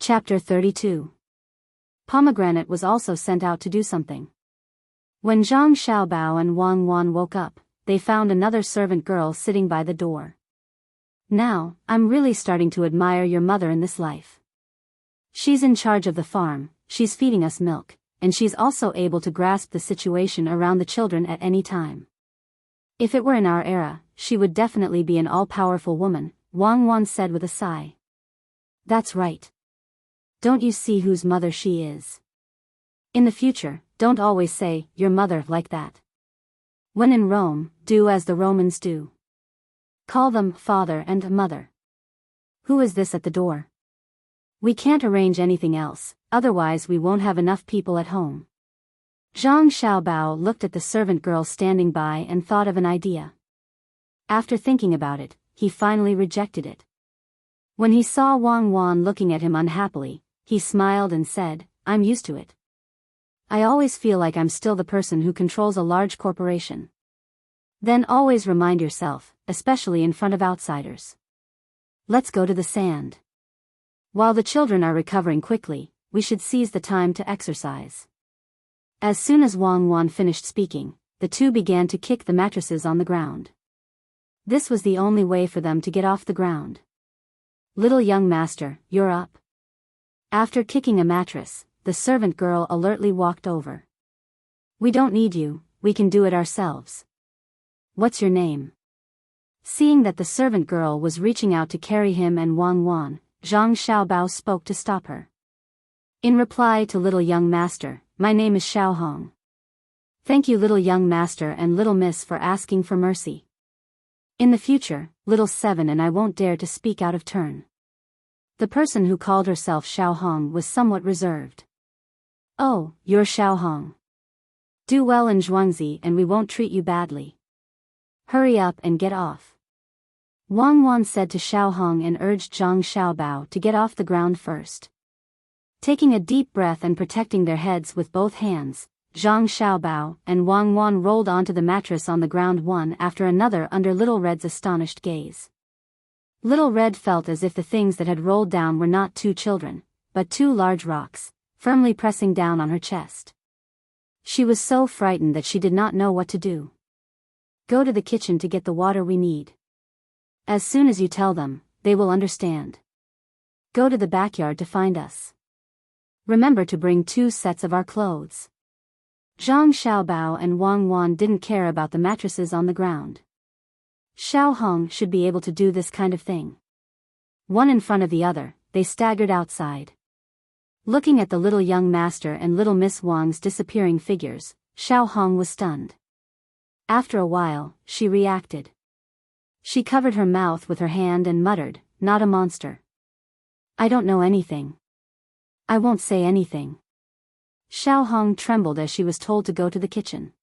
Chapter 32. Pomegranate was also sent out to do something. When Zhang Xiaobao and Wang Wan woke up, they found another servant girl sitting by the door. "Now, I'm really starting to admire your mother in this life. She's in charge of the farm, she's feeding us milk, and she's also able to grasp the situation around the children at any time. If it were in our era, she would definitely be an all-powerful woman," Wang Wan said with a sigh. "That's right. Don't you see whose mother she is? In the future, don't always say, 'your mother,' like that. When in Rome, do as the Romans do. Call them father and mother." "Who is this at the door? We can't arrange anything else, otherwise we won't have enough people at home." Zhang Xiaobao looked at the servant girl standing by and thought of an idea. After thinking about it, he finally rejected it. When he saw Wang Wan looking at him unhappily, he smiled and said, "I'm used to it. I always feel like I'm still the person who controls a large corporation." Then always remind yourself, especially in front of outsiders. Let's go to the sand. While the children are recovering quickly, we should seize the time to exercise. As soon as Wang Wan finished speaking, the two began to kick the mattresses on the ground. This was the only way for them to get off the ground. "Little young master, you're up." After kicking a mattress, the servant girl alertly walked over. "We don't need you, we can do it ourselves. What's your name?" Seeing that the servant girl was reaching out to carry him and Wang Wan, Zhang Xiaobao spoke to stop her. In reply to "little young master," "My name is Xiao Hong." "Thank you little young master and little miss for asking for mercy. In the future, little seven and I won't dare to speak out of turn." The person who called herself Xiao Hong was somewhat reserved. "Oh, you're Xiao Hong. Do well in Zhuangzi and we won't treat you badly. Hurry up and get off." Wang Wan said to Xiao Hong and urged Zhang Xiaobao to get off the ground first. Taking a deep breath and protecting their heads with both hands, Zhang Xiaobao and Wang Wan rolled onto the mattress on the ground one after another under Little Red's astonished gaze. Little Red felt as if the things that had rolled down were not two children, but two large rocks, firmly pressing down on her chest. She was so frightened that she did not know what to do. "Go to the kitchen to get the water we need. As soon as you tell them, they will understand. Go to the backyard to find us. Remember to bring 2 sets of our clothes." Zhang Xiaobao and Wang Wan didn't care about the mattresses on the ground. Xiao Hong should be able to do this kind of thing. One in front of the other, they staggered outside. Looking at the little young master and little Miss Wang's disappearing figures, Xiao Hong was stunned. After a while, she reacted. She covered her mouth with her hand and muttered, "Not a monster. I don't know anything. I won't say anything." Xiao Hong trembled as she was told to go to the kitchen.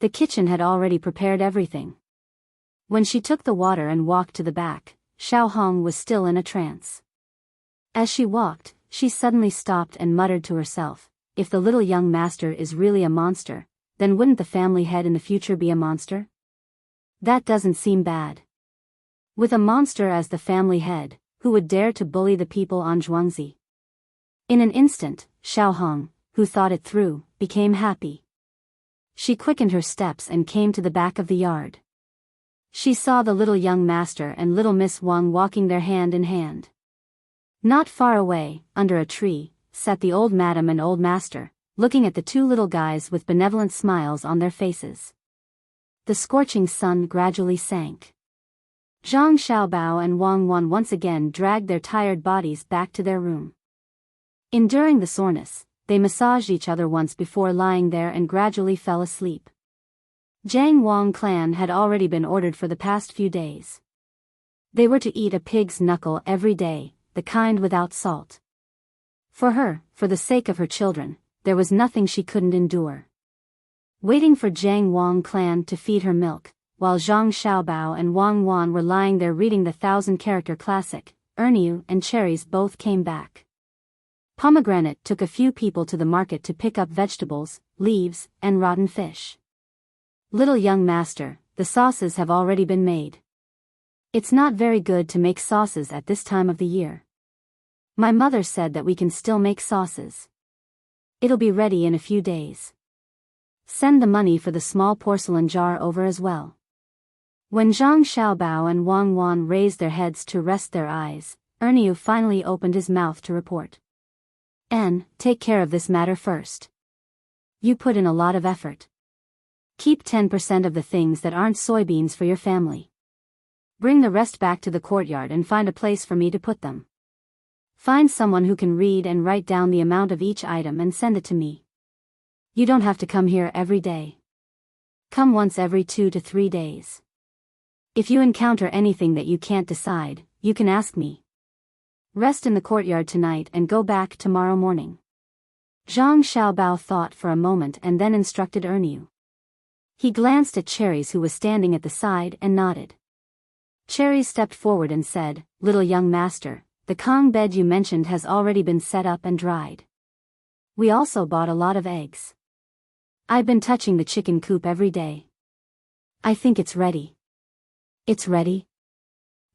The kitchen had already prepared everything. When she took the water and walked to the back, Xiao Hong was still in a trance. As she walked, she suddenly stopped and muttered to herself, "If the little young master is really a monster, then wouldn't the family head in the future be a monster? That doesn't seem bad. With a monster as the family head, who would dare to bully the people on Zhuangzi?" In an instant, Xiao Hong, who thought it through, became happy. She quickened her steps and came to the back of the yard. She saw the little young master and little Miss Wang walking there hand in hand. Not far away, under a tree, sat the old madam and old master, looking at the 2 little guys with benevolent smiles on their faces. The scorching sun gradually sank. Zhang Xiaobao and Wang Wan once again dragged their tired bodies back to their room. Enduring the soreness, they massaged each other once before lying there and gradually fell asleep. Jiang Wang clan had already been ordered for the past few days. They were to eat a pig's knuckle every day, the kind without salt. For her, for the sake of her children, there was nothing she couldn't endure. Waiting for Jiang Wang clan to feed her milk, while Zhang Xiaobao and Wang Wan were lying there reading the 1,000-character classic, Erniu and Cherries both came back. Pomegranate took a few people to the market to pick up vegetables, leaves, and rotten fish. "Little young master, the sauces have already been made. It's not very good to make sauces at this time of the year. My mother said that we can still make sauces. It'll be ready in a few days. Send the money for the small porcelain jar over as well. When Zhang Xiaobao and Wang Wan raised their heads to rest their eyes, Erniu finally opened his mouth to report. Take care of this matter first. You put in a lot of effort. Keep 10% of the things that aren't soybeans for your family. Bring the rest back to the courtyard and find a place for me to put them. Find someone who can read and write down the amount of each item and send it to me. You don't have to come here every day. Come once every 2 to 3 days. If you encounter anything that you can't decide, you can ask me. Rest in the courtyard tonight and go back tomorrow morning. Zhang Xiaobao thought for a moment and then instructed Erniu. He glanced at Cherries, who was standing at the side, and nodded. Cherries stepped forward and said, "Little young master, the Kong bed you mentioned has already been set up and dried. We also bought a lot of eggs. I've been touching the chicken coop every day. I think it's ready." "It's ready?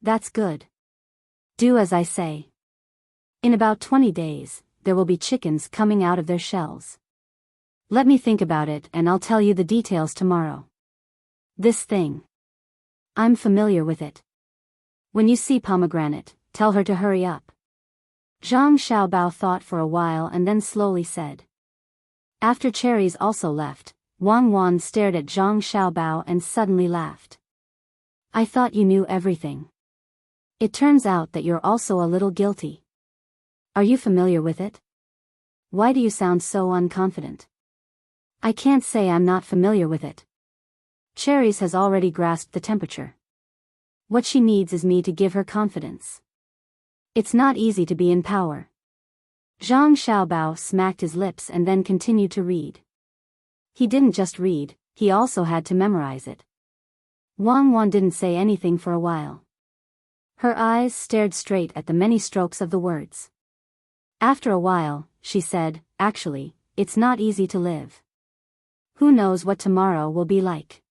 That's good. Do as I say. In about 20 days, there will be chickens coming out of their shells. Let me think about it and I'll tell you the details tomorrow. This thing. I'm familiar with it. When you see Pomegranate, tell her to hurry up." Zhang Xiaobao thought for a while and then slowly said. After Cherries also left, Wang Wan stared at Zhang Xiaobao and suddenly laughed. "I thought you knew everything. It turns out that you're also a little guilty. Are you familiar with it? Why do you sound so unconfident?" "I can't say I'm not familiar with it. Cherries has already grasped the temperature. What she needs is me to give her confidence. It's not easy to be in power." Zhang Xiaobao smacked his lips and then continued to read. He didn't just read, he also had to memorize it. Wang Wan didn't say anything for a while. Her eyes stared straight at the many strokes of the words. After a while, she said, "Actually, it's not easy to live. Who knows what tomorrow will be like?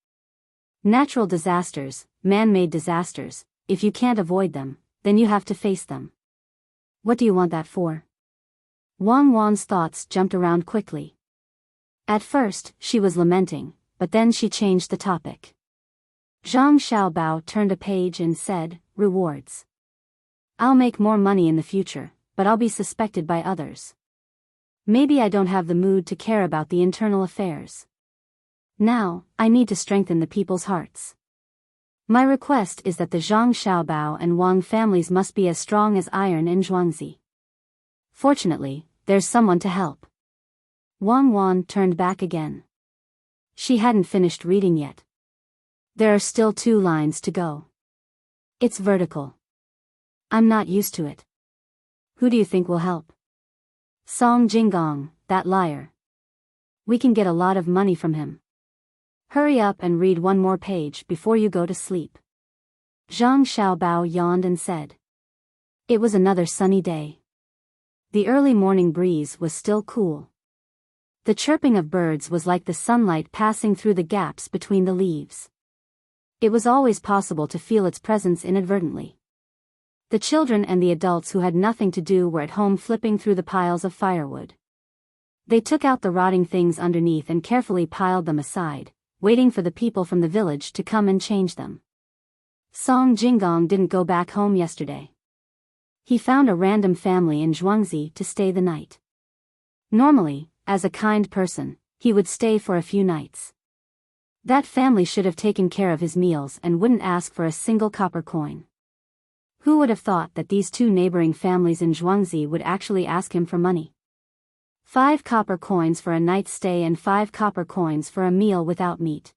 Natural disasters, man-made disasters, if you can't avoid them, then you have to face them. What do you want that for?" Wang Wan's thoughts jumped around quickly. At first, she was lamenting, but then she changed the topic. Zhang Xiaobao turned a page and said, "Rewards. I'll make more money in the future, but I'll be suspected by others. Maybe I don't have the mood to care about the internal affairs. Now, I need to strengthen the people's hearts. My request is that the Zhang Xiaobao and Wang families must be as strong as iron in Zhuangzi. Fortunately, there's someone to help." Wang Wan turned back again. She hadn't finished reading yet. There are still 2 lines to go. It's vertical. I'm not used to it. Who do you think will help? Song Jinggong, that liar. We can get a lot of money from him. Hurry up and read 1 more page before you go to sleep." Zhang Xiaobao yawned and said. It was another sunny day. The early morning breeze was still cool. The chirping of birds was like the sunlight passing through the gaps between the leaves. It was always possible to feel its presence inadvertently. The children and the adults who had nothing to do were at home flipping through the piles of firewood. They took out the rotting things underneath and carefully piled them aside, waiting for the people from the village to come and change them. Song Jinggong didn't go back home yesterday. He found a random family in Zhuangzi to stay the night. Normally, as a kind person, he would stay for a few nights. That family should have taken care of his meals and wouldn't ask for a single copper coin. Who would have thought that these 2 neighboring families in Zhuangzi would actually ask him for money? 5 copper coins for a night's stay and 5 copper coins for a meal without meat.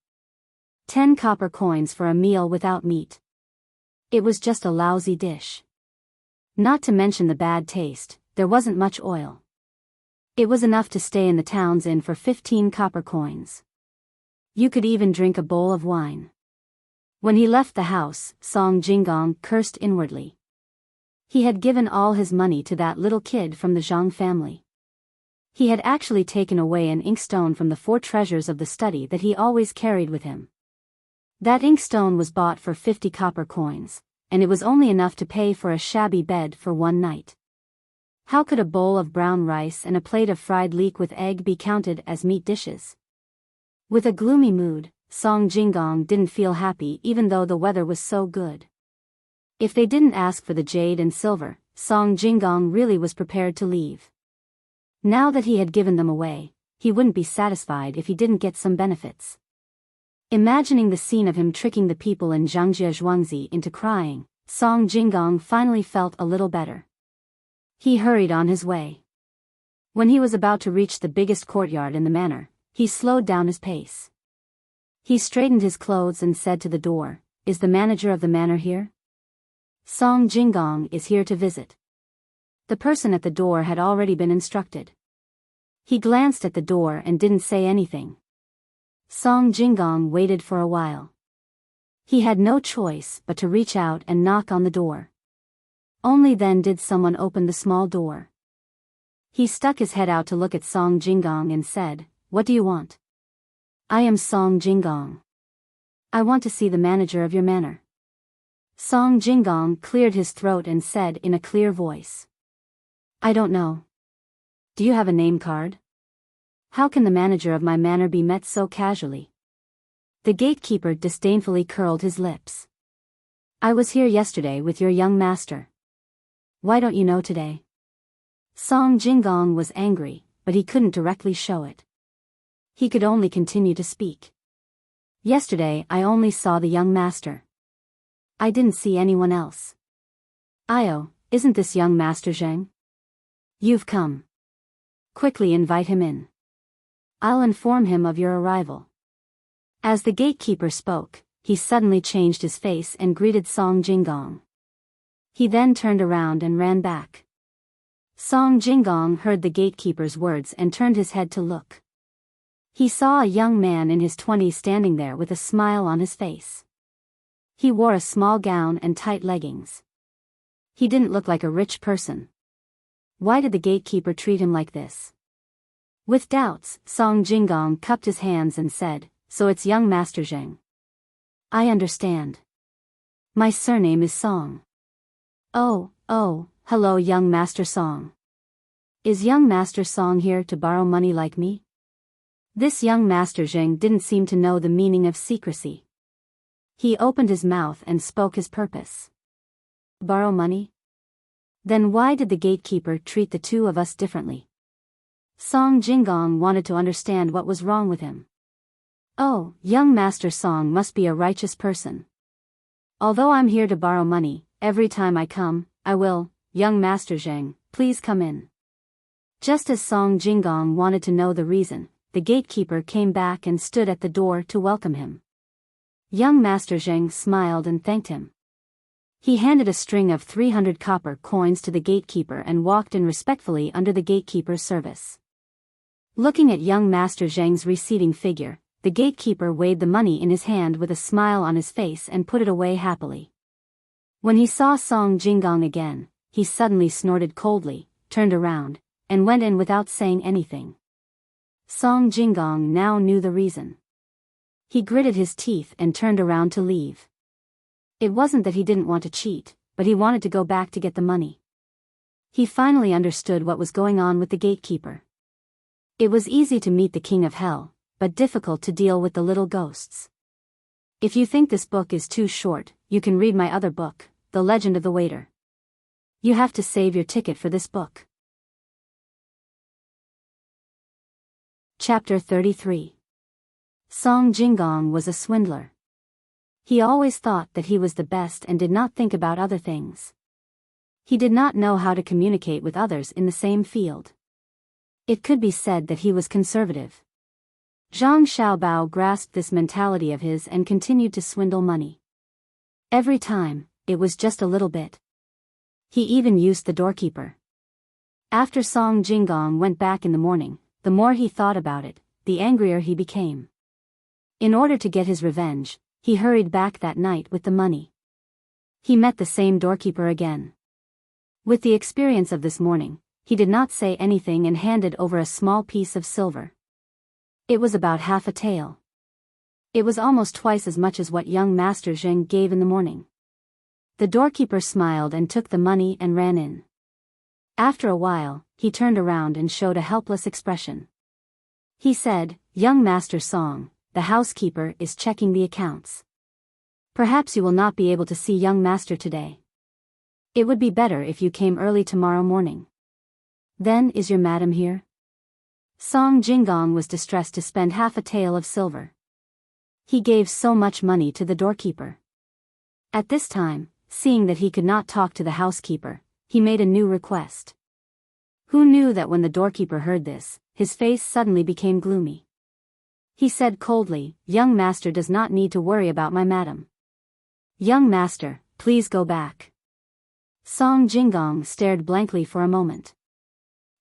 10 copper coins for a meal without meat. It was just a lousy dish. Not to mention the bad taste, there wasn't much oil. It was enough to stay in the town's inn for 15 copper coins. You could even drink a bowl of wine. When he left the house, Song Jinggong cursed inwardly. He had given all his money to that little kid from the Zhang family. He had actually taken away an inkstone from the 4 treasures of the study that he always carried with him. That inkstone was bought for 50 copper coins, and it was only enough to pay for a shabby bed for 1 night. How could a bowl of brown rice and a plate of fried leek with egg be counted as meat dishes? With a gloomy mood, Song Jinggong didn't feel happy even though the weather was so good. If they didn't ask for the jade and silver, Song Jinggong really was prepared to leave. Now that he had given them away, he wouldn't be satisfied if he didn't get some benefits. Imagining the scene of him tricking the people in Zhangjie Zhuangzi into crying, Song Jinggong finally felt a little better. He hurried on his way. When he was about to reach the biggest courtyard in the manor, he slowed down his pace. He straightened his clothes and said to the door, "Is the manager of the manor here?" "Song Jinggong is here to visit." The person at the door had already been instructed. He glanced at the door and didn't say anything. Song Jinggong waited for a while. He had no choice but to reach out and knock on the door. Only then did someone open the small door. He stuck his head out to look at Song Jinggong and said, "What do you want?" "I am Song Jinggong. I want to see the manager of your manor." Song Jinggong cleared his throat and said in a clear voice, "I don't know. Do you have a name card? How can the manager of my manor be met so casually?" The gatekeeper disdainfully curled his lips. "I was here yesterday with your young master. Why don't you know today?" Song Jinggong was angry, but he couldn't directly show it. He could only continue to speak. "Yesterday I only saw the young master. I didn't see anyone else." "Io, isn't this young Master Zheng? You've come. Quickly invite him in. I'll inform him of your arrival." As the gatekeeper spoke, he suddenly changed his face and greeted Song Jinggong. He then turned around and ran back. Song Jinggong heard the gatekeeper's words and turned his head to look. He saw a young man in his 20s standing there with a smile on his face. He wore a small gown and tight leggings. He didn't look like a rich person. Why did the gatekeeper treat him like this? With doubts, Song Jinggong cupped his hands and said, "So it's young Master Zheng. I understand. My surname is Song." Oh, hello young Master Song. Is young Master Song here to borrow money like me?" This young Master Zheng didn't seem to know the meaning of secrecy. He opened his mouth and spoke his purpose. "Borrow money? Then why did the gatekeeper treat the two of us differently?" Song Jinggong wanted to understand what was wrong with him. Oh, young Master Song must be a righteous person. Although I'm here to borrow money, every time I come, I will, young Master Zheng, please come in. Just as Song Jinggong wanted to know the reason, the gatekeeper came back and stood at the door to welcome him. Young Master Zheng smiled and thanked him. He handed a string of 300 copper coins to the gatekeeper and walked in respectfully under the gatekeeper's service. Looking at young Master Zheng's receding figure, the gatekeeper weighed the money in his hand with a smile on his face and put it away happily. When he saw Song Jinggong again, he suddenly snorted coldly, turned around, and went in without saying anything. Song Jinggong now knew the reason. He gritted his teeth and turned around to leave. It wasn't that he didn't want to cheat, but he wanted to go back to get the money. He finally understood what was going on with the gatekeeper. It was easy to meet the king of hell, but difficult to deal with the little ghosts. If you think this book is too short, you can read my other book, The Legend of the Waiter. You have to save your ticket for this book. Chapter 33. Song Jinggong was a swindler. He always thought that he was the best and did not think about other things. He did not know how to communicate with others in the same field. It could be said that he was conservative. Zhang Xiaobao grasped this mentality of his and continued to swindle money. Every time, it was just a little bit. He even used the doorkeeper. After Song Jinggong went back in the morning, the more he thought about it, the angrier he became. In order to get his revenge, he hurried back that night with the money. He met the same doorkeeper again. With the experience of this morning, he did not say anything and handed over a small piece of silver. It was about half a tael. It was almost twice as much as what young Master Zheng gave in the morning. The doorkeeper smiled and took the money and ran in. After a while, he turned around and showed a helpless expression. He said, "Young Master Song, the housekeeper is checking the accounts. Perhaps you will not be able to see young master today. It would be better if you came early tomorrow morning." "Then is your madam here?" Song Jingong was distressed to spend half a tael of silver. He gave so much money to the doorkeeper. At this time, seeing that he could not talk to the housekeeper, he made a new request. Who knew that when the doorkeeper heard this, his face suddenly became gloomy. He said coldly, "Young master does not need to worry about my madam. Young master, please go back." Song Jingong stared blankly for a moment.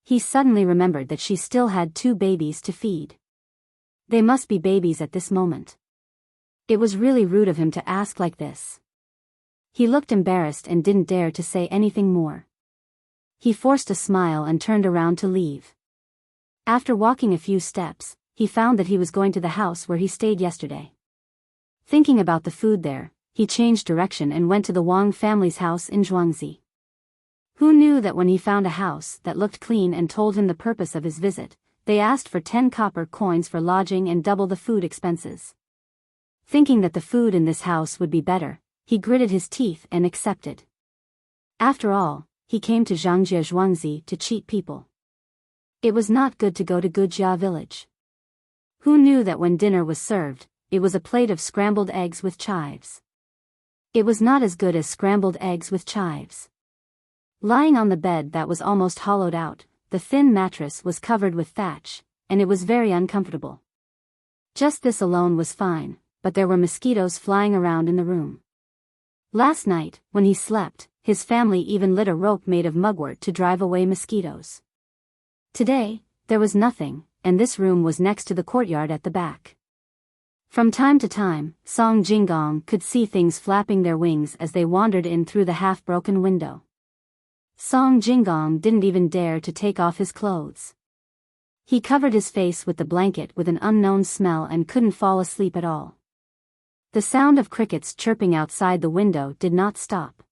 He suddenly remembered that she still had 2 babies to feed. They must be babies at this moment. It was really rude of him to ask like this. He looked embarrassed and didn't dare to say anything more. He forced a smile and turned around to leave. After walking a few steps, he found that he was going to the house where he stayed yesterday. Thinking about the food there, he changed direction and went to the Wang family's house in Zhuangzi. Who knew that when he found a house that looked clean and told him the purpose of his visit, they asked for 10 copper coins for lodging and double the food expenses. Thinking that the food in this house would be better, he gritted his teeth and accepted. After all, he came to Zhangjie Zhuangzi to cheat people. It was not good to go to Gujia village. Who knew that when dinner was served, it was a plate of scrambled eggs with chives. It was not as good as scrambled eggs with chives. Lying on the bed that was almost hollowed out, the thin mattress was covered with thatch, and it was very uncomfortable. Just this alone was fine, but there were mosquitoes flying around in the room. Last night, when he slept, his family even lit a rope made of mugwort to drive away mosquitoes. Today, there was nothing, and this room was next to the courtyard at the back. From time to time, Song Jingong could see things flapping their wings as they wandered in through the half-broken window. Song Jingong didn't even dare to take off his clothes. He covered his face with the blanket with an unknown smell and couldn't fall asleep at all. The sound of crickets chirping outside the window did not stop.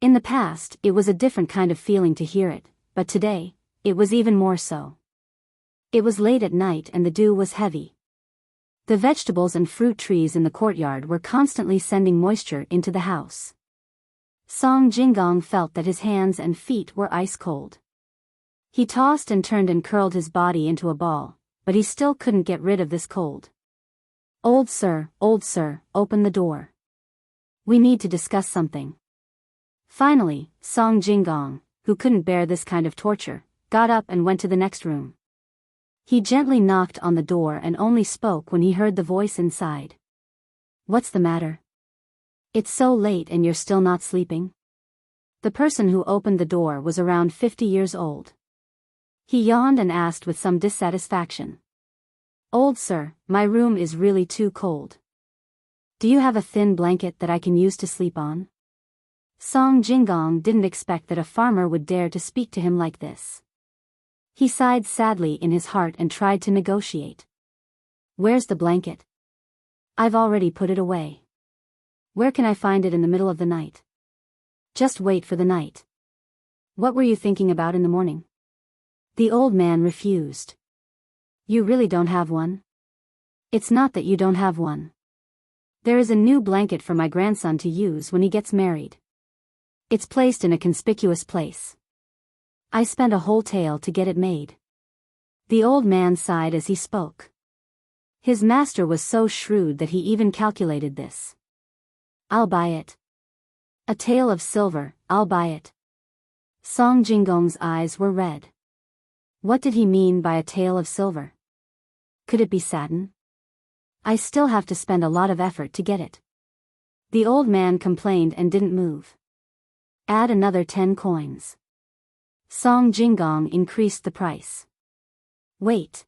In the past, it was a different kind of feeling to hear it, but today, it was even more so. It was late at night and the dew was heavy. The vegetables and fruit trees in the courtyard were constantly sending moisture into the house. Song Jingong felt that his hands and feet were ice cold. He tossed and turned and curled his body into a ball, but he still couldn't get rid of this cold. Old sir, open the door. We need to discuss something." Finally, Song Jingong, who couldn't bear this kind of torture, got up and went to the next room. He gently knocked on the door and only spoke when he heard the voice inside. "What's the matter? It's so late and you're still not sleeping?" The person who opened the door was around 50 years old. He yawned and asked with some dissatisfaction. "Old sir, my room is really too cold. Do you have a thin blanket that I can use to sleep on?" Song Jingong didn't expect that a farmer would dare to speak to him like this. He sighed sadly in his heart and tried to negotiate. "Where's the blanket? I've already put it away. Where can I find it in the middle of the night? Just wait for the night. What were you thinking about in the morning?" The old man refused. "You really don't have one?" "It's not that you don't have one. There is a new blanket for my grandson to use when he gets married. It's placed in a conspicuous place. I spent a whole tael to get it made." The old man sighed as he spoke. His master was so shrewd that he even calculated this. "I'll buy it. A tael of silver, I'll buy it." Song Jingong's eyes were red. What did he mean by a tael of silver? Could it be satin? "I still have to spend a lot of effort to get it." The old man complained and didn't move. "Add another 10 coins. Song Jingong increased the price. "Wait."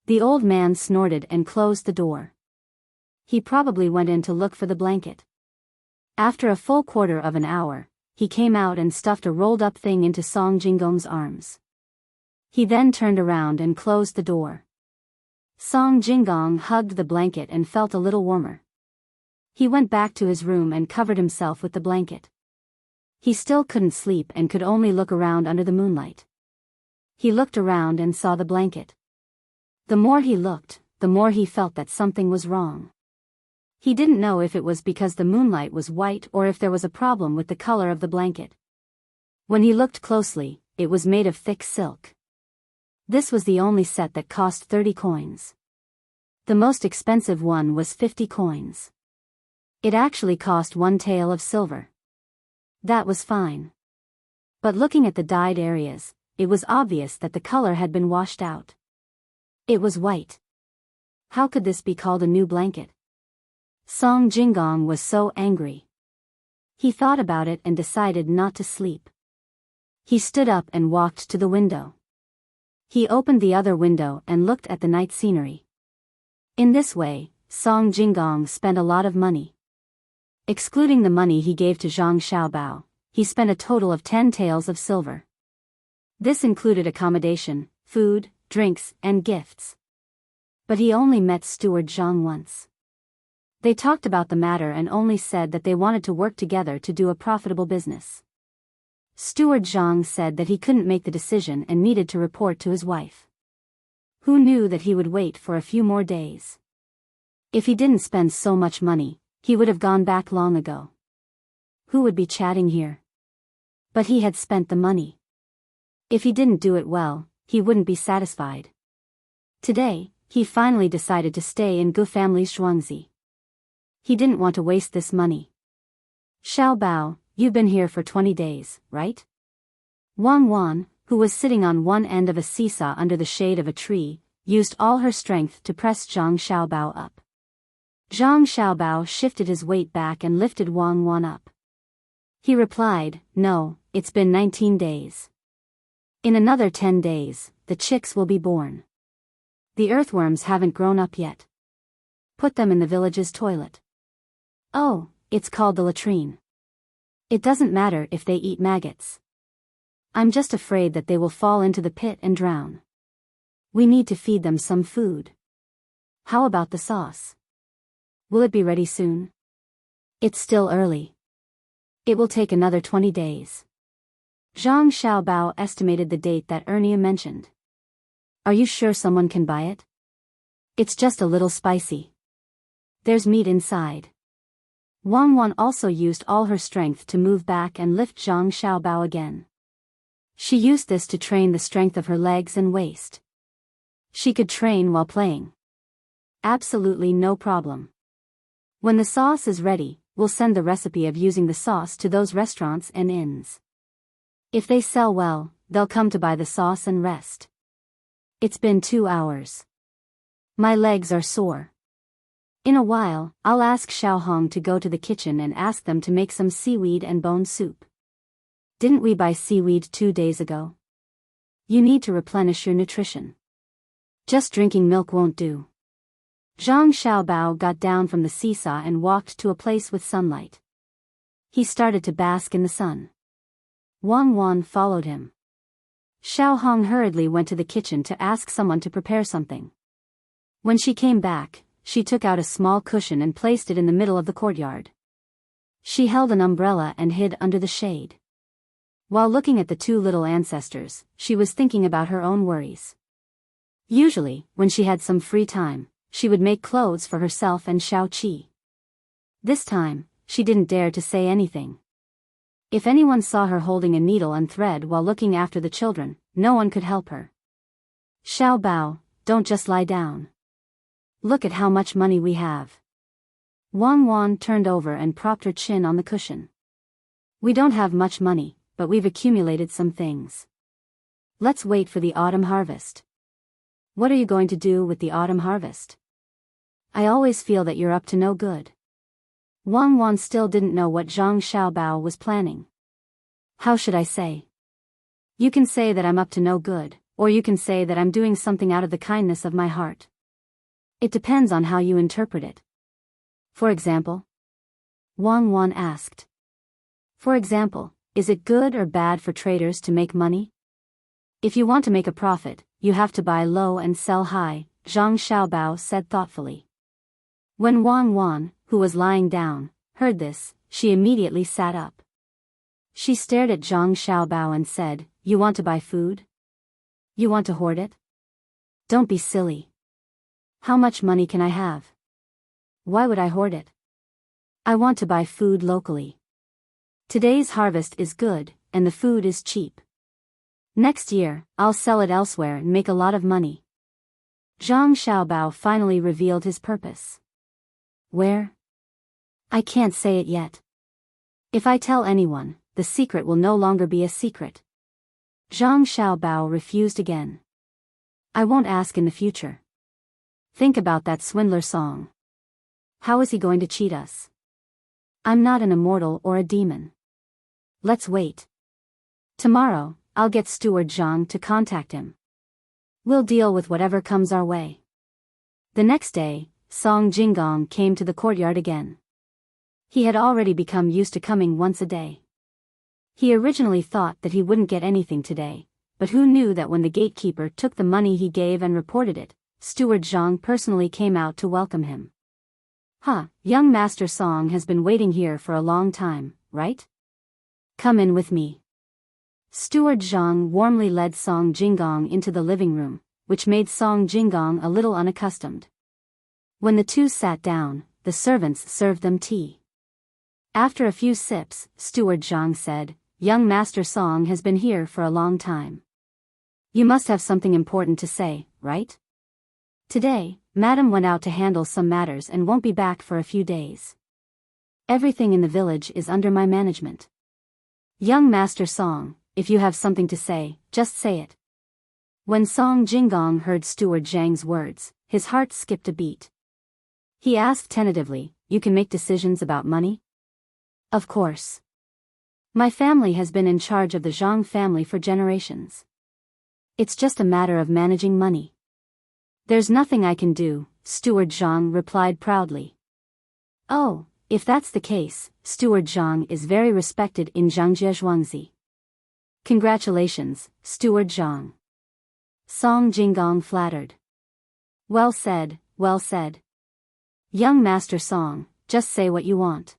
The old man snorted and closed the door. He probably went in to look for the blanket. After a full quarter of an hour, he came out and stuffed a rolled-up thing into Song Jingong's arms. He then turned around and closed the door. Song Jingong hugged the blanket and felt a little warmer. He went back to his room and covered himself with the blanket. He still couldn't sleep and could only look around under the moonlight. He looked around and saw the blanket. The more he looked, the more he felt that something was wrong. He didn't know if it was because the moonlight was white or if there was a problem with the color of the blanket. When he looked closely, it was made of thick silk. This was the only set that cost 30 coins. The most expensive one was 50 coins. It actually cost 1 tael of silver. That was fine. But looking at the dyed areas, it was obvious that the color had been washed out. It was white. How could this be called a new blanket? Song Jinggong was so angry. He thought about it and decided not to sleep. He stood up and walked to the window. He opened the other window and looked at the night scenery. In this way, Song Jinggong spent a lot of money. Excluding the money he gave to Zhang Xiaobao, he spent a total of 10 taels of silver. This included accommodation, food, drinks, and gifts. But he only met Steward Zhang once. They talked about the matter and only said that they wanted to work together to do a profitable business. Steward Zhang said that he couldn't make the decision and needed to report to his wife. Who knew that he would wait for a few more days? If he didn't spend so much money, he would have gone back long ago. Who would be chatting here? But he had spent the money. If he didn't do it well, he wouldn't be satisfied. Today, he finally decided to stay in Gu family's Zhuangzi. He didn't want to waste this money. Xiaobao, you've been here for 20 days, right? Wang Wan, who was sitting on one end of a seesaw under the shade of a tree, used all her strength to press Zhang Xiaobao up. Zhang Xiaobao shifted his weight back and lifted Wang Wan up. He replied, "No, it's been 19 days. In another 10 days, the chicks will be born. The earthworms haven't grown up yet. Put them in the village's toilet." "Oh, it's called the latrine. It doesn't matter if they eat maggots. I'm just afraid that they will fall into the pit and drown. We need to feed them some food. How about the sauce? Will it be ready soon?" "It's still early. It will take another 20 days. Zhang Xiaobao estimated the date that Ernia mentioned. "Are you sure someone can buy it? It's just a little spicy. There's meat inside." Wang Wan also used all her strength to move back and lift Zhang Xiaobao again. She used this to train the strength of her legs and waist. She could train while playing. Absolutely no problem. When the sauce is ready, we'll send the recipe of using the sauce to those restaurants and inns. If they sell well, they'll come to buy the sauce and rest. It's been 2 hours. My legs are sore. In a while, I'll ask Xiao Hong to go to the kitchen and ask them to make some seaweed and bone soup. Didn't we buy seaweed 2 days ago? You need to replenish your nutrition. Just drinking milk won't do. Zhang Xiaobao got down from the seesaw and walked to a place with sunlight. He started to bask in the sun. Wang Wan followed him. Xiao Hong hurriedly went to the kitchen to ask someone to prepare something. When she came back, she took out a small cushion and placed it in the middle of the courtyard. She held an umbrella and hid under the shade. While looking at the 2 little ancestors, she was thinking about her own worries. Usually, when she had some free time, she would make clothes for herself and Xiao Qi. This time, she didn't dare to say anything. If anyone saw her holding a needle and thread while looking after the children, no one could help her. "Xiao Bao, don't just lie down. Look at how much money we have." Wang Wan turned over and propped her chin on the cushion. "We don't have much money, but we've accumulated some things. Let's wait for the autumn harvest." "What are you going to do with the autumn harvest? I always feel that you're up to no good." Wang Wan still didn't know what Zhang Xiaobao was planning. "How should I say? You can say that I'm up to no good, or you can say that I'm doing something out of the kindness of my heart. It depends on how you interpret it." "For example?" Wang Wan asked. "For example, is it good or bad for traders to make money? If you want to make a profit, you have to buy low and sell high," Zhang Xiaobao said thoughtfully. When Wang Wan, who was lying down, heard this, she immediately sat up. She stared at Zhang Xiaobao and said, "You want to buy food? You want to hoard it? Don't be silly. How much money can I have? Why would I hoard it? I want to buy food locally. Today's harvest is good, and the food is cheap. Next year, I'll sell it elsewhere and make a lot of money." Zhang Xiaobao finally revealed his purpose. "Where? I can't say it yet. If I tell anyone, the secret will no longer be a secret." Zhang Xiaobao refused again. "I won't ask in the future. Think about that swindler Song. How is he going to cheat us? I'm not an immortal or a demon. Let's wait. Tomorrow, I'll get Steward Zhang to contact him. We'll deal with whatever comes our way." The next day, Song Jinggong came to the courtyard again. He had already become used to coming once a day. He originally thought that he wouldn't get anything today, but who knew that when the gatekeeper took the money he gave and reported it, Steward Zhang personally came out to welcome him. Young Master Song has been waiting here for a long time, right? Come in with me." Steward Zhang warmly led Song Jinggong into the living room, which made Song Jinggong a little unaccustomed. When the two sat down, the servants served them tea. After a few sips, Steward Zhang said, "Young Master Song has been here for a long time. You must have something important to say, right? Today, Madam went out to handle some matters and won't be back for a few days. Everything in the village is under my management. Young Master Song, if you have something to say, just say it." When Song Jinggong heard Steward Zhang's words, his heart skipped a beat. He asked tentatively, "You can make decisions about money?" "Of course. My family has been in charge of the Zhang family for generations. It's just a matter of managing money." "There's nothing I can do," Steward Zhang replied proudly. "Oh, if that's the case, Steward Zhang is very respected in Zhangjie Zhuangzi. Congratulations, Steward Zhang." Song Jinggong flattered. Well said, well said. Young Master Song, just say what you want."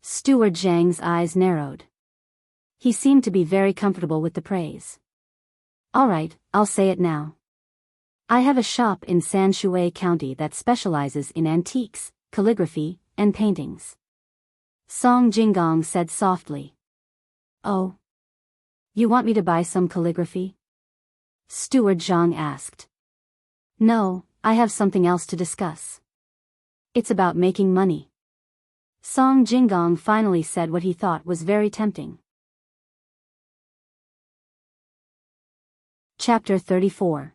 Steward Zhang's eyes narrowed. He seemed to be very comfortable with the praise. "All right, I'll say it now. I have a shop in Sanshui County that specializes in antiques, calligraphy, and paintings." Song Jinggong said softly. "Oh? You want me to buy some calligraphy?" Steward Zhang asked. "No, I have something else to discuss. It's about making money." Song Jinggong finally said what he thought was very tempting. Chapter 34.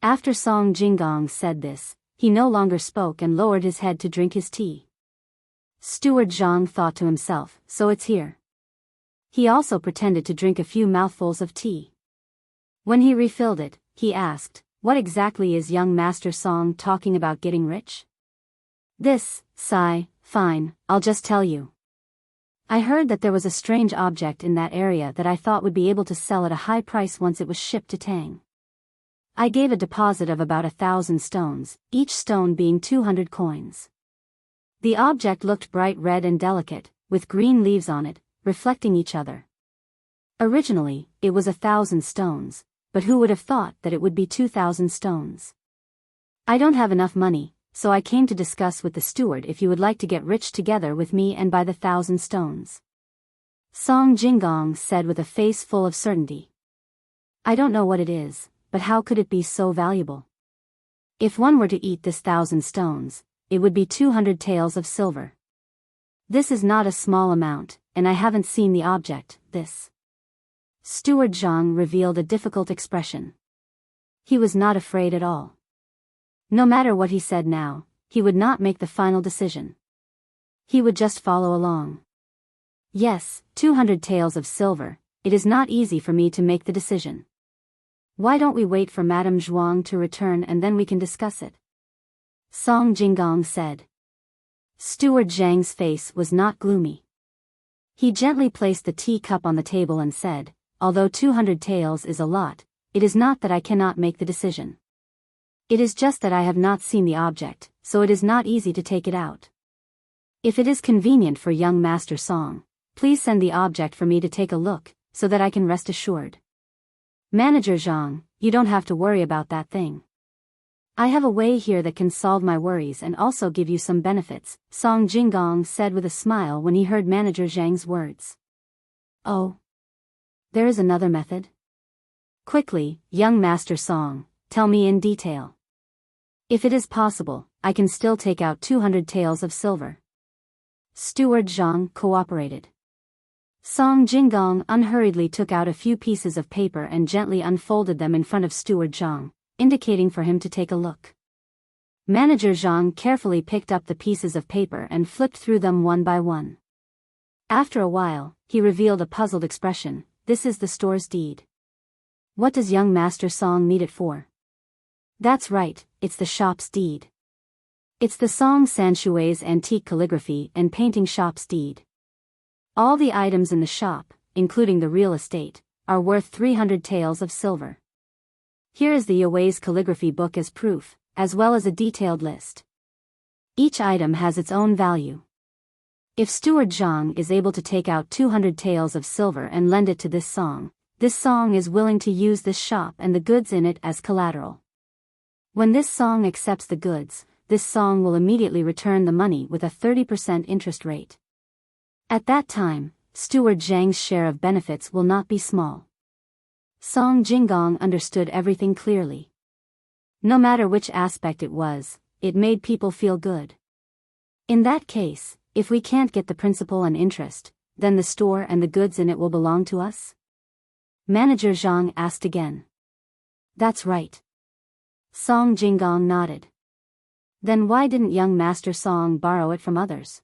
After Song Jinggong said this, he no longer spoke and lowered his head to drink his tea. Steward Zhang thought to himself, so it's here. He also pretended to drink a few mouthfuls of tea. When he refilled it, he asked, "What exactly is young Master Song talking about getting rich?" "This, sigh, fine, I'll just tell you. I heard that there was a strange object in that area that I thought would be able to sell at a high price once it was shipped to Tang. I gave a deposit of about 1,000 stones, each stone being 200 coins. The object looked bright red and delicate, with green leaves on it, reflecting each other. Originally, it was 1,000 stones, but who would have thought that it would be 2,000 stones? I don't have enough money, so I came to discuss with the steward if you would like to get rich together with me and buy the 1,000 stones." Song Jinggong said with a face full of certainty. "I don't know what it is, but how could it be so valuable? If one were to eat this 1,000 stones, it would be 200 taels of silver. This is not a small amount, and I haven't seen the object, this." Steward Zhang revealed a difficult expression. He was not afraid at all. No matter what he said now, he would not make the final decision. He would just follow along. "Yes, 200 taels of silver, it is not easy for me to make the decision. Why don't we wait for Madame Zhuang to return and then we can discuss it?" Song Jinggong said. Steward Zhang's face was not gloomy. He gently placed the tea cup on the table and said, "Although 200 taels is a lot, it is not that I cannot make the decision. It is just that I have not seen the object, so it is not easy to take it out. If it is convenient for young Master Song, Please send the object for me to take a look, so that I can rest assured. Manager Zhang, you don't have to worry about that thing. I have a way here that can solve my worries and also give you some benefits, Song Jinggong said with a smile when he heard Manager Zhang's words. Oh. There is another method? Quickly, young Master Song, tell me in detail. If it is possible, I can still take out 200 taels of silver. Steward Zhang cooperated. Song Jinggong unhurriedly took out a few pieces of paper and gently unfolded them in front of Steward Zhang, indicating for him to take a look. Manager Zhang carefully picked up the pieces of paper and flipped through them one by one. After a while, he revealed a puzzled expression. This is the store's deed. What does young Master Song need it for? That's right, it's the shop's deed. It's the Song Sanshui's antique calligraphy and painting shop's deed. All the items in the shop, including the real estate, are worth 300 taels of silver. Here is the Yue's calligraphy book as proof, as well as a detailed list. Each item has its own value. If Steward Zhang is able to take out 200 taels of silver and lend it to this song is willing to use this shop and the goods in it as collateral. When this song accepts the goods, this song will immediately return the money with a 30% interest rate. At that time, Steward Zhang's share of benefits will not be small. Song Jinggong understood everything clearly. No matter which aspect it was, it made people feel good. In that case, if we can't get the principal and interest, then the store and the goods in it will belong to us? Manager Zhang asked again. That's right. Song Jinggong nodded. Then why didn't young Master Song borrow it from others?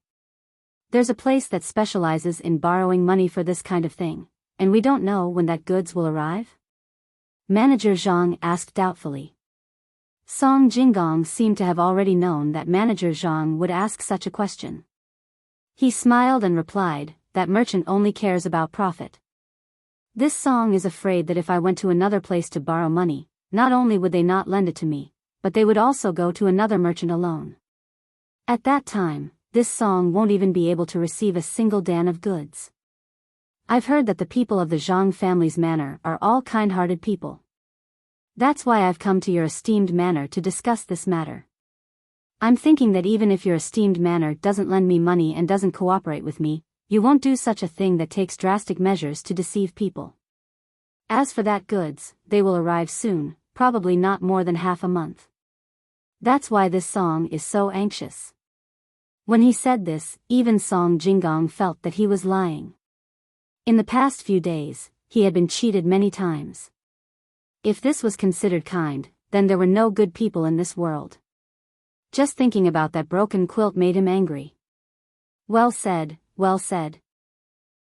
There's a place that specializes in borrowing money for this kind of thing, and we don't know when that goods will arrive? Manager Zhang asked doubtfully. Song Jinggong seemed to have already known that Manager Zhang would ask such a question. He smiled and replied, that merchant only cares about profit. This song is afraid that if I went to another place to borrow money, not only would they not lend it to me, but they would also go to another merchant alone. At that time, this song won't even be able to receive a single dan of goods. I've heard that the people of the Zhang family's manor are all kind-hearted people. That's why I've come to your esteemed manor to discuss this matter. I'm thinking that even if your esteemed manor doesn't lend me money and doesn't cooperate with me, you won't do such a thing that takes drastic measures to deceive people. As for that goods, they will arrive soon, probably not more than half a month. That's why this song is so anxious. When he said this, even Song Jinggong felt that he was lying. In the past few days, he had been cheated many times. If this was considered kind, then there were no good people in this world. Just thinking about that broken quilt made him angry. Well said, well said.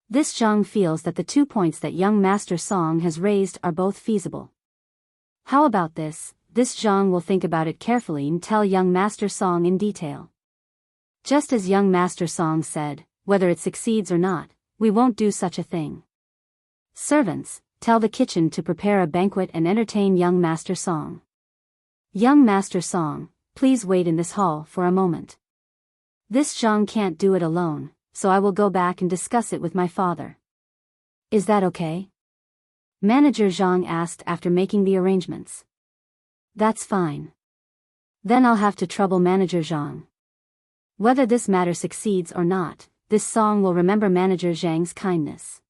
This Zhang feels that the 2 points that young Master Song has raised are both feasible. How about this Zhang will think about it carefully and tell young Master Song in detail. Just as young Master Song said, whether it succeeds or not, we won't do such a thing. Servants, tell the kitchen to prepare a banquet and entertain young Master Song. Young Master Song, please wait in this hall for a moment. This Zhang can't do it alone, so I will go back and discuss it with my father. Is that okay? Manager Zhang asked after making the arrangements. That's fine. Then I'll have to trouble Manager Zhang. Whether this matter succeeds or not, this song will remember Manager Zhang's kindness.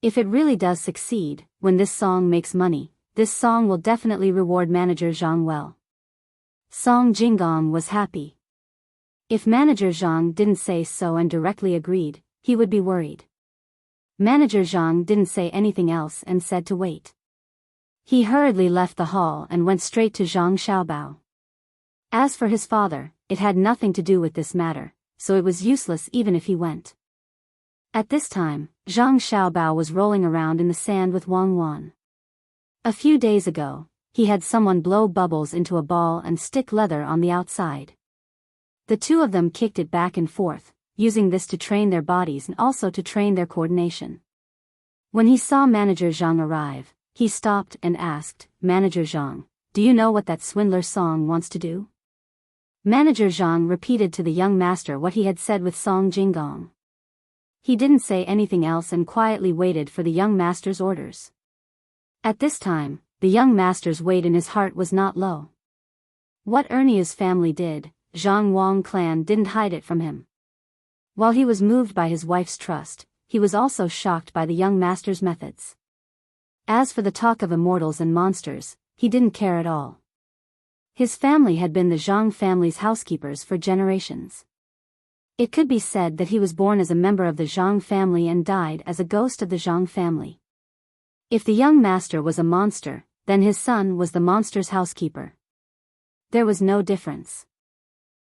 If it really does succeed, when this song makes money, this song will definitely reward Manager Zhang well. Song Jinggong was happy. If Manager Zhang didn't say so and directly agreed, he would be worried. Manager Zhang didn't say anything else and said to wait. He hurriedly left the hall and went straight to Zhang Xiaobao. As for his father, it had nothing to do with this matter, so it was useless even if he went. At this time, Zhang Xiaobao was rolling around in the sand with Wang Wan. A few days ago, he had someone blow bubbles into a ball and stick leather on the outside. The two of them kicked it back and forth, using this to train their bodies and also to train their coordination. When he saw Manager Zhang arrive, he stopped and asked, Manager Zhang, do you know what that swindler Song wants to do? Manager Zhang repeated to the young master what he had said with Song Jinggong. He didn't say anything else and quietly waited for the young master's orders. At this time, the young master's weight in his heart was not low. What Ernia's family did, Zhang Wang clan didn't hide it from him. While he was moved by his wife's trust, he was also shocked by the young master's methods. As for the talk of immortals and monsters, he didn't care at all. His family had been the Zhang family's housekeepers for generations. It could be said that he was born as a member of the Zhang family and died as a ghost of the Zhang family. If the young master was a monster, then his son was the monster's housekeeper. There was no difference.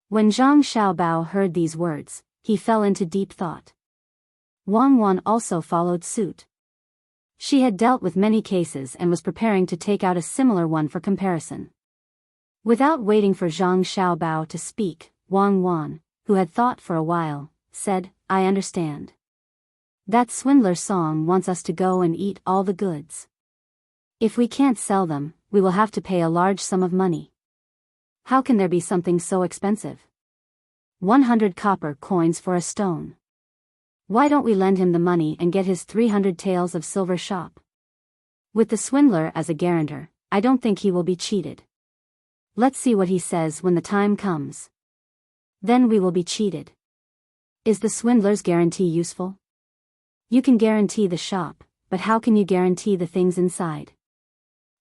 When Zhang Xiaobao heard these words, he fell into deep thought. Wang Wan also followed suit. She had dealt with many cases and was preparing to take out a similar one for comparison. Without waiting for Zhang Xiaobao to speak, Wang Wan, who had thought for a while, said, "I understand. That swindler Song wants us to go and eat all the goods. If we can't sell them, we will have to pay a large sum of money. How can there be something so expensive? 100 copper coins for a stone. Why don't we lend him the money and get his 300 taels of silver shop? With the swindler as a guarantor, I don't think he will be cheated. Let's see what he says when the time comes. Then we will be cheated. Is the swindler's guarantee useful? You can guarantee the shop, but how can you guarantee the things inside?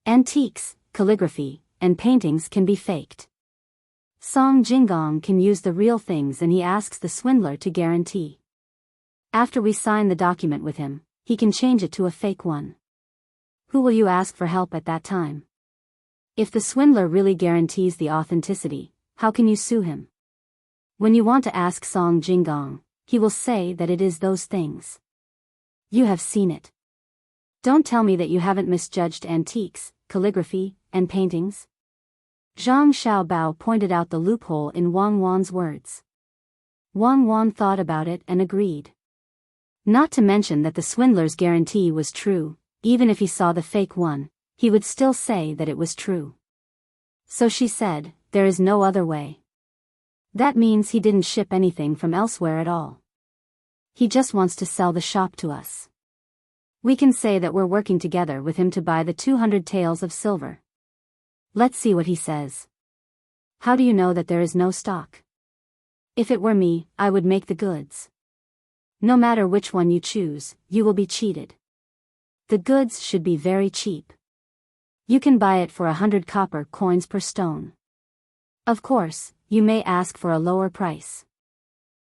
Antiques, calligraphy, and paintings can be faked. Song Jinggong can use the real things and he asks the swindler to guarantee. After we sign the document with him, he can change it to a fake one. Who will you ask for help at that time? If the swindler really guarantees the authenticity, how can you sue him? When you want to ask Song Jinggong, he will say that it is those things. You have seen it. Don't tell me that you haven't misjudged antiques, calligraphy, and paintings. Zhang Xiaobao pointed out the loophole in Wang Wan's words. Wang Wan thought about it and agreed. Not to mention that the swindler's guarantee was true, even if he saw the fake one, he would still say that it was true. So she said, there is no other way. That means he didn't ship anything from elsewhere at all. He just wants to sell the shop to us. We can say that we're working together with him to buy the 200 taels of silver. Let's see what he says. How do you know that there is no stock? If it were me, I would make the goods. No matter which one you choose, you will be cheated. The goods should be very cheap. You can buy it for 100 copper coins per stone. Of course, you may ask for a lower price.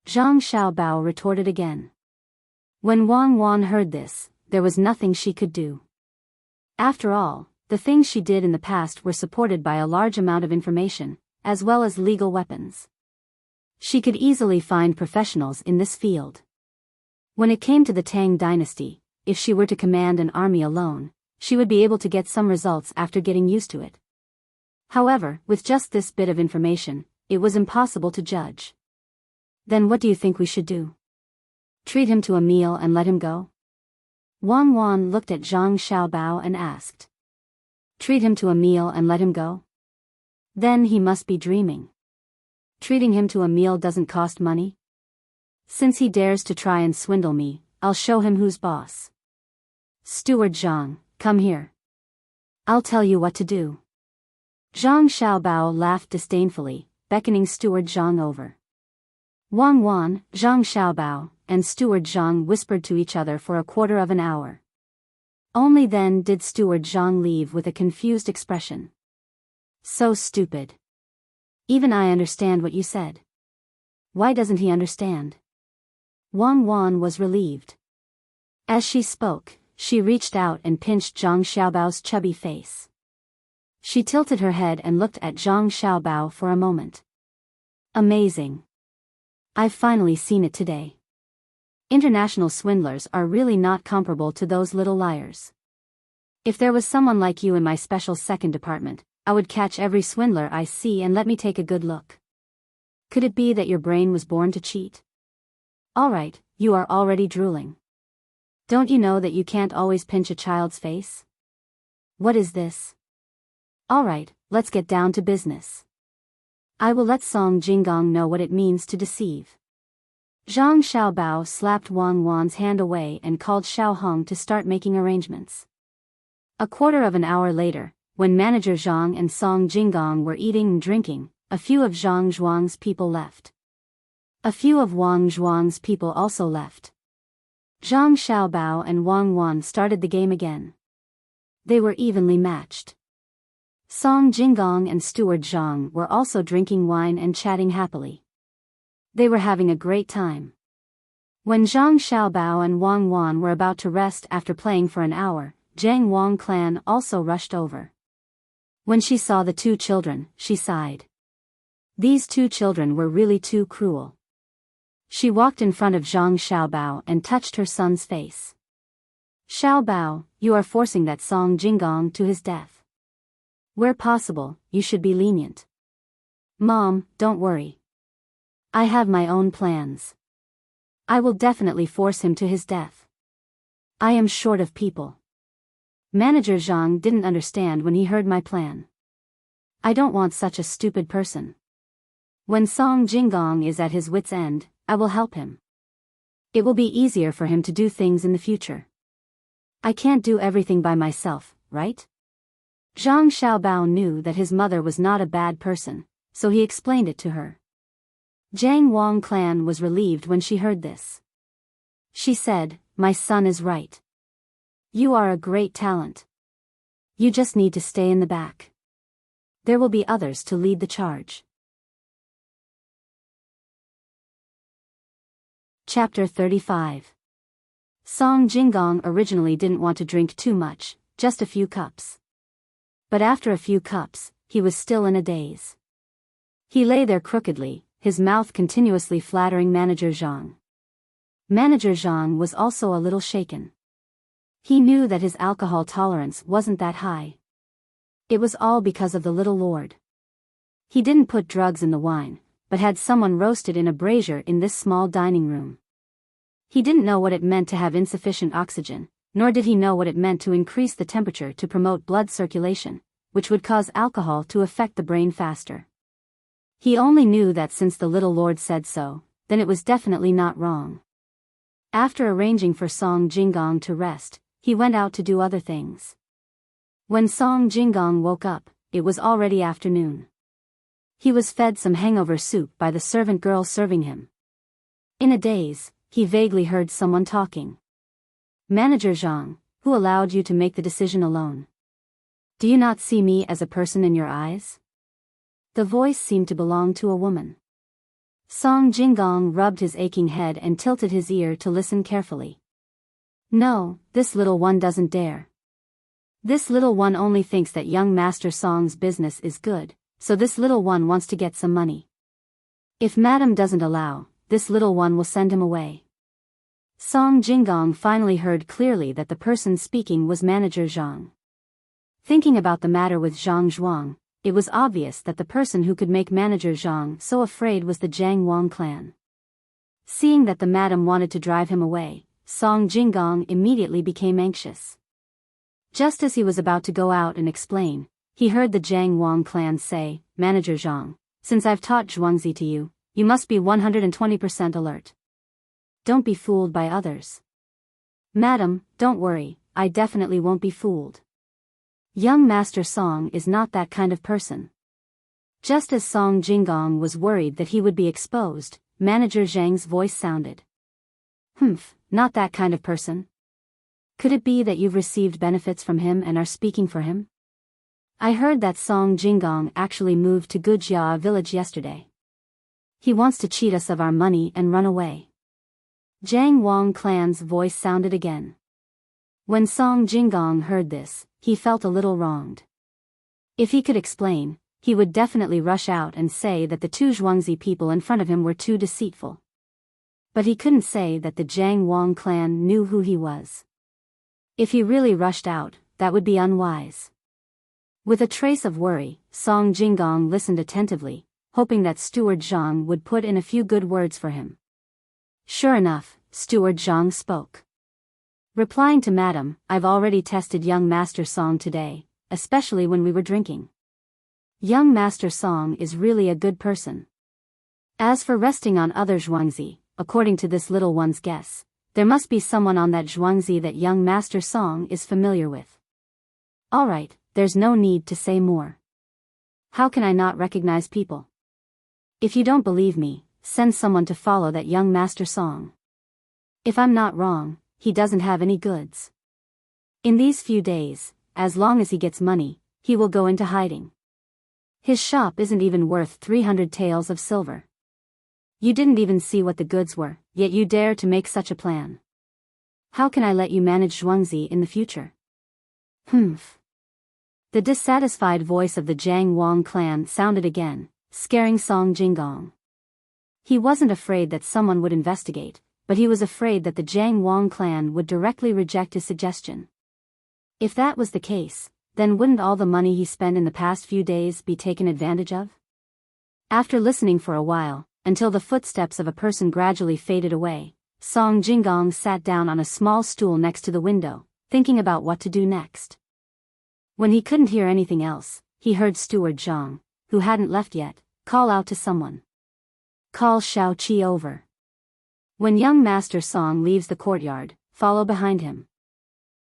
Zhang Xiaobao retorted again. When Wang Wan heard this, there was nothing she could do. After all, the things she did in the past were supported by a large amount of information, as well as legal weapons. She could easily find professionals in this field. When it came to the Tang Dynasty, if she were to command an army alone, she would be able to get some results after getting used to it. However, with just this bit of information, it was impossible to judge. Then what do you think we should do? Treat him to a meal and let him go? Wang Wan looked at Zhang Xiaobao and asked. Treat him to a meal and let him go? Then he must be dreaming. Treating him to a meal doesn't cost money? Since he dares to try and swindle me, I'll show him who's boss. Steward Zhang, come here. I'll tell you what to do. Zhang Xiaobao laughed disdainfully, beckoning Steward Zhang over. Wang Wan, Zhang Xiaobao, and Steward Zhang whispered to each other for a quarter of an hour. Only then did Steward Zhang leave with a confused expression. So stupid. Even I understand what you said. Why doesn't he understand? Wang Wan was relieved. As she spoke, she reached out and pinched Zhang Xiaobao's chubby face. She tilted her head and looked at Zhang Xiaobao for a moment. Amazing. I've finally seen it today. International swindlers are really not comparable to those little liars. If there was someone like you in my special second department, I would catch every swindler I see and let me take a good look. Could it be that your brain was born to cheat? All right, you are already drooling. Don't you know that you can't always pinch a child's face? What is this? All right, let's get down to business. I will let Song Jinggong know what it means to deceive. Zhang Xiaobao slapped Wang Wan's hand away and called Xiao Hong to start making arrangements. A quarter of an hour later, when Manager Zhang and Song Jinggong were eating and drinking, a few of Zhang Zhuang's people left. A few of Wang Zhuang's people also left. Zhang Xiaobao and Wang Wan started the game again. They were evenly matched. Song Jinggong and Steward Zhang were also drinking wine and chatting happily. They were having a great time. When Zhang Xiaobao and Wang Wan were about to rest after playing for an hour, Zhang Wang clan also rushed over. When she saw the two children, she sighed. These two children were really too cruel. She walked in front of Zhang Xiaobao and touched her son's face. Xiaobao, you are forcing that Song Jinggong to his death. Where possible, you should be lenient. Mom, don't worry. I have my own plans. I will definitely force him to his death. I am short of people. Manager Zhang didn't understand when he heard my plan. I don't want such a stupid person. When Song Jinggong is at his wit's end, I will help him. It will be easier for him to do things in the future. I can't do everything by myself, right? Zhang Xiaobao knew that his mother was not a bad person, so he explained it to her. Zhang Wang clan was relieved when she heard this. She said, my son is right. You are a great talent. You just need to stay in the back. There will be others to lead the charge. Chapter 35. Song Jinggong originally didn't want to drink too much, just a few cups. But after a few cups, he was still in a daze. He lay there crookedly, his mouth continuously flattering Manager Zhang. Manager Zhang was also a little shaken. He knew that his alcohol tolerance wasn't that high. It was all because of the little lord. He didn't put drugs in the wine, but had someone roasted in a brazier in this small dining room. He didn't know what it meant to have insufficient oxygen, nor did he know what it meant to increase the temperature to promote blood circulation, which would cause alcohol to affect the brain faster. He only knew that since the little lord said so, then it was definitely not wrong. After arranging for Song Jinggong to rest, he went out to do other things. When Song Jinggong woke up, it was already afternoon. He was fed some hangover soup by the servant girl serving him. In a daze, he vaguely heard someone talking. Manager Zhang, who allowed you to make the decision alone? Do you not see me as a person in your eyes? The voice seemed to belong to a woman. Song Jinggong rubbed his aching head and tilted his ear to listen carefully. No, this little one doesn't dare. This little one only thinks that young Master Song's business is good, so this little one wants to get some money. If Madam doesn't allow, this little one will send him away. Song Jinggong finally heard clearly that the person speaking was Manager Zhang. Thinking about the matter with Zhang Zhuang, it was obvious that the person who could make Manager Zhang so afraid was the Zhang Wang clan. Seeing that the madam wanted to drive him away, Song Jinggong immediately became anxious. Just as he was about to go out and explain, he heard the Zhang Wang clan say, Manager Zhang, since I've taught Zhuangzi to you, you must be 120% alert. Don't be fooled by others. Madam, don't worry, I definitely won't be fooled. Young Master Song is not that kind of person. Just as Song Jinggong was worried that he would be exposed, Manager Zhang's voice sounded. Not that kind of person. Could it be that you've received benefits from him and are speaking for him? I heard that Song Jinggong actually moved to Gujia village yesterday. He wants to cheat us of our money and run away. Zhang Wang clan's voice sounded again. When Song Jinggong heard this, he felt a little wronged. If he could explain, he would definitely rush out and say that the two Zhuangzi people in front of him were too deceitful. But he couldn't say that the Zhang Wang clan knew who he was. If he really rushed out, that would be unwise. With a trace of worry, Song Jinggong listened attentively, hoping that Steward Zhang would put in a few good words for him. Sure enough, Steward Zhang spoke. Replying to Madam, I've already tested young Master Song today, especially when we were drinking. Young Master Song is really a good person. As for resting on other Zhuangzi, according to this little one's guess, there must be someone on that Zhuangzi that young Master Song is familiar with. Alright, there's no need to say more. How can I not recognize people? If you don't believe me, send someone to follow that young Master Song. If I'm not wrong, he doesn't have any goods. In these few days, as long as he gets money, he will go into hiding. His shop isn't even worth 300 taels of silver. You didn't even see what the goods were, yet you dare to make such a plan. How can I let you manage Zhuangzi in the future? Humph. The dissatisfied voice of the Jiang Wang clan sounded again, scaring Song Jinggong. He wasn't afraid that someone would investigate, but he was afraid that the Jiang Wang clan would directly reject his suggestion. If that was the case, then wouldn't all the money he spent in the past few days be taken advantage of? After listening for a while, until the footsteps of a person gradually faded away, Song Jinggong sat down on a small stool next to the window, thinking about what to do next. When he couldn't hear anything else, he heard Steward Zhang, who hadn't left yet, call out to someone. Call Xiao Qi over. When young Master Song leaves the courtyard, follow behind him.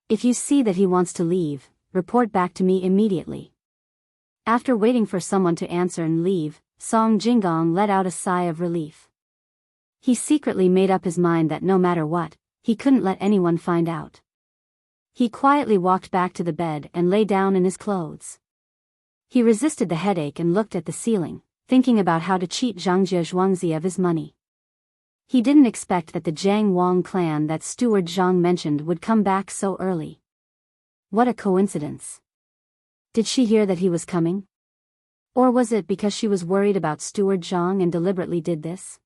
If you see that he wants to leave, report back to me immediately. After waiting for someone to answer and leave, Song Jinggong let out a sigh of relief. He secretly made up his mind that no matter what, he couldn't let anyone find out. He quietly walked back to the bed and lay down in his clothes. He resisted the headache and looked at the ceiling, thinking about how to cheat Zhangjie Zhuangzi of his money. He didn't expect that the Jiang Wang clan that Steward Zhang mentioned would come back so early. What a coincidence. Did she hear that he was coming? Or was it because she was worried about Steward Zhang and deliberately did this?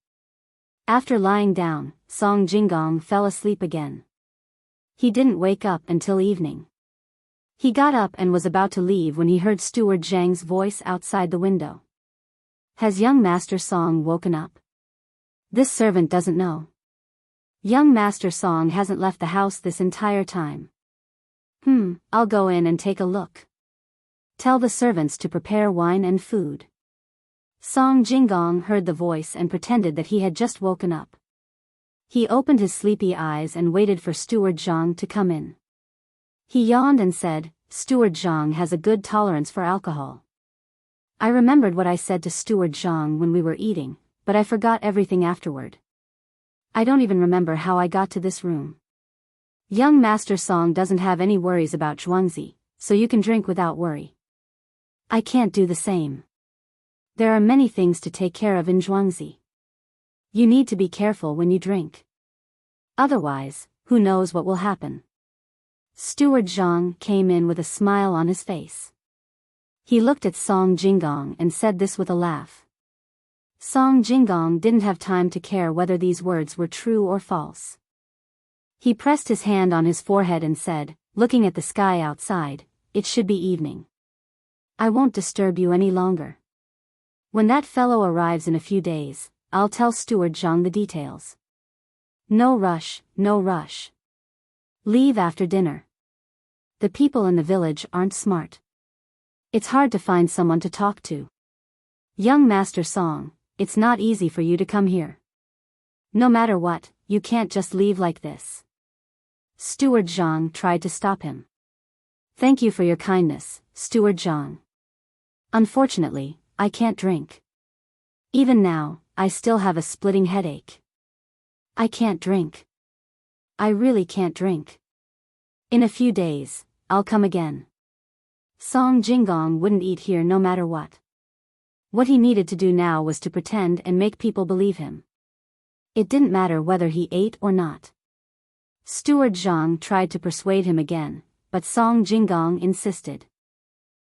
After lying down, Song Jinggong fell asleep again. He didn't wake up until evening. He got up and was about to leave when he heard Steward Zhang's voice outside the window. Has young Master Song woken up? This servant doesn't know. Young Master Song hasn't left the house this entire time. I'll go in and take a look. Tell the servants to prepare wine and food. Song Jinggong heard the voice and pretended that he had just woken up. He opened his sleepy eyes and waited for Steward Zhang to come in. He yawned and said, Steward Zhang has a good tolerance for alcohol. I remembered what I said to Steward Zhang when we were eating, but I forgot everything afterward. I don't even remember how I got to this room. Young Master Song doesn't have any worries about Zhuangzi, so you can drink without worry. I can't do the same. There are many things to take care of in Zhuangzi. You need to be careful when you drink. Otherwise, who knows what will happen. Steward Zhang came in with a smile on his face. He looked at Song Jinggong and said this with a laugh. Song Jinggong didn't have time to care whether these words were true or false. He pressed his hand on his forehead and said, looking at the sky outside, it should be evening. I won't disturb you any longer. When that fellow arrives in a few days, I'll tell Steward Zhang the details. No rush, no rush. Leave after dinner. The people in the village aren't smart. It's hard to find someone to talk to. Young Master Song, it's not easy for you to come here. No matter what, you can't just leave like this. Steward Zhang tried to stop him. Thank you for your kindness, Steward Zhang. Unfortunately, I can't drink. Even now, I still have a splitting headache. I can't drink. I really can't drink. In a few days, I'll come again. Song Jinggong wouldn't eat here no matter what. What he needed to do now was to pretend and make people believe him. It didn't matter whether he ate or not. Steward Zhang tried to persuade him again, but Song Jinggong insisted.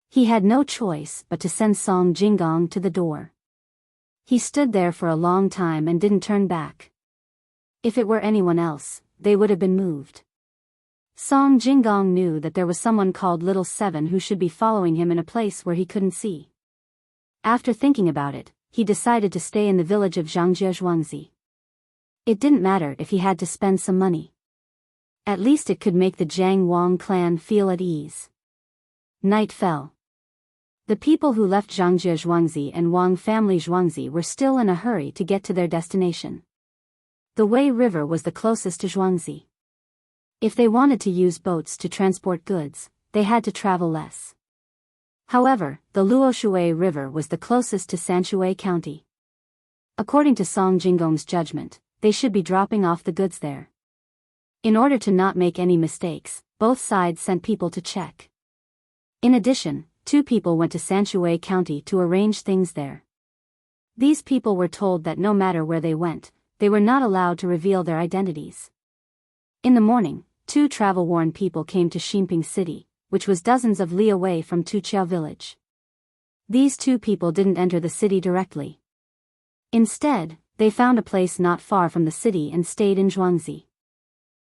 He had no choice but to send Song Jinggong to the door. He stood there for a long time and didn't turn back. If it were anyone else, they would have been moved. Song Jinggong knew that there was someone called Little Seven who should be following him in a place where he couldn't see. After thinking about it, he decided to stay in the village of Zhangjie Zhuangzi. It didn't matter if he had to spend some money. At least it could make the Jiang Wang clan feel at ease. Night fell. The people who left Zhangjie Zhuangzi and Wang family Zhuangzi were still in a hurry to get to their destination. The Wei River was the closest to Zhuangzi. If they wanted to use boats to transport goods, they had to travel less. However, the Luoshui River was the closest to Sanshui County. According to Song Jinggong's judgment, they should be dropping off the goods there. In order to not make any mistakes, both sides sent people to check. In addition, 2 people went to Sanshui County to arrange things there. These people were told that no matter where they went, they were not allowed to reveal their identities. In the morning, 2 travel-worn people came to Xinping City, which was dozens of li away from Tuqiao village. These 2 people didn't enter the city directly. Instead, they found a place not far from the city and stayed in Zhuangzi.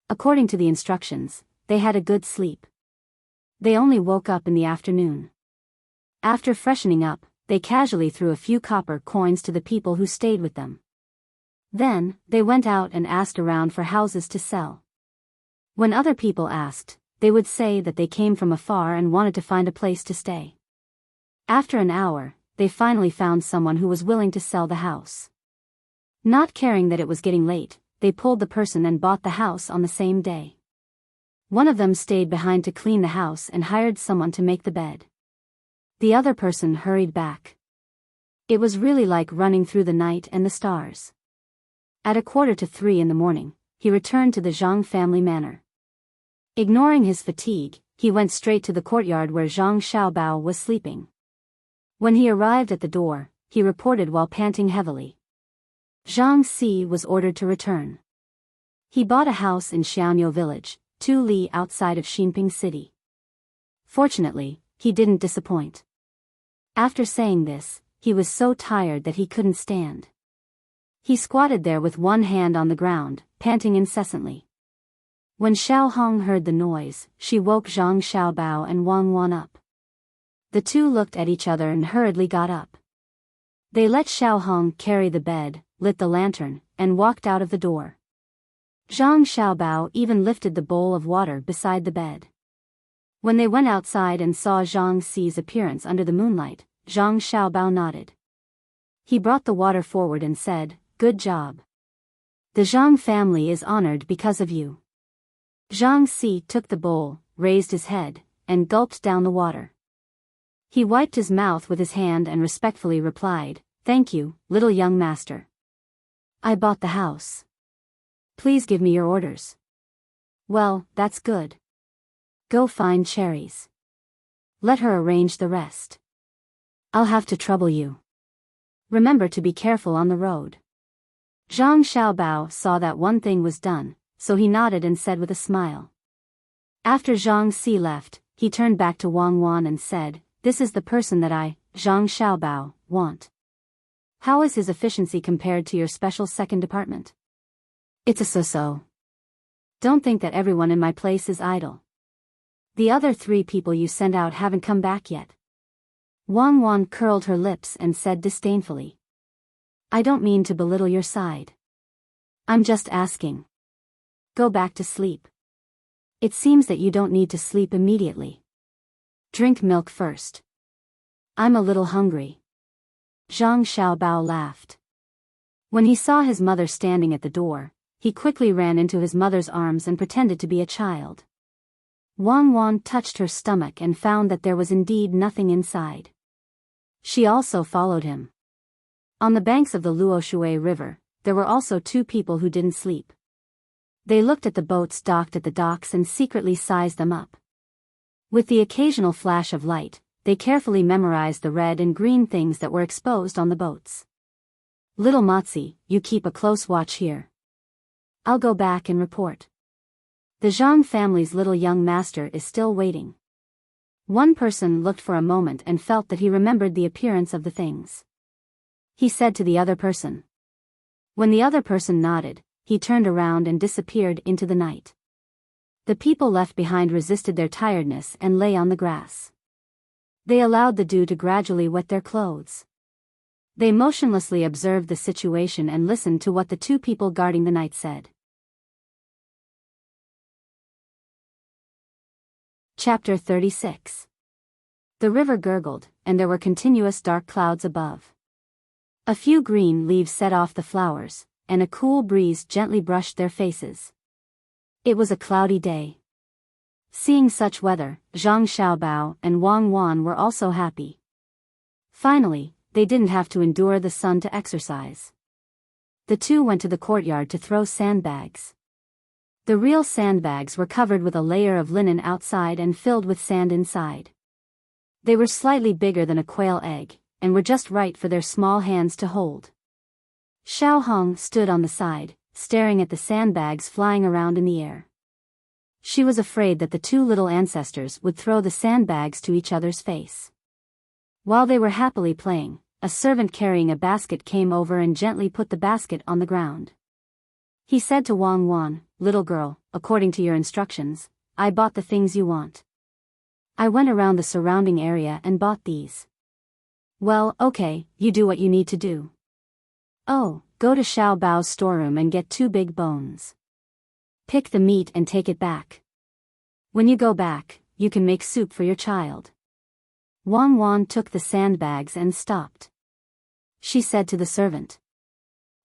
According to the instructions, they had a good sleep. They only woke up in the afternoon. After freshening up, they casually threw a few copper coins to the people who stayed with them. Then, they went out and asked around for houses to sell. When other people asked, they would say that they came from afar and wanted to find a place to stay. After an hour, they finally found someone who was willing to sell the house. Not caring that it was getting late, they pulled the person and bought the house on the same day. One of them stayed behind to clean the house and hired someone to make the bed. The other person hurried back. It was really like running through the night and the stars. At 2:45 in the morning, he returned to the Zhang family manor. Ignoring his fatigue, he went straight to the courtyard where Zhang Xiaobao was sleeping. When he arrived at the door, he reported while panting heavily. Zhang Si was ordered to return. He bought a house in Xiaoniu village, 2 li outside of Xinping City. Fortunately, he didn't disappoint. After saying this, he was so tired that he couldn't stand. He squatted there with one hand on the ground, panting incessantly. When Xiao Hong heard the noise, she woke Zhang Xiaobao and Wang Wan up. The 2 looked at each other and hurriedly got up. They let Xiao Hong carry the bed, lit the lantern, and walked out of the door. Zhang Xiaobao even lifted the bowl of water beside the bed. When they went outside and saw Zhang Si's appearance under the moonlight, Zhang Xiaobao nodded. He brought the water forward and said, "Good job. The Zhang family is honored because of you." Zhang Si took the bowl, raised his head, and gulped down the water. He wiped his mouth with his hand and respectfully replied, "Thank you, little young master. I bought the house. Please give me your orders." "Well, that's good. Go find cherries. Let her arrange the rest. I'll have to trouble you. Remember to be careful on the road." Zhang Xiaobao saw that one thing was done, so he nodded and said with a smile. After Zhang Si left, he turned back to Wang Wan and said, "This is the person that I, Zhang Xiaobao, want. How is his efficiency compared to your special second department?" "It's a so-so. Don't think that everyone in my place is idle. The other 3 people you sent out haven't come back yet." Wang Wan curled her lips and said disdainfully, "I don't mean to belittle your side. I'm just asking. Go back to sleep. It seems that you don't need to sleep immediately. Drink milk first. I'm a little hungry." Zhang Xiaobao laughed. When he saw his mother standing at the door, he quickly ran into his mother's arms and pretended to be a child. Wang Wan touched her stomach and found that there was indeed nothing inside. She also followed him. On the banks of the Luoshui River, there were also 2 people who didn't sleep. They looked at the boats docked at the docks and secretly sized them up. With the occasional flash of light, they carefully memorized the red and green things that were exposed on the boats. "Little Motsi, you keep a close watch here. I'll go back and report. The Zhang family's little young master is still waiting." One person looked for a moment and felt that he remembered the appearance of the things. He said to the other person. When the other person nodded, he turned around and disappeared into the night. The people left behind resisted their tiredness and lay on the grass. They allowed the dew to gradually wet their clothes. They motionlessly observed the situation and listened to what the 2 people guarding the night said. Chapter 36. The river gurgled, and there were continuous dark clouds above. A few green leaves set off the flowers, and a cool breeze gently brushed their faces. It was a cloudy day. Seeing such weather, Zhang Xiaobao and Wang Wan were also happy. Finally, they didn't have to endure the sun to exercise. The two went to the courtyard to throw sandbags. The real sandbags were covered with a layer of linen outside and filled with sand inside. They were slightly bigger than a quail egg, and were just right for their small hands to hold. Xiao Hong stood on the side, staring at the sandbags flying around in the air. She was afraid that the two little ancestors would throw the sandbags to each other's face. While they were happily playing, a servant carrying a basket came over and gently put the basket on the ground. He said to Wang Wan, "Little girl, according to your instructions, I bought the things you want. I went around the surrounding area and bought these." "Well, okay, you do what you need to do. Oh, go to Xiao Bao's storeroom and get 2 big bones. Pick the meat and take it back. When you go back, you can make soup for your child." Wang Wan took the sandbags and stopped. She said to the servant.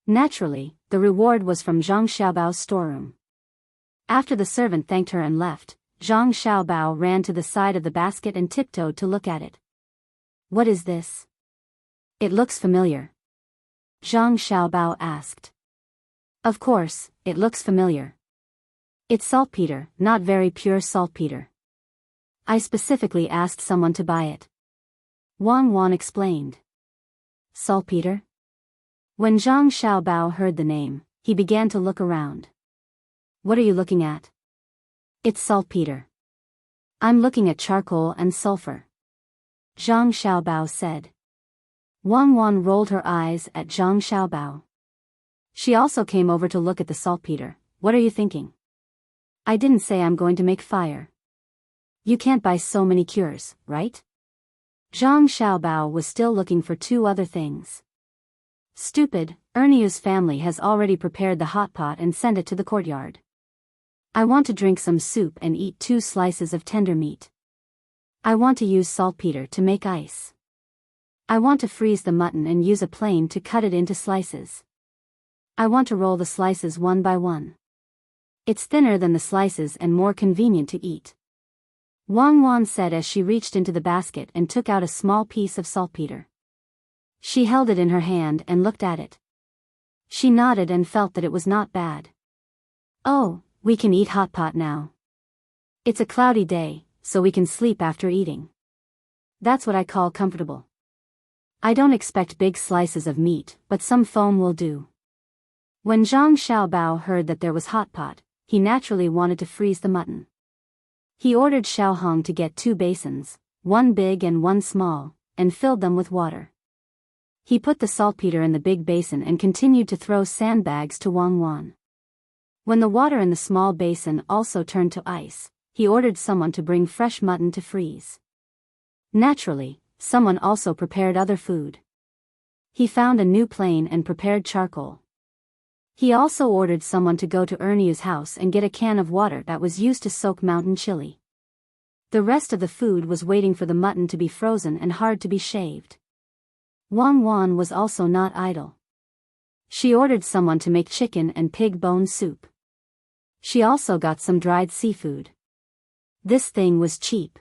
Naturally, the reward was from Zhang Xiaobao's storeroom. After the servant thanked her and left, Zhang Xiaobao ran to the side of the basket and tiptoed to look at it. "What is this? It looks familiar." Zhang Xiaobao asked. "Of course, it looks familiar. It's saltpeter, not very pure saltpeter. I specifically asked someone to buy it." Wang Wan explained. "Saltpeter?" When Zhang Xiaobao heard the name, he began to look around. "What are you looking at?" "It's saltpeter." "I'm looking at charcoal and sulfur," Zhang Xiaobao said. Wang Wan rolled her eyes at Zhang Xiaobao. She also came over to look at the saltpeter. "What are you thinking?" "I didn't say I'm going to make fire." "You can't buy so many cures, right?" Zhang Xiaobao was still looking for 2 other things. "Stupid, Erniu's family has already prepared the hot pot and sent it to the courtyard. I want to drink some soup and eat 2 slices of tender meat. I want to use saltpeter to make ice. I want to freeze the mutton and use a plane to cut it into slices. I want to roll the slices one by one. It's thinner than the slices and more convenient to eat." Wang Wan said as she reached into the basket and took out a small piece of saltpeter. She held it in her hand and looked at it. She nodded and felt that it was not bad. "Oh, we can eat hot pot now. It's a cloudy day, so we can sleep after eating. That's what I call comfortable. I don't expect big slices of meat, but some foam will do." When Zhang Xiaobao heard that there was hot pot, he naturally wanted to freeze the mutton. He ordered Xiao Hong to get 2 basins, 1 big and 1 small, and filled them with water. He put the saltpeter in the big basin and continued to throw sandbags to Wang Wan. When the water in the small basin also turned to ice, he ordered someone to bring fresh mutton to freeze. Naturally, someone also prepared other food. He found a new plane and prepared charcoal. He also ordered someone to go to Erniu's house and get a can of water that was used to soak mountain chili. The rest of the food was waiting for the mutton to be frozen and hard to be shaved. Wang Wan was also not idle. She ordered someone to make chicken and pig bone soup. She also got some dried seafood. This thing was cheap.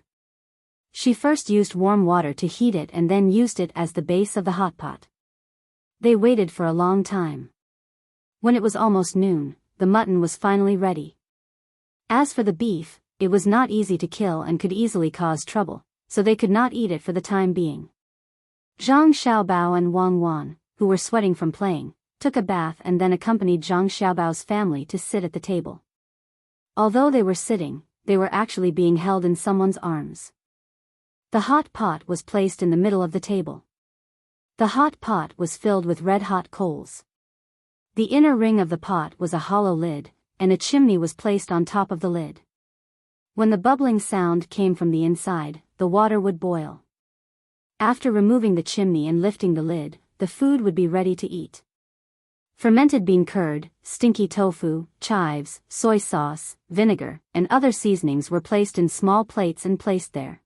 She first used warm water to heat it and then used it as the base of the hot pot. They waited for a long time. When it was almost noon, the mutton was finally ready. As for the beef, it was not easy to kill and could easily cause trouble, so they could not eat it for the time being. Zhang Xiaobao and Wang Wan, who were sweating from playing, took a bath and then accompanied Zhang Xiaobao's family to sit at the table. Although they were sitting, they were actually being held in someone's arms. The hot pot was placed in the middle of the table. The hot pot was filled with red-hot coals. The inner ring of the pot was a hollow lid, and a chimney was placed on top of the lid. When the bubbling sound came from the inside, the water would boil. After removing the chimney and lifting the lid, the food would be ready to eat. Fermented bean curd, stinky tofu, chives, soy sauce, vinegar, and other seasonings were placed in small plates and placed there.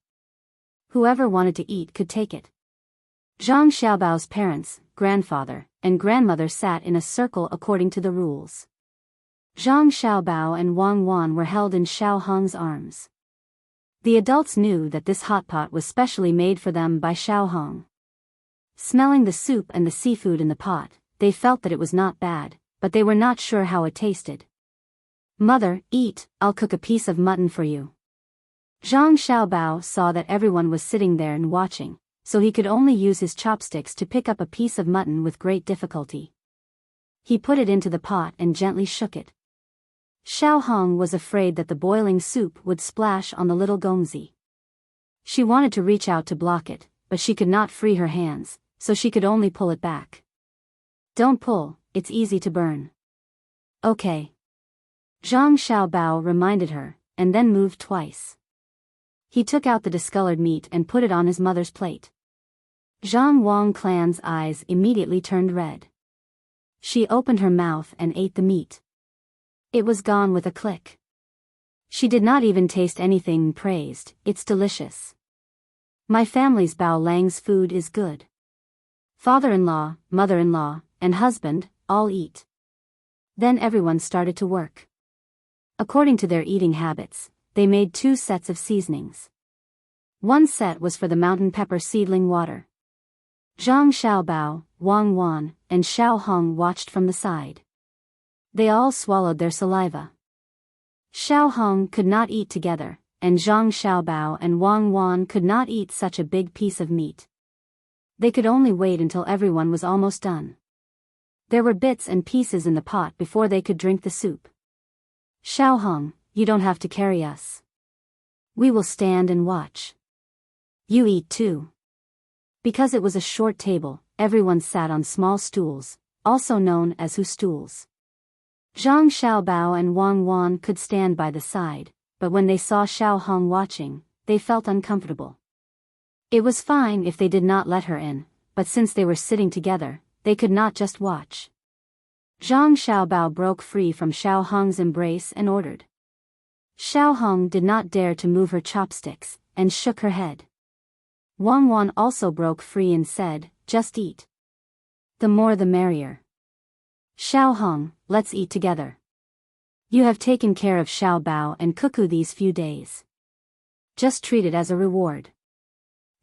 Whoever wanted to eat could take it. Zhang Xiaobao's parents, grandfather, and grandmother sat in a circle according to the rules. Zhang Xiaobao and Wang Wan were held in Xiao Hong's arms. The adults knew that this hot pot was specially made for them by Xiao Hong. Smelling the soup and the seafood in the pot, they felt that it was not bad, but they were not sure how it tasted. "Mother, eat, I'll cook a piece of mutton for you." Zhang Xiaobao saw that everyone was sitting there and watching, so he could only use his chopsticks to pick up a piece of mutton with great difficulty. He put it into the pot and gently shook it. Xiao Hong was afraid that the boiling soup would splash on the little gongzi. She wanted to reach out to block it, but she could not free her hands, so she could only pull it back. "Don't pull, it's easy to burn." "Okay." Zhang Xiaobao reminded her, and then moved twice. He took out the discolored meat and put it on his mother's plate. Zhang Wang Clan's eyes immediately turned red. She opened her mouth and ate the meat. It was gone with a click. She did not even taste anything and praised, "It's delicious. My family's Bao Lang's food is good. Father-in-law, mother-in-law, and husband, all eat." Then everyone started to work. According to their eating habits, they made 2 sets of seasonings. One set was for the mountain pepper seedling water. Zhang Xiaobao, Wang Wan, and Xiao Hong watched from the side. They all swallowed their saliva. Xiao Hong could not eat together, and Zhang Xiaobao and Wang Wan could not eat such a big piece of meat. They could only wait until everyone was almost done. There were bits and pieces in the pot before they could drink the soup. "Xiao Hong, you don't have to carry us. We will stand and watch. You eat too." Because it was a short table, everyone sat on small stools, also known as hu stools. Zhang Xiaobao and Wang Wan could stand by the side, but when they saw Xiao Hong watching, they felt uncomfortable. It was fine if they did not let her in, but since they were sitting together, they could not just watch. Zhang Xiaobao broke free from Xiao Hong's embrace and ordered. Xiao Hong did not dare to move her chopsticks, and shook her head. Wang Wan also broke free and said, "Just eat. The more the merrier." "Xiao Hong, let's eat together. You have taken care of Xiao Bao and Cuckoo these few days. Just treat it as a reward."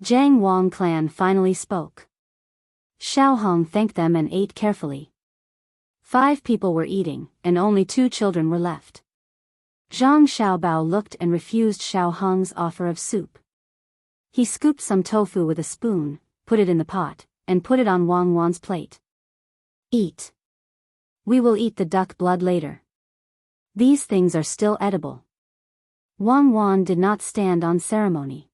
Zhang Wang clan finally spoke. Xiao Hong thanked them and ate carefully. 5 people were eating, and only 2 children were left. Zhang Xiaobao looked and refused Xiao Hong's offer of soup. He scooped some tofu with a spoon, put it in the pot, and put it on Wang Wan's plate. "Eat. We will eat the duck blood later. These things are still edible." Wang Wan did not stand on ceremony.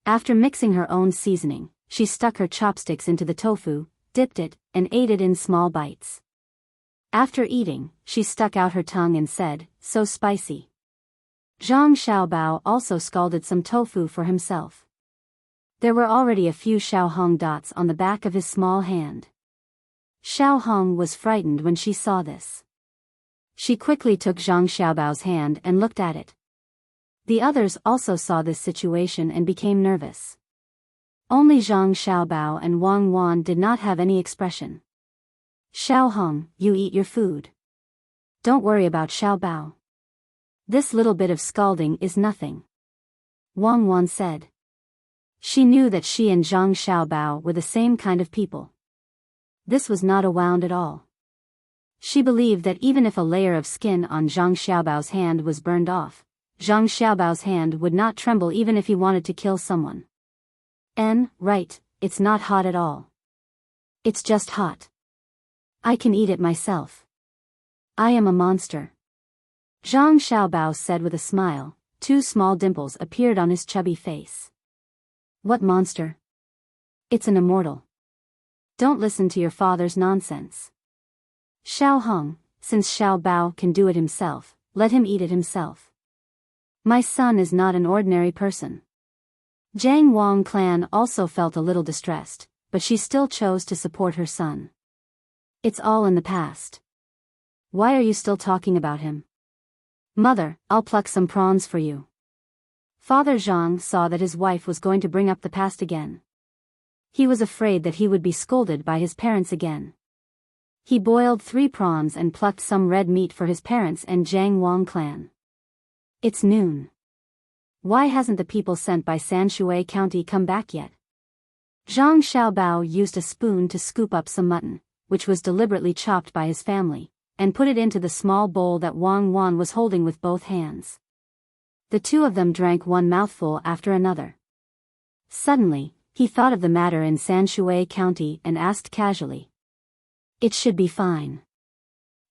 After mixing her own seasoning, she stuck her chopsticks into the tofu, dipped it, and ate it in small bites. After eating, she stuck out her tongue and said, "So spicy." Zhang Xiaobao also scalded some tofu for himself. There were already a few Xiao Hong dots on the back of his small hand. Xiao Hong was frightened when she saw this. She quickly took Zhang Xiaobao's hand and looked at it. The others also saw this situation and became nervous. Only Zhang Xiaobao and Wang Wan did not have any expression. "Xiao Hong, you eat your food. Don't worry about Xiao Bao. This little bit of scalding is nothing," Wang Wan said. She knew that she and Zhang Xiaobao were the same kind of people. This was not a wound at all. She believed that even if a layer of skin on Zhang Xiaobao's hand was burned off, Zhang Xiaobao's hand would not tremble even if he wanted to kill someone. Right, it's not hot at all. It's just hot. I can eat it myself. I am a monster. Zhang Xiaobao said with a smile. 2 small dimples appeared on his chubby face. "What monster? It's an immortal. Don't listen to your father's nonsense. Xiao Hong, since Xiao Bao can do it himself, let him eat it himself. My son is not an ordinary person." Zhang Wang clan also felt a little distressed, but she still chose to support her son. "It's all in the past. Why are you still talking about him? Mother, I'll pluck some prawns for you." Father Zhang saw that his wife was going to bring up the past again. He was afraid that he would be scolded by his parents again. He boiled 3 prawns and plucked some red meat for his parents and Jiang Wang clan. It's noon. Why hasn't the people sent by Sanshui County come back yet? Zhang Xiaobao used a spoon to scoop up some mutton, which was deliberately chopped by his family, and put it into the small bowl that Wang Wan was holding with both hands. The two of them drank one mouthful after another. Suddenly, he thought of the matter in Sanshui County and asked casually. It should be fine.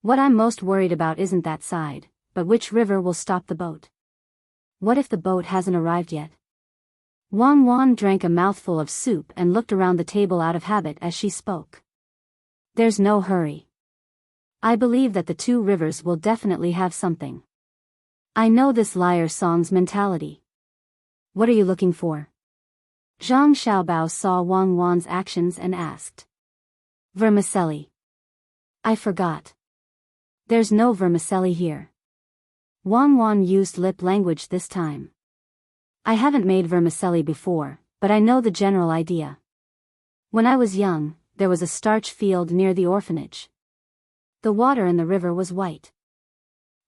What I'm most worried about isn't that side, but which river will stop the boat. What if the boat hasn't arrived yet? Wang Wan drank a mouthful of soup and looked around the table out of habit as she spoke. There's no hurry. I believe that the 2 rivers will definitely have something. I know this liar song's mentality. What are you looking for? Zhang Xiaobao saw Wang Wan's actions and asked. Vermicelli. I forgot. There's no vermicelli here. Wang Wan used lip language this time. I haven't made vermicelli before, but I know the general idea. When I was young, there was a starch field near the orphanage. The water in the river was white.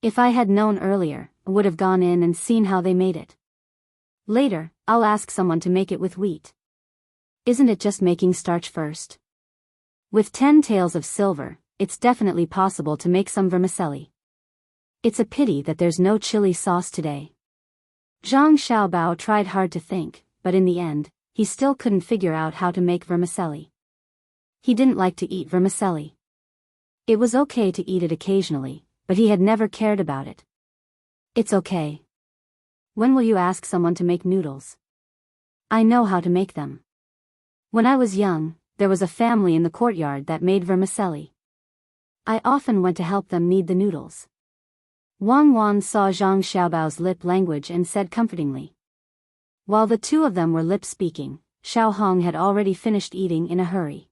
If I had known earlier, I would have gone in and seen how they made it. Later, I'll ask someone to make it with wheat. Isn't it just making starch first? With 10 taels of silver, it's definitely possible to make some vermicelli. It's a pity that there's no chili sauce today. Zhang Xiaobao tried hard to think, but in the end, he still couldn't figure out how to make vermicelli. He didn't like to eat vermicelli. It was okay to eat it occasionally, but he had never cared about it. It's okay. When will you ask someone to make noodles? I know how to make them. When I was young, there was a family in the courtyard that made vermicelli. I often went to help them knead the noodles. Wang Wan saw Zhang Xiaobao's lip language and said comfortingly. While the two of them were lip-speaking, Xiao Hong had already finished eating in a hurry.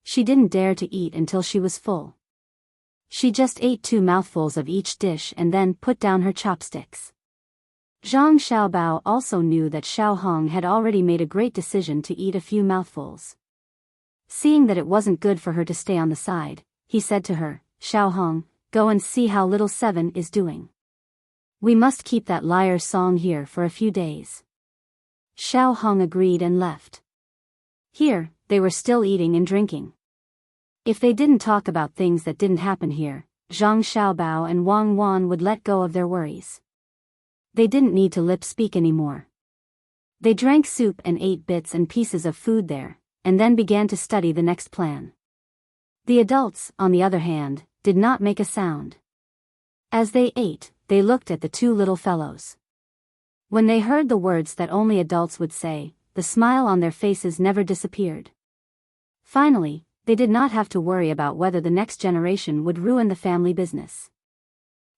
She didn't dare to eat until she was full. She just ate 2 mouthfuls of each dish and then put down her chopsticks. Zhang Xiaobao also knew that Xiao Hong had already made a great decision to eat a few mouthfuls. Seeing that it wasn't good for her to stay on the side, he said to her, Xiao Hong, go and see how little 7 is doing. We must keep that liar song here for a few days. Xiao Hong agreed and left. Here, they were still eating and drinking. If they didn't talk about things that didn't happen here, Zhang Xiaobao and Wang Wan would let go of their worries. They didn't need to lip speak anymore. They drank soup and ate bits and pieces of food there, and then began to study the next plan. The adults, on the other hand, did not make a sound. As they ate, they looked at the 2 little fellows. When they heard the words that only adults would say, the smile on their faces never disappeared. Finally, they did not have to worry about whether the next generation would ruin the family business.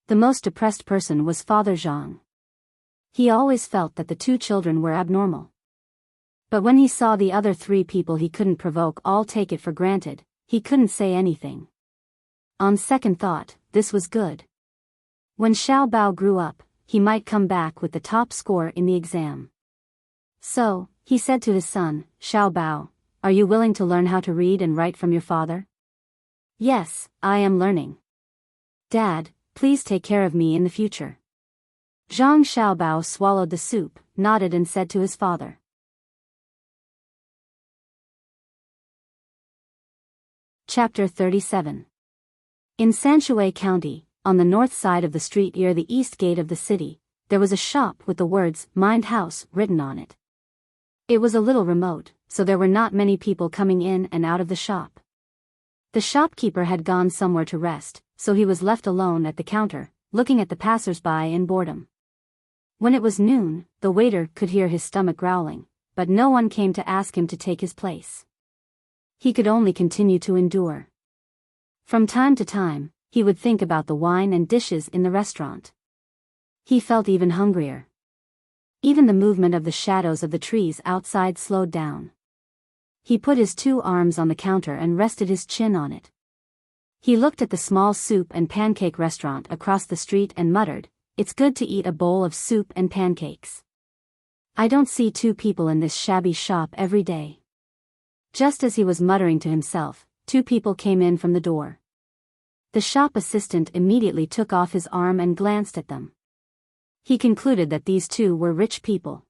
The most depressed person was Father Zhang. He always felt that the 2 children were abnormal. But when he saw the other 3 people he couldn't provoke all take it for granted, he couldn't say anything. On second thought, this was good. When Xiao Bao grew up, he might come back with the top score in the exam. So, he said to his son, Xiao Bao, are you willing to learn how to read and write from your father? Yes, I am learning. Dad, please take care of me in the future. Zhang Xiaobao swallowed the soup, nodded and said to his father. Chapter 37. In Sanshui County, on the north side of the street near the east gate of the city, there was a shop with the words, Mind House, written on it. It was a little remote, so there were not many people coming in and out of the shop. The shopkeeper had gone somewhere to rest, so he was left alone at the counter, looking at the passers-by in boredom. When it was noon, the waiter could hear his stomach growling, but no one came to ask him to take his place. He could only continue to endure. From time to time, he would think about the wine and dishes in the restaurant. He felt even hungrier. Even the movement of the shadows of the trees outside slowed down. He put his 2 arms on the counter and rested his chin on it. He looked at the small soup and pancake restaurant across the street and muttered, it's good to eat a bowl of soup and pancakes. I don't see 2 people in this shabby shop every day. Just as he was muttering to himself, two people came in from the door. The shop assistant immediately took off his arm and glanced at them. He concluded that these two were rich people.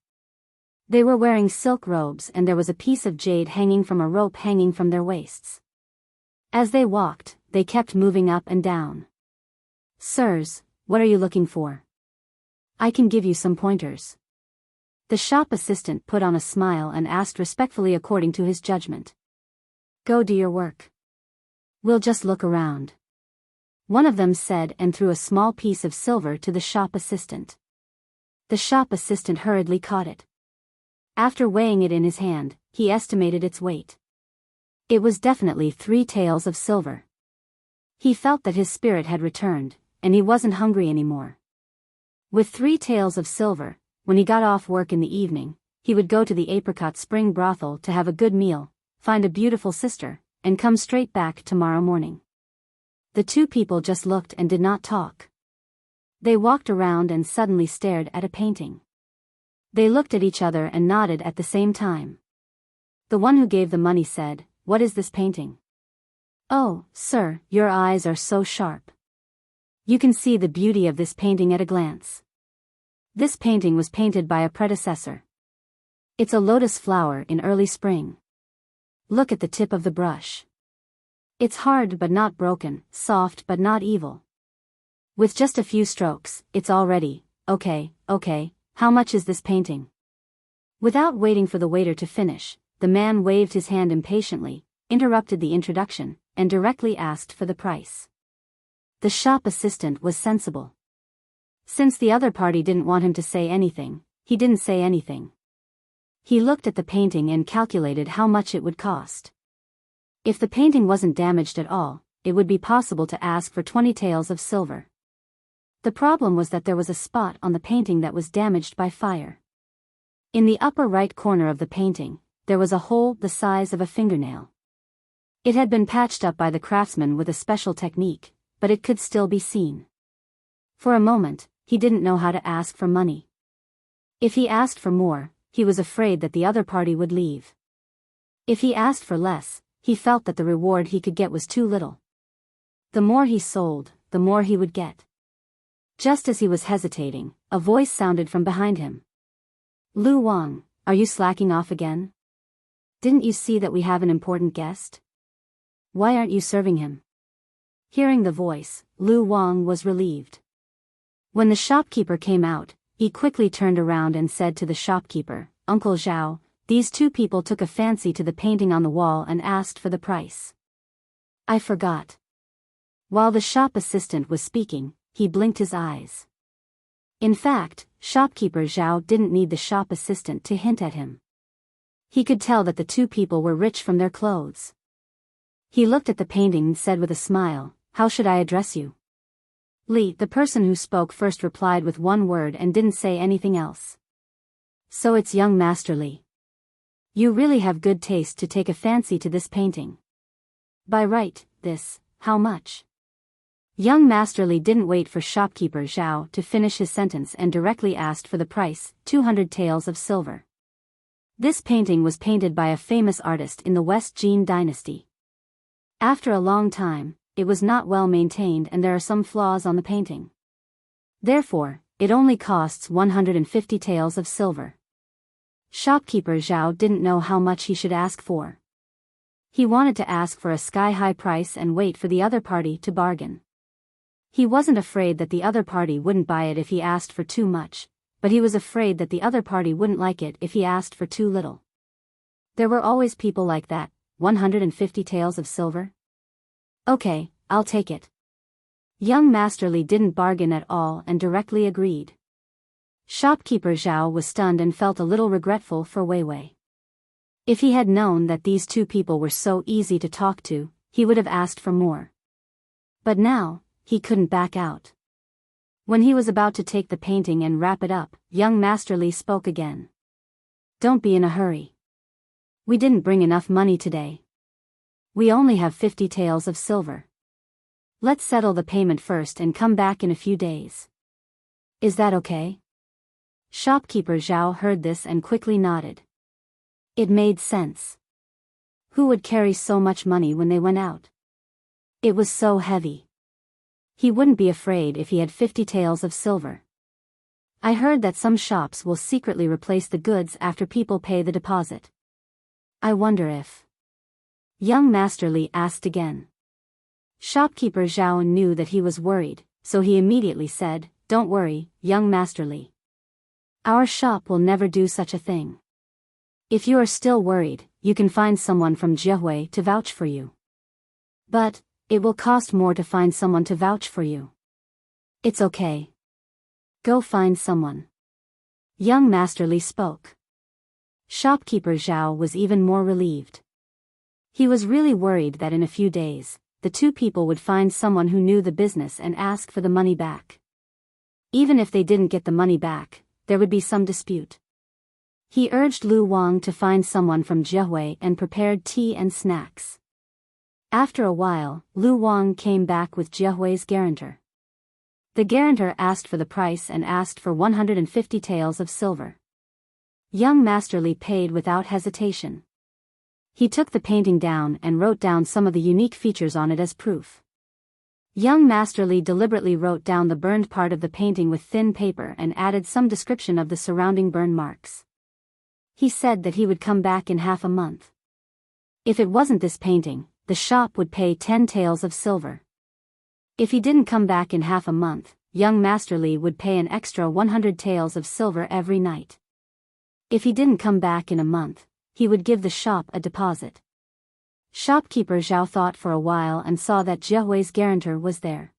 They were wearing silk robes and there was a piece of jade hanging from a rope hanging from their waists. As they walked, they kept moving up and down. "Sirs, what are you looking for? I can give you some pointers." The shop assistant put on a smile and asked respectfully according to his judgment. "Go do your work. We'll just look around," one of them said and threw a small piece of silver to the shop assistant. The shop assistant hurriedly caught it. After weighing it in his hand, he estimated its weight. It was definitely 3 taels of silver. He felt that his spirit had returned, and he wasn't hungry anymore. With 3 taels of silver, when he got off work in the evening, he would go to the Apricot Spring brothel to have a good meal, find a beautiful sister, and come straight back tomorrow morning. The two people just looked and did not talk. They walked around and suddenly stared at a painting. They looked at each other and nodded at the same time. The one who gave the money said, "What is this painting?" "Oh, sir, your eyes are so sharp. You can see the beauty of this painting at a glance. This painting was painted by a predecessor. It's a lotus flower in early spring. Look at the tip of the brush. It's hard but not broken, soft but not evil. With just a few strokes, it's all ready. Okay, how much is this painting?" Without waiting for the waiter to finish, the man waved his hand impatiently, interrupted the introduction, and directly asked for the price. The shop assistant was sensible. Since the other party didn't want him to say anything, he didn't say anything. He looked at the painting and calculated how much it would cost. If the painting wasn't damaged at all, it would be possible to ask for 20 taels of silver. The problem was that there was a spot on the painting that was damaged by fire. In the upper right corner of the painting, there was a hole the size of a fingernail. It had been patched up by the craftsman with a special technique, but it could still be seen. For a moment, he didn't know how to ask for money. If he asked for more, he was afraid that the other party would leave. If he asked for less, he felt that the reward he could get was too little. The more he sold, the more he would get. Just as he was hesitating, a voice sounded from behind him. "Lu Wang, are you slacking off again? Didn't you see that we have an important guest? Why aren't you serving him?" Hearing the voice, Lu Wang was relieved. When the shopkeeper came out, he quickly turned around and said to the shopkeeper, "Uncle Zhao, these two people took a fancy to the painting on the wall and asked for the price. I forgot." While the shop assistant was speaking, he blinked his eyes. In fact, shopkeeper Zhao didn't need the shop assistant to hint at him. He could tell that the two people were rich from their clothes. He looked at the painting and said with a smile, "How should I address you?" Li, the person who spoke first, replied with one word and didn't say anything else. "So it's young Master Li. You really have good taste to take a fancy to this painting. By right, this, how much?" Young Master Li didn't wait for shopkeeper Zhao to finish his sentence and directly asked for the price, 200 taels of silver. This painting was painted by a famous artist in the West Jin Dynasty. After a long time, it was not well maintained and there are some flaws on the painting. Therefore, it only costs 150 taels of silver. Shopkeeper Zhao didn't know how much he should ask for. He wanted to ask for a sky-high price and wait for the other party to bargain. He wasn't afraid that the other party wouldn't buy it if he asked for too much, but he was afraid that the other party wouldn't like it if he asked for too little. There were always people like that. 150 taels of silver? Okay, I'll take it. Young Master Li didn't bargain at all and directly agreed. Shopkeeper Zhao was stunned and felt a little regretful for Wei Wei. If he had known that these two people were so easy to talk to, he would have asked for more. But now, he couldn't back out. When he was about to take the painting and wrap it up, young Master Li spoke again. "Don't be in a hurry. We didn't bring enough money today. We only have 50 taels of silver. Let's settle the payment first and come back in a few days. Is that okay?" Shopkeeper Zhao heard this and quickly nodded. It made sense. Who would carry so much money when they went out? It was so heavy. He wouldn't be afraid if he had 50 taels of silver. I heard that some shops will secretly replace the goods after people pay the deposit. I wonder if... Young Master Li asked again. Shopkeeper Zhao knew that he was worried, so he immediately said, "Don't worry, young Master Li. Our shop will never do such a thing. If you are still worried, you can find someone from Jiehui to vouch for you. But, it will cost more to find someone to vouch for you. It's okay. Go find someone." Young Master Li spoke. Shopkeeper Zhao was even more relieved. He was really worried that in a few days, the two people would find someone who knew the business and ask for the money back. Even if they didn't get the money back, there would be some dispute. He urged Lu Wang to find someone from Jiehui and prepared tea and snacks. After a while, Lu Wang came back with Jiehui's guarantor. The guarantor asked for the price and asked for 150 taels of silver. Young Master Li paid without hesitation. He took the painting down and wrote down some of the unique features on it as proof. Young Master Li deliberately wrote down the burned part of the painting with thin paper and added some description of the surrounding burn marks. He said that he would come back in half a month. If it wasn't this painting, the shop would pay 10 taels of silver. If he didn't come back in half a month, young Master Li would pay an extra 100 taels of silver every night. If he didn't come back in a month, he would give the shop a deposit. Shopkeeper Zhao thought for a while and saw that Jiehui's guarantor was there.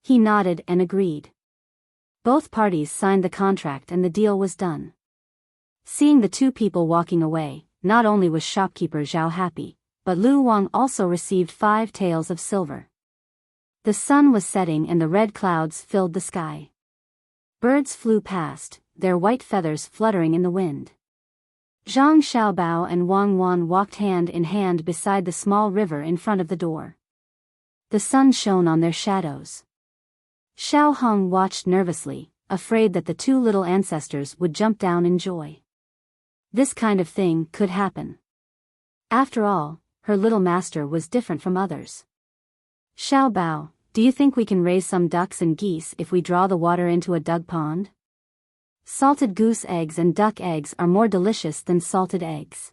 He nodded and agreed. Both parties signed the contract and the deal was done. Seeing the two people walking away, not only was shopkeeper Zhao happy, but Lu Wang also received 5 taels of silver. The sun was setting and the red clouds filled the sky. Birds flew past, their white feathers fluttering in the wind. Zhang Xiaobao and Wang Wan walked hand in hand beside the small river in front of the door. The sun shone on their shadows. Xiao Hong watched nervously, afraid that the two little ancestors would jump down in joy. This kind of thing could happen. After all, her little master was different from others. Xiaobao, do you think we can raise some ducks and geese if we draw the water into a dug pond? Salted goose eggs and duck eggs are more delicious than salted eggs.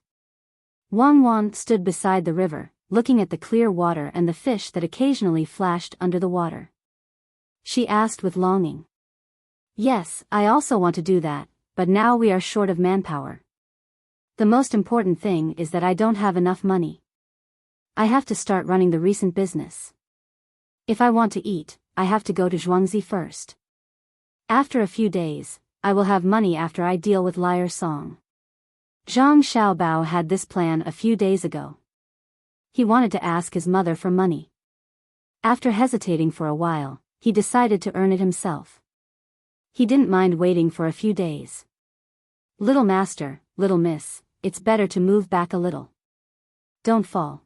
Wang Wan stood beside the river, looking at the clear water and the fish that occasionally flashed under the water. She asked with longing. Yes, I also want to do that, but now we are short of manpower. The most important thing is that I don't have enough money. I have to start running the recent business. If I want to eat, I have to go to Zhuangzi first. After a few days, I will have money after I deal with Liar Song. Zhang Xiaobao had this plan a few days ago. He wanted to ask his mother for money. After hesitating for a while, he decided to earn it himself. He didn't mind waiting for a few days. Little master, little miss, it's better to move back a little. Don't fall.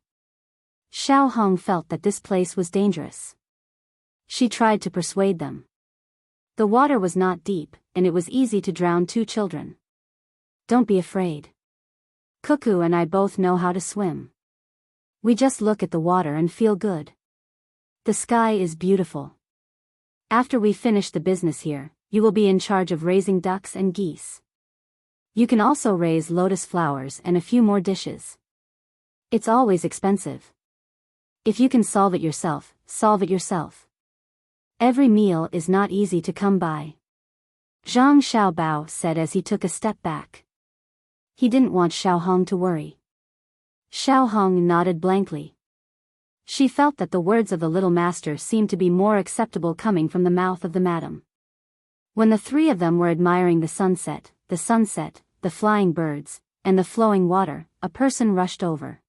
Xiao Hong felt that this place was dangerous. She tried to persuade them. The water was not deep, and it was easy to drown 2 children. Don't be afraid. Cuckoo and I both know how to swim. We just look at the water and feel good. The sky is beautiful. After we finish the business here, you will be in charge of raising ducks and geese. You can also raise lotus flowers and a few more dishes. It's always expensive. If you can solve it yourself, solve it yourself. Every meal is not easy to come by. Zhang Xiaobao said as he took a step back. He didn't want Xiao Hong to worry. Xiao Hong nodded blankly. She felt that the words of the little master seemed to be more acceptable coming from the mouth of the madam. When the 3 of them were admiring the sunset, the flying birds, and the flowing water, a person rushed over.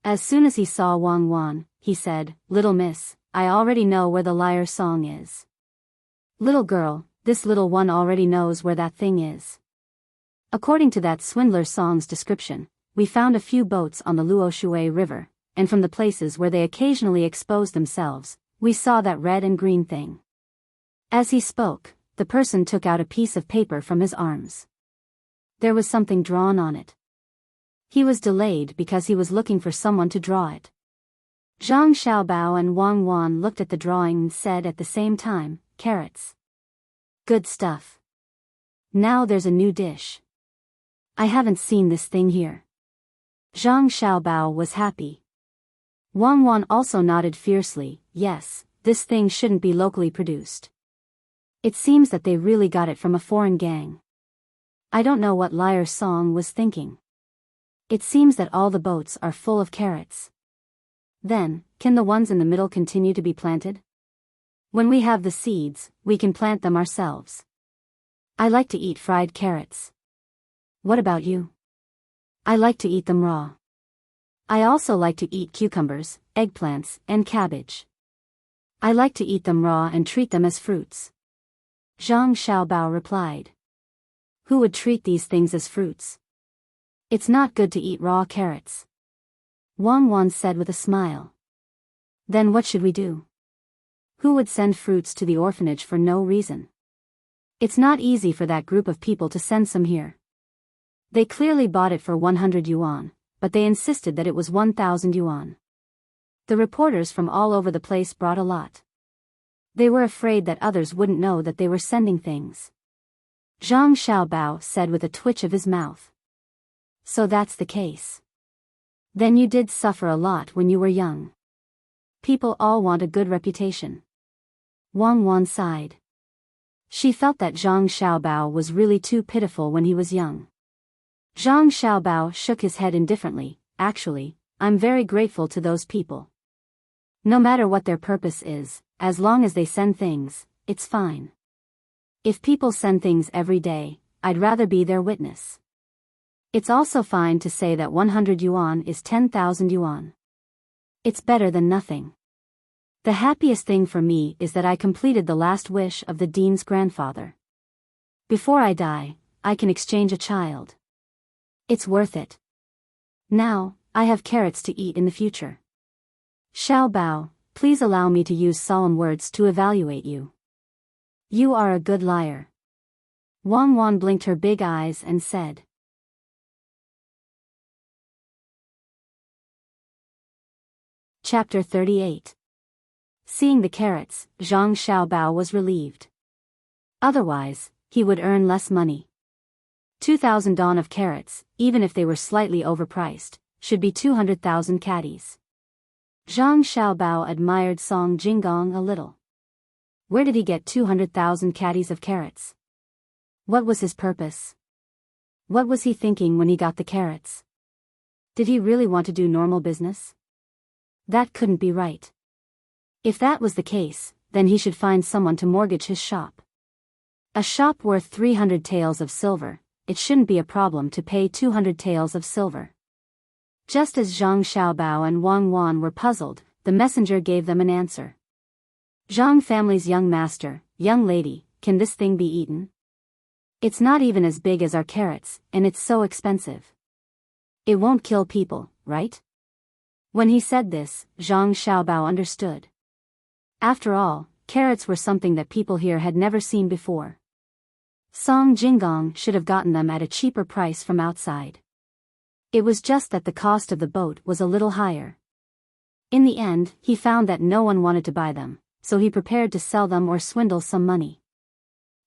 As soon as he saw Wang Wan, he said, "Little miss, I already know where the Liar Song is." "Little girl, this little one already knows where that thing is." According to that swindler song's description, we found a few boats on the Luoshui River, and from the places where they occasionally exposed themselves, we saw that red and green thing. As he spoke, the person took out a piece of paper from his arms. There was something drawn on it. He was delayed because he was looking for someone to draw it. Zhang Xiaobao and Wang Wan looked at the drawing and said at the same time, "Carrots. Good stuff. Now there's a new dish. I haven't seen this thing here." Zhang Xiaobao was happy. Wang Wan also nodded fiercely, "Yes, this thing shouldn't be locally produced. It seems that they really got it from a foreign gang." I don't know what Liar Song was thinking. It seems that all the boats are full of carrots. Then, can the ones in the middle continue to be planted? When we have the seeds, we can plant them ourselves. I like to eat fried carrots. What about you? I like to eat them raw. I also like to eat cucumbers, eggplants, and cabbage. I like to eat them raw and treat them as fruits. Zhang Xiaobao replied. Who would treat these things as fruits? It's not good to eat raw carrots. Wang Wan said with a smile. Then what should we do? Who would send fruits to the orphanage for no reason? It's not easy for that group of people to send some here. They clearly bought it for 100 yuan, but they insisted that it was 1,000 yuan. The reporters from all over the place brought a lot. They were afraid that others wouldn't know that they were sending things. Zhang Xiaobao said with a twitch of his mouth. So that's the case. Then you did suffer a lot when you were young. People all want a good reputation. Wang Wan sighed. She felt that Zhang Xiaobao was really too pitiful when he was young. Zhang Xiaobao shook his head indifferently. Actually, I'm very grateful to those people. No matter what their purpose is, as long as they send things, it's fine. If people send things every day, I'd rather be their witness. It's also fine to say that 100 yuan is 10,000 yuan. It's better than nothing. The happiest thing for me is that I completed the last wish of the dean's grandfather. Before I die, I can exchange a child. It's worth it. Now, I have carrots to eat in the future. Xiaobao, please allow me to use solemn words to evaluate you. You are a good liar. Wang Wan blinked her big eyes and said. Chapter 38. Seeing the carrots, Zhang Xiaobao was relieved. Otherwise, he would earn less money. 2,000 don of carrots, even if they were slightly overpriced, should be 200,000 caddies. Zhang Xiaobao admired Song Jinggong a little. Where did he get 200,000 caddies of carrots? What was his purpose? What was he thinking when he got the carrots? Did he really want to do normal business? That couldn't be right. If that was the case, then he should find someone to mortgage his shop. A shop worth 300 taels of silver, it shouldn't be a problem to pay 200 taels of silver. Just as Zhang Xiaobao and Wang Wan were puzzled, the messenger gave them an answer. Zhang family's young master, young lady, can this thing be eaten? It's not even as big as our carrots, and it's so expensive. It won't kill people, right? When he said this, Zhang Xiaobao understood. After all, carrots were something that people here had never seen before. Song Jinggong should have gotten them at a cheaper price from outside. It was just that the cost of the boat was a little higher. In the end, he found that no one wanted to buy them, so he prepared to sell them or swindle some money.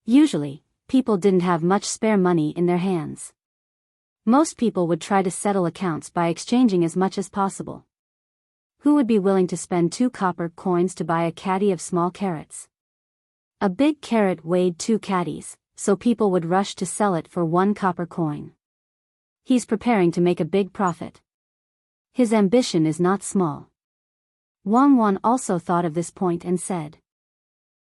Usually, people didn't have much spare money in their hands. Most people would try to settle accounts by exchanging as much as possible. Who would be willing to spend 2 copper coins to buy a caddy of small carrots? A big carrot weighed 2 caddies, so people would rush to sell it for 1 copper coin. He's preparing to make a big profit. His ambition is not small. Wang Wan also thought of this point and said.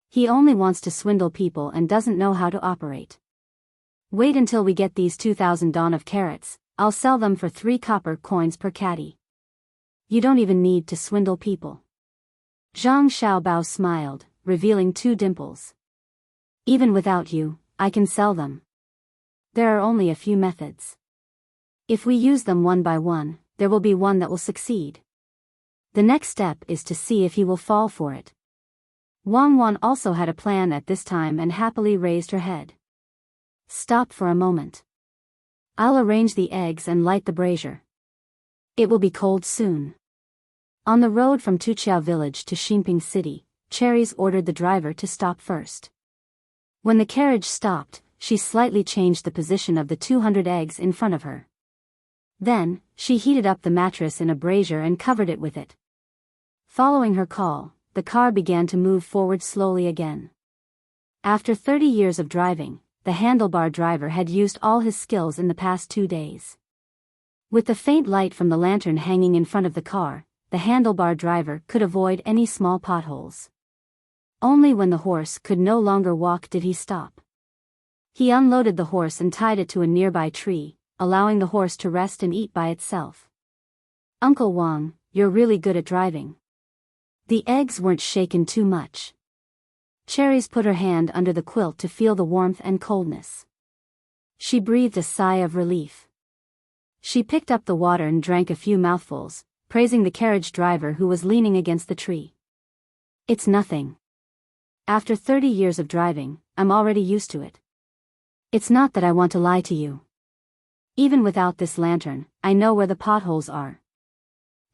He only wants to swindle people and doesn't know how to operate. Wait until we get these 2,000 don of carrots, I'll sell them for 3 copper coins per caddy. You don't even need to swindle people. Zhang Xiaobao smiled, revealing 2 dimples. Even without you, I can sell them. There are only a few methods. If we use them one by one, there will be one that will succeed. The next step is to see if he will fall for it. Wang Wan also had a plan at this time and happily raised her head. Stop for a moment. I'll arrange the eggs and light the brazier, It will be cold soon. On the road from Tuqiao village to Ximping city, Cherries ordered the driver to stop first. When the carriage stopped, she slightly changed the position of the 200 eggs in front of her. Then, she heated up the mattress in a brazier and covered it with it. Following her call, the car began to move forward slowly again. After 30 years of driving, the handlebar driver had used all his skills in the past 2 days. With the faint light from the lantern hanging in front of the car, the handlebar driver could avoid any small potholes. Only when the horse could no longer walk did he stop. He unloaded the horse and tied it to a nearby tree, allowing the horse to rest and eat by itself. "Uncle Wang, you're really good at driving." The eggs weren't shaken too much. Cherries put her hand under the quilt to feel the warmth and coldness. She breathed a sigh of relief. She picked up the water and drank a few mouthfuls, praising the carriage driver who was leaning against the tree. "It's nothing. After 30 years of driving, I'm already used to it. It's not that I want to lie to you. Even without this lantern, I know where the potholes are."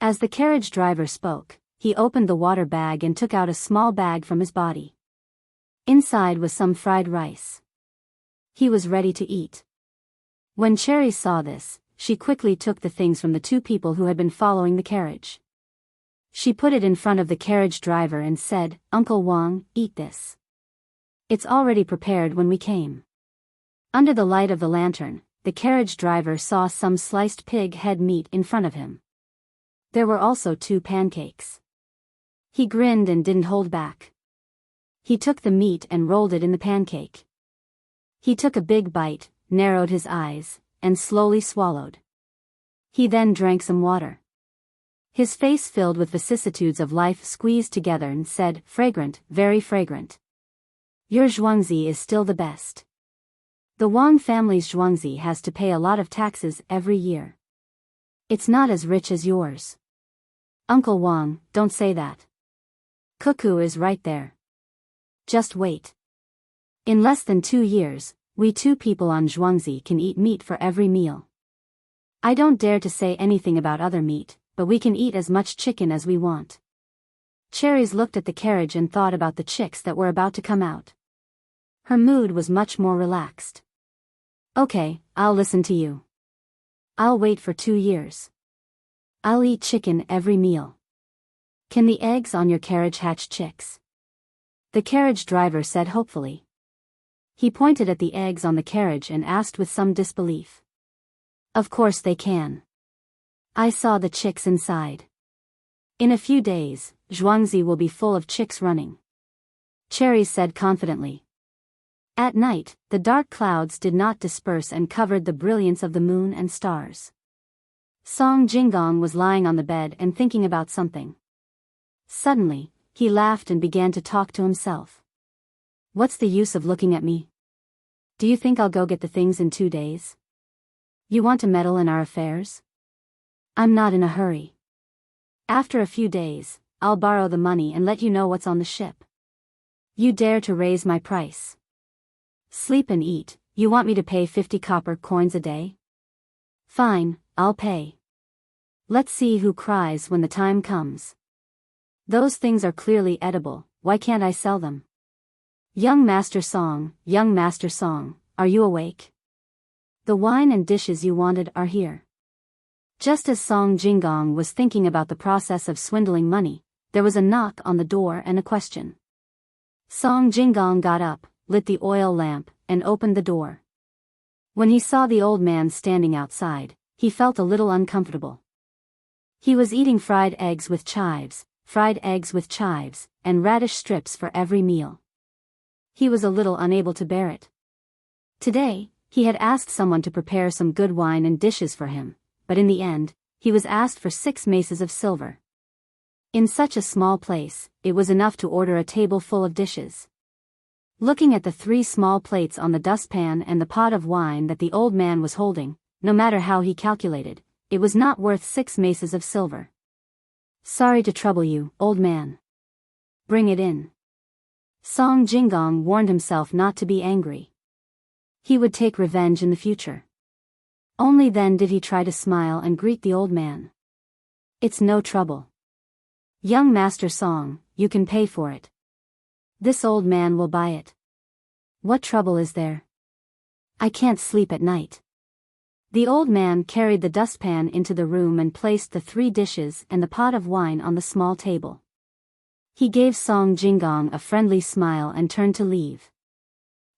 As the carriage driver spoke, he opened the water bag and took out a small bag from his body. Inside was some fried rice. He was ready to eat. When Cherry saw this, she quickly took the things from the 2 people who had been following the carriage. She put it in front of the carriage driver and said, "Uncle Wang, eat this. It's already prepared when we came." Under the light of the lantern, the carriage driver saw some sliced pig head meat in front of him. There were also 2 pancakes. He grinned and didn't hold back. He took the meat and rolled it in the pancake. He took a big bite, narrowed his eyes, and slowly swallowed. He then drank some water. His face filled with vicissitudes of life squeezed together and said, "Fragrant, very fragrant. Your zhuangzi is still the best. The Wang family's zhuangzi has to pay a lot of taxes every year. It's not as rich as yours." "Uncle Wang, don't say that. Cuckoo is right there. Just wait. In less than 2 years, we 2 people on zhuangzi can eat meat for every meal. I don't dare to say anything about other meat, but we can eat as much chicken as we want." Cherries looked at the carriage and thought about the chicks that were about to come out. Her mood was much more relaxed. "Okay, I'll listen to you. I'll wait for 2 years. I'll eat chicken every meal. Can the eggs on your carriage hatch chicks?" The carriage driver said hopefully. He pointed at the eggs on the carriage and asked with some disbelief. "Of course they can. I saw the chicks inside. In a few days, zhuangzi will be full of chicks running," Cherry said confidently. At night, the dark clouds did not disperse and covered the brilliance of the moon and stars. Song Jinggong was lying on the bed and thinking about something. Suddenly, he laughed and began to talk to himself. "What's the use of looking at me? Do you think I'll go get the things in 2 days? You want to meddle in our affairs? I'm not in a hurry. After a few days, I'll borrow the money and let you know what's on the ship. You dare to raise my price? Sleep and eat, you want me to pay 50 copper coins a day? Fine, I'll pay. Let's see who cries when the time comes. Those things are clearly edible, why can't I sell them? Young Master Song, are you awake? The wine and dishes you wanted are here." Just as Song Jinggong was thinking about the process of swindling money, there was a knock on the door and a question. Song Jinggong got up, lit the oil lamp, and opened the door. When he saw the old man standing outside, he felt a little uncomfortable. He was eating fried eggs with chives, and radish strips for every meal. He was a little unable to bear it. Today, he had asked someone to prepare some good wine and dishes for him, but in the end, he was asked for 6 maces of silver. In such a small place, it was enough to order a table full of dishes. Looking at the 3 small plates on the dustpan and the pot of wine that the old man was holding, no matter how he calculated, it was not worth 6 maces of silver. "Sorry to trouble you, old man. Bring it in." Song Jinggong warned himself not to be angry. He would take revenge in the future. Only then did he try to smile and greet the old man. It's no trouble. Young Master Song, you can pay for it. This old man will buy it. What trouble is there? I can't sleep at night. The old man carried the dustpan into the room and placed the 3 dishes and the pot of wine on the small table. He gave Song Jingong a friendly smile and turned to leave.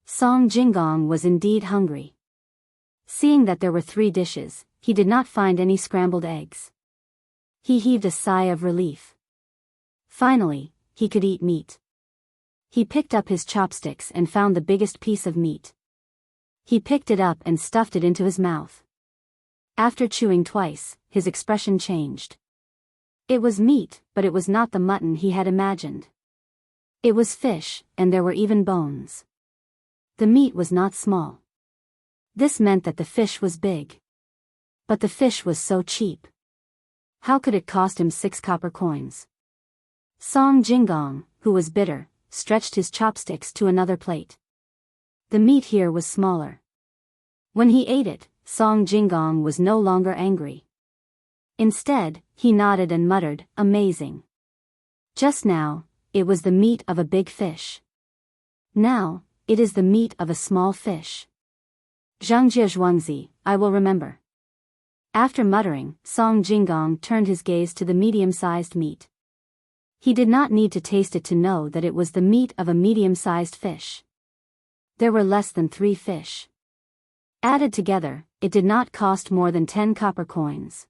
Song Jingong was indeed hungry. Seeing that there were 3 dishes, he did not find any scrambled eggs. He heaved a sigh of relief. Finally, he could eat meat. He picked up his chopsticks and found the biggest piece of meat. He picked it up and stuffed it into his mouth. After chewing twice, his expression changed. It was meat, but it was not the mutton he had imagined. It was fish, and there were even bones. The meat was not small. This meant that the fish was big. But the fish was so cheap. How could it cost him 6 copper coins? Song Jingong, who was bitter, stretched his chopsticks to another plate. The meat here was smaller. When he ate it, Song Jingong was no longer angry. Instead, he nodded and muttered, "Amazing. Just now, it was the meat of a big fish. Now, it is the meat of a small fish. Zhangjie Zhuangzi, I will remember." After muttering, Song Jingong turned his gaze to the medium-sized meat. He did not need to taste it to know that it was the meat of a medium-sized fish. There were less than 3 fish. Added together, it did not cost more than 10 copper coins.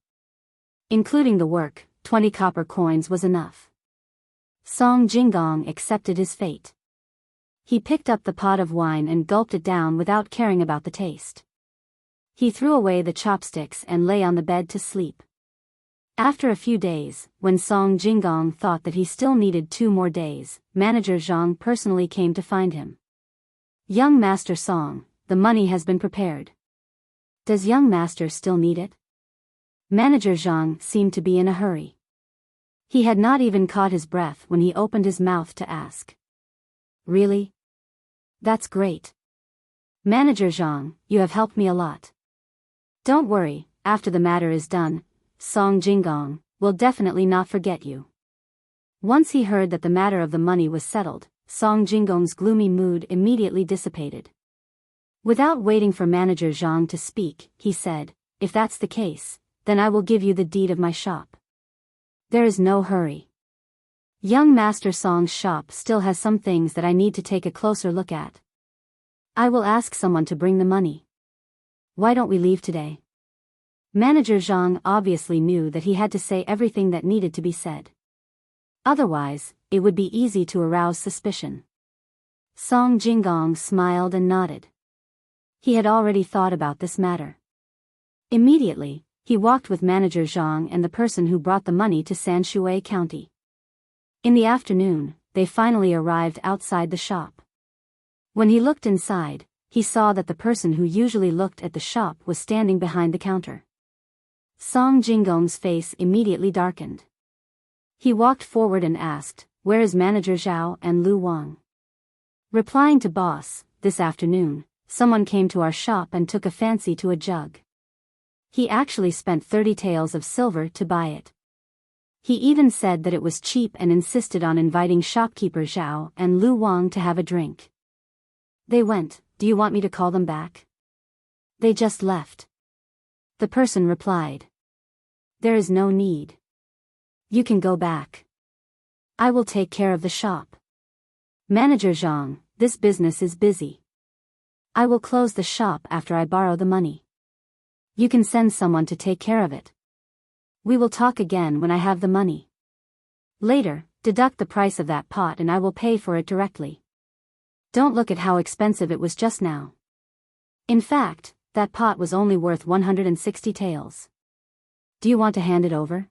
Including the work, 20 copper coins was enough. Song Jingong accepted his fate. He picked up the pot of wine and gulped it down without caring about the taste. He threw away the chopsticks and lay on the bed to sleep. After a few days, when Song Jingong thought that he still needed 2 more days, Manager Zhang personally came to find him. "Young Master Song, the money has been prepared. Does young master still need it?" Manager Zhang seemed to be in a hurry. He had not even caught his breath when he opened his mouth to ask. "Really? That's great. Manager Zhang, you have helped me a lot. Don't worry, after the matter is done, Song Jingong will definitely not forget you." Once he heard that the matter of the money was settled, Song Jingong's gloomy mood immediately dissipated. Without waiting for Manager Zhang to speak, he said, "If that's the case, then I will give you the deed of my shop. There is no hurry. Young Master Song's shop still has some things that I need to take a closer look at. I will ask someone to bring the money. Why don't we leave today?" Manager Zhang obviously knew that he had to say everything that needed to be said. Otherwise, it would be easy to arouse suspicion. Song Jingong smiled and nodded. He had already thought about this matter. Immediately, he walked with Manager Zhang and the person who brought the money to Sanshui County. In the afternoon, they finally arrived outside the shop. When he looked inside, he saw that the person who usually looked at the shop was standing behind the counter. Song Jingong's face immediately darkened. He walked forward and asked, "Where is Manager Zhao and Lu Wang?" Replying to boss, "This afternoon, someone came to our shop and took a fancy to a jug. He actually spent 30 taels of silver to buy it. He even said that it was cheap and insisted on inviting shopkeeper Zhao and Lu Wang to have a drink. They went. Do you want me to call them back?" "They just left." The person replied. "There is no need. You can go back. I will take care of the shop. Manager Zhang, this business is busy. I will close the shop after I borrow the money. You can send someone to take care of it. We will talk again when I have the money. Later, deduct the price of that pot and I will pay for it directly. Don't look at how expensive it was just now. In fact, that pot was only worth 160 taels. Do you want to hand it over?"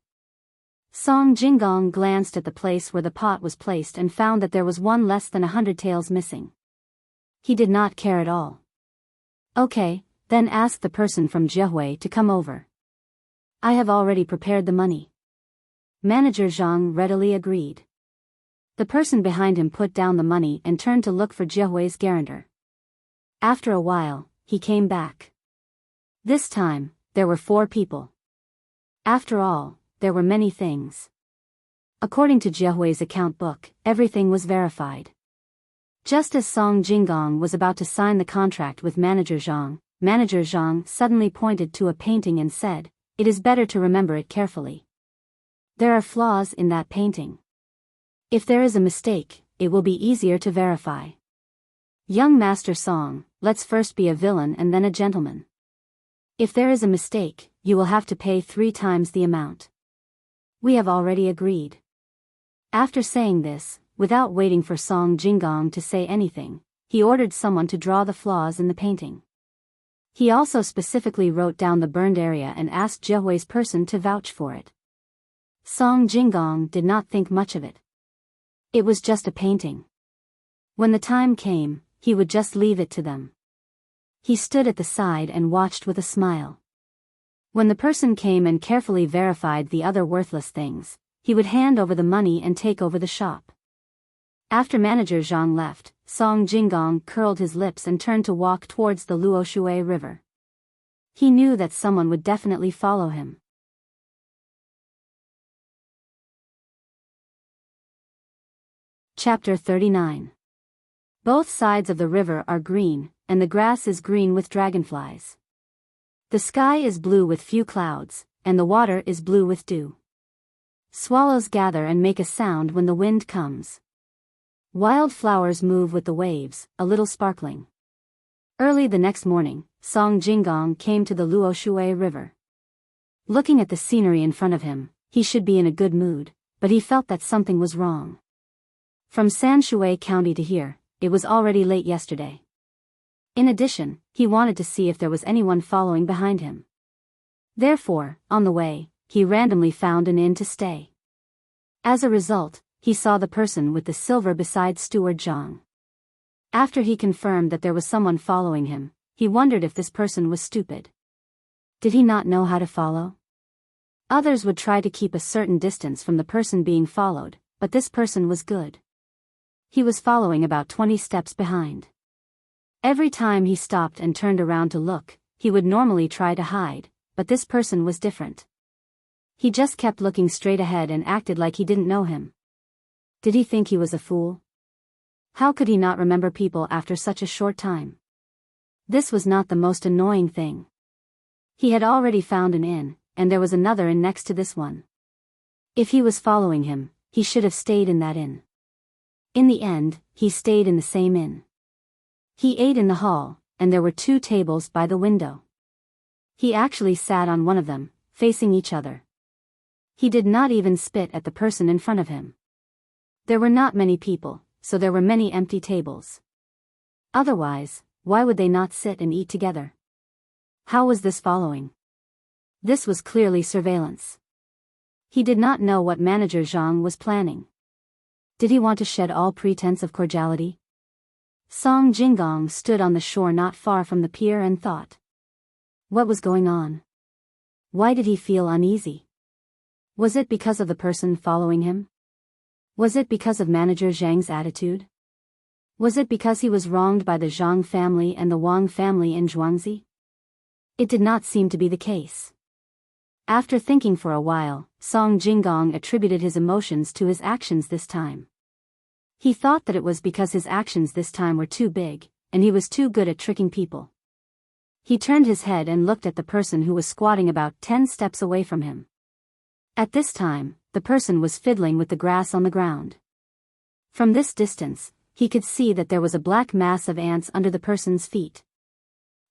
Song Jingong glanced at the place where the pot was placed and found that there was one less than 100 taels missing. He did not care at all. "Okay, then ask the person from Jiehui to come over. I have already prepared the money." Manager Zhang readily agreed. The person behind him put down the money and turned to look for Jiehui's guarantor. After a while, he came back. This time, there were 4 people. After all, there were many things. According to Jiahui's account book, everything was verified. Just as Song Jinggong was about to sign the contract with Manager Zhang suddenly pointed to a painting and said, "It is better to remember it carefully. There are flaws in that painting. If there is a mistake, it will be easier to verify. Young Master Song, let's first be a villain and then a gentleman. If there is a mistake, you will have to pay 3 times the amount. We have already agreed." After saying this, without waiting for Song Jinggong to say anything, he ordered someone to draw the flaws in the painting. He also specifically wrote down the burned area and asked Jiahui's person to vouch for it. Song Jinggong did not think much of it. It was just a painting. When the time came, he would just leave it to them. He stood at the side and watched with a smile. When the person came and carefully verified the other worthless things, he would hand over the money and take over the shop. After Manager Zhang left, Song Jinggong curled his lips and turned to walk towards the Luoshui River. He knew that someone would definitely follow him. Chapter 39. Both sides of the river are green, and the grass is green with dragonflies. The sky is blue with few clouds, and the water is blue with dew. Swallows gather and make a sound when the wind comes. Wild flowers move with the waves, a little sparkling. Early the next morning, Song Jinggong came to the Luoshui River. Looking at the scenery in front of him, he should be in a good mood, but he felt that something was wrong. From Sanshui County to here, it was already late yesterday. In addition, he wanted to see if there was anyone following behind him. Therefore, on the way, he randomly found an inn to stay. As a result, he saw the person with the silver beside Steward Zhang. After he confirmed that there was someone following him, he wondered if this person was stupid. Did he not know how to follow? Others would try to keep a certain distance from the person being followed, but this person was good. He was following about 20 steps behind. Every time he stopped and turned around to look, he would normally try to hide, but this person was different. He just kept looking straight ahead and acted like he didn't know him. Did he think he was a fool? How could he not remember people after such a short time? This was not the most annoying thing. He had already found an inn, and there was another inn next to this one. If he was following him, he should have stayed in that inn. In the end, he stayed in the same inn. He ate in the hall, and there were 2 tables by the window. He actually sat on one of them, facing each other. He did not even spit at the person in front of him. There were not many people, so there were many empty tables. Otherwise, why would they not sit and eat together? How was this following? This was clearly surveillance. He did not know what Manager Zhang was planning. Did he want to shed all pretense of cordiality? Song Jinggong stood on the shore not far from the pier and thought. What was going on? Why did he feel uneasy? Was it because of the person following him? Was it because of Manager Zhang's attitude? Was it because he was wronged by the Zhang family and the Wang family in Zhuangzi? It did not seem to be the case. After thinking for a while, Song Jinggong attributed his emotions to his actions this time. He thought that it was because his actions this time were too big, and he was too good at tricking people. He turned his head and looked at the person who was squatting about 10 steps away from him. At this time, the person was fiddling with the grass on the ground. From this distance, he could see that there was a black mass of ants under the person's feet.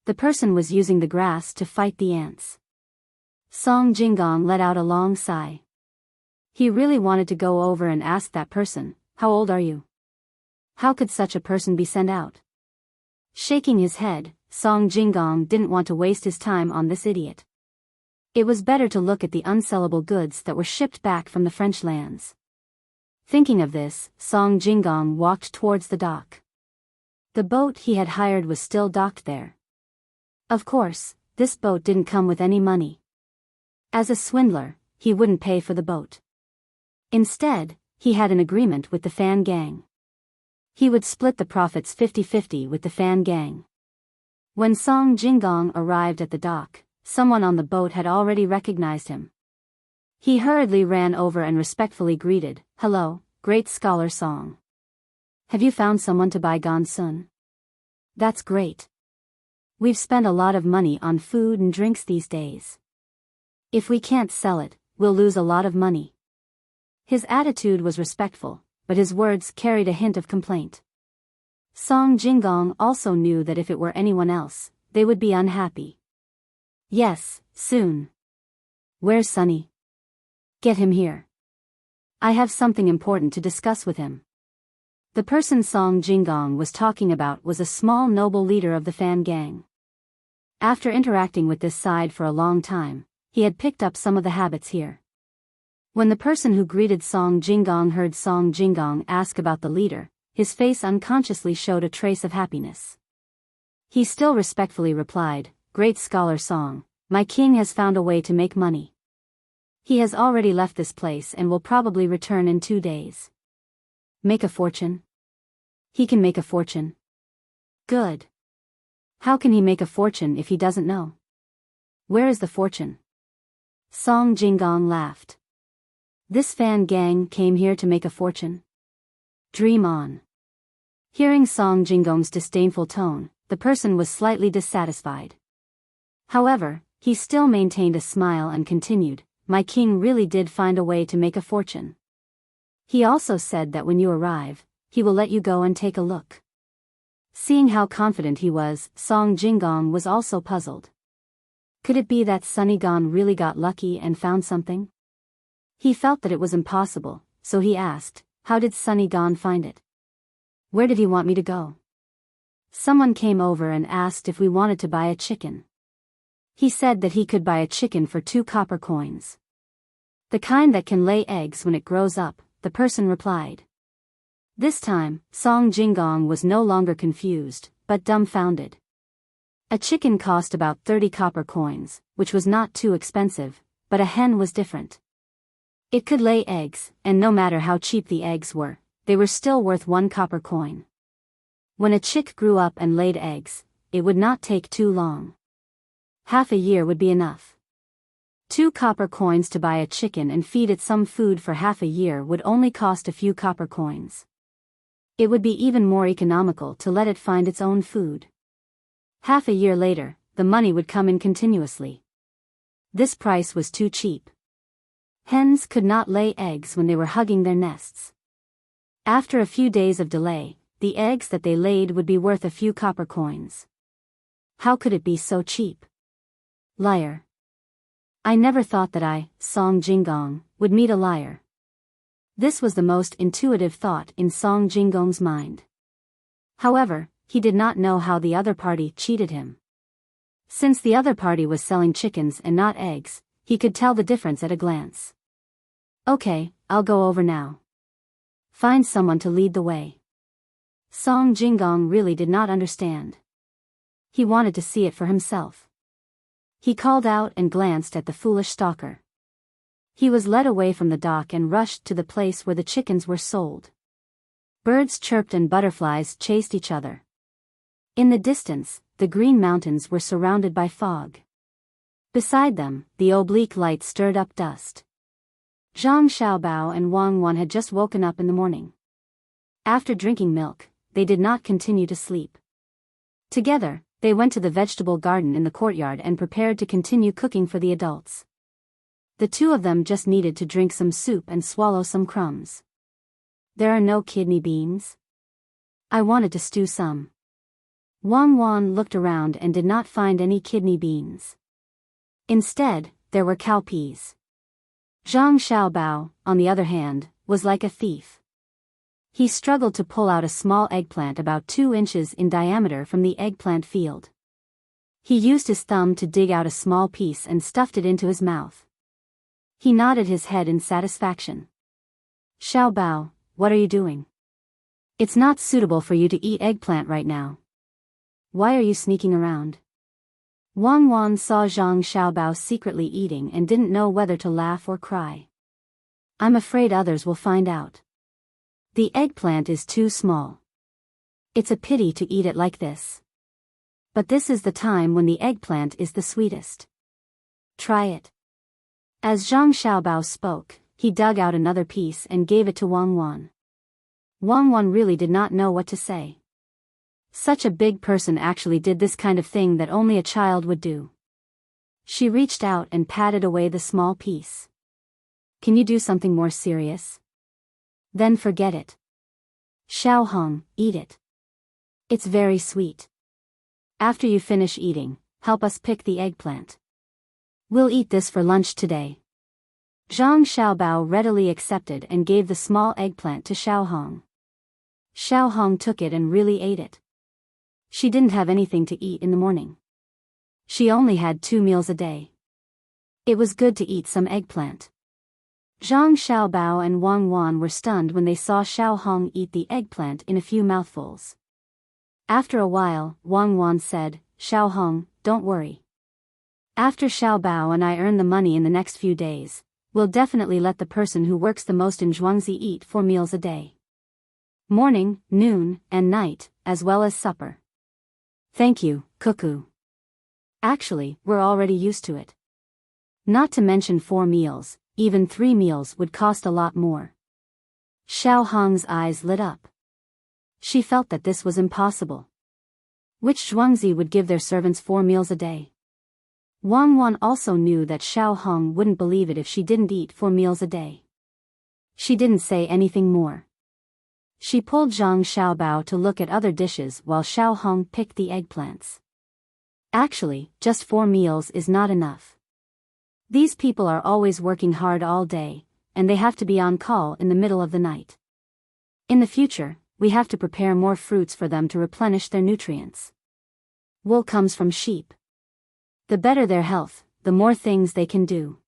The person was using the grass to fight the ants. Song Jinggong let out a long sigh. He really wanted to go over and ask that person, "How old are you? How could such a person be sent out?" Shaking his head, Song Jinggong didn't want to waste his time on this idiot. It was better to look at the unsellable goods that were shipped back from the French lands. Thinking of this, Song Jinggong walked towards the dock. The boat he had hired was still docked there. Of course, this boat didn't come with any money. As a swindler, he wouldn't pay for the boat. Instead, he had an agreement with the Fan Gang. He would split the profits 50-50 with the Fan Gang. When Song Jinggong arrived at the dock, someone on the boat had already recognized him. He hurriedly ran over and respectfully greeted, "Hello, great scholar Song. Have you found someone to buy Gonsun? That's great. We've spent a lot of money on food and drinks these days. If we can't sell it, we'll lose a lot of money." His attitude was respectful, but his words carried a hint of complaint. Song Jinggong also knew that if it were anyone else, they would be unhappy. "Yes, soon. Where's Sunny? Get him here. I have something important to discuss with him." The person Song Jinggong was talking about was a small noble leader of the Fan gang. After interacting with this side for a long time, he had picked up some of the habits here. When the person who greeted Song Jinggong heard Song Jinggong ask about the leader, his face unconsciously showed a trace of happiness. He still respectfully replied, "Great scholar Song, my king has found a way to make money. He has already left this place and will probably return in 2 days. Make a fortune? He can make a fortune. Good. How can he make a fortune if he doesn't know? Where is the fortune?" Song Jinggong laughed. "This fan gang came here to make a fortune? Dream on." Hearing Song Jinggong's disdainful tone, the person was slightly dissatisfied. However, he still maintained a smile and continued, "My king really did find a way to make a fortune. He also said that when you arrive, he will let you go and take a look." Seeing how confident he was, Song Jinggong was also puzzled. Could it be that Sunny Gon really got lucky and found something? He felt that it was impossible, so he asked, "How did Sunny Gon find it? Where did he want me to go?" Someone came over and asked if we wanted to buy a chicken. He said that he could buy a chicken for 2 copper coins. "The kind that can lay eggs when it grows up," the person replied. This time, Song Jinggong was no longer confused, but dumbfounded. A chicken cost about 30 copper coins, which was not too expensive, but a hen was different. It could lay eggs, and no matter how cheap the eggs were, they were still worth 1 copper coin. When a chick grew up and laid eggs, it would not take too long. Half a year would be enough. 2 copper coins to buy a chicken and feed it some food for half a year would only cost a few copper coins. It would be even more economical to let it find its own food. Half a year later, the money would come in continuously. This price was too cheap. Hens could not lay eggs when they were hugging their nests. After a few days of delay, the eggs that they laid would be worth a few copper coins. How could it be so cheap? Liar. I never thought that I, Song Jinggong, would meet a liar. This was the most intuitive thought in Song Jinggong's mind. However, he did not know how the other party cheated him. Since the other party was selling chickens and not eggs, he could tell the difference at a glance. "Okay, I'll go over now. Find someone to lead the way." Song Jinggong really did not understand. He wanted to see it for himself. He called out and glanced at the foolish stalker. He was led away from the dock and rushed to the place where the chickens were sold. Birds chirped and butterflies chased each other. In the distance, the green mountains were surrounded by fog. Beside them, the oblique light stirred up dust. Zhang Xiaobao and Wang Wan had just woken up in the morning. After drinking milk, they did not continue to sleep. Together, they went to the vegetable garden in the courtyard and prepared to continue cooking for the adults. The 2 of them just needed to drink some soup and swallow some crumbs. "There are no kidney beans? I wanted to stew some." Wang Wan looked around and did not find any kidney beans. Instead, there were cowpeas. Zhang Xiaobao, on the other hand, was like a thief. He struggled to pull out a small eggplant about 2 inches in diameter from the eggplant field. He used his thumb to dig out a small piece and stuffed it into his mouth. He nodded his head in satisfaction. "Xiaobao, what are you doing? It's not suitable for you to eat eggplant right now. Why are you sneaking around?" Wang Wan saw Zhang Xiaobao secretly eating and didn't know whether to laugh or cry. "I'm afraid others will find out. The eggplant is too small. It's a pity to eat it like this. But this is the time when the eggplant is the sweetest. Try it." As Zhang Xiaobao spoke, he dug out another piece and gave it to Wang Wan. Wang Wan really did not know what to say. Such a big person actually did this kind of thing that only a child would do. She reached out and patted away the small piece. Can you do something more serious? Then forget it. Xiao Hong, eat it. It's very sweet. After you finish eating, help us pick the eggplant. We'll eat this for lunch today. Zhang Xiaobao readily accepted and gave the small eggplant to Xiao Hong. Xiao Hong took it and really ate it. She didn't have anything to eat in the morning. She only had 2 meals a day. It was good to eat some eggplant. Zhang Xiaobao and Wang Wan were stunned when they saw Xiao Hong eat the eggplant in a few mouthfuls. After a while, Wang Wan said, Xiao Hong, don't worry. After Xiao Bao and I earn the money in the next few days, we'll definitely let the person who works the most in Zhuangzi eat 4 meals a day. Morning, noon, and night, as well as supper. Thank you, Cuckoo. Actually, we're already used to it. Not to mention 4 meals, even 3 meals would cost a lot more. Xiao Hong's eyes lit up. She felt that this was impossible. Which Zhuangzi would give their servants 4 meals a day? Wang Wan also knew that Xiao Hong wouldn't believe it if she didn't eat 4 meals a day. She didn't say anything more. She pulled Zhang Xiaobao to look at other dishes while Xiao Hong picked the eggplants. Actually, just 4 meals is not enough. These people are always working hard all day, and they have to be on call in the middle of the night. In the future, we have to prepare more fruits for them to replenish their nutrients. Wool comes from sheep. The better their health, the more things they can do.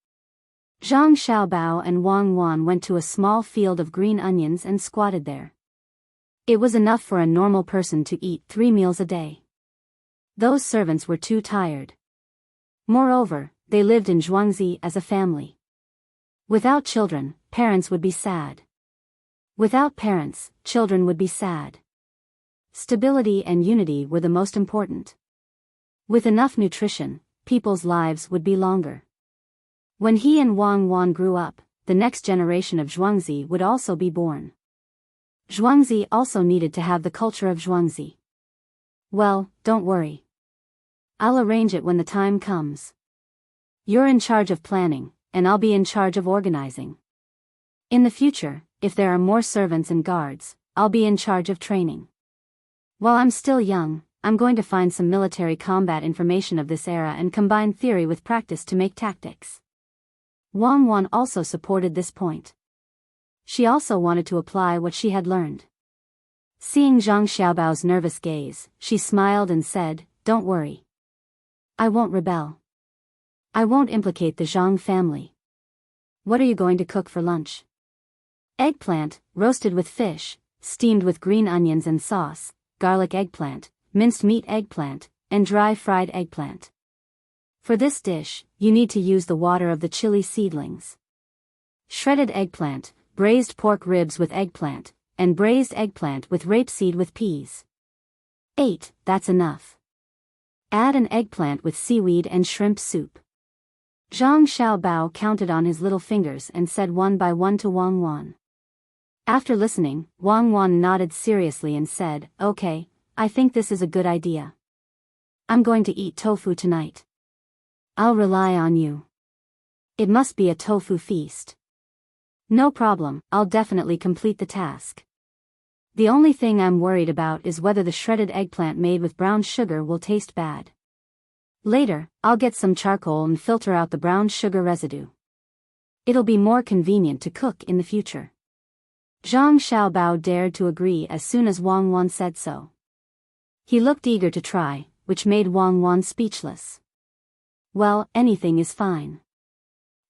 Zhang Xiaobao and Wang Wan went to a small field of green onions and squatted there. It was enough for a normal person to eat 3 meals a day. Those servants were too tired. Moreover, they lived in Zhuangzi as a family. Without children, parents would be sad. Without parents, children would be sad. Stability and unity were the most important. With enough nutrition, people's lives would be longer. When he and Wang Wan grew up, the next generation of Zhuangzi would also be born. Zhuangzi also needed to have the culture of Zhuangzi. Well, don't worry. I'll arrange it when the time comes. You're in charge of planning, and I'll be in charge of organizing. In the future, if there are more servants and guards, I'll be in charge of training. While I'm still young, I'm going to find some military combat information of this era and combine theory with practice to make tactics. Wang Wan also supported this point. She also wanted to apply what she had learned. Seeing Zhang Xiaobao's nervous gaze, she smiled and said, Don't worry. I won't rebel. I won't implicate the Zhang family. What are you going to cook for lunch? Eggplant, roasted with fish, steamed with green onions and sauce, garlic eggplant, minced meat eggplant, and dry fried eggplant. For this dish, you need to use the water of the chili seedlings. Shredded eggplant, braised pork ribs with eggplant, and braised eggplant with rapeseed with peas. 8, that's enough. Add an eggplant with seaweed and shrimp soup. Zhang Xiaobao counted on his little fingers and said one by one to Wang Wan. After listening, Wang Wan nodded seriously and said, Okay, I think this is a good idea. I'm going to eat tofu tonight. I'll rely on you. It must be a tofu feast. No problem, I'll definitely complete the task. The only thing I'm worried about is whether the shredded eggplant made with brown sugar will taste bad. Later, I'll get some charcoal and filter out the brown sugar residue. It'll be more convenient to cook in the future. Zhang Xiaobao dared to agree as soon as Wang Wan said so. He looked eager to try, which made Wang Wan speechless. Well, anything is fine.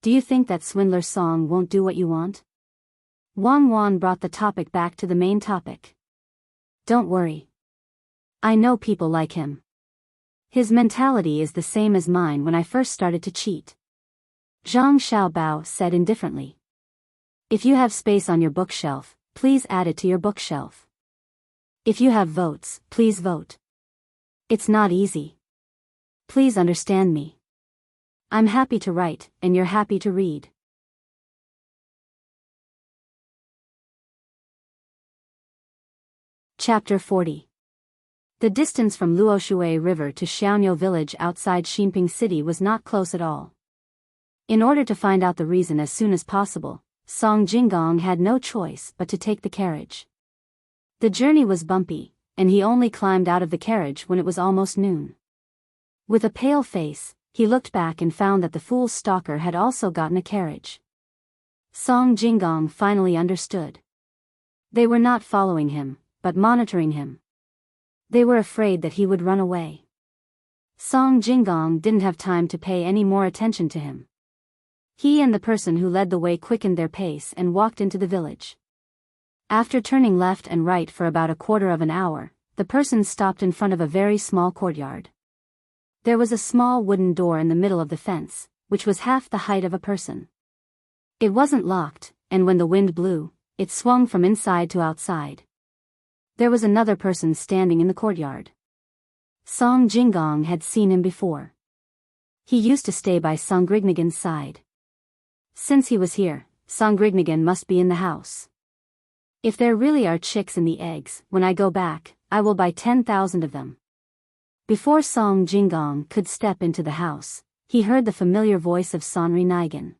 Do you think that swindler song won't do what you want? Wang Wan brought the topic back to the main topic. Don't worry. I know people like him. His mentality is the same as mine when I first started to cheat. Zhang Xiaobao said indifferently. If you have space on your bookshelf, please add it to your bookshelf. If you have votes, please vote. It's not easy. Please understand me. I'm happy to write, and you're happy to read. Chapter 40. The distance from Luoshui River to Xiaoniu village outside Xinping City was not close at all. In order to find out the reason as soon as possible, Song Jinggong had no choice but to take the carriage. The journey was bumpy, and he only climbed out of the carriage when it was almost noon. With a pale face, he looked back and found that the fool stalker had also gotten a carriage. Song Jinggong finally understood. They were not following him, but monitoring him. They were afraid that he would run away. Song Jinggong didn't have time to pay any more attention to him. He and the person who led the way quickened their pace and walked into the village. After turning left and right for about a quarter of an hour, the person stopped in front of a very small courtyard. There was a small wooden door in the middle of the fence, which was half the height of a person. It wasn't locked, and when the wind blew, it swung from inside to outside. There was another person standing in the courtyard. Song Jinggong had seen him before. He used to stay by Songrignagan's side. Since he was here, Songrignagan must be in the house. If there really are chicks in the eggs, when I go back, I will buy 10,000 of them. Before Song Jinggong could step into the house, he heard the familiar voice of Songrignagan.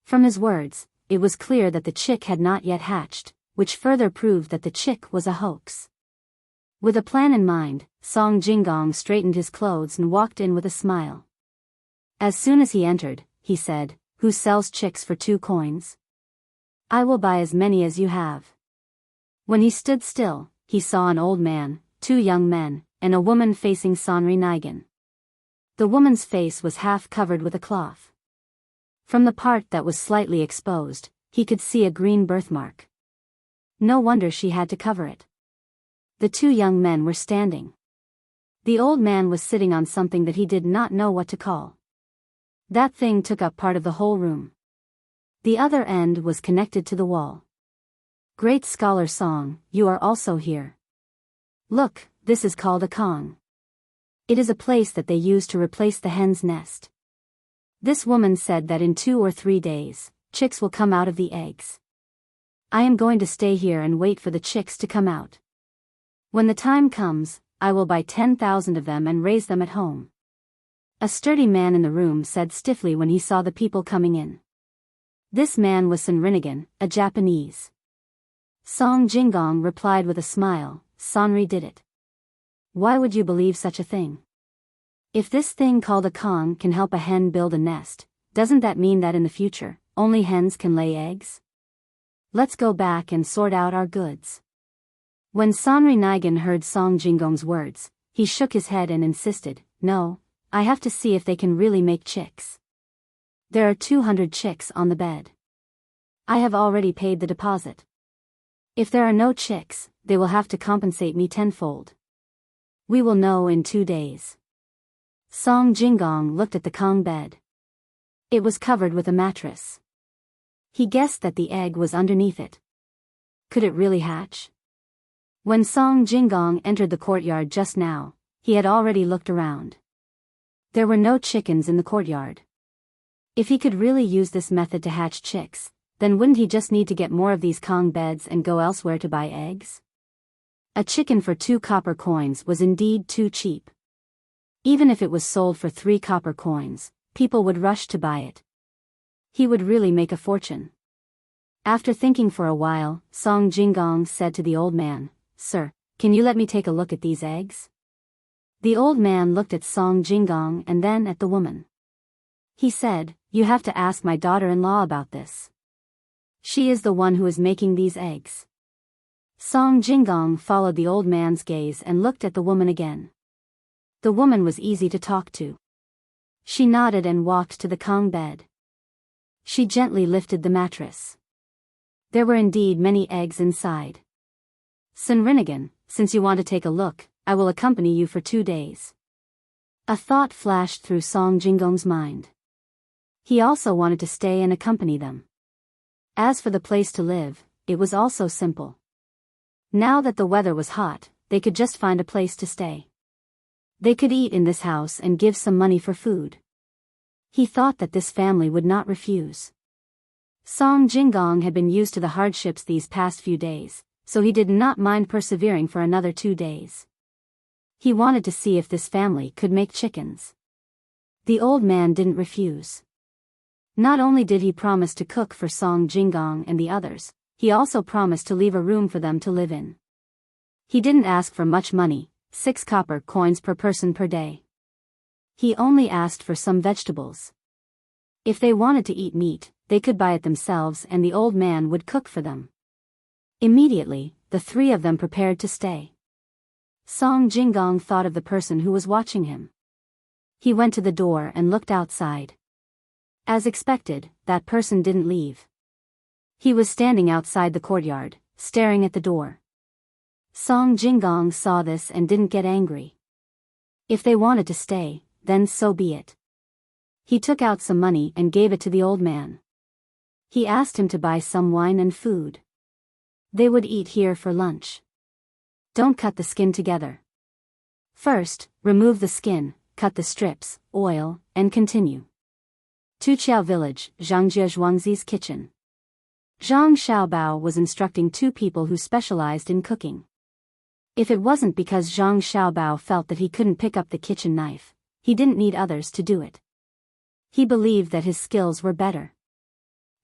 From his words, it was clear that the chick had not yet hatched, which further proved that the chick was a hoax. With a plan in mind, Song Jinggong straightened his clothes and walked in with a smile. As soon as he entered, he said, "Who sells chicks for 2 coins? I will buy as many as you have." When he stood still, he saw an old man, 2 young men, and a woman facing Songrignagan. The woman's face was half covered with a cloth. From the part that was slightly exposed, he could see a green birthmark. No wonder she had to cover it. The 2 young men were standing. The old man was sitting on something that he did not know what to call. That thing took up part of the whole room. The other end was connected to the wall. "Great scholar Song, you are also here. Look, this is called a Kong. It is a place that they use to replace the hen's nest. This woman said that in 2 or 3 days, chicks will come out of the eggs. I am going to stay here and wait for the chicks to come out. When the time comes, I will buy 10,000 of them and raise them at home." A sturdy man in the room said stiffly when he saw the people coming in. This man was Songrignagan, a Japanese. Song Jinggong replied with a smile, "Sonri did it. Why would you believe such a thing? If this thing called a Kong can help a hen build a nest, doesn't that mean that in the future, only hens can lay eggs? Let's go back and sort out our goods." When Songrignagan heard Song Jinggong's words, he shook his head and insisted, "No, I have to see if they can really make chicks. There are 200 chicks on the bed. I have already paid the deposit. If there are no chicks, they will have to compensate me tenfold. We will know in 2 days." Song Jinggong looked at the Kong bed. It was covered with a mattress. He guessed that the egg was underneath it. Could it really hatch? When Song Jinggong entered the courtyard just now, he had already looked around. There were no chickens in the courtyard. If he could really use this method to hatch chicks, then wouldn't he just need to get more of these Kong beds and go elsewhere to buy eggs? A chicken for 2 copper coins was indeed too cheap. Even if it was sold for 3 copper coins, people would rush to buy it. He would really make a fortune. After thinking for a while, Song Jinggong said to the old man, "Sir, can you let me take a look at these eggs?" The old man looked at Song Jinggong and then at the woman. He said, "You have to ask my daughter-in-law about this. She is the one who is making these eggs." Song Jinggong followed the old man's gaze and looked at the woman again. The woman was easy to talk to. She nodded and walked to the Kong bed. She gently lifted the mattress. There were indeed many eggs inside. "Songrignagan, since you want to take a look, I will accompany you for 2 days." A thought flashed through Song Jinggong's mind. He also wanted to stay and accompany them. As for the place to live, it was also simple. Now that the weather was hot, they could just find a place to stay. They could eat in this house and give some money for food. He thought that this family would not refuse. Song Jinggong had been used to the hardships these past few days, so he did not mind persevering for another 2 days. He wanted to see if this family could make chickens. The old man didn't refuse. Not only did he promise to cook for Song Jinggong and the others, he also promised to leave a room for them to live in. He didn't ask for much money, 6 copper coins per person per day. He only asked for some vegetables. If they wanted to eat meat, they could buy it themselves and the old man would cook for them. Immediately, the 3 of them prepared to stay. Song Jinggong thought of the person who was watching him. He went to the door and looked outside. As expected, that person didn't leave. He was standing outside the courtyard, staring at the door. Song Jinggong saw this and didn't get angry. If they wanted to stay, then so be it. He took out some money and gave it to the old man. He asked him to buy some wine and food. They would eat here for lunch. Don't cut the skin together. First, remove the skin, cut the strips, oil, and continue. Tuqiao Village, Zhangjie Zhuangzi's kitchen. Zhang Xiaobao was instructing 2 people who specialized in cooking. If it wasn't because Zhang Xiaobao felt that he couldn't pick up the kitchen knife, he didn't need others to do it. He believed that his skills were better.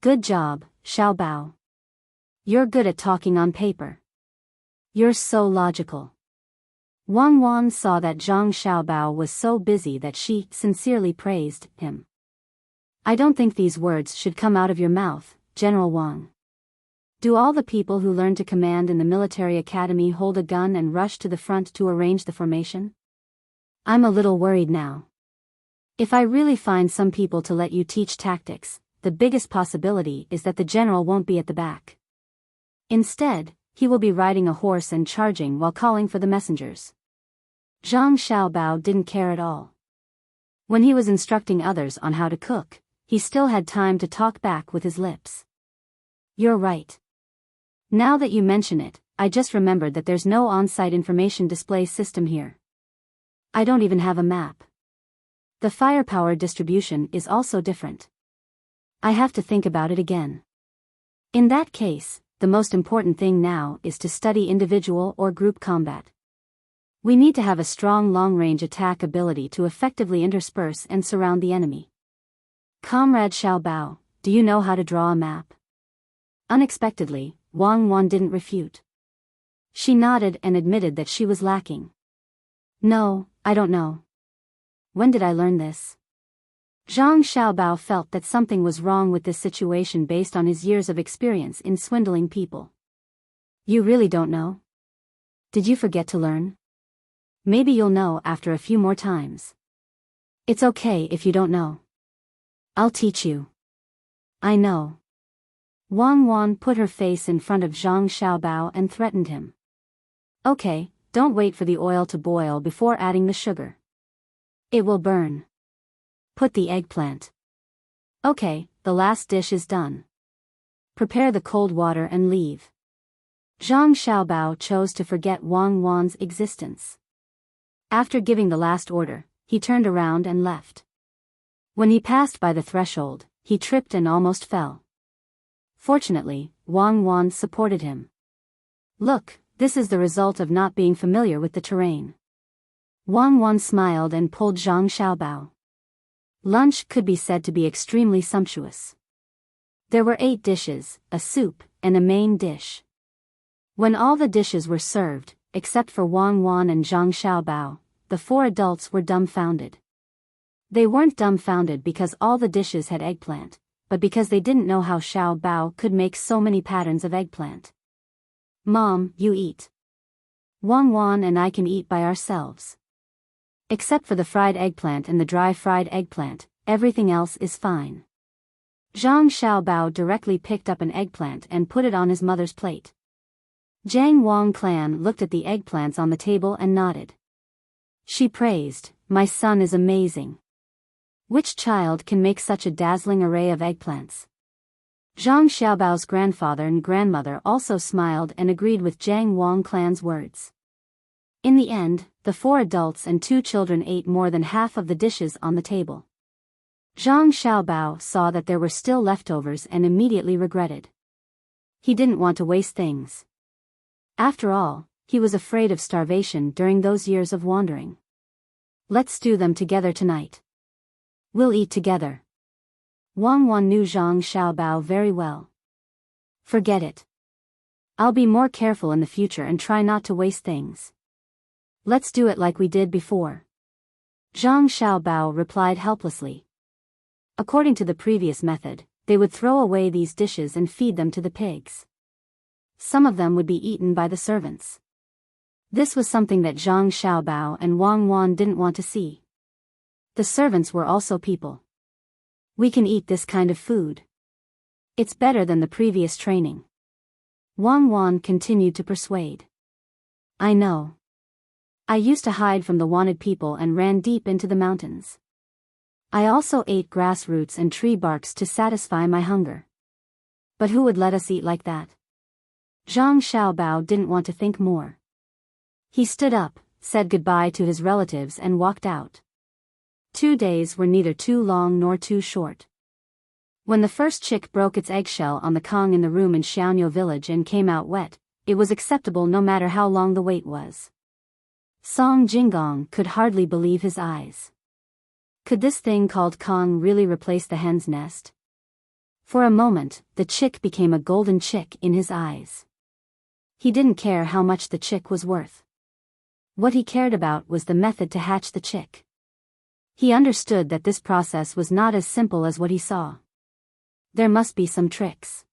Good job, Xiaobao. You're good at talking on paper. You're so logical. Wang Wan saw that Zhang Xiaobao was so busy that she sincerely praised him. I don't think these words should come out of your mouth, General Wang. Do all the people who learn to command in the military academy hold a gun and rush to the front to arrange the formation? I'm a little worried now. If I really find some people to let you teach tactics, the biggest possibility is that the general won't be at the back. Instead, he will be riding a horse and charging while calling for the messengers. Zhang Xiaobao didn't care at all. When he was instructing others on how to cook, he still had time to talk back with his lips. You're right. Now that you mention it, I just remembered that there's no on-site information display system here. I don't even have a map. The firepower distribution is also different. I have to think about it again. In that case, the most important thing now is to study individual or group combat. We need to have a strong long-range attack ability to effectively intersperse and surround the enemy. Comrade Xiaobao, do you know how to draw a map? Unexpectedly, Wang Wan didn't refute. She nodded and admitted that she was lacking. No, I don't know. When did I learn this? Zhang Xiaobao felt that something was wrong with this situation based on his years of experience in swindling people. You really don't know? Did you forget to learn? Maybe you'll know after a few more times. It's okay if you don't know. I'll teach you. I know. Wang Wan put her face in front of Zhang Xiaobao and threatened him. Okay, don't wait for the oil to boil before adding the sugar. It will burn. Put the eggplant. Okay, the last dish is done. Prepare the cold water and leave. Zhang Xiaobao chose to forget Wang Wan's existence. After giving the last order, he turned around and left. When he passed by the threshold, he tripped and almost fell. Fortunately, Wang Wan supported him. Look, this is the result of not being familiar with the terrain. Wang Wan smiled and pulled Zhang Xiaobao. Lunch could be said to be extremely sumptuous. There were 8 dishes, a soup, and a main dish. When all the dishes were served, except for Wang Wan and Zhang Xiaobao, the 4 adults were dumbfounded. They weren't dumbfounded because all the dishes had eggplant, but because they didn't know how Xiaobao could make so many patterns of eggplant. Mom, you eat. Wang Wan and I can eat by ourselves. Except for the fried eggplant and the dry fried eggplant, everything else is fine. Zhang Xiaobao directly picked up an eggplant and put it on his mother's plate. Jiang Wang Clan looked at the eggplants on the table and nodded. She praised, "My son is amazing. Which child can make such a dazzling array of eggplants?" Zhang Xiaobao's grandfather and grandmother also smiled and agreed with Jiang Wang Clan's words. In the end, the 4 adults and 2 children ate more than half of the dishes on the table. Zhang Xiaobao saw that there were still leftovers and immediately regretted. He didn't want to waste things. After all, he was afraid of starvation during those years of wandering. Let's do them together tonight. We'll eat together. Wang Wan knew Zhang Xiaobao very well. Forget it. I'll be more careful in the future and try not to waste things. Let's do it like we did before. Zhang Xiaobao replied helplessly. According to the previous method, they would throw away these dishes and feed them to the pigs. Some of them would be eaten by the servants. This was something that Zhang Xiaobao and Wang Wan didn't want to see. The servants were also people. We can eat this kind of food. It's better than the previous training. Wang Wan continued to persuade. I know. I used to hide from the wanted people and ran deep into the mountains. I also ate grass roots and tree barks to satisfy my hunger. But who would let us eat like that? Zhang Xiaobao didn't want to think more. He stood up, said goodbye to his relatives and walked out. 2 days were neither too long nor too short. When the first chick broke its eggshell on the Kong in the room in Xiaonyo village and came out wet, it was acceptable no matter how long the wait was. Song Jinggong could hardly believe his eyes. Could this thing called Kong really replace the hen's nest? For a moment, the chick became a golden chick in his eyes. He didn't care how much the chick was worth. What he cared about was the method to hatch the chick. He understood that this process was not as simple as what he saw. There must be some tricks.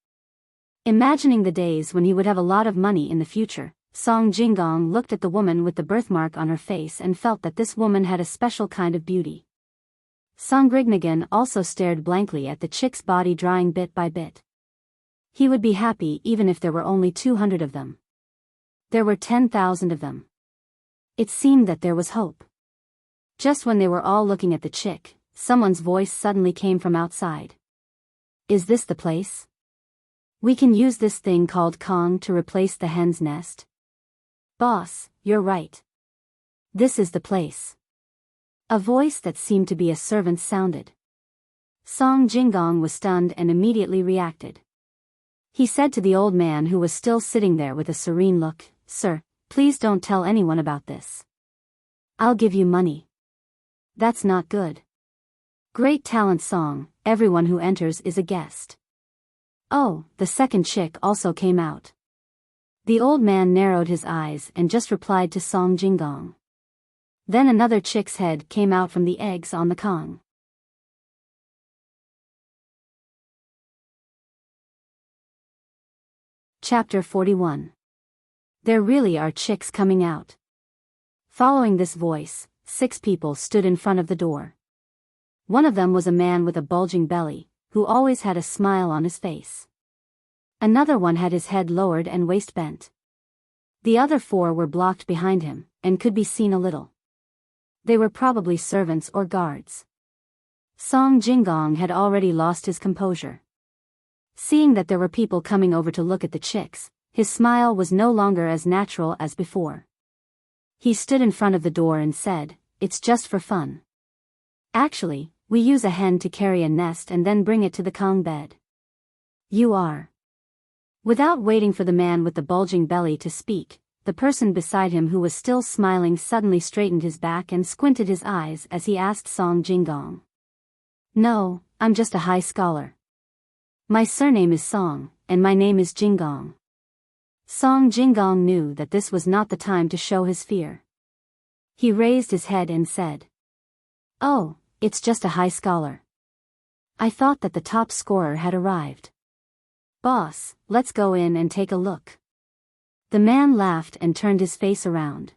Imagining the days when he would have a lot of money in the future, Song Jinggong looked at the woman with the birthmark on her face and felt that this woman had a special kind of beauty. Song Grignagan also stared blankly at the chick's body drying bit by bit. He would be happy even if there were only 200 of them. There were 10,000 of them. It seemed that there was hope. Just when they were all looking at the chick, someone's voice suddenly came from outside. Is this the place? We can use this thing called Kong to replace the hen's nest. Boss, you're right. This is the place. A voice that seemed to be a servant sounded. Song Jinggong was stunned and immediately reacted. He said to the old man who was still sitting there with a serene look, Sir, please don't tell anyone about this. I'll give you money. That's not good. Great talent song, everyone who enters is a guest. Oh, the second chick also came out. The old man narrowed his eyes and just replied to Song Jinggong. Then another chick's head came out from the eggs on the Kong. Chapter 41. There really are chicks coming out. Following this voice, 6 people stood in front of the door. One of them was a man with a bulging belly, who always had a smile on his face. Another one had his head lowered and waist bent. The other 4 were blocked behind him, and could be seen a little. They were probably servants or guards. Song Jinggong had already lost his composure. Seeing that there were people coming over to look at the chicks, his smile was no longer as natural as before. He stood in front of the door and said, It's just for fun. Actually, we use a hen to carry a nest and then bring it to the Kong bed. You are. Without waiting for the man with the bulging belly to speak, the person beside him who was still smiling suddenly straightened his back and squinted his eyes as he asked Song Jinggong. No, I'm just a high scholar. My surname is Song, and my name is Jinggong. Song Jinggong knew that this was not the time to show his fear. He raised his head and said, Oh, it's just a high scholar. I thought that the top scorer had arrived. Boss, let's go in and take a look. The man laughed and turned his face around.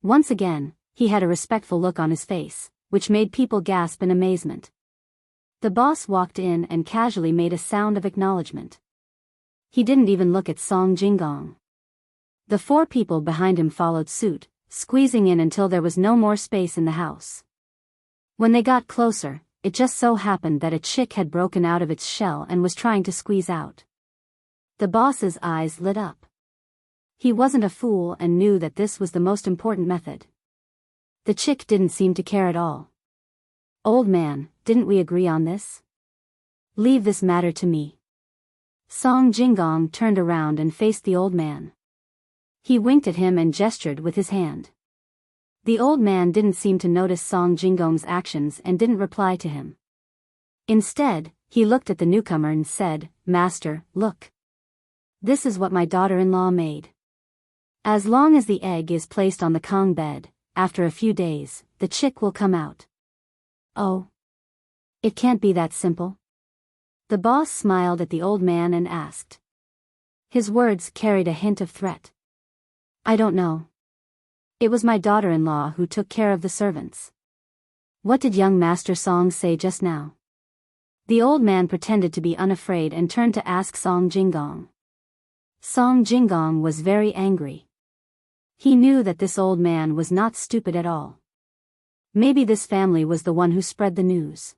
Once again, he had a respectful look on his face, which made people gasp in amazement. The boss walked in and casually made a sound of acknowledgement. He didn't even look at Song Jinggong. The 4 people behind him followed suit, squeezing in until there was no more space in the house. When they got closer, it just so happened that a chick had broken out of its shell and was trying to squeeze out. The boss's eyes lit up. He wasn't a fool and knew that this was the most important method. The chick didn't seem to care at all. Old man, didn't we agree on this? Leave this matter to me. Song Jingong turned around and faced the old man. He winked at him and gestured with his hand. The old man didn't seem to notice Song Jingong's actions and didn't reply to him. Instead, he looked at the newcomer and said, "Master, look. This is what my daughter-in-law made. As long as the egg is placed on the Kong bed, after a few days, the chick will come out." "Oh. It can't be that simple?" The boss smiled at the old man and asked. His words carried a hint of threat. "I don't know. It was my daughter-in-law who took care of the servants." "What did young Master Song say just now?" The old man pretended to be unafraid and turned to ask Song Jingong. Song Jingong was very angry. He knew that this old man was not stupid at all. Maybe this family was the one who spread the news.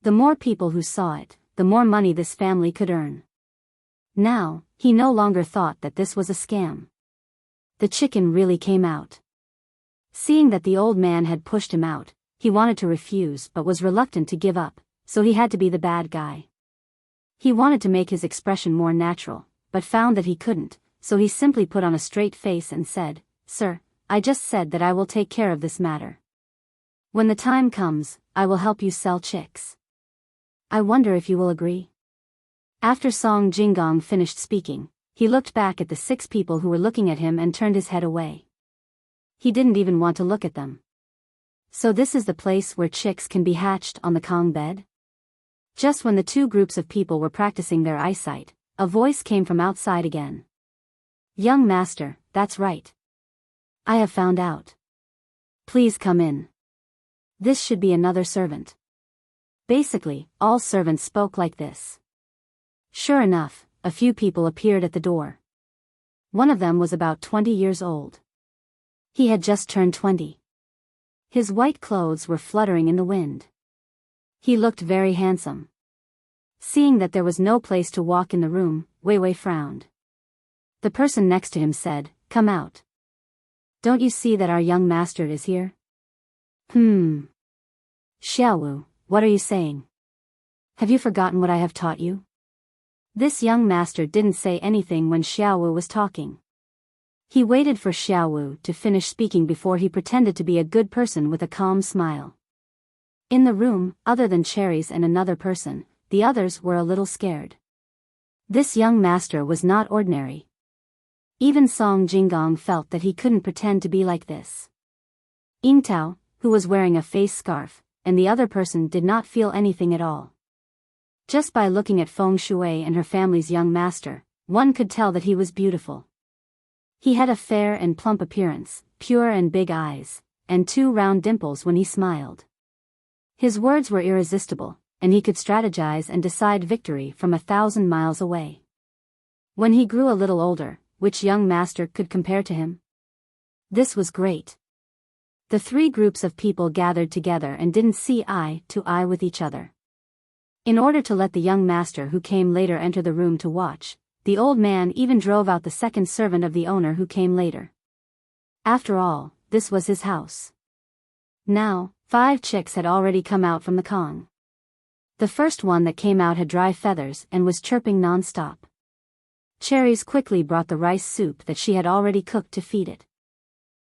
The more people who saw it, the more money this family could earn. Now, he no longer thought that this was a scam. The chicken really came out. Seeing that the old man had pushed him out, he wanted to refuse but was reluctant to give up, so he had to be the bad guy. He wanted to make his expression more natural, but found that he couldn't, so he simply put on a straight face and said, "Sir, I just said that I will take care of this matter. When the time comes, I will help you sell chicks. I wonder if you will agree?" After Song Jingong finished speaking, he looked back at the 6 people who were looking at him and turned his head away. He didn't even want to look at them. So this is the place where chicks can be hatched on the Kong bed? Just when the 2 groups of people were practicing their eyesight, a voice came from outside again. "Young master, that's right. I have found out. Please come in. This should be another servant." Basically, all servants spoke like this. Sure enough, a few people appeared at the door. One of them was about 20 years old. He had just turned 20. His white clothes were fluttering in the wind. He looked very handsome. Seeing that there was no place to walk in the room, Wei Wei frowned. The person next to him said, "Come out. Don't you see that our young master is here?" Xiaowu, what are you saying? Have you forgotten what I have taught you?" This young master didn't say anything when Xiaowu was talking. He waited for Xiaowu to finish speaking before he pretended to be a good person with a calm smile. In the room, other than Cherries and another person, the others were a little scared. This young master was not ordinary. Even Song Jingong felt that he couldn't pretend to be like this. Yingtao, who was wearing a face scarf, and the other person did not feel anything at all. Just by looking at Feng Shui and her family's young master, one could tell that he was beautiful. He had a fair and plump appearance, pure and big eyes, and 2 round dimples when he smiled. His words were irresistible, and he could strategize and decide victory from 1,000 miles away. When he grew a little older, which young master could compare to him? This was great. The 3 groups of people gathered together and didn't see eye to eye with each other. In order to let the young master who came later enter the room to watch, the old man even drove out the second servant of the owner who came later. After all, this was his house. Now, 5 chicks had already come out from the Kong. The first one that came out had dry feathers and was chirping non-stop. Cherries quickly brought the rice soup that she had already cooked to feed it.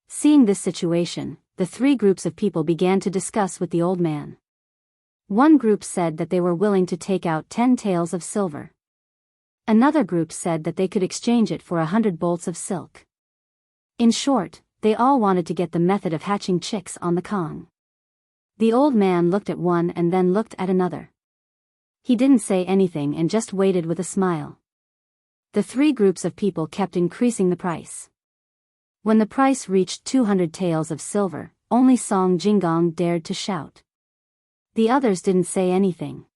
Seeing this situation, the 3 groups of people began to discuss with the old man. One group said that they were willing to take out 10 taels of silver. Another group said that they could exchange it for 100 bolts of silk. In short, they all wanted to get the method of hatching chicks on the Kong. The old man looked at one and then looked at another. He didn't say anything and just waited with a smile. The 3 groups of people kept increasing the price. When the price reached 200 taels of silver, only Song Jingong dared to shout. The others didn't say anything.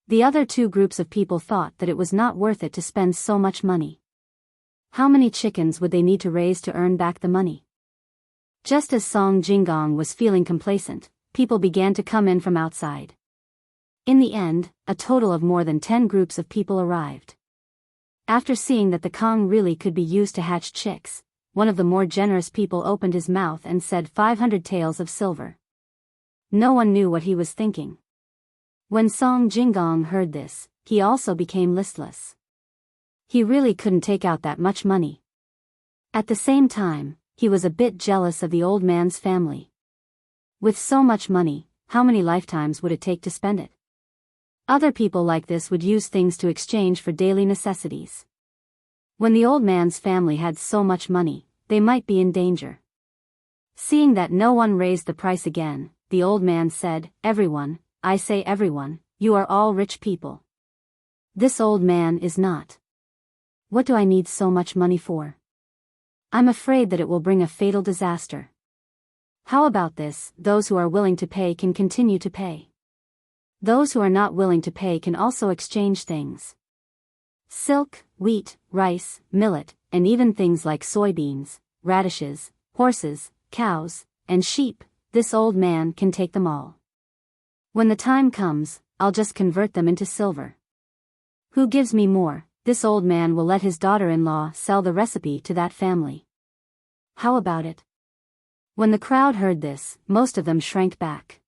The other 2 groups of people thought that it was not worth it to spend so much money. How many chickens would they need to raise to earn back the money? Just as Song Jingong was feeling complacent, people began to come in from outside. In the end, a total of more than 10 groups of people arrived. After seeing that the Kong really could be used to hatch chicks, one of the more generous people opened his mouth and said 500 taels of silver. No one knew what he was thinking. When Song Jinggong heard this, he also became listless. He really couldn't take out that much money. At the same time, he was a bit jealous of the old man's family. With so much money, how many lifetimes would it take to spend it? Other people like this would use things to exchange for daily necessities. When the old man's family had so much money, they might be in danger. Seeing that no one raised the price again, the old man said, "Everyone, I say everyone, you are all rich people. This old man is not. What do I need so much money for? I'm afraid that it will bring a fatal disaster. How about this? Those who are willing to pay can continue to pay. Those who are not willing to pay can also exchange things. Silk, wheat, rice, millet, and even things like soybeans, radishes, horses, cows, and sheep. This old man can take them all. When the time comes, I'll just convert them into silver. Who gives me more? This old man will let his daughter-in-law sell the recipe to that family. How about it?" When the crowd heard this, most of them shrank back.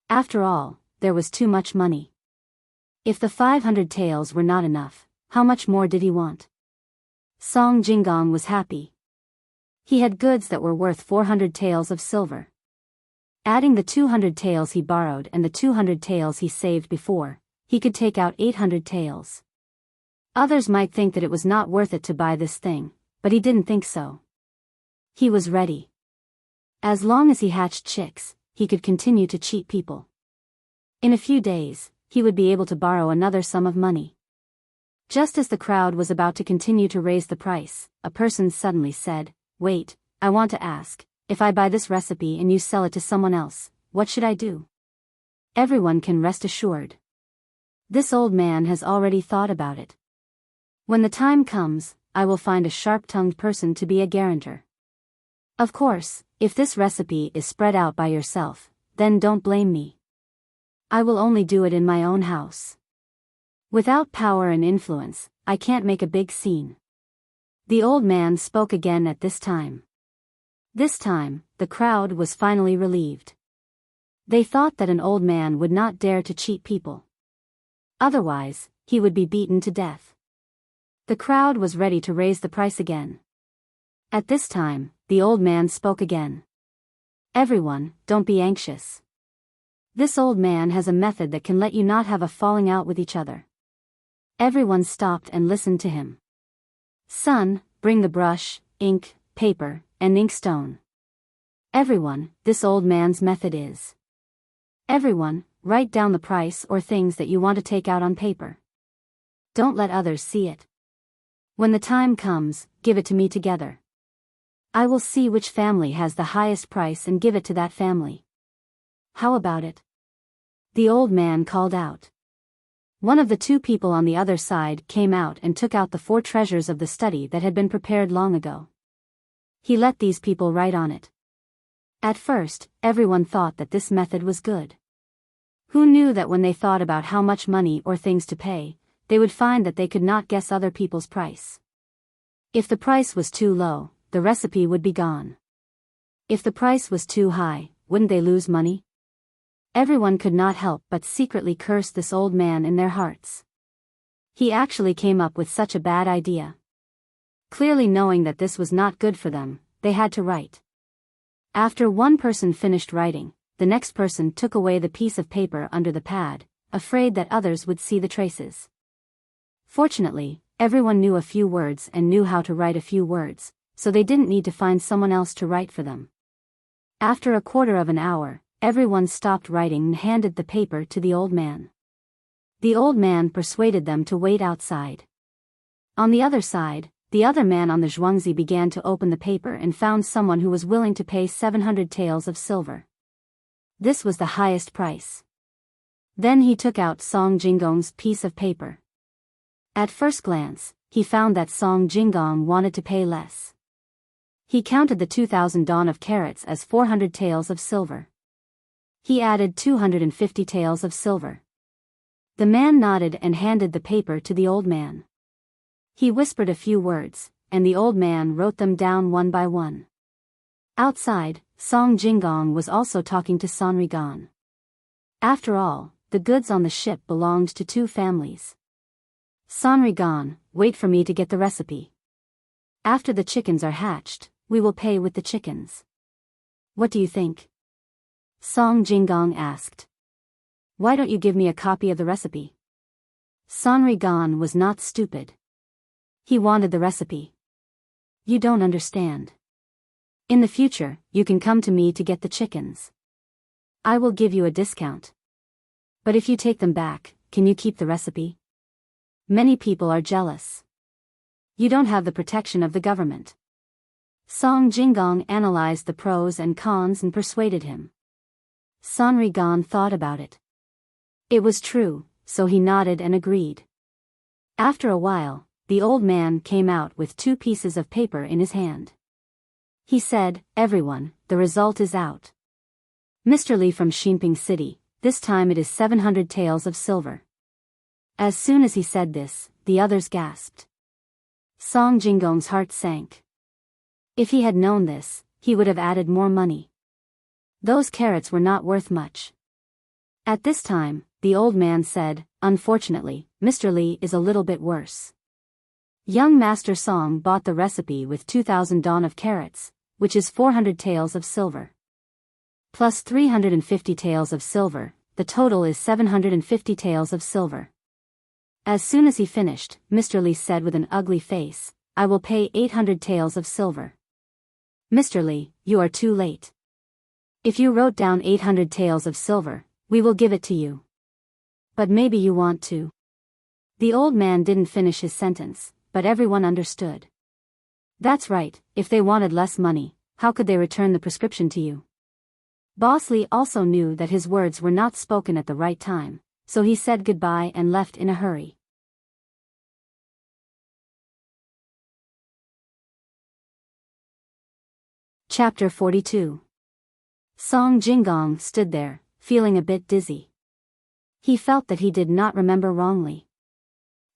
After all, there was too much money. If the 500 taels were not enough, how much more did he want? Song Jinggong was happy. He had goods that were worth 400 taels of silver. Adding the 200 taels he borrowed and the 200 taels he saved before, he could take out 800 taels. Others might think that it was not worth it to buy this thing, but he didn't think so. He was ready. As long as he hatched chicks, he could continue to cheat people. In a few days, he would be able to borrow another sum of money. Just as the crowd was about to continue to raise the price, a person suddenly said, "Wait, I want to ask, if I buy this recipe and you sell it to someone else, what should I do?" Everyone can rest assured. This old man has already thought about it. When the time comes, I will find a sharp-tongued person to be a guarantor. Of course, if this recipe is spread out by yourself, then don't blame me. I will only do it in my own house. Without power and influence, I can't make a big scene. The old man spoke again at this time. This time, the crowd was finally relieved. They thought that an old man would not dare to cheat people. Otherwise, he would be beaten to death. The crowd was ready to raise the price again. At this time, the old man spoke again. "Everyone, don't be anxious. This old man has a method that can let you not have a falling out with each other." Everyone stopped and listened to him. "Son, bring the brush, ink, paper, and inkstone." "Everyone, this old man's method is." "Everyone, write down the price or things that you want to take out on paper. Don't let others see it. When the time comes, give it to me together. I will see which family has the highest price and give it to that family. How about it?" The old man called out. One of the two people on the other side came out and took out the 4 treasures of the study that had been prepared long ago. He let these people write on it. At first, everyone thought that this method was good. Who knew that when they thought about how much money or things to pay, they would find that they could not guess other people's price. If the price was too low, the recipe would be gone. If the price was too high, wouldn't they lose money? Everyone could not help but secretly curse this old man in their hearts. He actually came up with such a bad idea. Clearly knowing that this was not good for them, they had to write. After one person finished writing, the next person took away the piece of paper under the pad, afraid that others would see the traces. Fortunately, everyone knew a few words and knew how to write a few words, so they didn't need to find someone else to write for them. After a quarter of an hour, everyone stopped writing and handed the paper to the old man. The old man persuaded them to wait outside. On the other side, the other man on the zhuangzi began to open the paper and found someone who was willing to pay 700 taels of silver. This was the highest price. Then he took out Song Jinggong's piece of paper. At first glance, he found that Song Jinggong wanted to pay less. He counted the 2,000 dawn of carats as 400 taels of silver. He added 250 taels of silver. The man nodded and handed the paper to the old man. He whispered a few words, and the old man wrote them down one by one. Outside, Song Jingong was also talking to Sanrigan. After all, the goods on the ship belonged to two families. Sanrigan, wait for me to get the recipe. After the chickens are hatched, we will pay with the chickens. What do you think? Song Jingong asked. Why don't you give me a copy of the recipe? Sanrigan was not stupid. He wanted the recipe. You don't understand. In the future, you can come to me to get the chickens. I will give you a discount. But if you take them back, can you keep the recipe? Many people are jealous. You don't have the protection of the government. Song Jingong analyzed the pros and cons and persuaded him. Sanrigan thought about it. It was true, so he nodded and agreed. After a while, the old man came out with 2 pieces of paper in his hand. He said, everyone, the result is out. Mr. Li from Xinping City, this time it is 700 taels of silver. As soon as he said this, the others gasped. Song Jingong's heart sank. If he had known this, he would have added more money. Those carrots were not worth much. At this time, the old man said, unfortunately, Mr. Li is a little bit worse. Young Master Song bought the recipe with 2,000 don of carrots, which is 400 taels of silver. Plus 350 taels of silver, the total is 750 taels of silver. As soon as he finished, Mr. Li said with an ugly face, I will pay 800 taels of silver. Mr. Li, you are too late. If you wrote down 800 taels of silver, we will give it to you. But maybe you want to. The old man didn't finish his sentence, but everyone understood. That's right, if they wanted less money, how could they return the prescription to you? Boss Li also knew that his words were not spoken at the right time, so he said goodbye and left in a hurry. Chapter 42. Song Jingong stood there, feeling a bit dizzy. He felt that he did not remember wrongly.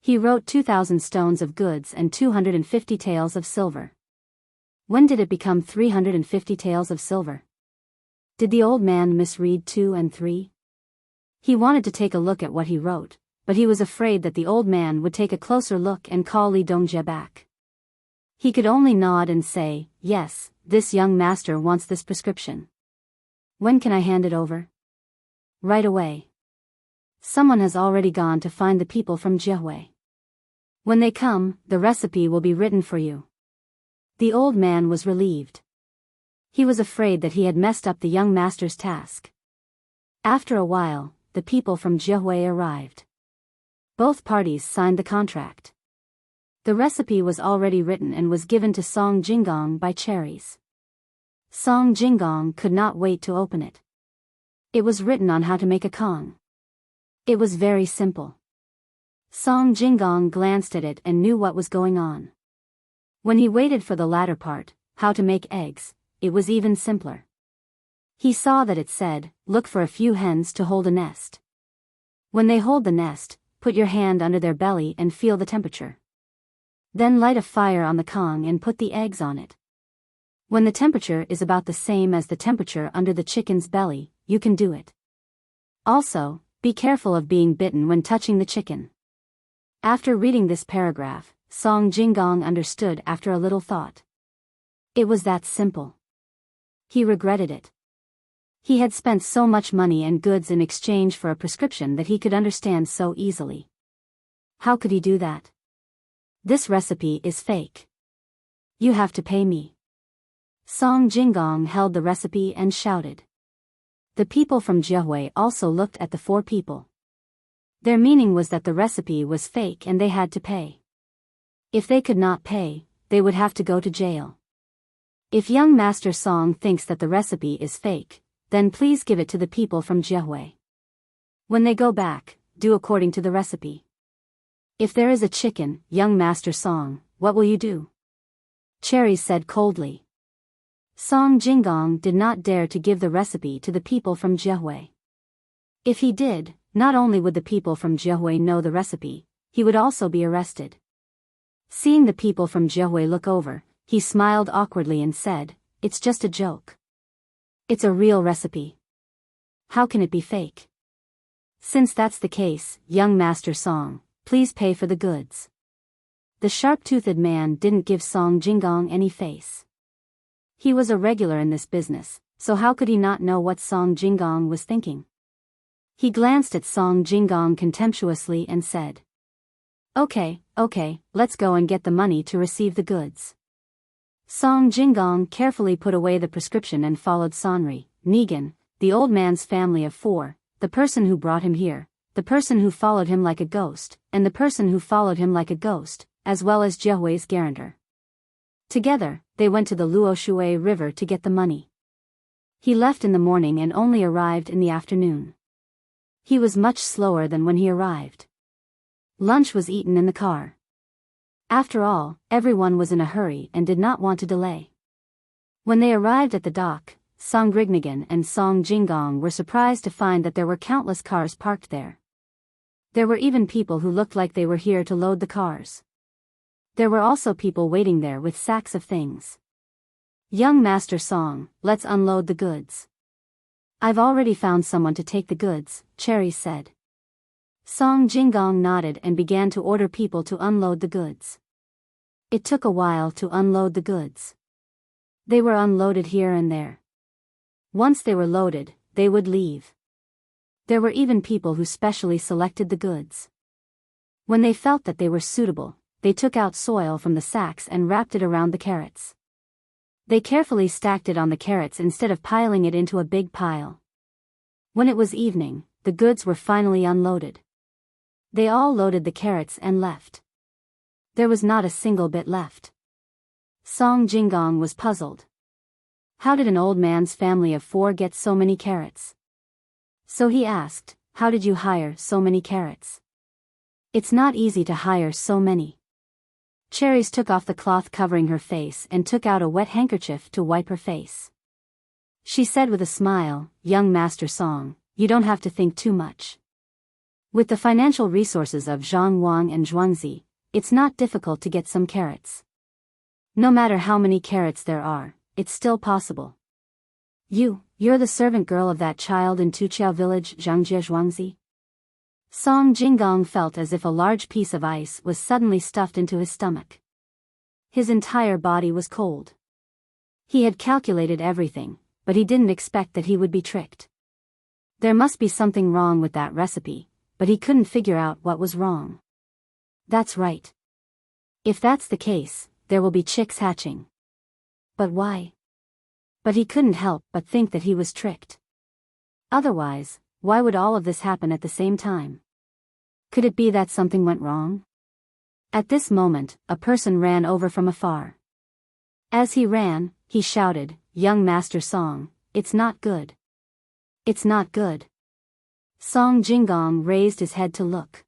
He wrote 2,000 stones of goods and 250 taels of silver. When did it become 350 taels of silver? Did the old man misread 2 and 3? He wanted to take a look at what he wrote, but he was afraid that the old man would take a closer look and call Li Dongjie back. He could only nod and say, yes, this young master wants this prescription. When can I hand it over? Right away. Someone has already gone to find the people from Jiehui. When they come, the recipe will be written for you. The old man was relieved. He was afraid that he had messed up the young master's task. After a while, the people from Jiehui arrived. Both parties signed the contract. The recipe was already written and was given to Song Jingong by Cherries. Song Jingong could not wait to open it. It was written on how to make a Kong. It was very simple. Song Jingong glanced at it and knew what was going on. When he waited for the latter part, how to make eggs, it was even simpler. He saw that it said, look for a few hens to hold a nest. When they hold the nest, put your hand under their belly and feel the temperature. Then light a fire on the Kong and put the eggs on it. When the temperature is about the same as the temperature under the chicken's belly, you can do it. Also, be careful of being bitten when touching the chicken. After reading this paragraph, Song Jingong understood after a little thought. It was that simple. He regretted it. He had spent so much money and goods in exchange for a prescription that he could understand so easily. How could he do that? This recipe is fake. You have to pay me. Song Jingong held the recipe and shouted. The people from Jiehui also looked at the 4 people. Their meaning was that the recipe was fake and they had to pay. If they could not pay, they would have to go to jail. If young Master Song thinks that the recipe is fake, then please give it to the people from Jiehui. When they go back, do according to the recipe. If there is a chicken, young Master Song, what will you do? Cherry said coldly. Song Jingong did not dare to give the recipe to the people from Jiehui. If he did, not only would the people from Jiehui know the recipe, he would also be arrested. Seeing the people from Jiehui look over, he smiled awkwardly and said, it's just a joke. It's a real recipe. How can it be fake? Since that's the case, young Master Song, please pay for the goods. The sharp-toothed man didn't give Song Jingong any face. He was a regular in this business, so how could he not know what Song Jingong was thinking? He glanced at Song Jingong contemptuously and said, Okay, let's go and get the money to receive the goods. Song Jingong carefully put away the prescription and followed Sonri, Negan, the old man's family of 4, the person who brought him here, the person who followed him like a ghost, and the person who followed him like a ghost, as well as Jiahui's guarantor. Together, they went to the Luoshui River to get the money. He left in the morning and only arrived in the afternoon. He was much slower than when he arrived. Lunch was eaten in the car. After all, everyone was in a hurry and did not want to delay. When they arrived at the dock, Song Grignigan and Song Jingong were surprised to find that there were countless cars parked there. There were even people who looked like they were here to load the cars. There were also people waiting there with sacks of things. Young Master Song, let's unload the goods. I've already found someone to take the goods, Cherry said. Song Jingong nodded and began to order people to unload the goods. It took a while to unload the goods. They were unloaded here and there. Once they were loaded, they would leave. There were even people who specially selected the goods. When they felt that they were suitable, they took out soil from the sacks and wrapped it around the carrots. They carefully stacked it on the carrots instead of piling it into a big pile. When it was evening, the goods were finally unloaded. They all loaded the carrots and left. There was not a single bit left. Song Jingong was puzzled. How did an old man's family of 4 get so many carrots? So he asked, how did you hire so many carrots? It's not easy to hire so many. Cherries took off the cloth covering her face and took out a wet handkerchief to wipe her face. She said with a smile, young Master Song, you don't have to think too much. With the financial resources of Zhang Wang and Zhuangzi, it's not difficult to get some carrots. No matter how many carrots there are, it's still possible. You're the servant girl of that child in Tuqiao village, Zhangjie Zhuangzi? Song Jingong felt as if a large piece of ice was suddenly stuffed into his stomach. His entire body was cold. He had calculated everything, but he didn't expect that he would be tricked. There must be something wrong with that recipe, but he couldn't figure out what was wrong. That's right. If that's the case, there will be chicks hatching. But why? But he couldn't help but think that he was tricked. Otherwise, why would all of this happen at the same time? Could it be that something went wrong? At this moment, a person ran over from afar. As he ran, he shouted, young Master Song, it's not good. It's not good. Song Jingong raised his head to look.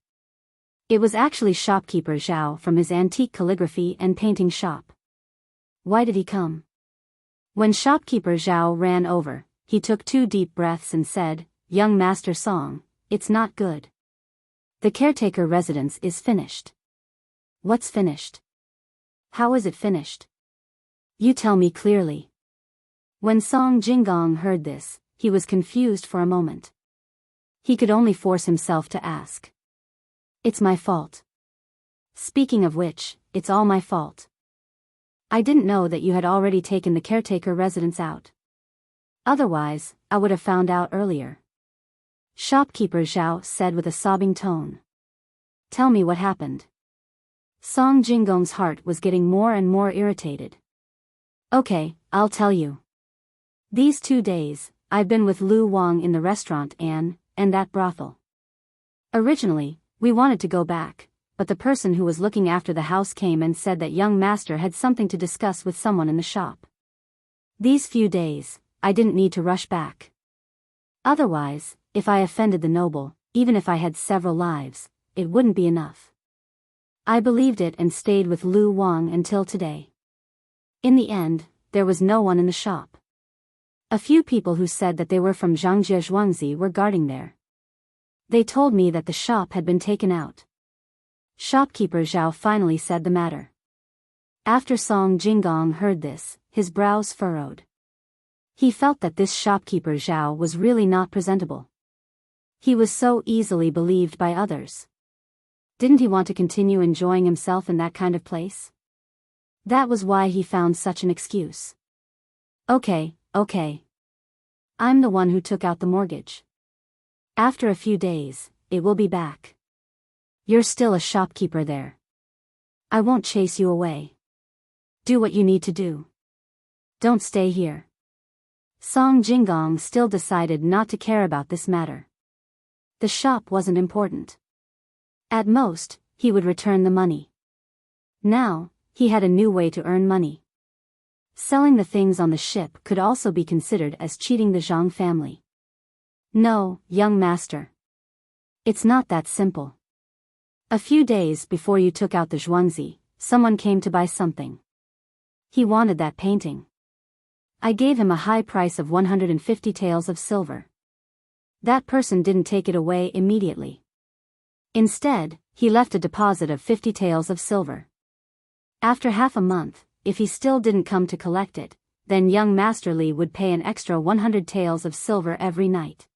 It was actually shopkeeper Zhao from his antique calligraphy and painting shop. Why did he come? When shopkeeper Zhao ran over, he took 2 deep breaths and said, young Master Song, it's not good. The caretaker residence is finished. What's finished? How is it finished? You tell me clearly. When Song Jingong heard this, he was confused for a moment. He could only force himself to ask. It's my fault. Speaking of which, it's all my fault. I didn't know that you had already taken the caretaker residence out. Otherwise, I would have found out earlier. Shopkeeper Zhao said with a sobbing tone. Tell me what happened. Song Jingong's heart was getting more and more irritated. Okay, I'll tell you. These 2 days, I've been with Lu Wang in the restaurant and that brothel. Originally, we wanted to go back, but the person who was looking after the house came and said that young master had something to discuss with someone in the shop. These few days, I didn't need to rush back. Otherwise, if I offended the noble, even if I had several lives, it wouldn't be enough. I believed it and stayed with Lu Wang until today. In the end, there was no one in the shop. A few people who said that they were from Zhangjie Zhuangzi were guarding there. They told me that the shop had been taken out. Shopkeeper Zhao finally said the matter. After Song Jingong heard this, his brows furrowed. He felt that this shopkeeper Zhao was really not presentable. He was so easily believed by others. Didn't he want to continue enjoying himself in that kind of place? That was why he found such an excuse. Okay. I'm the one who took out the mortgage. After a few days, it will be back. You're still a shopkeeper there. I won't chase you away. Do what you need to do. Don't stay here. Song Jinggong still decided not to care about this matter. The shop wasn't important. At most, he would return the money. Now, he had a new way to earn money. Selling the things on the ship could also be considered as cheating the Zhang family. No, young master. It's not that simple. A few days before you took out the Zhuangzi, someone came to buy something. He wanted that painting. I gave him a high price of 150 taels of silver. That person didn't take it away immediately. Instead, he left a deposit of 50 taels of silver. After half a month, if he still didn't come to collect it, then young Master Li would pay an extra 100 taels of silver every night.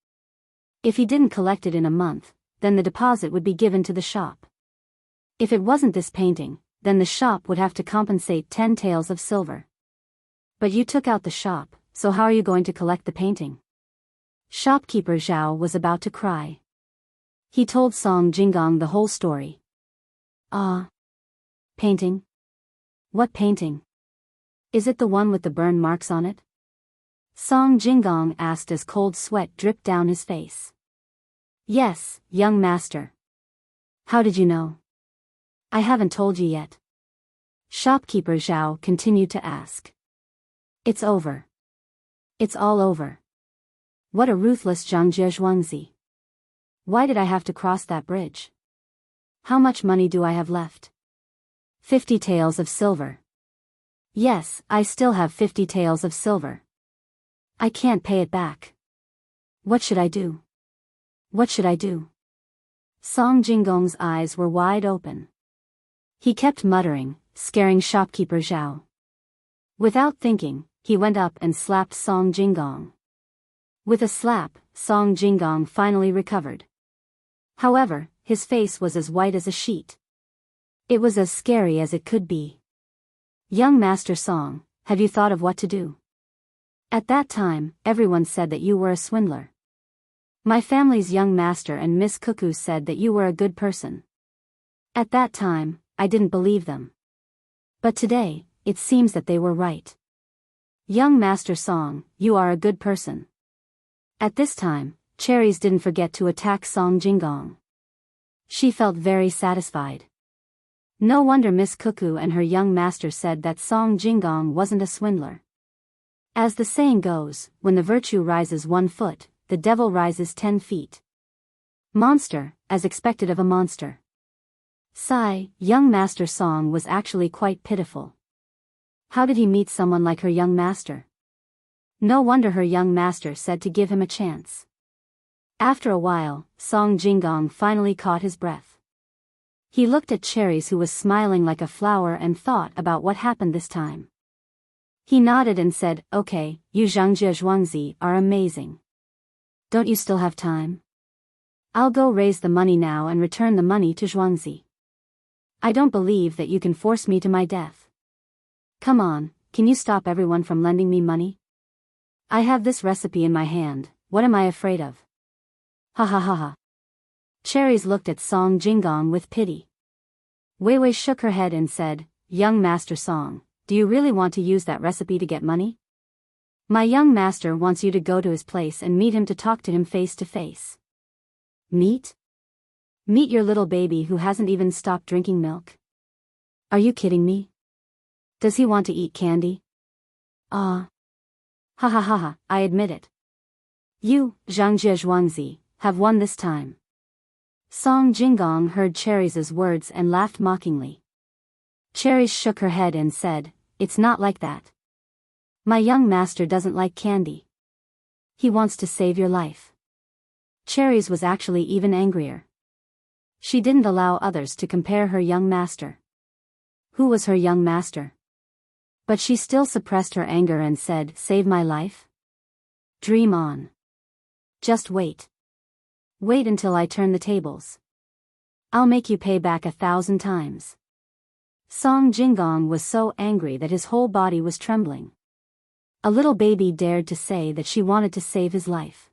If he didn't collect it in a month, then the deposit would be given to the shop. If it wasn't this painting, then the shop would have to compensate 10 taels of silver. But you took out the shop, so how are you going to collect the painting? Shopkeeper Zhao was about to cry. He told Song Jinggong the whole story. Painting? What painting? Is it the one with the burn marks on it? Song Jinggong asked as cold sweat dripped down his face. Yes, young master. How did you know? I haven't told you yet. Shopkeeper Zhao continued to ask. It's over. It's all over. What a ruthless Zhangjie Zhuangzi. Why did I have to cross that bridge? How much money do I have left? 50 taels of silver. Yes, I still have 50 taels of silver. I can't pay it back. What should I do? What should I do? Song Jinggong's eyes were wide open. He kept muttering, scaring shopkeeper Zhao. Without thinking, he went up and slapped Song Jinggong. With a slap, Song Jinggong finally recovered. However, his face was as white as a sheet. It was as scary as it could be. Young Master Song, have you thought of what to do? At that time, everyone said that you were a swindler. My family's young master and Miss Cuckoo said that you were a good person. At that time, I didn't believe them. But today, it seems that they were right. Young Master Song, you are a good person. At this time, Cherries didn't forget to attack Song Jinggong. She felt very satisfied. No wonder Miss Cuckoo and her young master said that Song Jinggong wasn't a swindler. As the saying goes, when the virtue rises 1 foot, the devil rises 10 feet. Monster, as expected of a monster. Sigh, young Master Song was actually quite pitiful. How did he meet someone like her young master? No wonder her young master said to give him a chance. After a while, Song Jinggong finally caught his breath. He looked at Cherries, who was smiling like a flower, and thought about what happened this time. He nodded and said, okay, you Zhangjie Zhuangzi are amazing. Don't you still have time? I'll go raise the money now and return the money to Zhuangzi. I don't believe that you can force me to my death. Come on, can you stop everyone from lending me money? I have this recipe in my hand, what am I afraid of? Ha ha ha ha. Cherries looked at Song Jinggong with pity. Wei Wei shook her head and said, young Master Song, do you really want to use that recipe to get money? My young master wants you to go to his place and meet him to talk to him face to face. Meet? Meet your little baby who hasn't even stopped drinking milk? Are you kidding me? Does he want to eat candy? Ha ha ha ha, I admit it. You, Zhangjie Zhuangzi, have won this time. Song Jinggong heard Cherries' words and laughed mockingly. Cherries shook her head and said, it's not like that. My young master doesn't like candy. He wants to save your life. Cherries was actually even angrier. She didn't allow others to compare her young master. Who was her young master? But she still suppressed her anger and said, save my life? Dream on. Just wait. Wait until I turn the tables. I'll make you pay back 1,000 times. Song Jinggong was so angry that his whole body was trembling. A little baby dared to say that she wanted to save his life.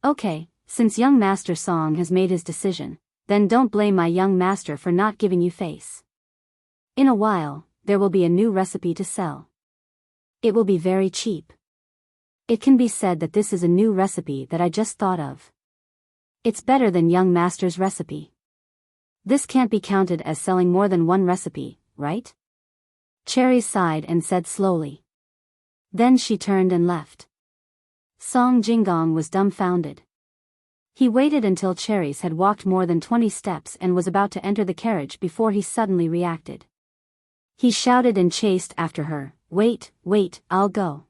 Okay, since young Master Song has made his decision, then don't blame my young master for not giving you face. In a while, there will be a new recipe to sell. It will be very cheap. It can be said that this is a new recipe that I just thought of. It's better than young master's recipe. This can't be counted as selling more than one recipe, right? Cherry sighed and said slowly. Then she turned and left. Song Jinggong was dumbfounded. He waited until Cherries had walked more than 20 steps and was about to enter the carriage before he suddenly reacted. He shouted and chased after her, "Wait, wait, I'll go.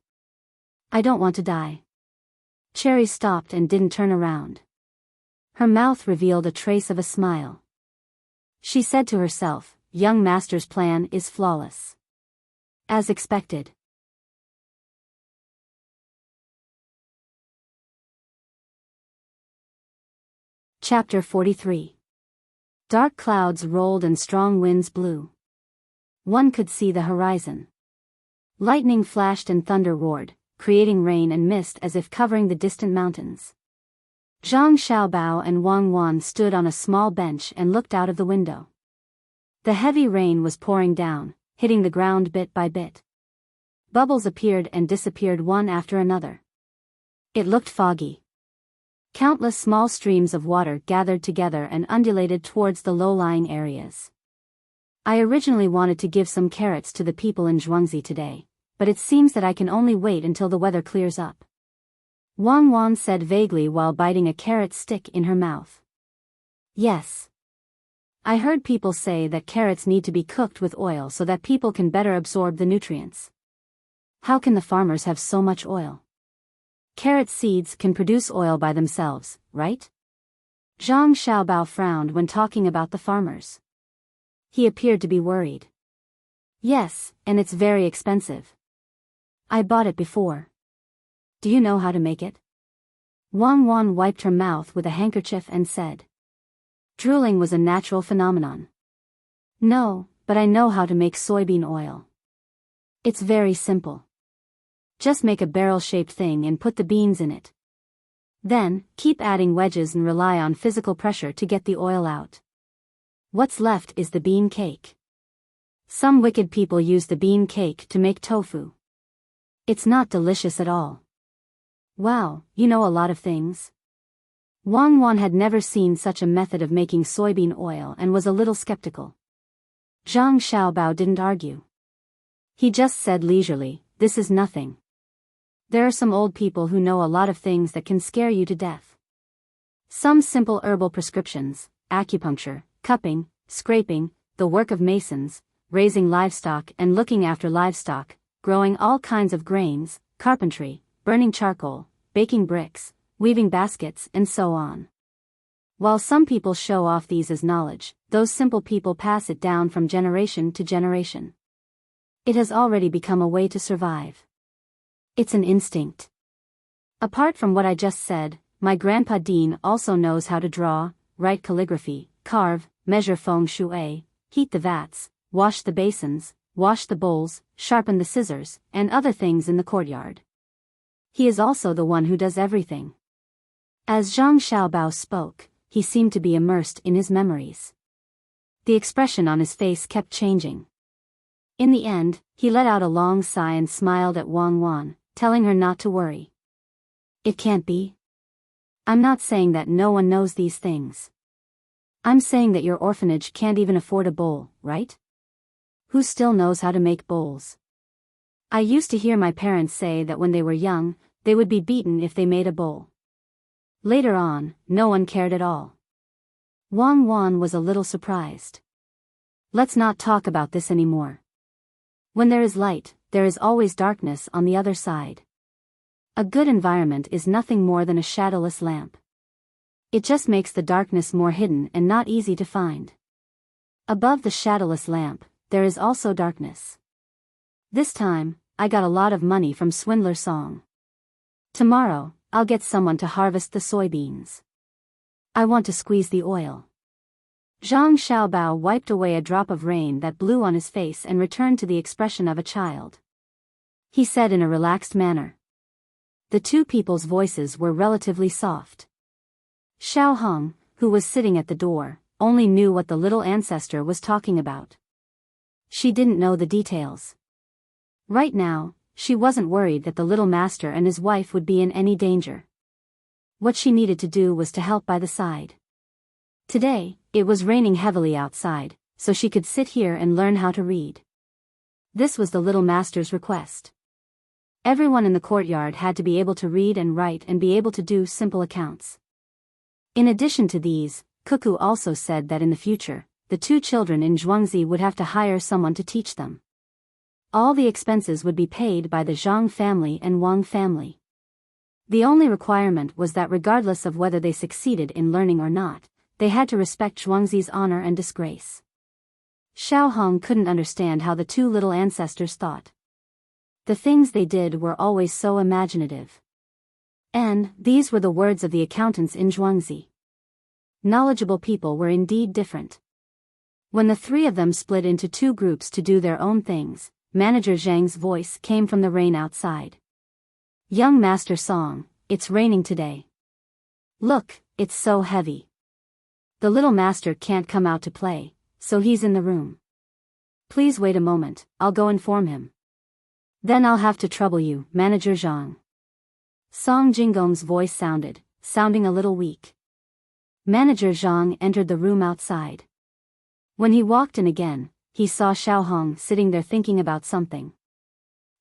I don't want to die." Cherry stopped and didn't turn around. Her mouth revealed a trace of a smile. She said to herself, young master's plan is flawless. As expected. Chapter 43. Dark clouds rolled and strong winds blew. One could see the horizon. Lightning flashed and thunder roared, creating rain and mist as if covering the distant mountains. Zhang Xiaobao and Wang Wan stood on a small bench and looked out of the window. The heavy rain was pouring down, hitting the ground bit by bit. Bubbles appeared and disappeared one after another. It looked foggy. Countless small streams of water gathered together and undulated towards the low-lying areas. I originally wanted to give some carrots to the people in Zhuangzi today, but it seems that I can only wait until the weather clears up. Wang Wan said vaguely while biting a carrot stick in her mouth. Yes. I heard people say that carrots need to be cooked with oil so that people can better absorb the nutrients. How can the farmers have so much oil? Carrot seeds can produce oil by themselves, right? Zhang Xiaobao frowned when talking about the farmers. He appeared to be worried. Yes, and it's very expensive. I bought it before. Do you know how to make it? Wang Wan wiped her mouth with a handkerchief and said. Drooling was a natural phenomenon. No, but I know how to make soybean oil. It's very simple. Just make a barrel-shaped thing and put the beans in it. Then, keep adding wedges and rely on physical pressure to get the oil out. What's left is the bean cake. Some wicked people use the bean cake to make tofu. It's not delicious at all. Wow, you know a lot of things. Wang Wan had never seen such a method of making soybean oil and was a little skeptical. Zhang Xiaobao didn't argue. He just said leisurely, this is nothing. There are some old people who know a lot of things that can scare you to death. Some simple herbal prescriptions, acupuncture, cupping, scraping, the work of masons, raising livestock and looking after livestock, growing all kinds of grains, carpentry, burning charcoal, baking bricks, weaving baskets and so on. While some people show off these as knowledge, those simple people pass it down from generation to generation. It has already become a way to survive. It's an instinct. Apart from what I just said, my grandpa Dean also knows how to draw, write calligraphy, carve, measure feng shui, heat the vats, wash the basins, wash the bowls, sharpen the scissors, and other things in the courtyard. He is also the one who does everything. As Zhang Xiaobao spoke, he seemed to be immersed in his memories. The expression on his face kept changing. In the end, he let out a long sigh and smiled at Wang Wan, telling her not to worry. It can't be. I'm not saying that no one knows these things. I'm saying that your orphanage can't even afford a bowl, right? Who still knows how to make bowls? I used to hear my parents say that when they were young, they would be beaten if they made a bowl. Later on, no one cared at all. Wang Wan was a little surprised. Let's not talk about this anymore. When there is light, there is always darkness on the other side. A good environment is nothing more than a shadowless lamp. It just makes the darkness more hidden and not easy to find. Above the shadowless lamp, there is also darkness. This time, I got a lot of money from Swindler Song. Tomorrow, I'll get someone to harvest the soybeans. I want to squeeze the oil. Zhang Xiaobao wiped away a drop of rain that blew on his face and returned to the expression of a child. He said in a relaxed manner. The two people's voices were relatively soft. Xiao Hong, who was sitting at the door, only knew what the little ancestor was talking about. She didn't know the details. Right now, she wasn't worried that the little master and his wife would be in any danger. What she needed to do was to help by the side. Today, it was raining heavily outside, so she could sit here and learn how to read. This was the little master's request. Everyone in the courtyard had to be able to read and write and be able to do simple accounts. In addition to these, Cuckoo also said that in the future, the two children in Zhuangzi would have to hire someone to teach them. All the expenses would be paid by the Zhang family and Wang family. The only requirement was that regardless of whether they succeeded in learning or not, they had to respect Zhuangzi's honor and disgrace. Xiao Hong couldn't understand how the two little ancestors thought. The things they did were always so imaginative. And these were the words of the accountants in Zhuangzi. Knowledgeable people were indeed different. When the three of them split into two groups to do their own things, Manager Zhang's voice came from the rain outside. Young Master Song, it's raining today. Look, it's so heavy. The little master can't come out to play, so he's in the room. Please wait a moment, I'll go inform him. Then I'll have to trouble you, Manager Zhang. Song Jinggong's voice sounding a little weak. Manager Zhang entered the room outside. When he walked in again, he saw Xiao Hong sitting there thinking about something.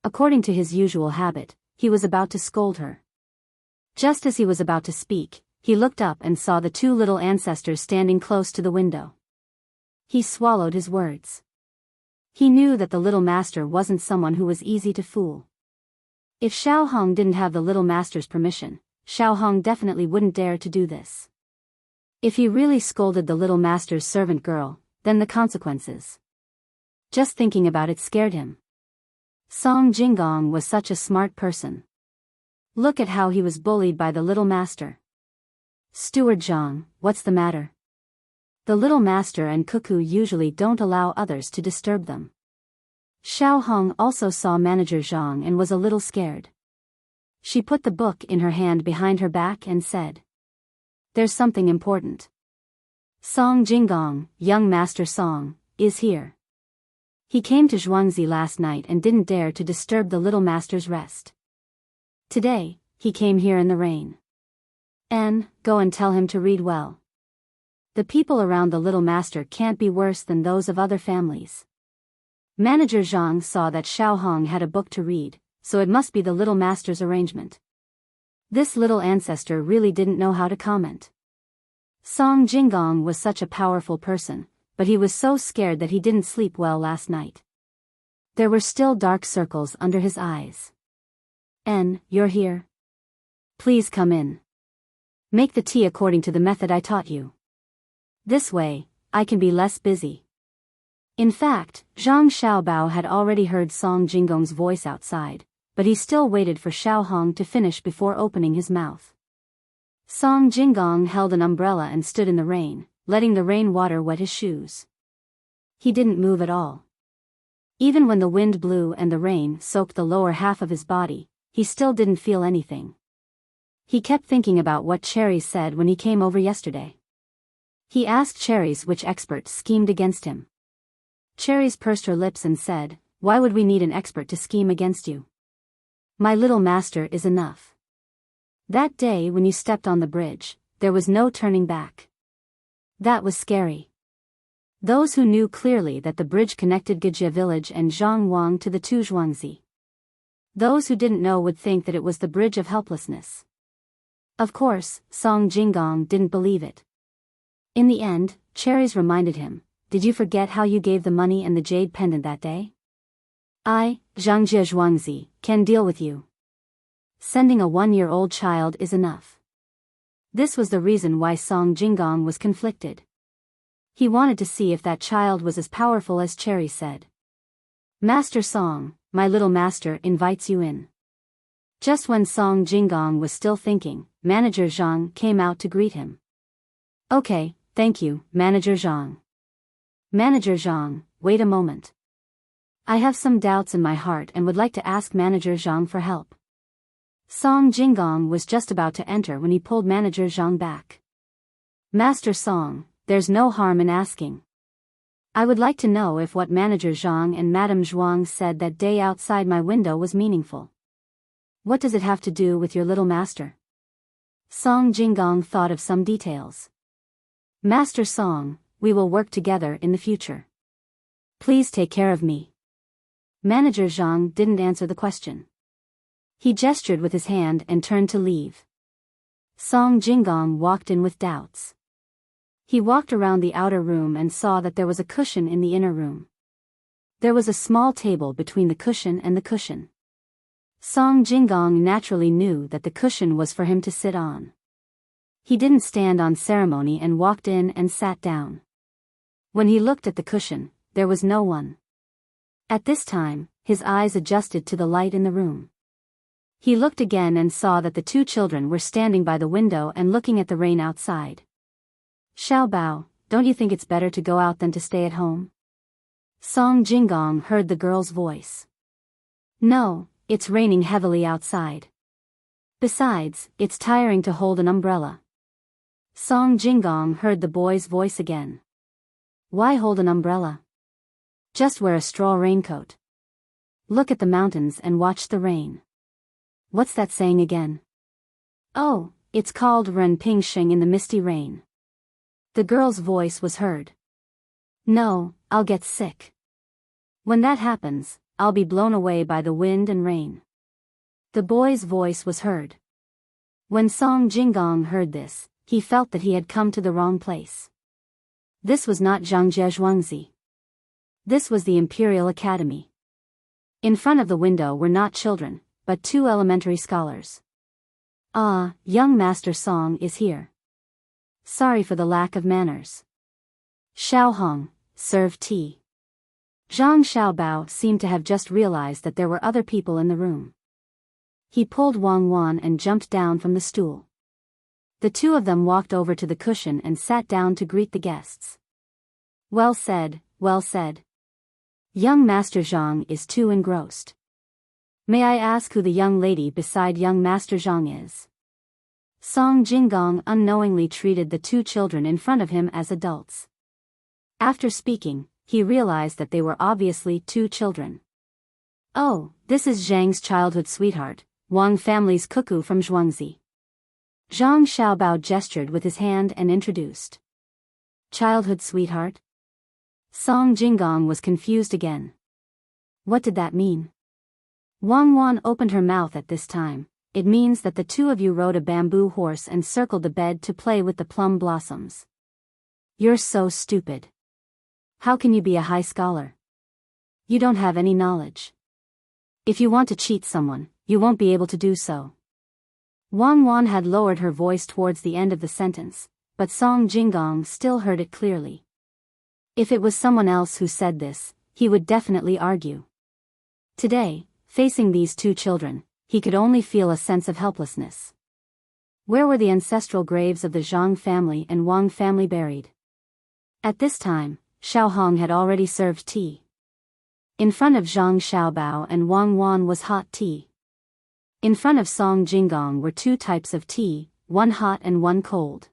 According to his usual habit, he was about to scold her. Just as he was about to speak, he looked up and saw the two little ancestors standing close to the window. He swallowed his words. He knew that the little master wasn't someone who was easy to fool. If Xiao Hong didn't have the little master's permission, Xiao Hong definitely wouldn't dare to do this. If he really scolded the little master's servant girl, then the consequences. Just thinking about it scared him. Song Jinggong was such a smart person. Look at how he was bullied by the little master. Steward Zhang, what's the matter? The little master and Cuckoo usually don't allow others to disturb them. Xiao Hong also saw Manager Zhang and was a little scared. She put the book in her hand behind her back and said, There's something important. Song Jinggong, young Master Song, is here. He came to Zhuangzi last night and didn't dare to disturb the little master's rest. Today, he came here in the rain. And, go and tell him to read well. The people around the little master can't be worse than those of other families. Manager Zhang saw that Xiao Hong had a book to read, so it must be the little master's arrangement. This little ancestor really didn't know how to comment. Song Jinggong was such a powerful person, but he was so scared that he didn't sleep well last night. There were still dark circles under his eyes. You're here? Please come in. Make the tea according to the method I taught you. This way, I can be less busy. In fact, Zhang Xiaobao had already heard Song Jinggong's voice outside, but he still waited for Xiao Hong to finish before opening his mouth. Song Jinggong held an umbrella and stood in the rain, letting the rain water wet his shoes. He didn't move at all. Even when the wind blew and the rain soaked the lower half of his body, he still didn't feel anything. He kept thinking about what Cherries said when he came over yesterday. He asked Cherries which expert schemed against him. Cherries pursed her lips and said, Why would we need an expert to scheme against you? My little master is enough. That day when you stepped on the bridge, there was no turning back. That was scary. Those who knew clearly that the bridge connected Gejia village and Zhangwang to the two Zhuangzi. Those who didn't know would think that it was the bridge of helplessness. Of course, Song Jinggong didn't believe it. In the end, Cherries reminded him, Did you forget how you gave the money and the jade pendant that day? I, Zhangjie Zhuangzi, can deal with you. Sending a 1-year-old child is enough. This was the reason why Song Jinggong was conflicted. He wanted to see if that child was as powerful as Cherry said. Master Song, my little master invites you in. Just when Song Jinggong was still thinking, Manager Zhang came out to greet him. Okay, thank you, Manager Zhang. Manager Zhang, wait a moment. I have some doubts in my heart and would like to ask Manager Zhang for help. Song Jinggong was just about to enter when he pulled Manager Zhang back. Master Song, there's no harm in asking. I would like to know if what Manager Zhang and Madame Zhuang said that day outside my window was meaningful. What does it have to do with your little master? Song Jinggong thought of some details. Master Song, we will work together in the future. Please take care of me. Manager Zhang didn't answer the question. He gestured with his hand and turned to leave. Song Jinggong walked in with doubts. He walked around the outer room and saw that there was a cushion in the inner room. There was a small table between the cushion and the cushion. Song Jinggong naturally knew that the cushion was for him to sit on. He didn't stand on ceremony and walked in and sat down. When he looked at the cushion, there was no one. At this time, his eyes adjusted to the light in the room. He looked again and saw that the two children were standing by the window and looking at the rain outside. Xiao Bao, don't you think it's better to go out than to stay at home? Song Jinggong heard the girl's voice. No, it's raining heavily outside. Besides, it's tiring to hold an umbrella. Song Jinggong heard the boy's voice again. Why hold an umbrella? Just wear a straw raincoat. Look at the mountains and watch the rain. What's that saying again? Oh, it's called Ren Ping Sheng in the misty rain. The girl's voice was heard. No, I'll get sick. When that happens, I'll be blown away by the wind and rain. The boy's voice was heard. When Song Jinggong heard this, he felt that he had come to the wrong place. This was not Zhangjie Zhuangzi. This was the Imperial Academy. In front of the window were not children, but two elementary scholars. Ah, young Master Song is here. Sorry for the lack of manners. Xiao Hong, serve tea. Zhang Xiaobao seemed to have just realized that there were other people in the room. He pulled Wang Wan and jumped down from the stool. The two of them walked over to the cushion and sat down to greet the guests. Well said, well said. Young Master Zhang is too engrossed. May I ask who the young lady beside young Master Zhang is? Song Jinggong unknowingly treated the two children in front of him as adults. After speaking, he realized that they were obviously two children. Oh, this is Zhang's childhood sweetheart, Wang family's cuckoo from Zhuangzi. Zhang Xiaobao gestured with his hand and introduced. Childhood sweetheart? Song Jinggong was confused again. What did that mean? Wang Wan opened her mouth at this time. It means that the two of you rode a bamboo horse and circled the bed to play with the plum blossoms. You're so stupid. How can you be a high scholar? You don't have any knowledge. If you want to cheat someone, you won't be able to do so. Wang Wan had lowered her voice towards the end of the sentence, but Song Jinggong still heard it clearly. If it was someone else who said this, he would definitely argue. Today, facing these two children, he could only feel a sense of helplessness. Where were the ancestral graves of the Zhang family and Wang family buried? At this time, Xiao Hong had already served tea. In front of Zhang Xiaobao and Wang Wan was hot tea. In front of Song Jinggong were two types of tea, one hot and one cold.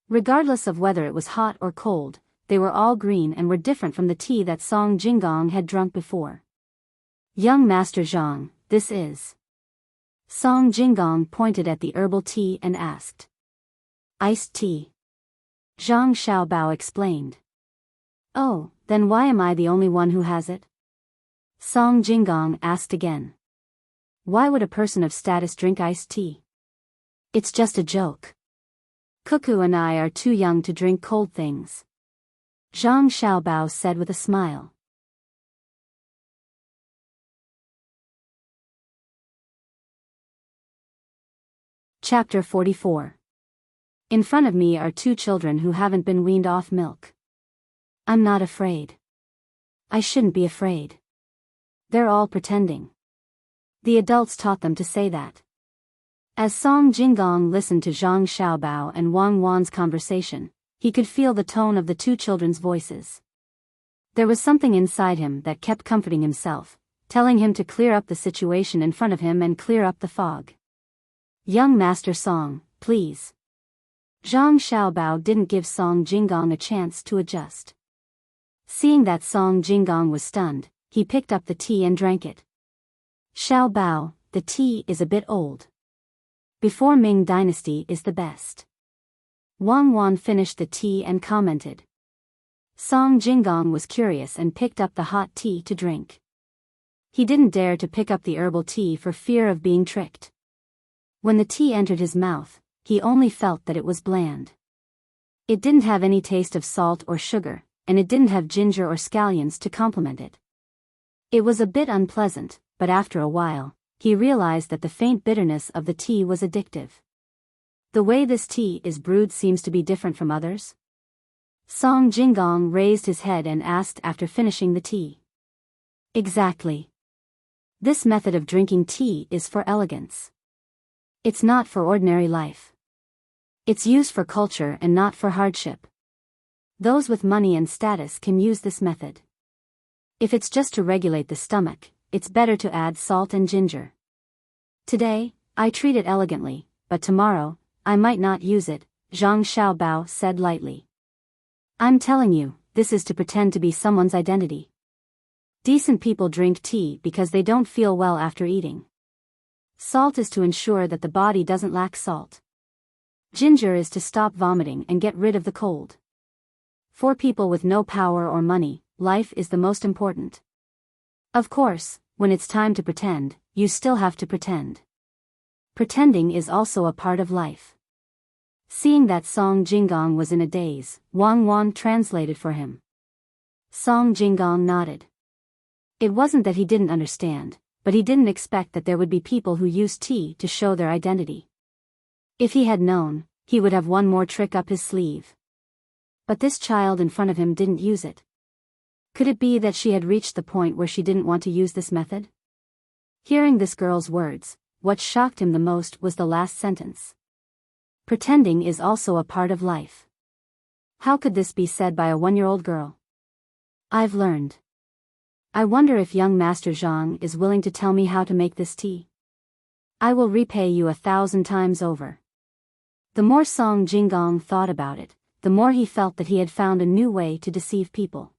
Regardless of whether it was hot or cold, they were all green and were different from the tea that Song Jinggong had drunk before. Young Master Zhang, this is. Song Jinggong pointed at the herbal tea and asked. Iced tea. Zhang Xiaobao explained. Oh, then why am I the only one who has it? Song Jinggong asked again. Why would a person of status drink iced tea? It's just a joke. Cuckoo and I are too young to drink cold things. Zhang Xiaobao said with a smile. Chapter 44. In front of me are two children who haven't been weaned off milk. I'm not afraid. I shouldn't be afraid. They're all pretending. The adults taught them to say that. As Song Jinggong listened to Zhang Xiaobao and Wang Wan's conversation, he could feel the tone of the two children's voices. There was something inside him that kept comforting himself, telling him to clear up the situation in front of him and clear up the fog. Young Master Song, please. Zhang Xiaobao didn't give Song Jinggong a chance to adjust. Seeing that Song Jinggong was stunned, he picked up the tea and drank it. Xiaobao, the tea is a bit old. Before Ming Dynasty is the best. Wang Wan finished the tea and commented. Song Jinggong was curious and picked up the hot tea to drink. He didn't dare to pick up the herbal tea for fear of being tricked. When the tea entered his mouth, he only felt that it was bland. It didn't have any taste of salt or sugar, and it didn't have ginger or scallions to complement it. It was a bit unpleasant, but after a while, he realized that the faint bitterness of the tea was addictive. The way this tea is brewed seems to be different from others. Song Jinggong raised his head and asked after finishing the tea. Exactly. This method of drinking tea is for elegance. It's not for ordinary life. It's used for culture and not for hardship. Those with money and status can use this method. If it's just to regulate the stomach, it's better to add salt and ginger. Today, I treat it elegantly, but tomorrow, I might not use it, Zhang Xiaobao said lightly. I'm telling you, this is to pretend to be someone's identity. Decent people drink tea because they don't feel well after eating. Salt is to ensure that the body doesn't lack salt. Ginger is to stop vomiting and get rid of the cold. For people with no power or money, life is the most important. Of course, when it's time to pretend, you still have to pretend. Pretending is also a part of life. Seeing that Song Jinggong was in a daze, Wang Wan translated for him. Song Jinggong nodded. It wasn't that he didn't understand, but he didn't expect that there would be people who used tea to show their identity. If he had known, he would have one more trick up his sleeve. But this child in front of him didn't use it. Could it be that she had reached the point where she didn't want to use this method? Hearing this girl's words, what shocked him the most was the last sentence. Pretending is also a part of life. How could this be said by a 1-year-old girl? I've learned. I wonder if young Master Zhang is willing to tell me how to make this tea. I will repay you 1,000 times over. The more Song Jinggong thought about it, the more he felt that he had found a new way to deceive people.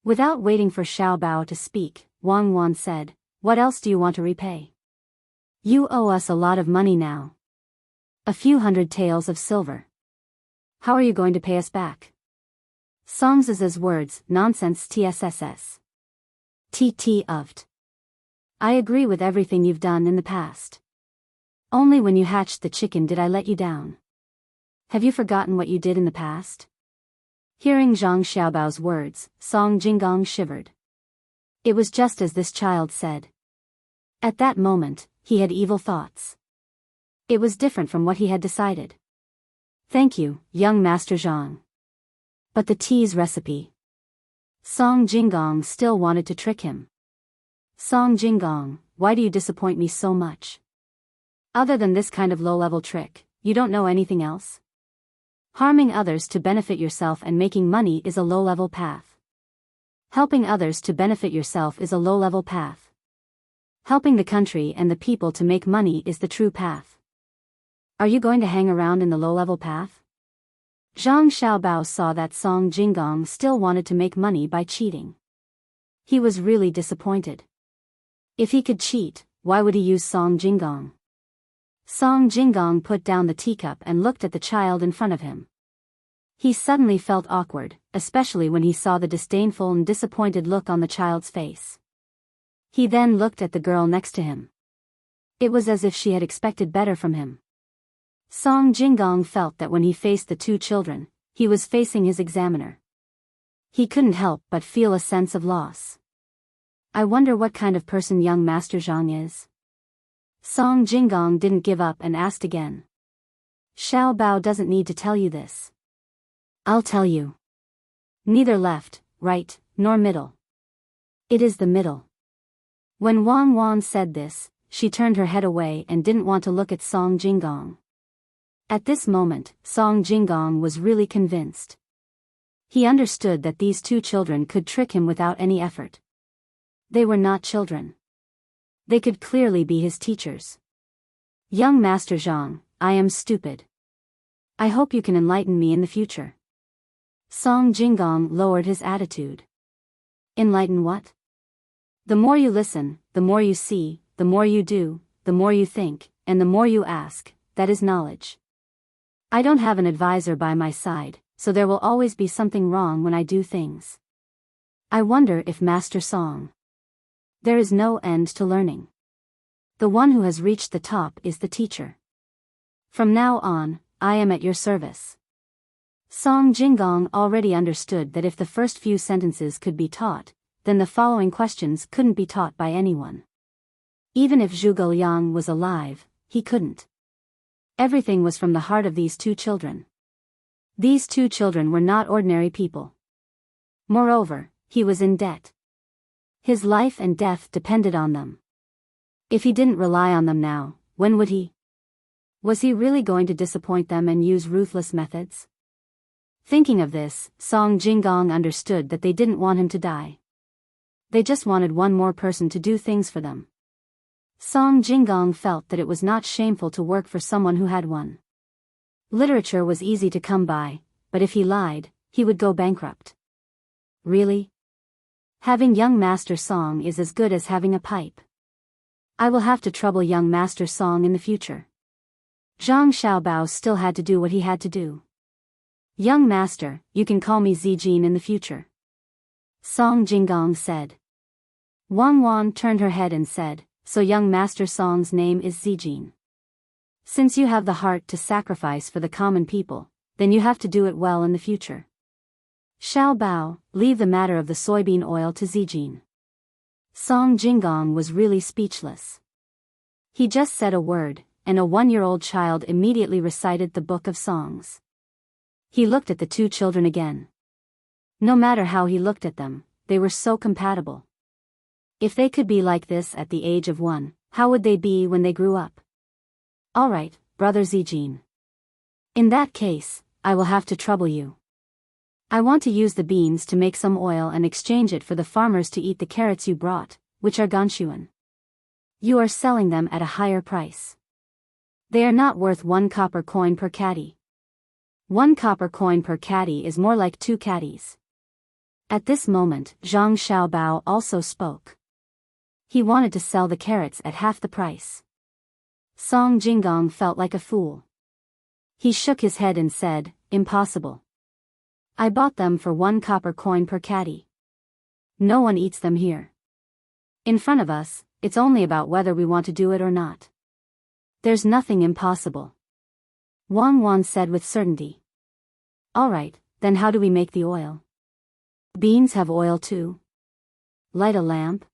Without waiting for Xiaobao to speak, Wang Wan said, "What else do you want to repay? You owe us a lot of money now. A few hundred taels of silver. How are you going to pay us back?" Song's words, nonsense tss. TT of't. I agree with everything you've done in the past. Only when you hatched the chicken did I let you down. Have you forgotten what you did in the past? Hearing Zhang Xiaobao's words, Song Jinggong shivered. It was just as this child said. At that moment, he had evil thoughts. It was different from what he had decided. Thank you, young Master Zhang. But the tea's recipe. Song Jinggong still wanted to trick him. Song Jinggong, why do you disappoint me so much? Other than this kind of low-level trick, you don't know anything else? Harming others to benefit yourself and making money is a low-level path. Helping others to benefit yourself is a low-level path. Helping the country and the people to make money is the true path. Are you going to hang around in the low-level path? Zhang Xiaobao saw that Song Jinggong still wanted to make money by cheating. He was really disappointed. If he could cheat, why would he use Song Jinggong? Song Jinggong put down the teacup and looked at the child in front of him. He suddenly felt awkward, especially when he saw the disdainful and disappointed look on the child's face. He then looked at the girl next to him. It was as if she had expected better from him. Song Jinggong felt that when he faced the two children, he was facing his examiner. He couldn't help but feel a sense of loss. I wonder what kind of person young Master Zhang is. Song Jinggong didn't give up and asked again. Xiaobao doesn't need to tell you this. I'll tell you. Neither left, right, nor middle. It is the middle. When Wang Wan said this, she turned her head away and didn't want to look at Song Jinggong. At this moment, Song Jinggong was really convinced. He understood that these two children could trick him without any effort. They were not children. They could clearly be his teachers. Young Master Zhang, I am stupid. I hope you can enlighten me in the future. Song Jinggong lowered his attitude. Enlighten what? The more you listen, the more you see, the more you do, the more you think, and the more you ask, that is knowledge. I don't have an advisor by my side, so there will always be something wrong when I do things. I wonder if Master Song. There is no end to learning. The one who has reached the top is the teacher. From now on, I am at your service. Song Jinggong already understood that if the first few sentences could be taught, then the following questions couldn't be taught by anyone. Even if Zhuge Liang was alive, he couldn't. Everything was from the heart of these two children. These two children were not ordinary people. Moreover, he was in debt. His life and death depended on them. If he didn't rely on them now, when would he? Was he really going to disappoint them and use ruthless methods? Thinking of this, Song Jinggong understood that they didn't want him to die. They just wanted one more person to do things for them. Song Jinggong felt that it was not shameful to work for someone who had one. Literature was easy to come by, but if he lied, he would go bankrupt. Really? Having young Master Song is as good as having a pipe. I will have to trouble young Master Song in the future. Zhang Xiaobao still had to do what he had to do. Young Master, you can call me Zijin in the future. Song Jinggong said. Wang Wan turned her head and said, so young Master Song's name is Zijin. Since you have the heart to sacrifice for the common people, then you have to do it well in the future. Xiaobao, leave the matter of the soybean oil to Zijin. Song Jinggong was really speechless. He just said a word, and a 1-year-old child immediately recited the book of songs. He looked at the two children again. No matter how he looked at them, they were so compatible. If they could be like this at the age of 1, how would they be when they grew up? All right, brother Zijin. In that case, I will have to trouble you. I want to use the beans to make some oil and exchange it for the farmers to eat the carrots you brought, which are ganshuan. You are selling them at a higher price. They are not worth 1 copper coin per caddy. 1 copper coin per caddy is more like 2 caddies. At this moment, Zhang Xiaobao also spoke. He wanted to sell the carrots at half the price. Song Jinggong felt like a fool. He shook his head and said, impossible. I bought them for 1 copper coin per caddy. No one eats them here. In front of us, it's only about whether we want to do it or not. There's nothing impossible. Wang Wan said with certainty. All right, then how do we make the oil? Beans have oil too. Light a lamp?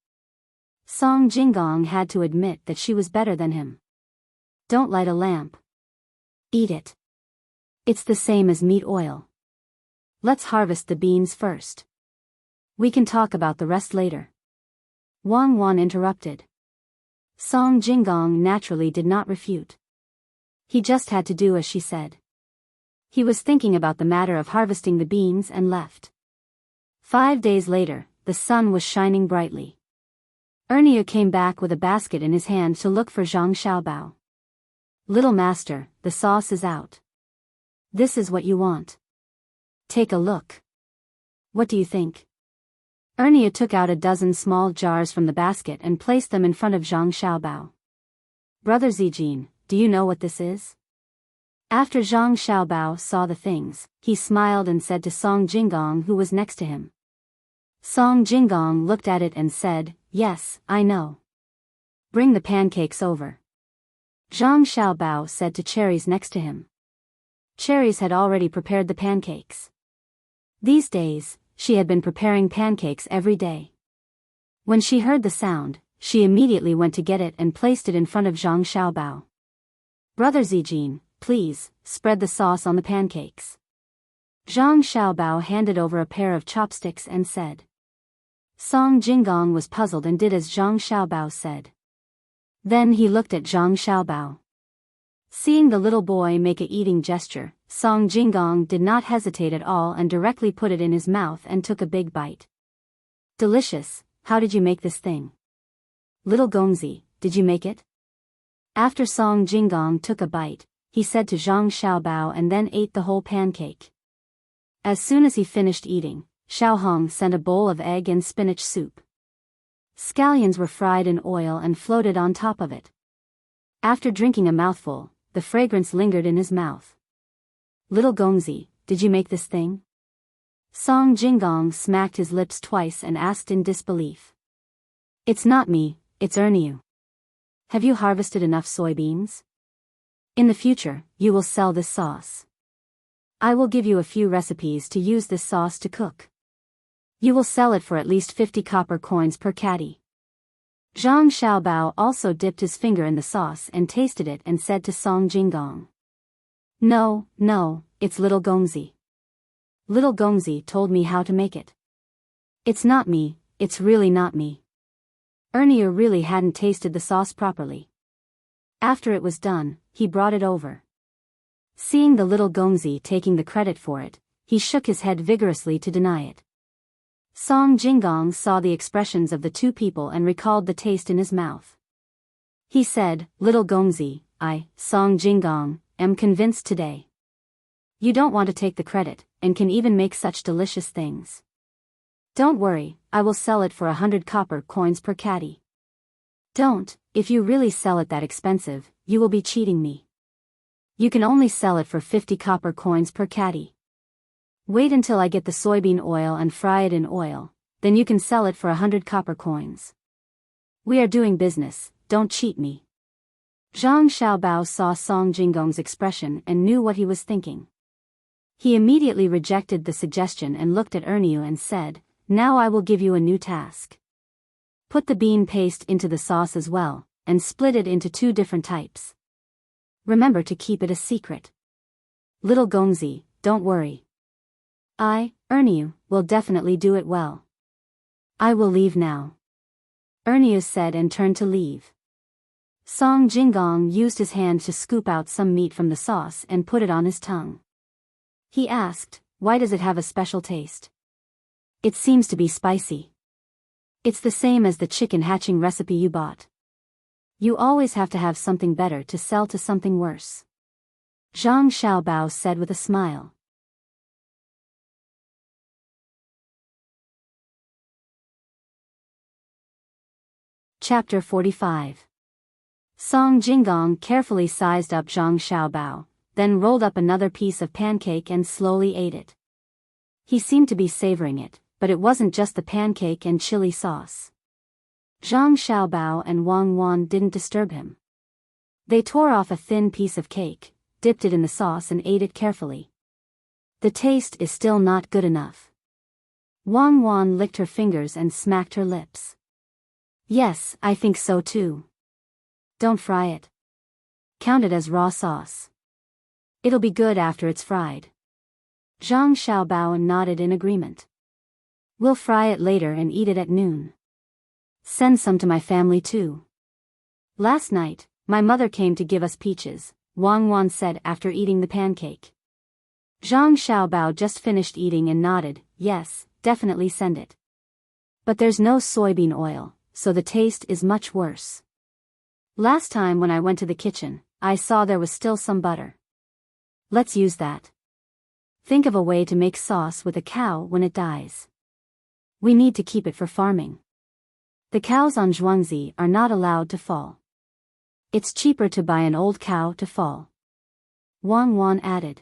Song Jinggong had to admit that she was better than him. Don't light a lamp. Eat it. It's the same as meat oil. Let's harvest the beans first. We can talk about the rest later. Wang Wan interrupted. Song Jinggong naturally did not refute. He just had to do as she said. He was thinking about the matter of harvesting the beans and left. 5 days later, the sun was shining brightly. Ernie came back with a basket in his hand to look for Zhang Xiaobao. Little master, the sauce is out. This is what you want. Take a look. What do you think? Ernie took out a dozen small jars from the basket and placed them in front of Zhang Xiaobao. Brother Zijin, do you know what this is? After Zhang Xiaobao saw the things, he smiled and said to Song Jinggong who was next to him. Song Jinggong looked at it and said, yes, I know. Bring the pancakes over. Zhang Xiaobao said to Cherries next to him. Cherries had already prepared the pancakes. These days, she had been preparing pancakes every day. When she heard the sound, she immediately went to get it and placed it in front of Zhang Xiaobao. Brother Zijin, please, spread the sauce on the pancakes. Zhang Xiaobao handed over a pair of chopsticks and said. Song Jinggong was puzzled and did as Zhang Xiaobao said. Then he looked at Zhang Xiaobao. Seeing the little boy make a eating gesture, Song Jinggong did not hesitate at all and directly put it in his mouth and took a big bite. Delicious, how did you make this thing? Little Gongzi, did you make it? After Song Jinggong took a bite, he said to Zhang Xiaobao and then ate the whole pancake. As soon as he finished eating, Xiaohong sent a bowl of egg and spinach soup. Scallions were fried in oil and floated on top of it. After drinking a mouthful, the fragrance lingered in his mouth. Little Gongzi, did you make this thing? Song Jinggong smacked his lips twice and asked in disbelief. It's not me, it's Erniu. Have you harvested enough soybeans? In the future, you will sell this sauce. I will give you a few recipes to use this sauce to cook. You will sell it for at least 50 copper coins per caddy. Zhang Xiaobao also dipped his finger in the sauce and tasted it and said to Song Jinggong. No, it's Little Gongzi. Little Gongzi told me how to make it. It's not me, it's really not me. Erniu really hadn't tasted the sauce properly. After it was done, he brought it over. Seeing the little Gongzi taking the credit for it, he shook his head vigorously to deny it. Song Jinggong saw the expressions of the two people and recalled the taste in his mouth. He said, Little Gongzi, I, Song Jinggong, am convinced today. You don't want to take the credit, and can even make such delicious things. Don't worry, I will sell it for 100 copper coins per caddy. Don't, if you really sell it that expensive, you will be cheating me. You can only sell it for 50 copper coins per caddy. Wait until I get the soybean oil and fry it in oil, then you can sell it for 100 copper coins. We are doing business, don't cheat me. Zhang Xiaobao saw Song Jinggong's expression and knew what he was thinking. He immediately rejected the suggestion and looked at Erniu and said, Now I will give you a new task. Put the bean paste into the sauce as well, and split it into 2 different types. Remember to keep it a secret. Little Gongzi, don't worry. I, Erniu, will definitely do it well. I will leave now. Erniu said and turned to leave. Song Jinggong used his hand to scoop out some meat from the sauce and put it on his tongue. He asked, Why does it have a special taste? It seems to be spicy. It's the same as the chicken hatching recipe you bought. You always have to have something better to sell to something worse. Zhang Xiaobao said with a smile. Chapter 45. Song Jinggong carefully sized up Zhang Xiaobao, then rolled up another piece of pancake and slowly ate it. He seemed to be savoring it, but it wasn't just the pancake and chili sauce. Zhang Xiaobao and Wang Wan didn't disturb him. They tore off a thin piece of cake, dipped it in the sauce and ate it carefully. The taste is still not good enough. Wang Wan licked her fingers and smacked her lips. Yes, I think so too. Don't fry it. Count it as raw sauce. It'll be good after it's fried. Zhang Xiaobao nodded in agreement. We'll fry it later and eat it at noon. Send some to my family too. Last night, my mother came to give us peaches, Wang Wan said after eating the pancake. Zhang Xiaobao just finished eating and nodded, yes, definitely send it. But there's no soybean oil, so the taste is much worse. Last time when I went to the kitchen, I saw there was still some butter. Let's use that. Think of a way to make sauce with a cow when it dies. We need to keep it for farming. The cows on Zhuangzi are not allowed to fall. It's cheaper to buy an old cow to fall. Wang Wan added.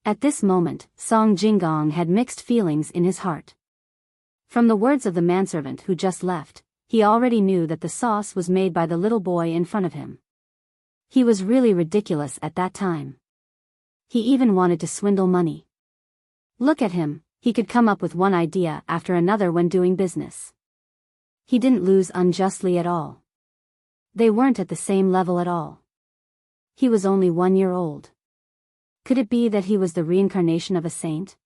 At this moment, Song Jinggong had mixed feelings in his heart. From the words of the manservant who just left, he already knew that the sauce was made by the little boy in front of him. He was really ridiculous at that time. He even wanted to swindle money. Look at him, he could come up with one idea after another when doing business. He didn't lose unjustly at all. They weren't at the same level at all. He was only 1 year old. Could it be that he was the reincarnation of a saint?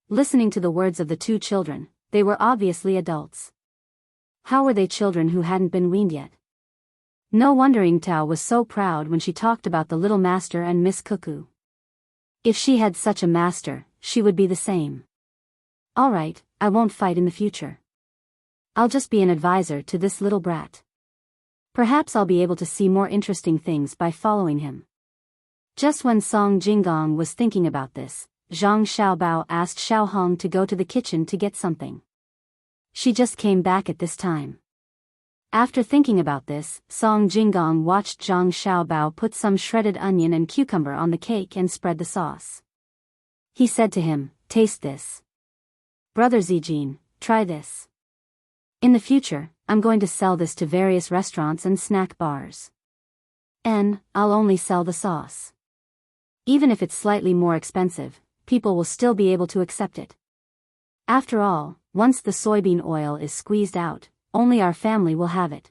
Listening to the words of the two children, they were obviously adults. How were they children who hadn't been weaned yet? No wonder Tao was so proud when she talked about the little master and Miss Cuckoo. If she had such a master, she would be the same. Alright, I won't fight in the future. I'll just be an advisor to this little brat. Perhaps I'll be able to see more interesting things by following him. Just when Song Jinggong was thinking about this, Zhang Xiaobao asked Xiao Hong to go to the kitchen to get something. She just came back at this time. After thinking about this, Song Jinggong watched Zhang Xiaobao put some shredded onion and cucumber on the cake and spread the sauce. He said to him, "Taste this. Brother Zijin, try this. In the future, I'm going to sell this to various restaurants and snack bars. And I'll only sell the sauce. Even if it's slightly more expensive, people will still be able to accept it. After all, once the soybean oil is squeezed out, only our family will have it.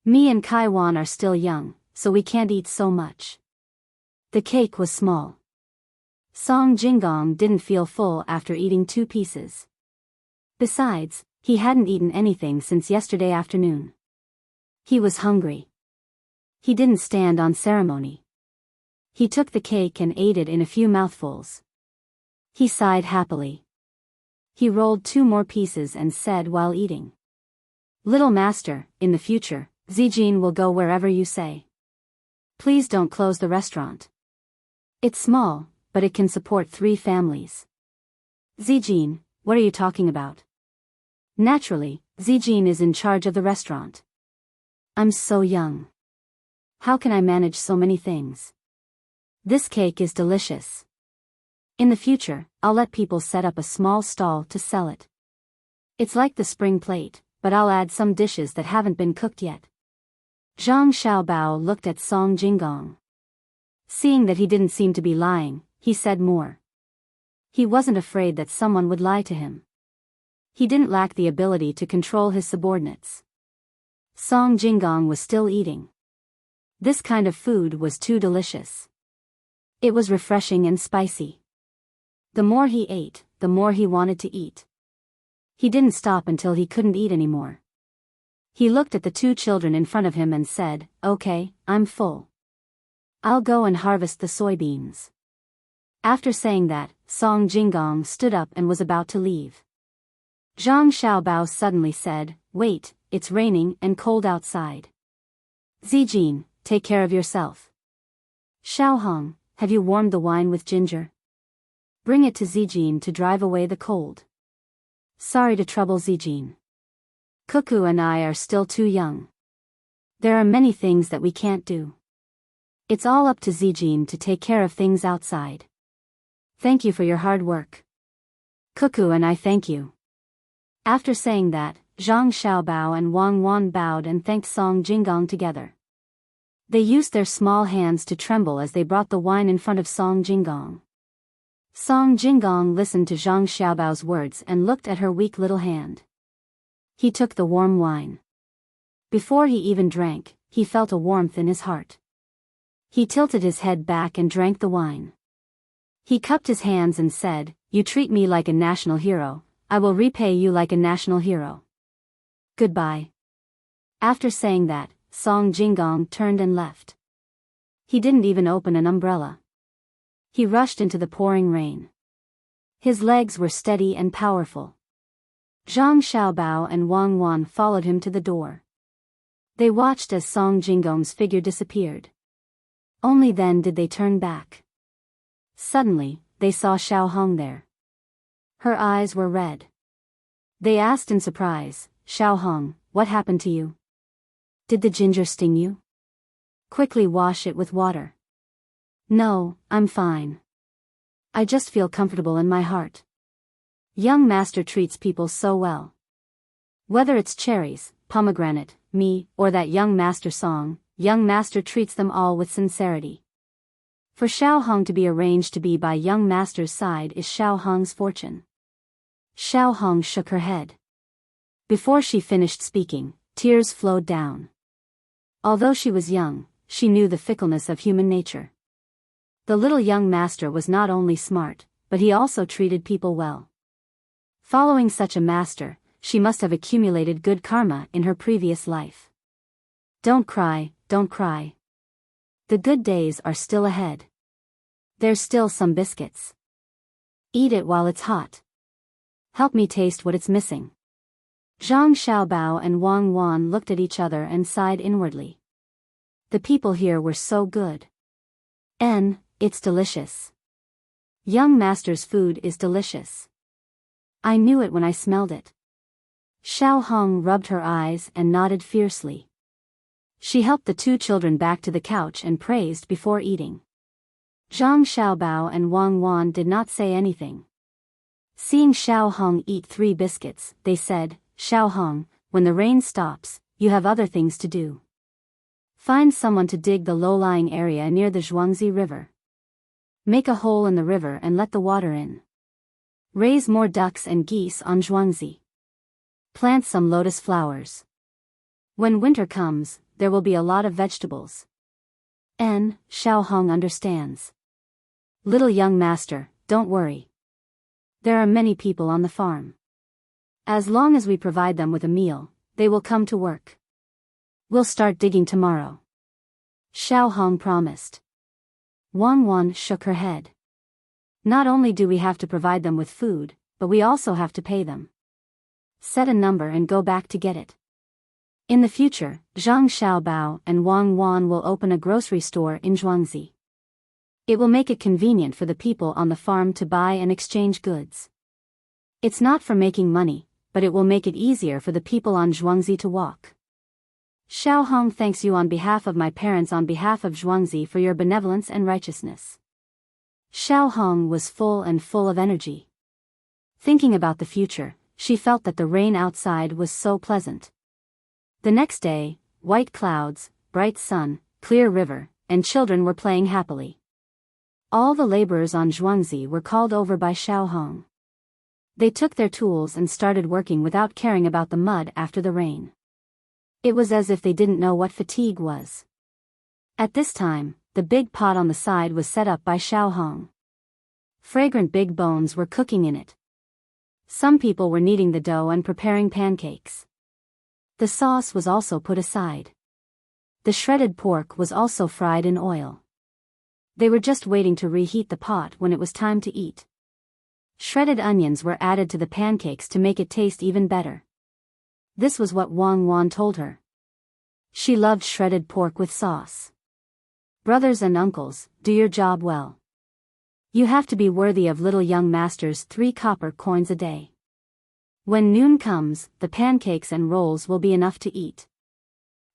Me and Kai Wan are still young, so we can't eat so much." The cake was small. Song Jinggong didn't feel full after eating 2 pieces. Besides, he hadn't eaten anything since yesterday afternoon. He was hungry. He didn't stand on ceremony. He took the cake and ate it in a few mouthfuls. He sighed happily. He rolled 2 more pieces and said while eating, "Little master, in the future, Zijin will go wherever you say. Please don't close the restaurant. It's small, but it can support 3 families." "Zijin, what are you talking about?" "Naturally, Zijin is in charge of the restaurant. I'm so young. How can I manage so many things? This cake is delicious. In the future, I'll let people set up a small stall to sell it. It's like the spring plate, but I'll add some dishes that haven't been cooked yet." Zhang Xiaobao looked at Song Jinggong. Seeing that he didn't seem to be lying, he said more. He wasn't afraid that someone would lie to him. He didn't lack the ability to control his subordinates. Song Jinggong was still eating. This kind of food was too delicious. It was refreshing and spicy. The more he ate, the more he wanted to eat. He didn't stop until he couldn't eat anymore. He looked at the 2 children in front of him and said, "Okay, I'm full. I'll go and harvest the soybeans." After saying that, Song Jinggong stood up and was about to leave. Zhang Xiaobao suddenly said, "Wait, it's raining and cold outside. Zijin, take care of yourself. Xiao Hong, have you warmed the wine with ginger? Bring it to Zijin to drive away the cold. Sorry to trouble Zijin. Cuckoo and I are still too young. There are many things that we can't do. It's all up to Zijin to take care of things outside. Thank you for your hard work. Cuckoo and I thank you." After saying that, Zhang Xiaobao and Wang Wan bowed and thanked Song Jinggong together. They used their small hands to tremble as they brought the wine in front of Song Jinggong. Song Jinggong listened to Zhang Xiaobao's words and looked at her weak little hand. He took the warm wine. Before he even drank, he felt a warmth in his heart. He tilted his head back and drank the wine. He cupped his hands and said, "You treat me like a national hero, I will repay you like a national hero. Goodbye." After saying that, Song Jinggong turned and left. He didn't even open an umbrella. He rushed into the pouring rain. His legs were steady and powerful. Zhang Xiaobao and Wang Wan followed him to the door. They watched as Song Jinggong's figure disappeared. Only then did they turn back. Suddenly, they saw Xiao Hong there. Her eyes were red. They asked in surprise, "Xiao Hong, what happened to you? Did the ginger sting you? Quickly wash it with water." "No, I'm fine. I just feel comfortable in my heart. Young master treats people so well. Whether it's cherries, pomegranate, me, or that young master song, young master treats them all with sincerity." For Xiao Hong to be arranged to be by young master's side is Xiao Hong's fortune. Xiao Hong shook her head. Before she finished speaking, tears flowed down. Although she was young, she knew the fickleness of human nature. The little young master was not only smart, but he also treated people well. Following such a master, she must have accumulated good karma in her previous life. Don't cry, don't cry. The good days are still ahead. There's still some biscuits. Eat it while it's hot. Help me taste what it's missing. Zhang Xiaobao and Wang Wan looked at each other and sighed inwardly. The people here were so good. It's delicious. Young master's food is delicious. I knew it when I smelled it. Xiao Hong rubbed her eyes and nodded fiercely. She helped the two children back to the couch and praised before eating. Zhang Xiaobao and Wang Wan did not say anything. Seeing Xiao Hong eat 3 biscuits, they said, Xiao Hong, when the rain stops, you have other things to do. Find someone to dig the low-lying area near the Zhuangzi River. Make a hole in the river and let the water in. Raise more ducks and geese on Zhuangzi. Plant some lotus flowers. When winter comes, there will be a lot of vegetables. Xiao Hong understands. Little young master, don't worry. There are many people on the farm. As long as we provide them with a meal, they will come to work. We'll start digging tomorrow. Xiao Hong promised. Wang Wan shook her head. Not only do we have to provide them with food, but we also have to pay them. Set a number and go back to get it. In the future, Zhang Xiaobao and Wang Wan will open a grocery store in Zhuangzi. It will make it convenient for the people on the farm to buy and exchange goods. It's not for making money, but it will make it easier for the people on Zhuangzi to walk. Xiao Hong thanks you on behalf of my parents on behalf of Zhuangzi for your benevolence and righteousness. Xiao Hong was full of energy. Thinking about the future, she felt that the rain outside was so pleasant. The next day, white clouds, bright sun, clear river, and children were playing happily. All the laborers on Zhuangzi were called over by Xiao Hong. They took their tools and started working without caring about the mud after the rain. It was as if they didn't know what fatigue was. At this time, the big pot on the side was set up by Xiao Hong. Fragrant big bones were cooking in it. Some people were kneading the dough and preparing pancakes. The sauce was also put aside. The shredded pork was also fried in oil. They were just waiting to reheat the pot when it was time to eat. Shredded onions were added to the pancakes to make it taste even better. This was what Wang Wan told her. She loved shredded pork with sauce. Brothers and uncles, do your job well. You have to be worthy of little young master's 3 copper coins a day. When noon comes, the pancakes and rolls will be enough to eat.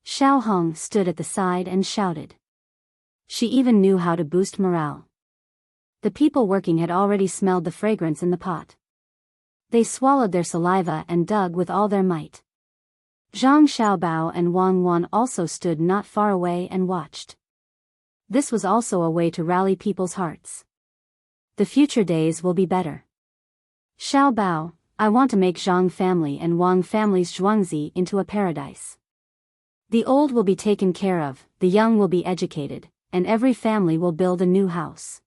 Xiao Hong stood at the side and shouted. She even knew how to boost morale. The people working had already smelled the fragrance in the pot. They swallowed their saliva and dug with all their might. Zhang Xiaobao and Wang Wan also stood not far away and watched. This was also a way to rally people's hearts. The future days will be better. Xiaobao, I want to make Zhang family and Wang family's Zhuangzi into a paradise. The old will be taken care of, the young will be educated, and every family will build a new house.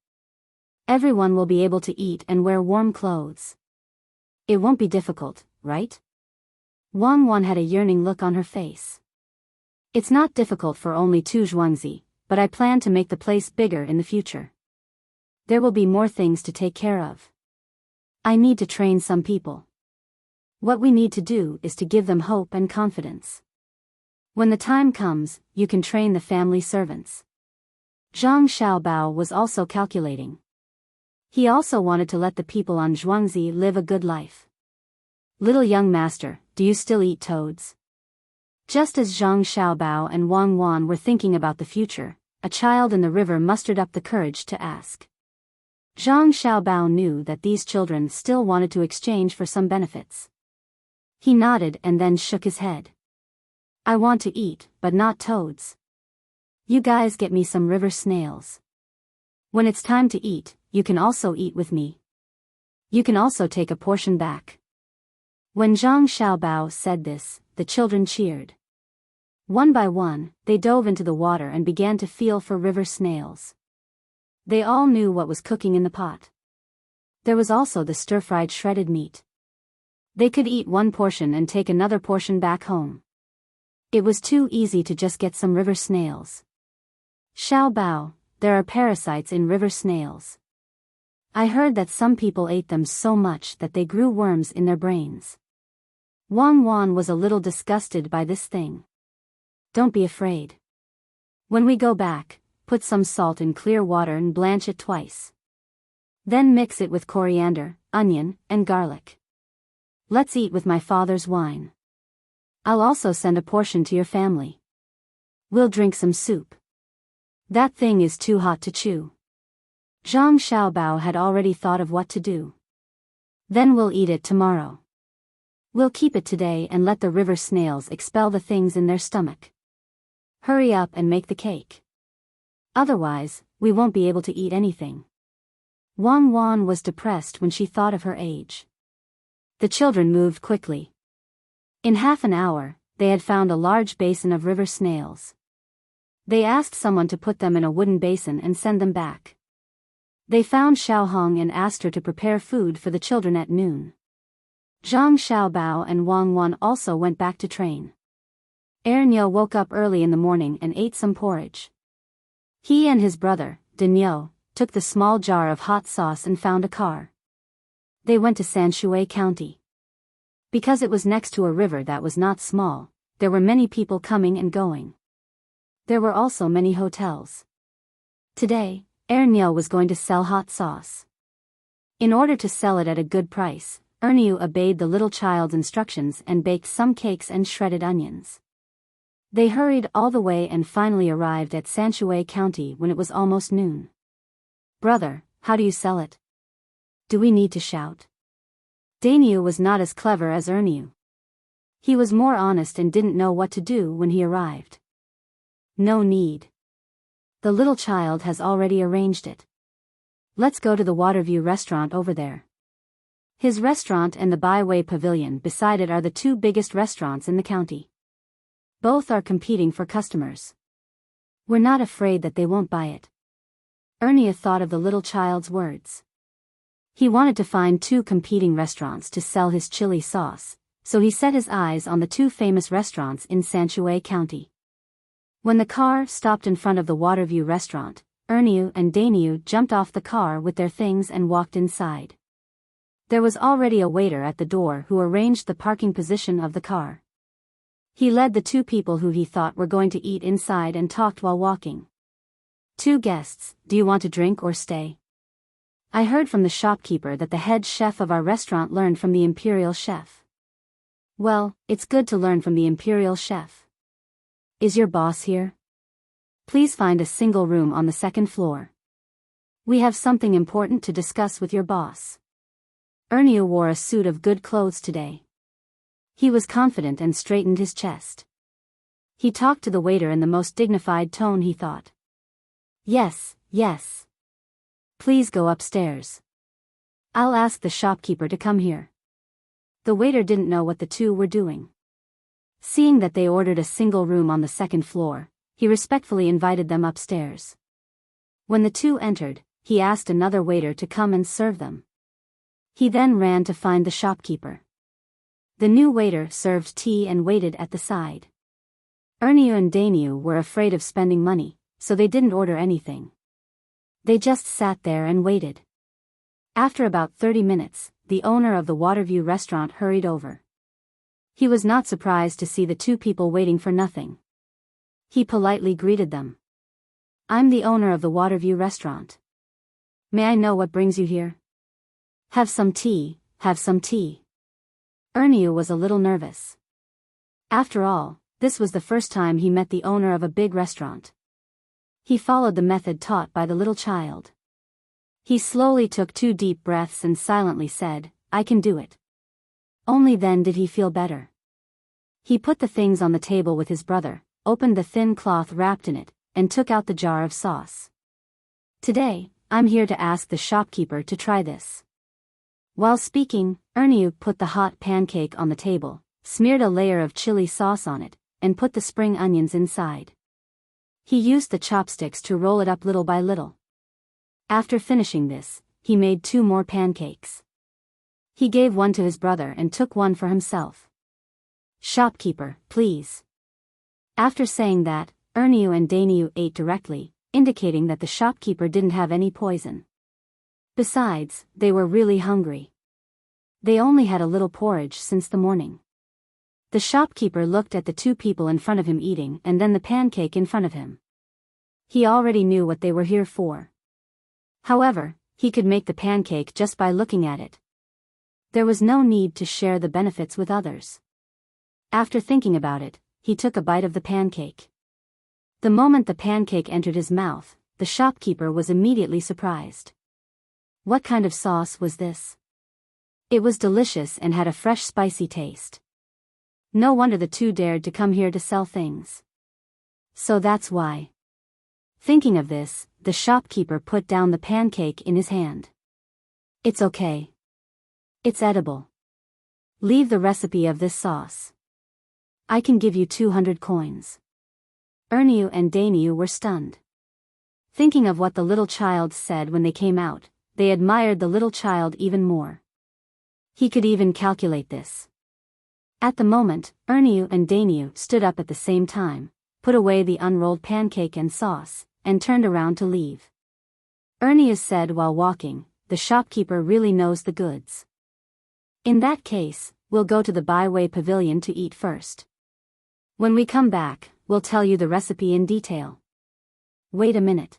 Everyone will be able to eat and wear warm clothes. It won't be difficult, right? Wang Wan had a yearning look on her face. It's not difficult for only 2 Zhuangzi, but I plan to make the place bigger in the future. There will be more things to take care of. I need to train some people. What we need to do is to give them hope and confidence. When the time comes, you can train the family servants. Zhang Xiaobao was also calculating. He also wanted to let the people on Zhuangzi live a good life. Little young master, do you still eat toads? Just as Zhang Xiaobao and Wang Wan were thinking about the future, a child in the river mustered up the courage to ask. Zhang Xiaobao knew that these children still wanted to exchange for some benefits. He nodded and then shook his head. I want to eat, but not toads. You guys get me some river snails. When it's time to eat, you can also eat with me. You can also take a portion back. When Zhang Xiaobao said this, the children cheered. One by one, they dove into the water and began to feel for river snails. They all knew what was cooking in the pot. There was also the stir-fried shredded meat. They could eat one portion and take another portion back home. It was too easy to just get some river snails. Xiao Bao, there are parasites in river snails. I heard that some people ate them so much that they grew worms in their brains. Wang Wan was a little disgusted by this thing. Don't be afraid. When we go back, put some salt in clear water and blanch it twice. Then mix it with coriander, onion, and garlic. Let's eat with my father's wine. I'll also send a portion to your family. We'll drink some soup. That thing is too hot to chew. Zhang Xiaobao had already thought of what to do. Then we'll eat it tomorrow. We'll keep it today and let the river snails expel the things in their stomach. Hurry up and make the cake. Otherwise, we won't be able to eat anything. Wang Wan was depressed when she thought of her age. The children moved quickly. In half an hour, they had found a large basin of river snails. They asked someone to put them in a wooden basin and send them back. They found Xiao Hong and asked her to prepare food for the children at noon. Zhang Xiaobao and Wang Wan also went back to train. Ernyo woke up early in the morning and ate some porridge. He and his brother, Dynasty, took the small jar of hot sauce and found a car. They went to Sanshui County. Because it was next to a river that was not small, there were many people coming and going. There were also many hotels. Today, Ernyo was going to sell hot sauce. In order to sell it at a good price, Ernyo obeyed the little child's instructions and baked some cakes and shredded onions. They hurried all the way and finally arrived at Sanshui County when it was almost noon. Brother, how do you sell it? Do we need to shout? Daniel was not as clever as Ernyo. He was more honest and didn't know what to do when he arrived. No need. The little child has already arranged it. Let's go to the Waterview restaurant over there. His restaurant and the Byway Pavilion beside it are the two biggest restaurants in the county. Both are competing for customers. We're not afraid that they won't buy it. Ernyo thought of the little child's words. He wanted to find two competing restaurants to sell his chili sauce, so he set his eyes on the two famous restaurants in Sanshui County. When the car stopped in front of the Waterview restaurant, Ernyo and Daniel jumped off the car with their things and walked inside. There was already a waiter at the door who arranged the parking position of the car. He led the two people who he thought were going to eat inside and talked while walking. Two guests, do you want to drink or stay? I heard from the shopkeeper that the head chef of our restaurant learned from the imperial chef. Well, it's good to learn from the imperial chef. Is your boss here? Please find a single room on the second floor. We have something important to discuss with your boss. Ernyo wore a suit of good clothes today. He was confident and straightened his chest. He talked to the waiter in the most dignified tone, he thought. Yes, yes. Please go upstairs. I'll ask the shopkeeper to come here. The waiter didn't know what the two were doing. Seeing that they ordered a single room on the second floor, he respectfully invited them upstairs. When the two entered, he asked another waiter to come and serve them. He then ran to find the shopkeeper. The new waiter served tea and waited at the side. Ernyo and Daniel were afraid of spending money, so they didn't order anything. They just sat there and waited. After about 30 minutes, the owner of the Waterview restaurant hurried over. He was not surprised to see the two people waiting for nothing. He politely greeted them. I'm the owner of the Waterview restaurant. May I know what brings you here? Have some tea, have some tea. Ernyo was a little nervous. After all, this was the first time he met the owner of a big restaurant. He followed the method taught by the little child. He slowly took 2 deep breaths and silently said, I can do it. Only then did he feel better. He put the things on the table with his brother, opened the thin cloth wrapped in it, and took out the jar of sauce. Today, I'm here to ask the shopkeeper to try this. While speaking, Ernyo put the hot pancake on the table, smeared a layer of chili sauce on it, and put the spring onions inside. He used the chopsticks to roll it up little by little. After finishing this, he made 2 more pancakes. He gave one to his brother and took one for himself. "Shopkeeper, please." After saying that, Erniu and Dainiu ate directly, indicating that the shopkeeper didn't have any poison. Besides, they were really hungry. They only had a little porridge since the morning. The shopkeeper looked at the two people in front of him eating and then the pancake in front of him. He already knew what they were here for. However, he could make the pancake just by looking at it. There was no need to share the benefits with others. After thinking about it, he took a bite of the pancake. The moment the pancake entered his mouth, the shopkeeper was immediately surprised. What kind of sauce was this? It was delicious and had a fresh spicy taste. No wonder the two dared to come here to sell things. So that's why. Thinking of this, the shopkeeper put down the pancake in his hand. "It's okay. It's edible. Leave the recipe of this sauce. I can give you 200 coins. Erniu and Dainiu were stunned. Thinking of what the little child said when they came out, they admired the little child even more. He could even calculate this. At the moment, Erniu and Dainiu stood up at the same time, put away the unrolled pancake and sauce, and turned around to leave. Erniu said while walking, "The shopkeeper really knows the goods. In that case, we'll go to the Byway Pavilion to eat first. When we come back, we'll tell you the recipe in detail." "Wait a minute.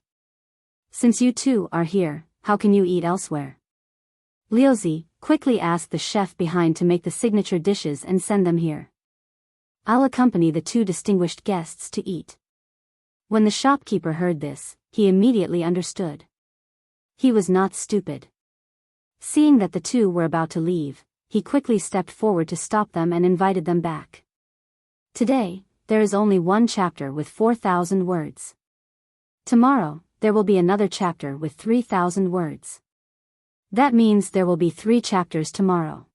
Since you two are here, how can you eat elsewhere?" Liuzi quickly asked the chef behind to make the signature dishes and send them here. "I'll accompany the two distinguished guests to eat." When the shopkeeper heard this, he immediately understood. He was not stupid. Seeing that the two were about to leave, he quickly stepped forward to stop them and invited them back. Today, there is only one chapter with 4,000 words. Tomorrow, there will be another chapter with 3,000 words. That means there will be 3 chapters tomorrow.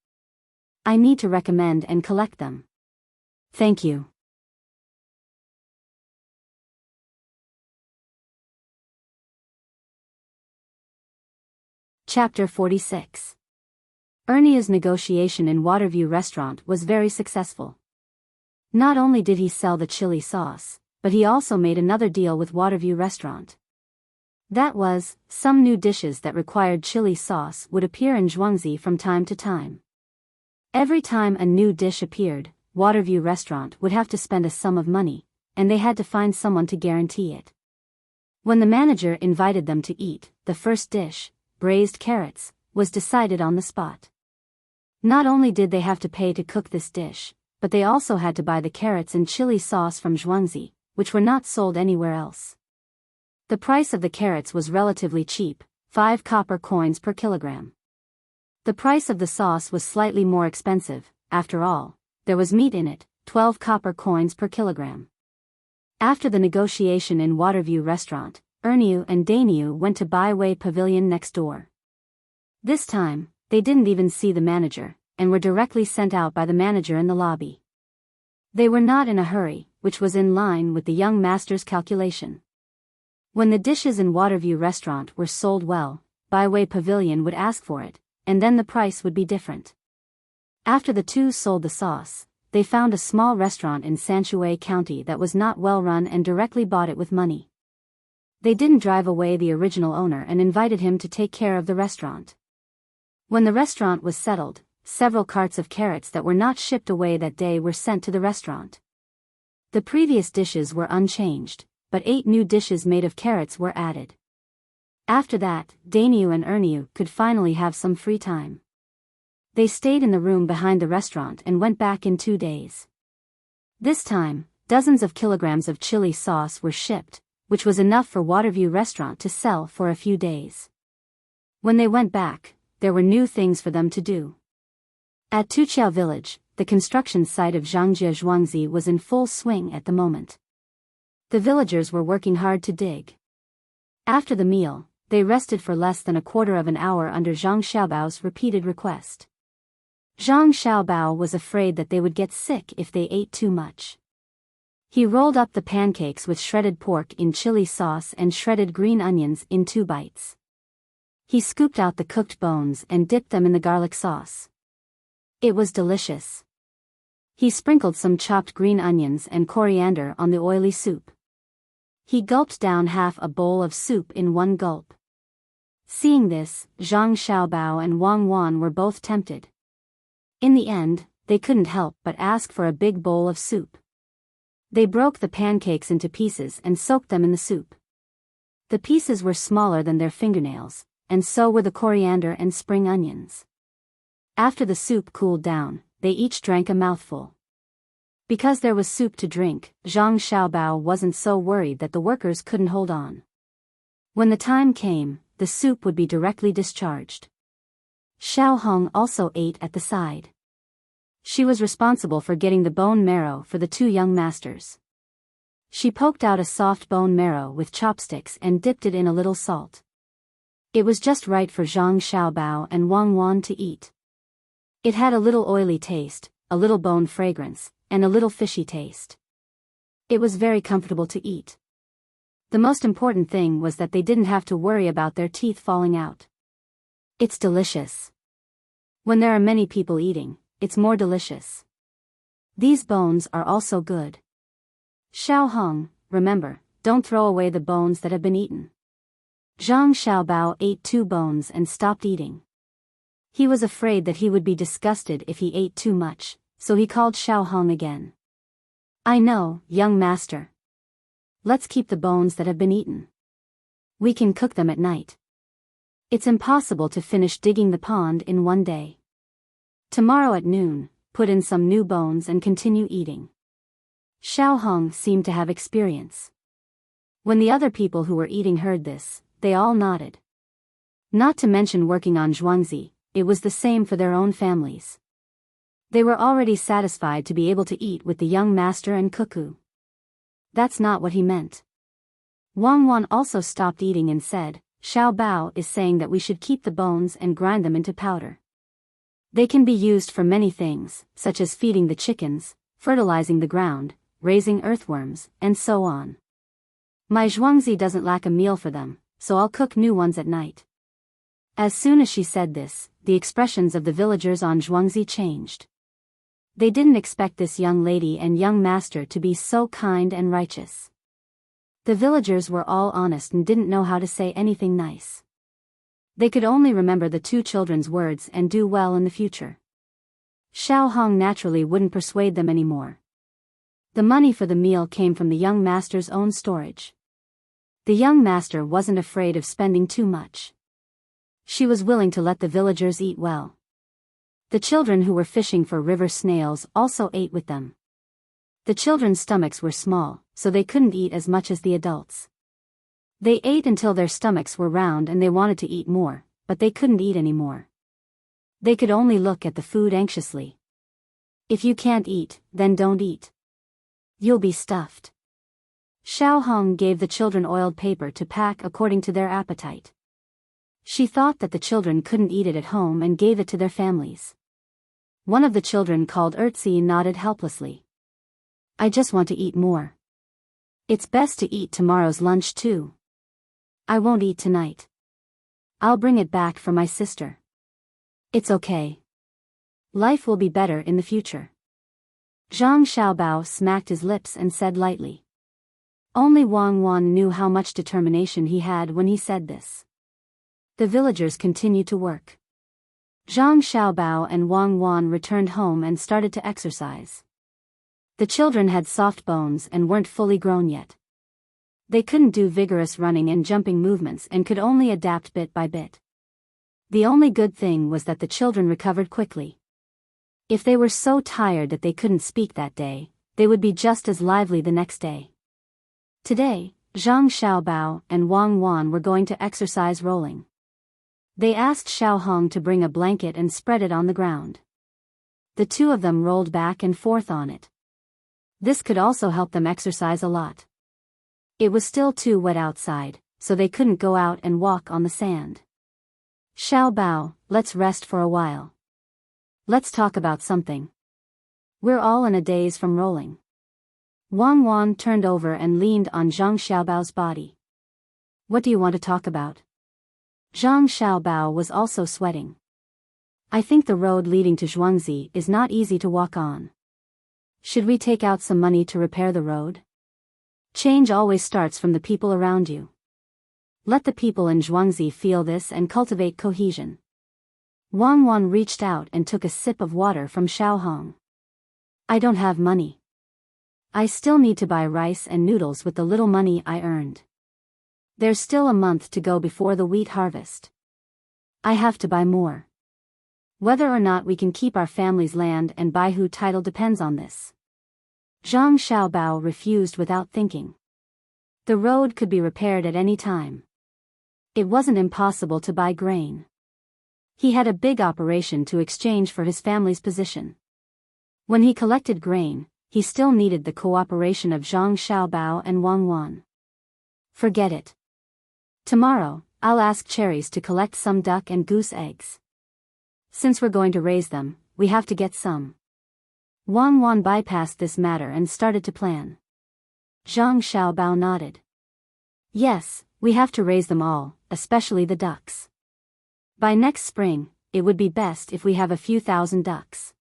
I need to recommend and collect them. Thank you. Chapter 46. Ernia's negotiation in Waterview Restaurant was very successful. Not only did he sell the chili sauce, but he also made another deal with Waterview Restaurant. That was, some new dishes that required chili sauce would appear in Zhuangzi from time to time. Every time a new dish appeared, Waterview Restaurant would have to spend a sum of money, and they had to find someone to guarantee it. When the manager invited them to eat, the first dish, braised carrots, was decided on the spot. Not only did they have to pay to cook this dish, but they also had to buy the carrots and chili sauce from Zhuangzi, which were not sold anywhere else. The price of the carrots was relatively cheap, 5 copper coins per kilogram. The price of the sauce was slightly more expensive, after all, there was meat in it, 12 copper coins per kilogram. After the negotiation in Waterview Restaurant, Erniu and Dainiu went to Byway Pavilion next door. This time, they didn't even see the manager, and were directly sent out by the manager in the lobby. They were not in a hurry, which was in line with the young master's calculation. When the dishes in Waterview Restaurant were sold well, Byway Pavilion would ask for it, and then the price would be different. After the two sold the sauce, they found a small restaurant in Sanshui County that was not well run and directly bought it with money. They didn't drive away the original owner and invited him to take care of the restaurant. When the restaurant was settled, several carts of carrots that were not shipped away that day were sent to the restaurant. The previous dishes were unchanged, but 8 new dishes made of carrots were added. After that, Dainiu and Erniu could finally have some free time. They stayed in the room behind the restaurant and went back in 2 days. This time, dozens of kilograms of chili sauce were shipped, which was enough for Waterview Restaurant to sell for a few days. When they went back, there were new things for them to do. At Tuqiao Village, the construction site of Zhangjie Zhuangzi was in full swing at the moment. The villagers were working hard to dig. After the meal, they rested for less than a quarter of an hour under Zhang Xiaobao's repeated request. Zhang Xiaobao was afraid that they would get sick if they ate too much. He rolled up the pancakes with shredded pork in chili sauce and shredded green onions in 2 bites. He scooped out the cooked bones and dipped them in the garlic sauce. It was delicious. He sprinkled some chopped green onions and coriander on the oily soup. He gulped down half a bowl of soup in one gulp. Seeing this, Zhang Xiaobao and Wang Wan were both tempted. In the end, they couldn't help but ask for a big bowl of soup. They broke the pancakes into pieces and soaked them in the soup. The pieces were smaller than their fingernails, and so were the coriander and spring onions. After the soup cooled down, they each drank a mouthful. Because there was soup to drink, Zhang Xiaobao wasn't so worried that the workers couldn't hold on. When the time came, the soup would be directly discharged. Xiao Hong also ate at the side. She was responsible for getting the bone marrow for the two young masters. She poked out a soft bone marrow with chopsticks and dipped it in a little salt. It was just right for Zhang Xiaobao and Wang Wan to eat. It had a little oily taste, a little bone fragrance, and a little fishy taste. It was very comfortable to eat. The most important thing was that they didn't have to worry about their teeth falling out. It's delicious. When there are many people eating, it's more delicious. These bones are also good. Xiao Hong, remember, don't throw away the bones that have been eaten. Zhang Xiaobao ate 2 bones and stopped eating. He was afraid that he would be disgusted if he ate too much, so he called Xiao Hong again. I know, young master. Let's keep the bones that have been eaten. We can cook them at night. It's impossible to finish digging the pond in one day. Tomorrow at noon, put in some new bones and continue eating. Xiao Hong seemed to have experience. When the other people who were eating heard this, they all nodded. Not to mention working on Zhuangzi, it was the same for their own families. They were already satisfied to be able to eat with the young master and cuckoo. That's not what he meant. Wang Wan also stopped eating and said, Xiao Bao is saying that we should keep the bones and grind them into powder. They can be used for many things, such as feeding the chickens, fertilizing the ground, raising earthworms, and so on. My Zhuangzi doesn't lack a meal for them, so I'll cook new ones at night. As soon as she said this, the expressions of the villagers on Zhuangzi changed. They didn't expect this young lady and young master to be so kind and righteous. The villagers were all honest and didn't know how to say anything nice. They could only remember the 2 children's words and do well in the future. Xiao Hong naturally wouldn't persuade them anymore. The money for the meal came from the young master's own storage. The young master wasn't afraid of spending too much. She was willing to let the villagers eat well. The children who were fishing for river snails also ate with them. The children's stomachs were small, so they couldn't eat as much as the adults. They ate until their stomachs were round and they wanted to eat more, but they couldn't eat anymore. They could only look at the food anxiously. If you can't eat, then don't eat. You'll be stuffed. Xiao Hong gave the children oiled paper to pack according to their appetite. She thought that the children couldn't eat it at home and gave it to their families. One of the children called Ertzi nodded helplessly. I just want to eat more. It's best to eat tomorrow's lunch too. I won't eat tonight. I'll bring it back for my sister. It's okay. Life will be better in the future. Zhang Xiaobao smacked his lips and said lightly. Only Wang Wan knew how much determination he had when he said this. The villagers continued to work. Zhang Xiaobao and Wang Wan returned home and started to exercise. The children had soft bones and weren't fully grown yet. They couldn't do vigorous running and jumping movements and could only adapt bit by bit. The only good thing was that the children recovered quickly. If they were so tired that they couldn't speak that day, they would be just as lively the next day. Today, Zhang Xiaobao and Wang Wan were going to exercise rolling. They asked Xiao Hong to bring a blanket and spread it on the ground. The 2 of them rolled back and forth on it. This could also help them exercise a lot. It was still too wet outside, so they couldn't go out and walk on the sand. Xiao Bao, let's rest for a while. Let's talk about something. We're all in a daze from rolling. Wang Wan turned over and leaned on Zhang Xiaobao's body. What do you want to talk about? Zhang Xiaobao was also sweating. I think the road leading to Zhuangzi is not easy to walk on. Should we take out some money to repair the road? Change always starts from the people around you. Let the people in Zhuangzi feel this and cultivate cohesion. Wang Wan reached out and took a sip of water from Xiaohong. I don't have money. I still need to buy rice and noodles with the little money I earned. There's still a month to go before the wheat harvest. I have to buy more. Whether or not we can keep our family's land and Baihu title depends on this. Zhang Xiaobao refused without thinking. The road could be repaired at any time. It wasn't impossible to buy grain. He had a big operation to exchange for his family's position. When he collected grain, he still needed the cooperation of Zhang Xiaobao and Wang Wan. Forget it. Tomorrow, I'll ask Cherries to collect some duck and goose eggs. Since we're going to raise them, we have to get some. Wang Wan bypassed this matter and started to plan. Zhang Xiaobao nodded. Yes, we have to raise them all, especially the ducks. By next spring, it would be best if we have a few thousand ducks.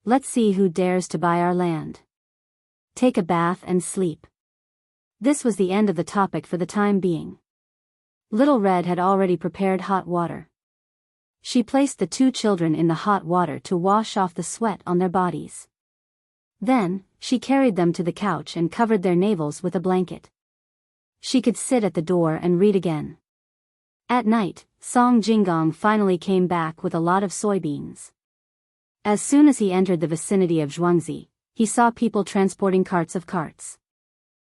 Let's see who dares to buy our land. Take a bath and sleep. This was the end of the topic for the time being. Little Red had already prepared hot water. She placed the two children in the hot water to wash off the sweat on their bodies. Then, she carried them to the couch and covered their navels with a blanket. She could sit at the door and read again. At night, Song Jinggong finally came back with a lot of soybeans. As soon as he entered the vicinity of Zhuangzi, he saw people transporting carts of carts.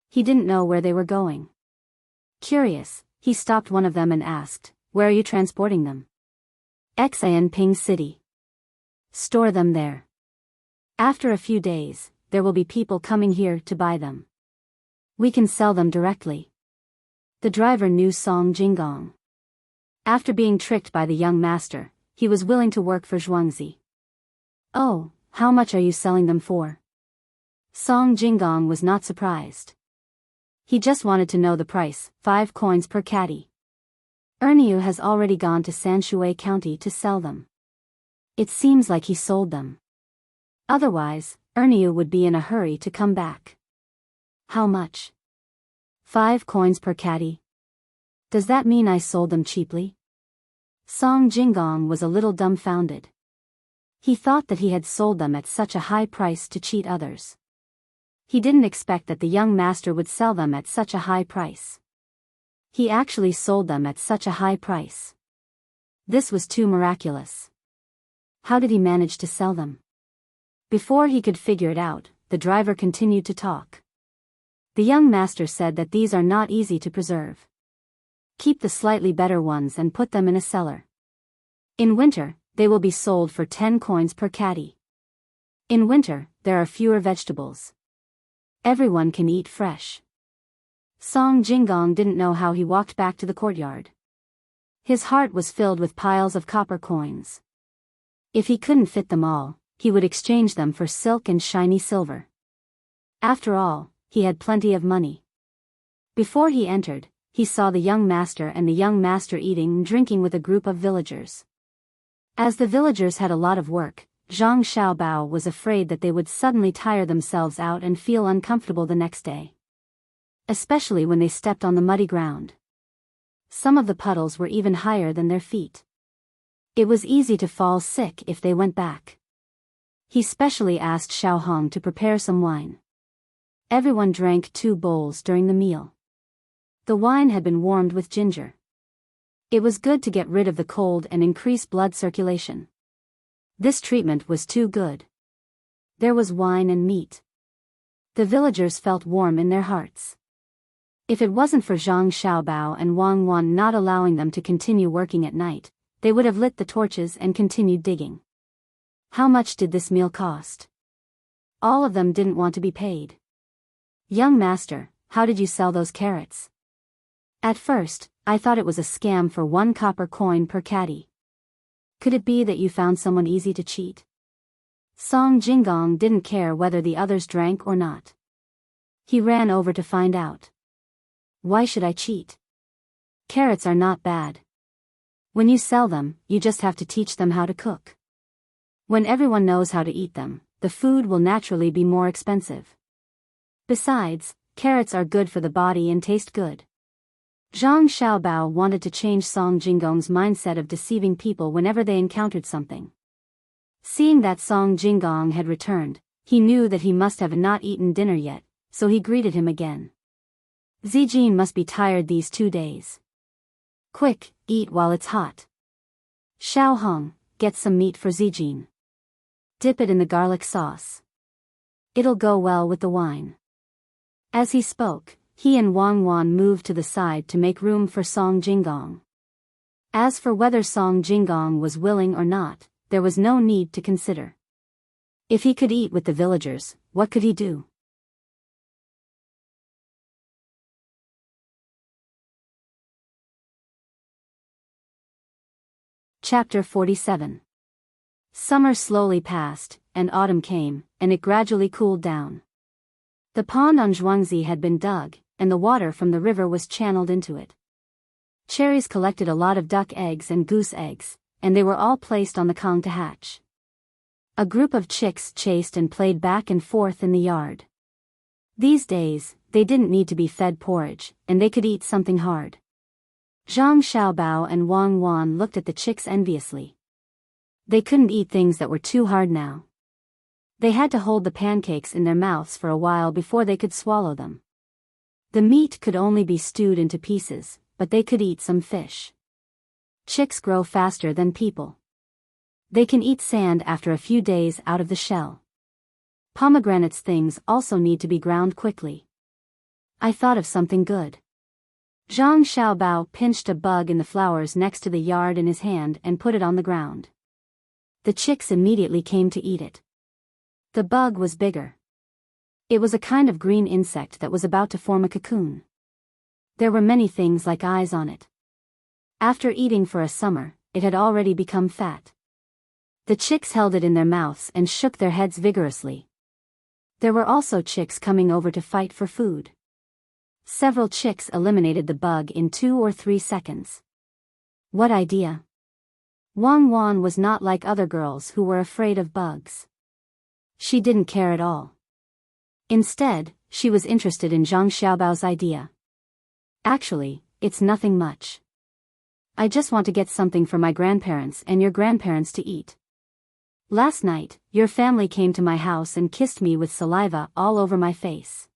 He didn't know where they were going. Curious, he stopped one of them and asked, "Where are you transporting them?" Xianping City. Store them there. After a few days, there will be people coming here to buy them. We can sell them directly. The driver knew Song Jinggong. After being tricked by the young master, he was willing to work for Zhuangzi. Oh, how much are you selling them for? Song Jinggong was not surprised. He just wanted to know the price, 5 coins per caddy. Erniu has already gone to Sanshui County to sell them. It seems like he sold them. Otherwise, Erniu would be in a hurry to come back. How much? 5 coins per caddy. Does that mean I sold them cheaply? Song Jinggong was a little dumbfounded. He thought that he had sold them at such a high price to cheat others. He didn't expect that the young master would sell them at such a high price. He actually sold them at such a high price. This was too miraculous. How did he manage to sell them? Before he could figure it out, the driver continued to talk. The young master said that these are not easy to preserve. Keep the slightly better ones and put them in a cellar. In winter, they will be sold for 10 coins per caddy. In winter, there are fewer vegetables. Everyone can eat fresh. Song Jinggong didn't know how he walked back to the courtyard. His heart was filled with piles of copper coins. If he couldn't fit them all, he would exchange them for silk and shiny silver. After all, he had plenty of money. Before he entered, he saw the young master and the young master eating and drinking with a group of villagers. As the villagers had a lot of work, Zhang Xiaobao was afraid that they would suddenly tire themselves out and feel uncomfortable the next day. Especially when they stepped on the muddy ground. Some of the puddles were even higher than their feet. It was easy to fall sick if they went back. He specially asked Xiaohong to prepare some wine. Everyone drank 2 bowls during the meal. The wine had been warmed with ginger. It was good to get rid of the cold and increase blood circulation. This treatment was too good. There was wine and meat. The villagers felt warm in their hearts. If it wasn't for Zhang Xiaobao and Wang Wan not allowing them to continue working at night, they would have lit the torches and continued digging. How much did this meal cost? All of them didn't want to be paid. Young master, how did you sell those carrots? At first, I thought it was a scam for 1 copper coin per caddy. Could it be that you found someone easy to cheat? Song Jinggong didn't care whether the others drank or not. He ran over to find out. Why should I cheat? Carrots are not bad. When you sell them, you just have to teach them how to cook. When everyone knows how to eat them, the food will naturally be more expensive. Besides, carrots are good for the body and taste good. Zhang Xiaobao wanted to change Song Jinggong's mindset of deceiving people whenever they encountered something. Seeing that Song Jinggong had returned, he knew that he must have not eaten dinner yet, so he greeted him again. Zijin must be tired these 2 days. Quick, eat while it's hot. Xiao Hong, get some meat for Zijin. Dip it in the garlic sauce. It'll go well with the wine. As he spoke, he and Wang Wan moved to the side to make room for Song Jinggong. As for whether Song Jinggong was willing or not, there was no need to consider. If he could eat with the villagers, what could he do? Chapter 47. Summer slowly passed, and autumn came, and it gradually cooled down. The pond on Zhuangzi had been dug, and the water from the river was channeled into it. Cherries collected a lot of duck eggs and goose eggs, and they were all placed on the kong to hatch. A group of chicks chased and played back and forth in the yard. These days, they didn't need to be fed porridge, and they could eat something hard. Zhang Xiaobao and Wang Wan looked at the chicks enviously. They couldn't eat things that were too hard now. They had to hold the pancakes in their mouths for a while before they could swallow them. The meat could only be stewed into pieces, but they could eat some fish. Chicks grow faster than people. They can eat sand after a few days out of the shell. Pomegranates things also need to be ground quickly. I thought of something good. Zhang Xiaobao pinched a bug in the flowers next to the yard in his hand and put it on the ground. The chicks immediately came to eat it. The bug was bigger. It was a kind of green insect that was about to form a cocoon. There were many things like eyes on it. After eating for a summer, it had already become fat. The chicks held it in their mouths and shook their heads vigorously. There were also chicks coming over to fight for food. Several chicks eliminated the bug in 2 or 3 seconds. What idea! Wang Wan was not like other girls who were afraid of bugs. She didn't care at all. Instead, she was interested in Zhang Xiaobao's idea. Actually, it's nothing much. I just want to get something for my grandparents and your grandparents to eat. Last night, your family came to my house and kissed me with saliva all over my face.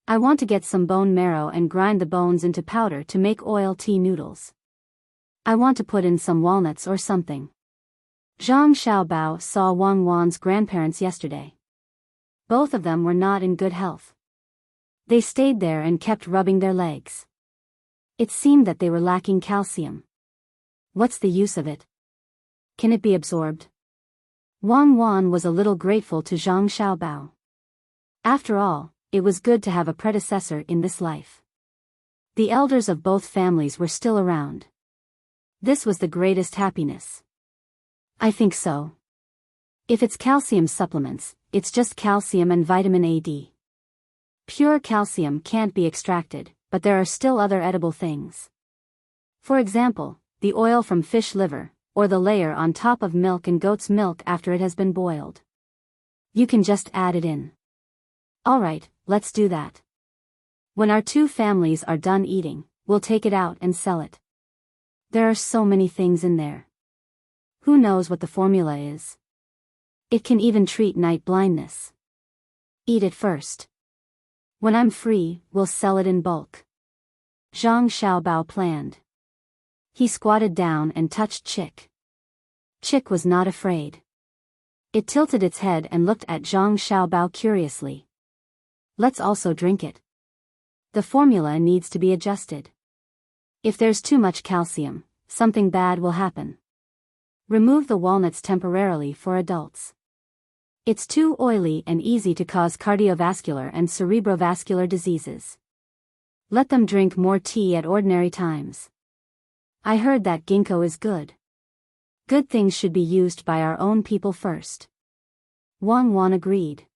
I want to get some bone marrow and grind the bones into powder to make oil tea noodles. I want to put in some walnuts or something. Zhang Xiaobao saw Wang Wan's grandparents yesterday. Both of them were not in good health. They stayed there and kept rubbing their legs. It seemed that they were lacking calcium. What's the use of it? Can it be absorbed? Wang Wan was a little grateful to Zhang Xiaobao. After all, it was good to have a predecessor in this life. The elders of both families were still around. This was the greatest happiness. I think so. If it's calcium supplements, it's just calcium and vitamin A-D. Pure calcium can't be extracted, but there are still other edible things. For example, the oil from fish liver, or the layer on top of milk and goat's milk after it has been boiled. You can just add it in. Alright, let's do that. When our 2 families are done eating, we'll take it out and sell it. There are so many things in there. Who knows what the formula is? It can even treat night blindness. Eat it first. When I'm free, we'll sell it in bulk. Zhang Xiaobao planned. He squatted down and touched Chick. Chick was not afraid. It tilted its head and looked at Zhang Xiaobao curiously. Let's also drink it. The formula needs to be adjusted. If there's too much calcium, something bad will happen. Remove the walnuts temporarily for adults. It's too oily and easy to cause cardiovascular and cerebrovascular diseases. Let them drink more tea at ordinary times. I heard that ginkgo is good. Good things should be used by our own people first. Wang Wan agreed.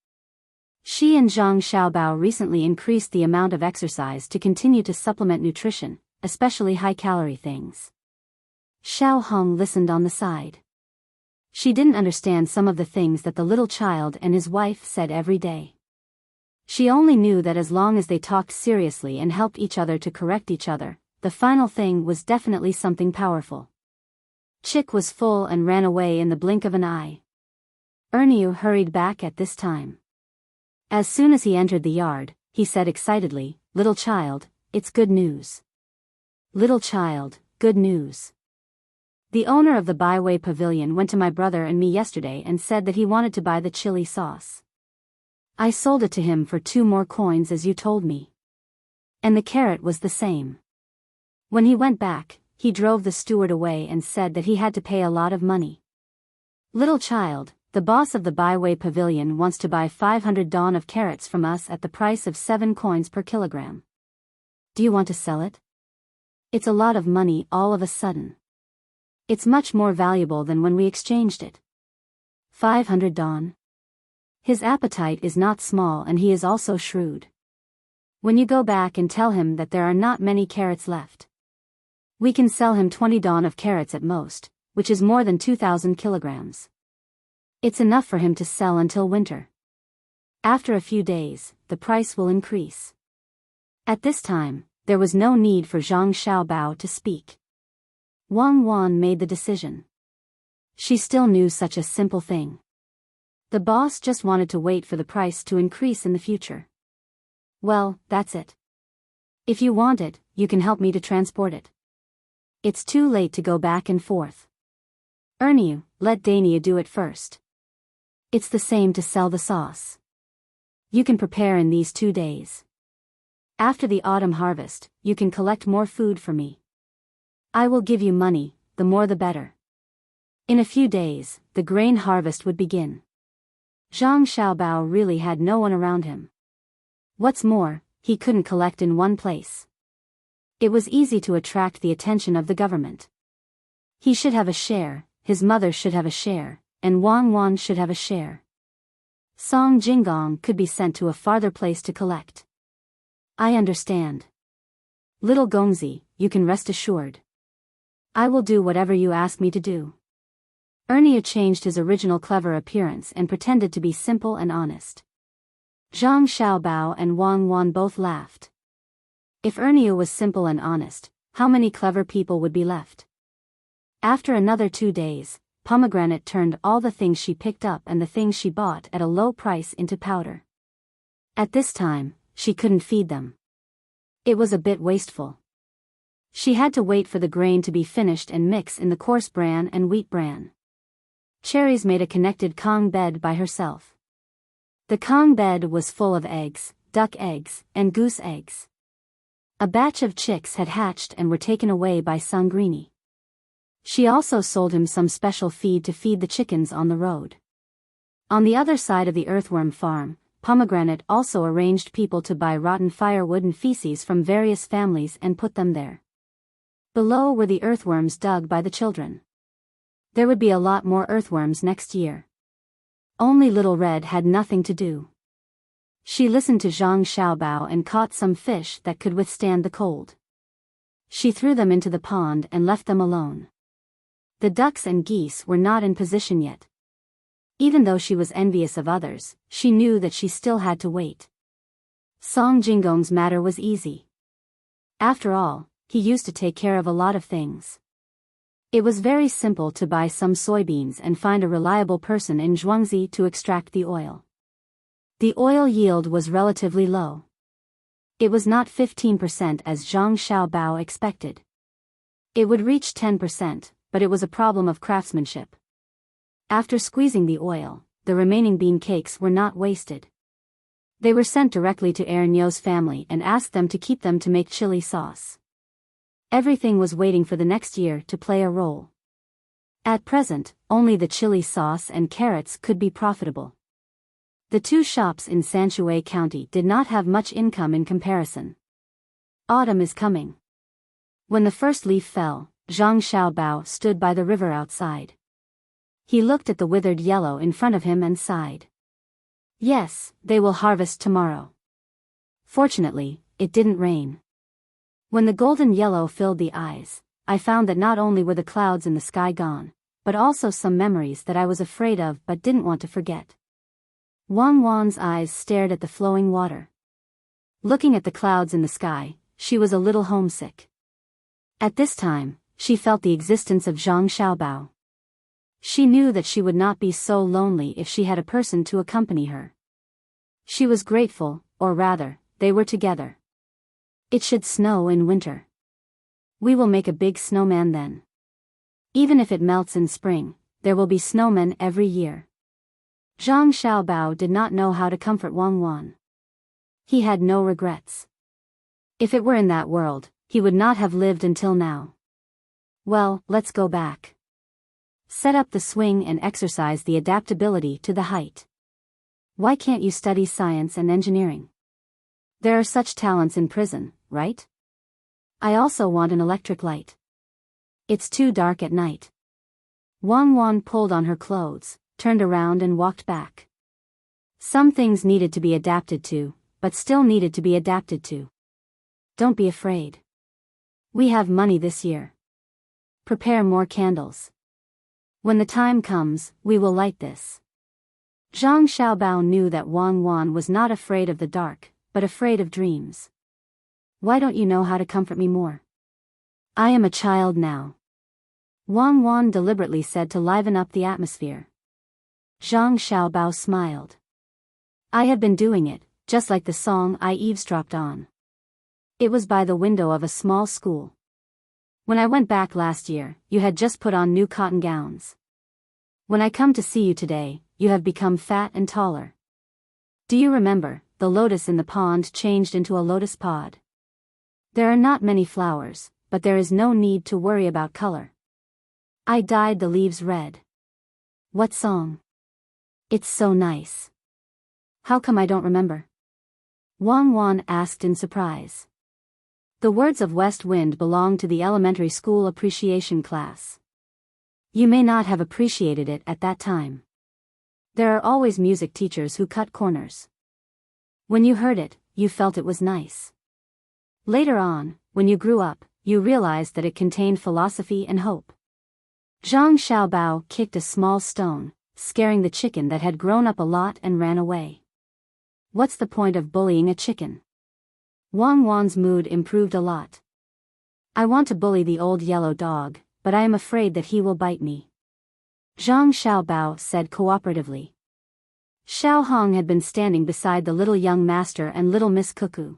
She and Zhang Xiaobao recently increased the amount of exercise to continue to supplement nutrition, especially high-calorie things. Xiao Hong listened on the side. She didn't understand some of the things that the little child and his wife said every day. She only knew that as long as they talked seriously and helped each other to correct each other, the final thing was definitely something powerful. Chick was full and ran away in the blink of an eye. Erniu hurried back at this time. As soon as he entered the yard, he said excitedly, "Little child, it's good news. Little child, good news. The owner of the Byway Pavilion went to my brother and me yesterday and said that he wanted to buy the chili sauce. I sold it to him for 2 more coins as you told me. And the carrot was the same. When he went back, he drove the steward away and said that he had to pay a lot of money. Little child, the boss of the Byway Pavilion wants to buy 500 don of carrots from us at the price of 7 coins per kilogram. Do you want to sell it? It's a lot of money all of a sudden. It's much more valuable than when we exchanged it. 500 don. His appetite is not small and he is also shrewd. When you go back and tell him that there are not many carrots left. We can sell him 20 don of carrots at most, which is more than 2,000 kilograms. It's enough for him to sell until winter. After a few days, the price will increase." At this time, there was no need for Zhang Xiaobao to speak. Wang Wan made the decision. She still knew such a simple thing. The boss just wanted to wait for the price to increase in the future. "Well, that's it. If you want it, you can help me to transport it. It's too late to go back and forth. Erniu, let Dania do it first. It's the same to sell the sauce. You can prepare in these 2 days. After the autumn harvest, you can collect more food for me. I will give you money, the more the better." In a few days, the grain harvest would begin. Zhang Xiaobao really had no one around him. What's more, he couldn't collect in one place. It was easy to attract the attention of the government. He should have a share, his mother should have a share, and Wang Wan should have a share. Song Jinggong could be sent to a farther place to collect. "I understand. Little Gongzi, you can rest assured. I will do whatever you ask me to do." Erniu changed his original clever appearance and pretended to be simple and honest. Zhang Xiaobao and Wang Wan both laughed. If Erniu was simple and honest, how many clever people would be left? After another 2 days, Pomegranate turned all the things she picked up and the things she bought at a low price into powder. At this time, she couldn't feed them. It was a bit wasteful. She had to wait for the grain to be finished and mix in the coarse bran and wheat bran. Cherries made a connected Kong bed by herself. The Kong bed was full of eggs, duck eggs, and goose eggs. A batch of chicks had hatched and were taken away by Sangrini. She also sold him some special feed to feed the chickens on the road. On the other side of the earthworm farm, Pomegranate also arranged people to buy rotten firewood and feces from various families and put them there. Below were the earthworms dug by the children. There would be a lot more earthworms next year. Only Little Red had nothing to do. She listened to Zhang Xiaobao and caught some fish that could withstand the cold. She threw them into the pond and left them alone. The ducks and geese were not in position yet. Even though she was envious of others, she knew that she still had to wait. Song Jinggong's matter was easy. After all, he used to take care of a lot of things. It was very simple to buy some soybeans and find a reliable person in Zhuangzi to extract the oil. The oil yield was relatively low. It was not 15% as Zhang Xiaobao expected. It would reach 10%, but it was a problem of craftsmanship. After squeezing the oil, the remaining bean cakes were not wasted. They were sent directly to Ernio's family and asked them to keep them to make chili sauce. Everything was waiting for the next year to play a role. At present, only the chili sauce and carrots could be profitable. The 2 shops in Sanshui County did not have much income in comparison. Autumn is coming. When the first leaf fell, Zhang Xiaobao stood by the river outside. He looked at the withered yellow in front of him and sighed. Yes, they will harvest tomorrow. Fortunately, it didn't rain. When the golden yellow filled the eyes, I found that not only were the clouds in the sky gone, but also some memories that I was afraid of but didn't want to forget. Wang Wan's eyes stared at the flowing water. Looking at the clouds in the sky, she was a little homesick. At this time, she felt the existence of Zhang Xiaobao. She knew that she would not be so lonely if she had a person to accompany her. She was grateful, or rather, they were together. It should snow in winter. We will make a big snowman then. Even if it melts in spring, there will be snowmen every year. Zhang Xiaobao did not know how to comfort Wang Wan. He had no regrets. If it were in that world, he would not have lived until now. Well, let's go back. Set up the swing and exercise the adaptability to the height. Why can't you study science and engineering? There are such talents in prison, right? I also want an electric light. It's too dark at night. Wang Wan pulled on her clothes, turned around and walked back. Some things needed to be adapted to, but still needed to be adapted to. Don't be afraid. We have money this year. Prepare more candles. When the time comes, we will light this. Zhang Xiaobao knew that Wang Wan was not afraid of the dark, but afraid of dreams. Why don't you know how to comfort me more? I am a child now. Wang Wan deliberately said to liven up the atmosphere. Zhang Xiaobao smiled. I have been doing it, just like the song I eavesdropped on. It was by the window of a small school. When I went back last year, you had just put on new cotton gowns. When I come to see you today, you have become fat and taller. Do you remember, the lotus in the pond changed into a lotus pod? There are not many flowers, but there is no need to worry about color. I dyed the leaves red. What song? It's so nice. How come I don't remember? Wang Wan asked in surprise. The words of West Wind belong to the elementary school appreciation class. You may not have appreciated it at that time. There are always music teachers who cut corners. When you heard it, you felt it was nice. Later on, when you grew up, you realized that it contained philosophy and hope. Zhang Xiaobao kicked a small stone, scaring the chicken that had grown up a lot and ran away. What's the point of bullying a chicken? Wang Wan's mood improved a lot. I want to bully the old yellow dog, but I am afraid that he will bite me. Zhang Xiaobao said cooperatively. Xiao Hong had been standing beside the little young master and little Miss Cuckoo.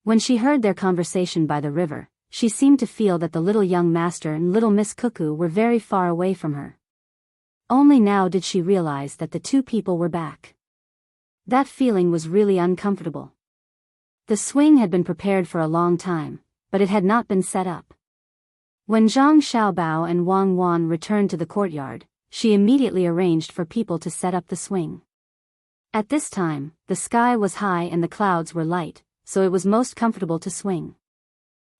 When she heard their conversation by the river, she seemed to feel that the little young master and little Miss Cuckoo were very far away from her. Only now did she realize that the two people were back. That feeling was really uncomfortable. The swing had been prepared for a long time, but it had not been set up. When Zhang Xiaobao and Wang Wan returned to the courtyard, she immediately arranged for people to set up the swing. At this time, the sky was high and the clouds were light, so it was most comfortable to swing.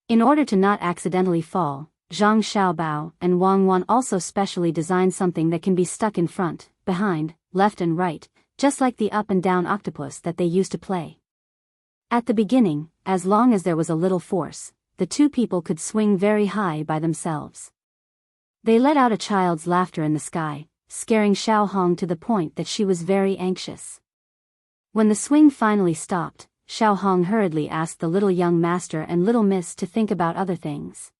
In order to not accidentally fall, Zhang Xiaobao and Wang Wan also specially designed something that can be stuck in front, behind, left and right, just like the up and down octopus that they used to play. At the beginning, as long as there was a little force, the two people could swing very high by themselves. They let out a child's laughter in the sky, scaring Xiao Hong to the point that she was very anxious. When the swing finally stopped, Xiao Hong hurriedly asked the little young master and little miss to think about other things.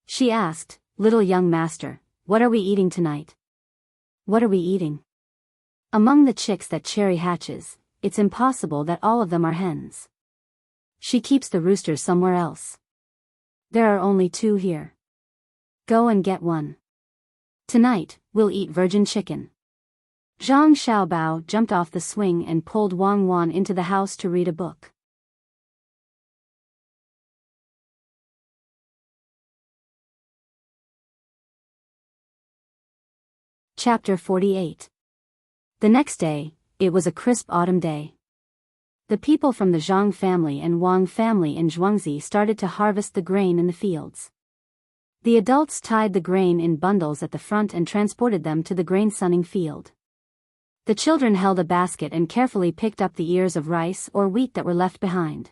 She asked, "Little young master, what are we eating tonight?" "What are we eating?" "Among the chicks that Cherry hatches, it's impossible that all of them are hens. She keeps the roosters somewhere else. There are only 2 here. Go and get one. Tonight, we'll eat virgin chicken." Zhang Xiaobao jumped off the swing and pulled Wang Wan into the house to read a book. Chapter 48. The next day, it was a crisp autumn day. The people from the Zhang family and Wang family in Zhuangzi started to harvest the grain in the fields. The adults tied the grain in bundles at the front and transported them to the grain-sunning field. The children held a basket and carefully picked up the ears of rice or wheat that were left behind.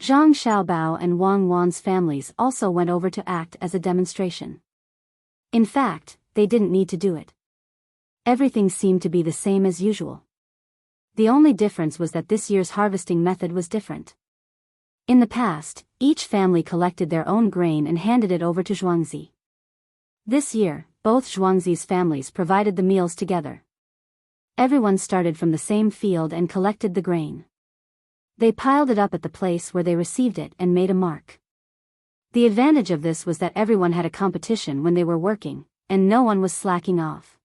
Zhang Xiaobao and Wang Wan's families also went over to act as a demonstration. In fact, they didn't need to do it. Everything seemed to be the same as usual. The only difference was that this year's harvesting method was different. In the past, each family collected their own grain and handed it over to Zhuangzi. This year, both Zhuangzi's families provided the meals together. Everyone started from the same field and collected the grain. They piled it up at the place where they received it and made a mark. The advantage of this was that everyone had a competition when they were working, and no one was slacking off.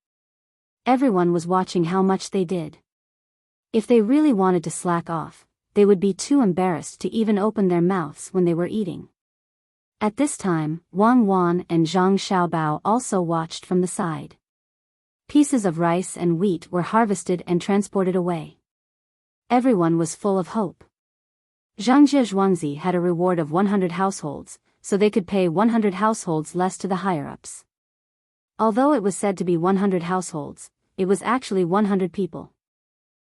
Everyone was watching how much they did. If they really wanted to slack off, they would be too embarrassed to even open their mouths when they were eating. At this time, Wang Wan and Zhang Xiaobao also watched from the side. Pieces of rice and wheat were harvested and transported away. Everyone was full of hope. Zhangjie Zhuangzi had a reward of 100 households, so they could pay 100 households less to the higher-ups. Although it was said to be 100 households, it was actually 100 people.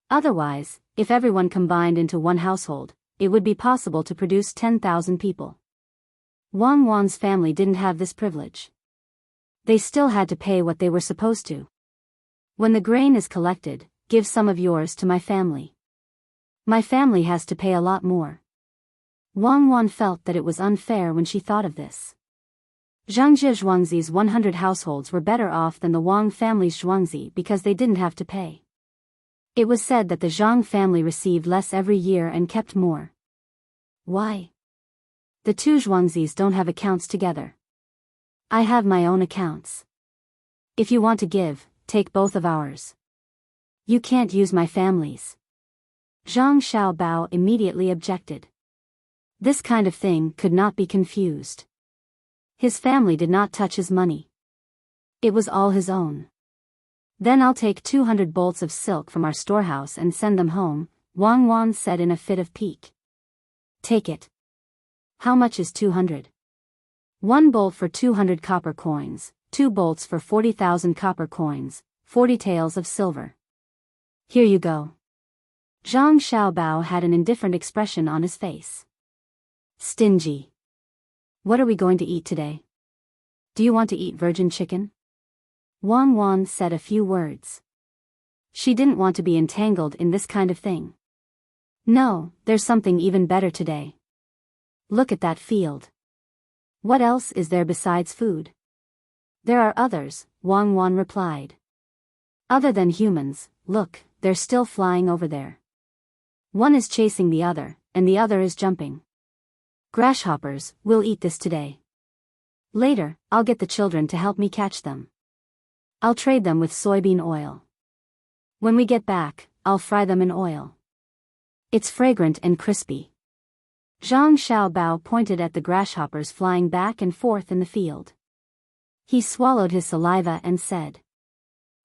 Otherwise, if everyone combined into one household, it would be possible to produce 10,000 people. Wang Wan's family didn't have this privilege. They still had to pay what they were supposed to. When the grain is collected, give some of yours to my family. My family has to pay a lot more. Wang Wan felt that it was unfair when she thought of this. Zhangjie Zhuangzi's 100 households were better off than the Wang family's Zhuangzi because they didn't have to pay. It was said that the Zhang family received less every year and kept more. Why? The two Zhuangzis don't have accounts together. I have my own accounts. If you want to give, take both of ours. You can't use my family's. Zhang Xiaobao immediately objected. This kind of thing could not be confused. His family did not touch his money. It was all his own. Then I'll take 200 bolts of silk from our storehouse and send them home, Wang Wan said in a fit of pique. Take it. How much is 200? 1 bolt for 200 copper coins, 2 bolts for 40,000 copper coins, 40 taels of silver. Here you go. Zhang Xiaobao had an indifferent expression on his face. Stingy. What are we going to eat today? Do you want to eat virgin chicken? Wang Wan said a few words. She didn't want to be entangled in this kind of thing. No, there's something even better today. Look at that field. What else is there besides food? There are others, Wang Wan replied. Other than humans, look, they're still flying over there. One is chasing the other, and the other is jumping. Grasshoppers, we'll eat this today. Later, I'll get the children to help me catch them. I'll trade them with soybean oil. When we get back, I'll fry them in oil. It's fragrant and crispy. Zhang Xiaobao pointed at the grasshoppers flying back and forth in the field. He swallowed his saliva and said,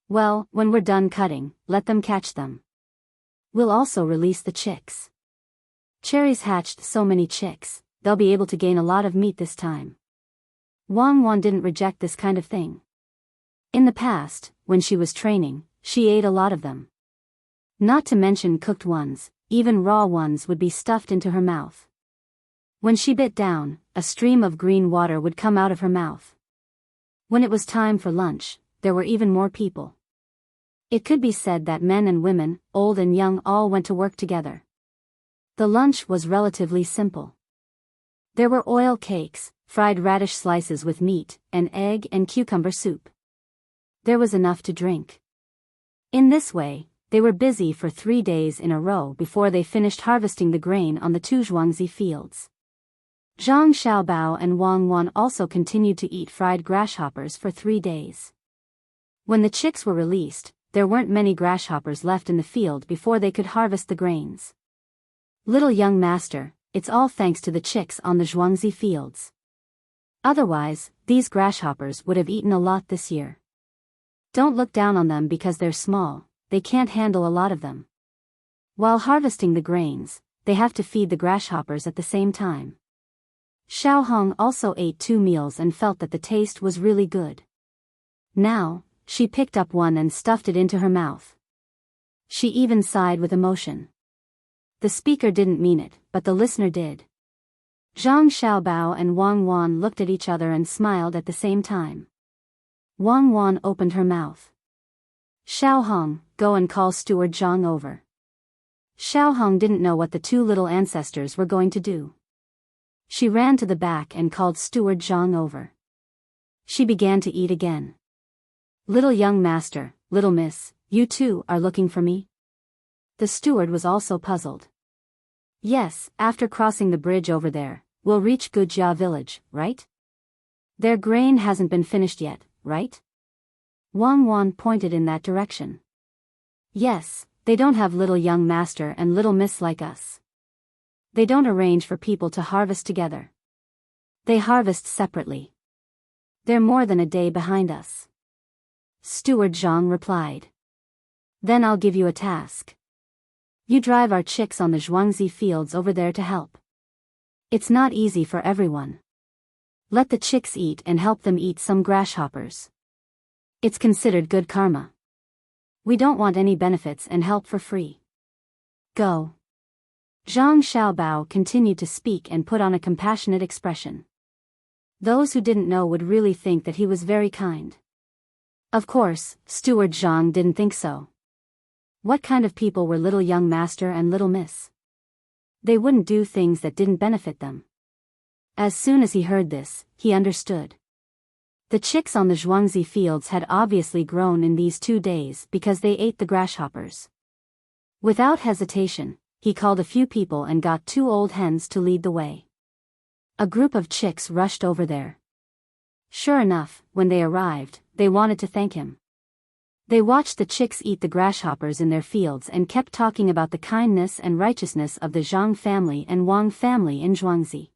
well, when we're done cutting, let them catch them. We'll also release the chicks. Cherries hatched so many chicks, they'll be able to gain a lot of meat this time. Wang Wan didn't reject this kind of thing. In the past, when she was training, she ate a lot of them. Not to mention cooked ones, even raw ones would be stuffed into her mouth. When she bit down, a stream of green water would come out of her mouth. When it was time for lunch, there were even more people. It could be said that men and women, old and young, all went to work together. The lunch was relatively simple. There were oil cakes, fried radish slices with meat, an egg and cucumber soup. There was enough to drink. In this way, they were busy for 3 days in a row before they finished harvesting the grain on the two Zhuangzi fields. Zhang Xiaobao and Wang Wan also continued to eat fried grasshoppers for 3 days. When the chicks were released, there weren't many grasshoppers left in the field before they could harvest the grains. Little young master, it's all thanks to the chicks on the Zhuangzi fields. Otherwise, these grasshoppers would have eaten a lot this year. Don't look down on them because they're small, they can't handle a lot of them. While harvesting the grains, they have to feed the grasshoppers at the same time. Xiao Hong also ate 2 meals and felt that the taste was really good. Now, she picked up one and stuffed it into her mouth. She even sighed with emotion. The speaker didn't mean it, but the listener did. Zhang Xiaobao and Wang Wan looked at each other and smiled at the same time. Wang Wan opened her mouth. Xiao Hong, go and call Steward Zhang over. Xiao Hong didn't know what the two little ancestors were going to do. She ran to the back and called Steward Zhang over. She began to eat again. Little young master, little miss, you two are looking for me? The steward was also puzzled. Yes, after crossing the bridge over there, we'll reach Gujia village, right? Their grain hasn't been finished yet, right? Wang Wan pointed in that direction. Yes, they don't have little young master and little miss like us. They don't arrange for people to harvest together. They harvest separately. They're more than a day behind us. Steward Zhang replied. Then I'll give you a task. You drive our chicks on the Zhuangzi fields over there to help. It's not easy for everyone. Let the chicks eat and help them eat some grasshoppers. It's considered good karma. We don't want any benefits and help for free. Go. Zhang Xiaobao continued to speak and put on a compassionate expression. Those who didn't know would really think that he was very kind. Of course, Steward Zhang didn't think so. What kind of people were little young master and little miss? They wouldn't do things that didn't benefit them. As soon as he heard this, he understood. The chicks on the Zhuangzi fields had obviously grown in these 2 days because they ate the grasshoppers. Without hesitation, he called a few people and got 2 old hens to lead the way. A group of chicks rushed over there. Sure enough, when they arrived, they wanted to thank him. They watched the chicks eat the grasshoppers in their fields and kept talking about the kindness and righteousness of the Zhang family and Wang family in Zhuangzi.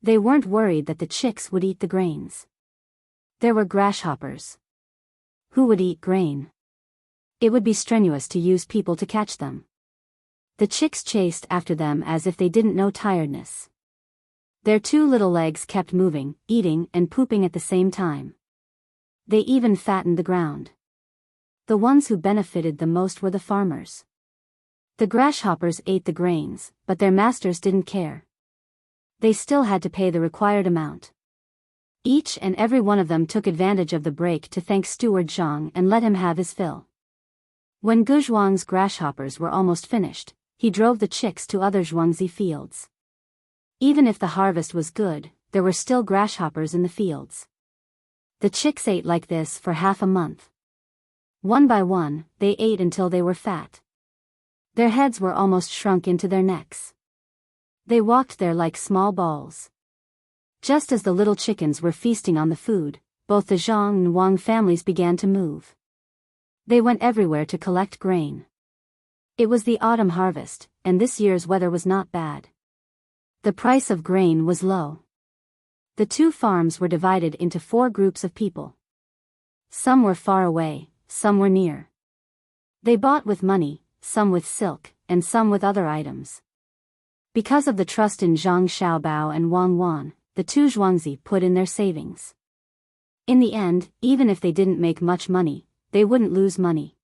They weren't worried that the chicks would eat the grains. There were grasshoppers. Who would eat grain? It would be strenuous to use people to catch them. The chicks chased after them as if they didn't know tiredness. Their 2 little legs kept moving, eating and pooping at the same time. They even fattened the ground. The ones who benefited the most were the farmers. The grasshoppers ate the grains, but their masters didn't care. They still had to pay the required amount. Each and every one of them took advantage of the break to thank Steward Zhang and let him have his fill. When Guzhuang's grasshoppers were almost finished, he drove the chicks to other Zhuangzi fields. Even if the harvest was good, there were still grasshoppers in the fields. The chicks ate like this for half a month. One by one, they ate until they were fat. Their heads were almost shrunk into their necks. They walked there like small balls. Just as the little chickens were feasting on the food, both the Zhang and Wang families began to move. They went everywhere to collect grain. It was the autumn harvest, and this year's weather was not bad. The price of grain was low. The 2 farms were divided into 4 groups of people. Some were far away, some were near. They bought with money, some with silk, and some with other items. Because of the trust in Zhang Xiaobao and Wang Wan, the 2 Zhuangzi put in their savings. In the end, even if they didn't make much money, they wouldn't lose money.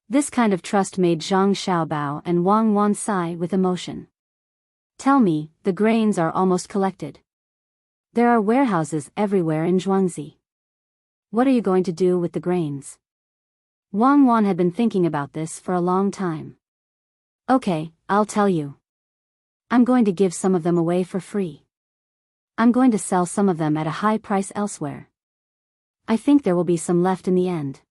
This kind of trust made Zhang Xiaobao and Wang Wan sigh with emotion. Tell me, the grains are almost collected. There are warehouses everywhere in Zhuangzi. What are you going to do with the grains? Wang Wan had been thinking about this for a long time. Okay, I'll tell you. I'm going to give some of them away for free. I'm going to sell some of them at a high price elsewhere. I think there will be some left in the end.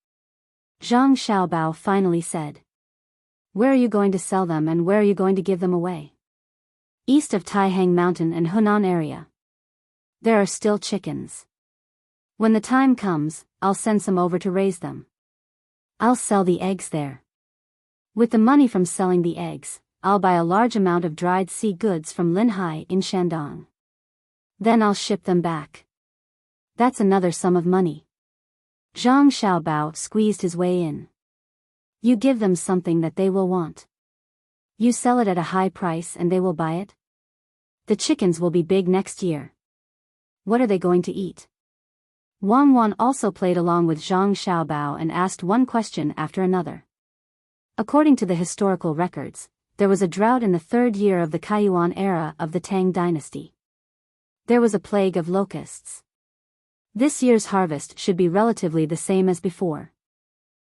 Zhang Xiaobao finally said. Where are you going to sell them and where are you going to give them away? East of Taihang Mountain and Hunan area. There are still chickens. When the time comes, I'll send some over to raise them. I'll sell the eggs there. With the money from selling the eggs, I'll buy a large amount of dried sea goods from Linhai in Shandong. Then I'll ship them back. That's another sum of money. Zhang Xiaobao squeezed his way in. You give them something that they will want. You sell it at a high price and they will buy it. The chickens will be big next year. What are they going to eat? Wang Wan also played along with Zhang Xiaobao and asked one question after another. According to the historical records, there was a drought in the 3rd year of the Kaiyuan era of the Tang Dynasty. There was a plague of locusts. This year's harvest should be relatively the same as before.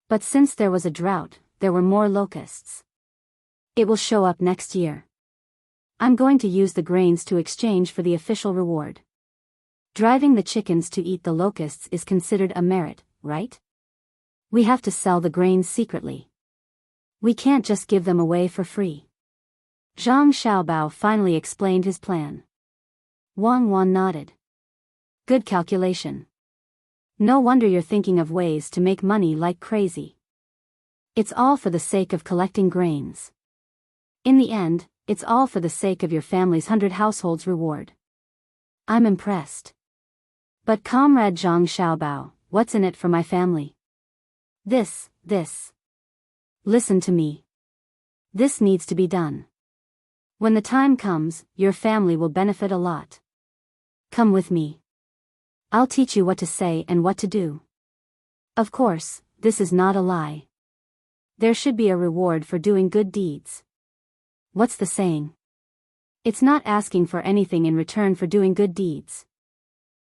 But since there was a drought, there were more locusts. It will show up next year. I'm going to use the grains to exchange for the official reward. Driving the chickens to eat the locusts is considered a merit, right? We have to sell the grains secretly. We can't just give them away for free. Zhang Xiaobao finally explained his plan. Wang Wan nodded. Good calculation. No wonder you're thinking of ways to make money like crazy. It's all for the sake of collecting grains. In the end, it's all for the sake of your family's 100 households reward. I'm impressed. But Comrade Zhang Xiaobao, what's in it for my family? This. Listen to me. This needs to be done. When the time comes, your family will benefit a lot. Come with me. I'll teach you what to say and what to do. Of course, this is not a lie. There should be a reward for doing good deeds. What's the saying? It's not asking for anything in return for doing good deeds.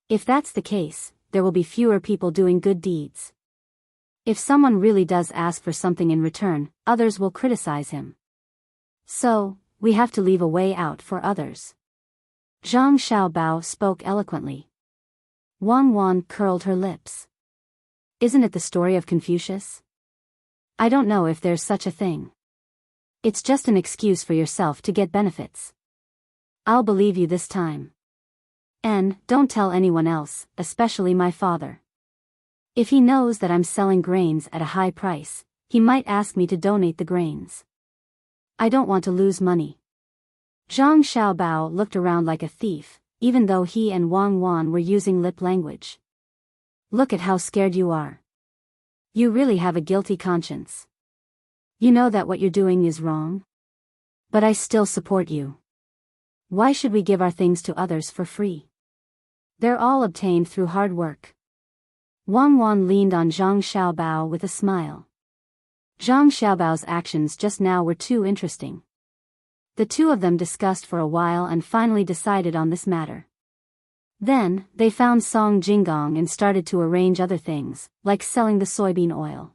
If that's the case, there will be fewer people doing good deeds. If someone really does ask for something in return, others will criticize him. So, we have to leave a way out for others. Zhang Xiaobao spoke eloquently. Wang Wan curled her lips. Isn't it the story of Confucius? I don't know if there's such a thing. It's just an excuse for yourself to get benefits. I'll believe you this time. And don't tell anyone else, especially my father. If he knows that I'm selling grains at a high price, he might ask me to donate the grains. I don't want to lose money. Zhang Xiaobao looked around like a thief, even though he and Wang Wan were using lip language. Look at how scared you are. You really have a guilty conscience. You know that what you're doing is wrong? But I still support you. Why should we give our things to others for free? They're all obtained through hard work. Wang Wan leaned on Zhang Xiaobao with a smile. Zhang Xiaobao's actions just now were too interesting. The two of them discussed for a while and finally decided on this matter. Then, they found Song Jinggong and started to arrange other things, like selling the soybean oil.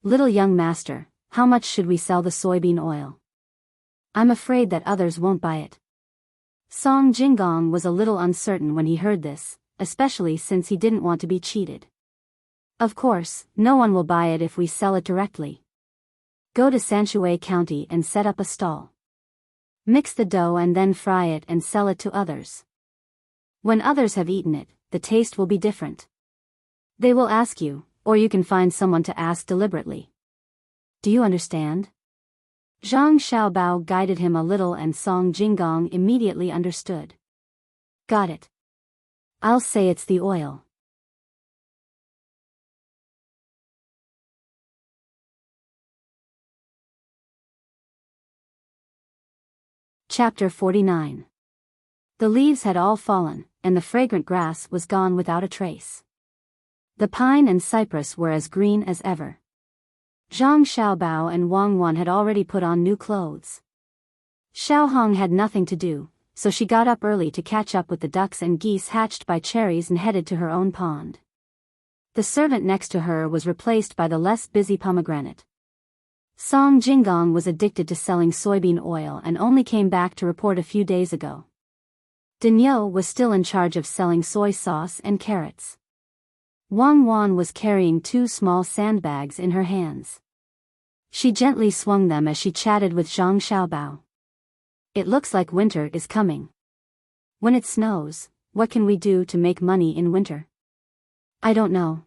Little young master, how much should we sell the soybean oil? I'm afraid that others won't buy it. Song Jinggong was a little uncertain when he heard this, especially since he didn't want to be cheated. Of course, no one will buy it if we sell it directly. Go to Sanshui County and set up a stall. Mix the dough and then fry it and sell it to others. When others have eaten it, the taste will be different. They will ask you, or you can find someone to ask deliberately. Do you understand? Zhang Xiaobao guided him a little and Song Jinggong immediately understood. Got it. I'll say it's the oil. Chapter 49. The leaves had all fallen, and the fragrant grass was gone without a trace. The pine and cypress were as green as ever. Zhang Xiaobao and Wang Wan had already put on new clothes. Xiaohong had nothing to do, so she got up early to catch up with the ducks and geese hatched by cherries and headed to her own pond. The servant next to her was replaced by the less busy pomegranate. Song Jinggong was addicted to selling soybean oil and only came back to report a few days ago. Dynasty was still in charge of selling soy sauce and carrots. Wang Wan was carrying 2 small sandbags in her hands. She gently swung them as she chatted with Zhang Xiaobao. It looks like winter is coming. When it snows, what can we do to make money in winter? I don't know.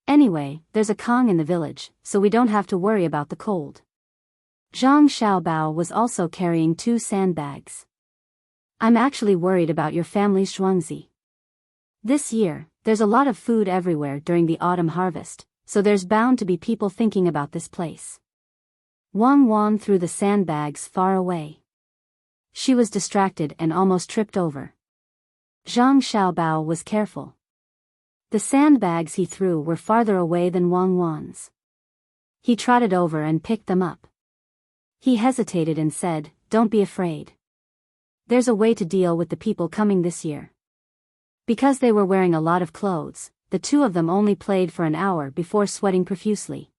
Anyway, there's a Kong in the village, so we don't have to worry about the cold. Zhang Xiaobao was also carrying 2 sandbags. I'm actually worried about your family's zhuangzi. This year, there's a lot of food everywhere during the autumn harvest, so there's bound to be people thinking about this place. Wang Wan threw the sandbags far away. She was distracted and almost tripped over. Zhang Xiaobao was careful. The sandbags he threw were farther away than Wang Wan's. He trotted over and picked them up. He hesitated and said, "Don't be afraid. There's a way to deal with the people coming this year. Because they were wearing a lot of clothes, the two of them only played for an hour before sweating profusely.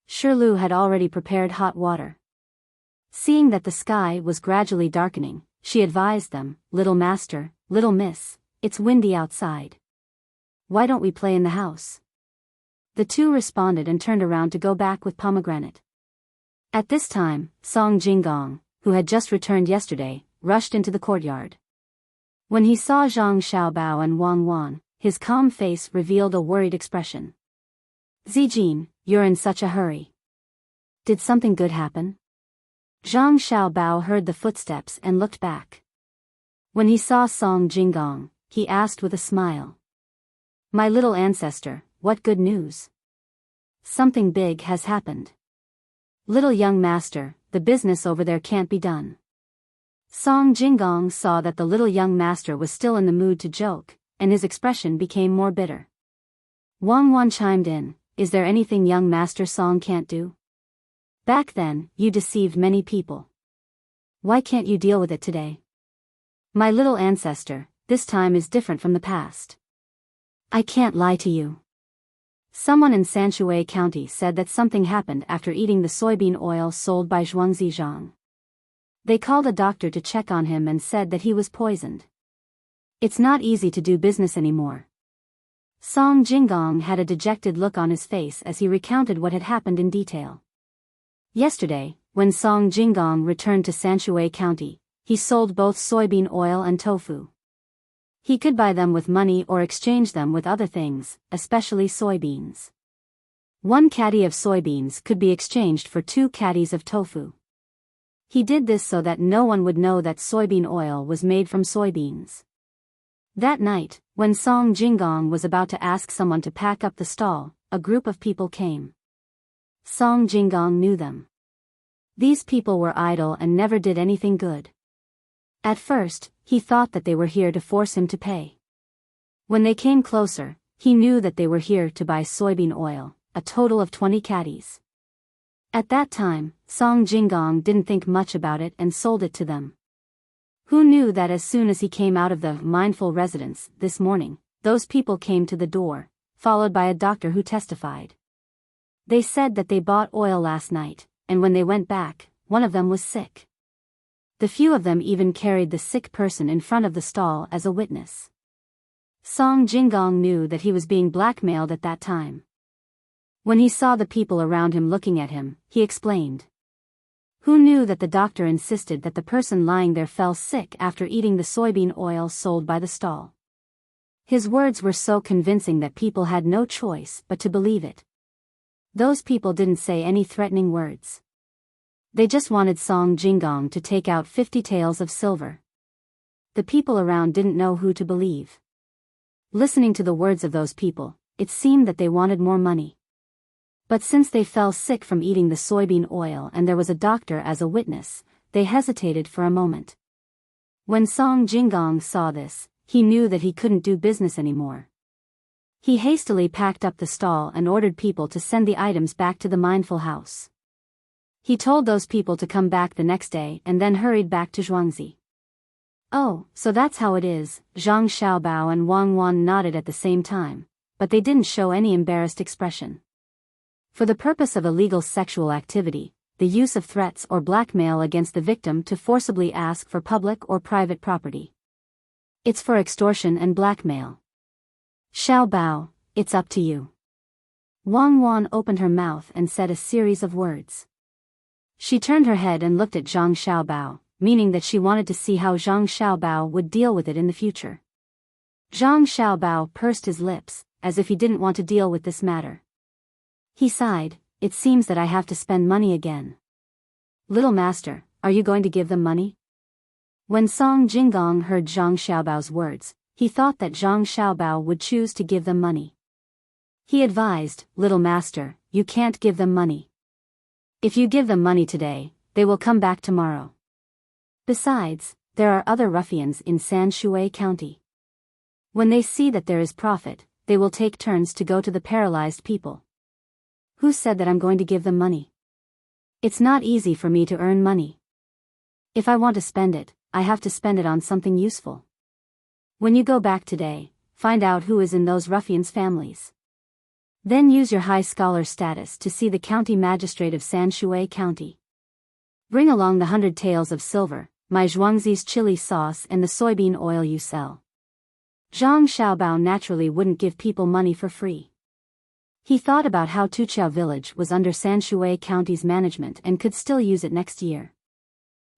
Shirlu had already prepared hot water. Seeing that the sky was gradually darkening, she advised them, "Little master, little miss, it's windy outside. Why don't we play in the house?" The two responded and turned around to go back with Pomegranate. At this time, Song Jinggong, who had just returned yesterday, rushed into the courtyard. When he saw Zhang Xiaobao and Wang Wan, his calm face revealed a worried expression. "Zijin, you're in such a hurry. Did something good happen?" Zhang Xiaobao heard the footsteps and looked back. When he saw Song Jinggong, he asked with a smile. "My little ancestor, what good news?" "Something big has happened. Little young master, the business over there can't be done." Song Jinggong saw that the little young master was still in the mood to joke, and his expression became more bitter. Wang Wan chimed in, "Is there anything young master Song can't do? Back then, you deceived many people. Why can't you deal with it today? My little ancestor, this time is different from the past. I can't lie to you." Someone in Sanshui County said that something happened after eating the soybean oil sold by Zhuangzi Zhang. They called a doctor to check on him and said that he was poisoned. It's not easy to do business anymore. Song Jinggong had a dejected look on his face as he recounted what had happened in detail. Yesterday, when Song Jinggong returned to Sanshui County, he sold both soybean oil and tofu. He could buy them with money or exchange them with other things, especially soybeans. 1 caddy of soybeans could be exchanged for 2 caddies of tofu. He did this so that no one would know that soybean oil was made from soybeans. That night, when Song Jinggong was about to ask someone to pack up the stall, a group of people came. Song Jinggong knew them. These people were idle and never did anything good. At first, he thought that they were here to force him to pay. When they came closer, he knew that they were here to buy soybean oil, a total of 20 caddies. At that time, Song Jinggong didn't think much about it and sold it to them. Who knew that as soon as he came out of the mindful residence this morning, those people came to the door, followed by a doctor who testified. They said that they bought oil last night, and when they went back, one of them was sick. The few of them even carried the sick person in front of the stall as a witness. Song Jinggong knew that he was being blackmailed at that time. When he saw the people around him looking at him, he explained. Who knew that the doctor insisted that the person lying there fell sick after eating the soybean oil sold by the stall? His words were so convincing that people had no choice but to believe it. Those people didn't say any threatening words. They just wanted Song Jinggong to take out 50 taels of silver. The people around didn't know who to believe. Listening to the words of those people, it seemed that they wanted more money. But since they fell sick from eating the soybean oil and there was a doctor as a witness, they hesitated for a moment. When Song Jinggong saw this, he knew that he couldn't do business anymore. He hastily packed up the stall and ordered people to send the items back to the mindful house. He told those people to come back the next day and then hurried back to Zhuangzi. "Oh, so that's how it is," Zhang Xiaobao and Wang Wan nodded at the same time, but they didn't show any embarrassed expression. For the purpose of illegal sexual activity, the use of threats or blackmail against the victim to forcibly ask for public or private property. It's for extortion and blackmail. Xiaobao, it's up to you. Wang Wan opened her mouth and said a series of words. She turned her head and looked at Zhang Xiaobao, meaning that she wanted to see how Zhang Xiaobao would deal with it in the future. Zhang Xiaobao pursed his lips, as if he didn't want to deal with this matter. He sighed, "It seems that I have to spend money again. Little master, are you going to give them money?" When Song Jinggong heard Zhang Xiaobao's words, he thought that Zhang Xiaobao would choose to give them money. He advised, "Little master, you can't give them money. If you give them money today, they will come back tomorrow. Besides, there are other ruffians in Sanshui County. When they see that there is profit, they will take turns to go to the paralyzed people." "Who said that I'm going to give them money? It's not easy for me to earn money. If I want to spend it, I have to spend it on something useful. When you go back today, find out who is in those ruffians' families. Then use your high scholar status to see the county magistrate of Sanshui County. Bring along the 100 taels of silver, my Zhuangzi's chili sauce and the soybean oil you sell. Zhang Xiaobao naturally wouldn't give people money for free. He thought about how Tuqiao village was under Sanshui County's management and could still use it next year.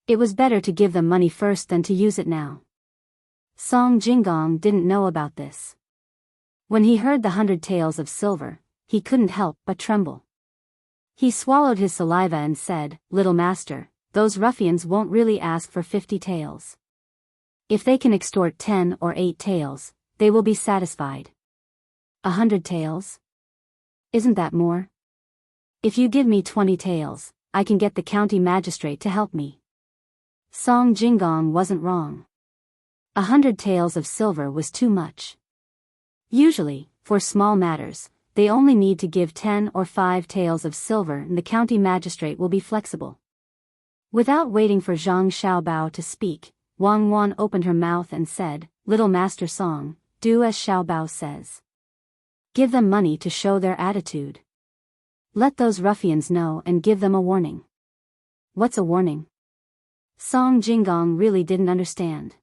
It was better to give them money first than to use it now. Song Jinggong didn't know about this. When he heard the 100 taels of silver, he couldn't help but tremble. He swallowed his saliva and said, "Little master, those ruffians won't really ask for 50 taels. If they can extort 10 or 8 taels, they will be satisfied. 100 taels? Isn't that more? If you give me 20 taels, I can get the county magistrate to help me." Song Jinggong wasn't wrong. 100 taels of silver was too much. Usually, for small matters, they only need to give 10 or 5 taels of silver and the county magistrate will be flexible. Without waiting for Zhang Xiaobao to speak, Wang Wan opened her mouth and said, "Little Master Song, do as Xiaobao says. Give them money to show their attitude. Let those ruffians know and give them a warning." What's a warning? Song Jinggong really didn't understand.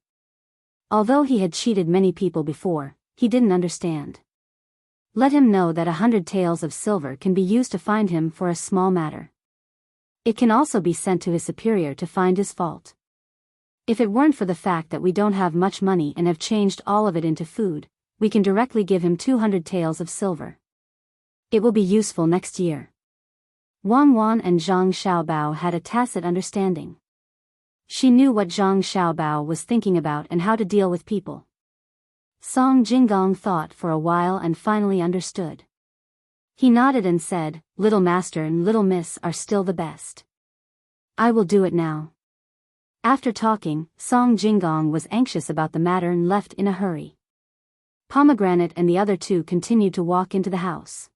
Although he had cheated many people before, he didn't understand. Let him know that 100 taels of silver can be used to find him for a small matter. It can also be sent to his superior to find his fault. If it weren't for the fact that we don't have much money and have changed all of it into food, we can directly give him 200 taels of silver. It will be useful next year. Wang Wan and Zhang Xiaobao had a tacit understanding. She knew what Zhang Xiaobao was thinking about and how to deal with people. Song Jinggong thought for a while and finally understood. He nodded and said, "Little Master and Little Miss are still the best. I will do it now." After talking, Song Jinggong was anxious about the matter and left in a hurry. Pomegranate and the other two continued to walk into the house.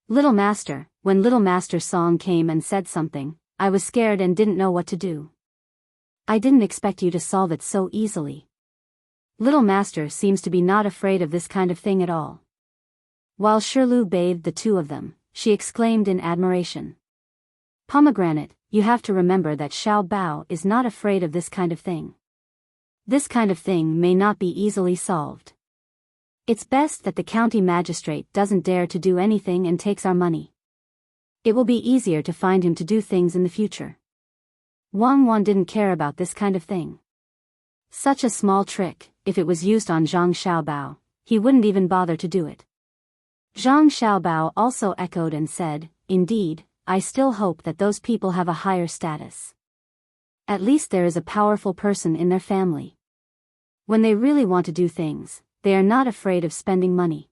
"Little Master, when Little Master Song came and said something, I was scared and didn't know what to do. I didn't expect you to solve it so easily. Little Master seems to be not afraid of this kind of thing at all." While Shirlu bathed the two of them, she exclaimed in admiration, "Pomegranate, you have to remember that Xiao Bao is not afraid of this kind of thing. This kind of thing may not be easily solved. It's best that the county magistrate doesn't dare to do anything and takes our money. It will be easier to find him to do things in the future." Wang Wan didn't care about this kind of thing. Such a small trick, if it was used on Zhang Xiaobao, he wouldn't even bother to do it. Zhang Xiaobao also echoed and said, "Indeed, I still hope that those people have a higher status. At least there is a powerful person in their family. When they really want to do things, they are not afraid of spending money.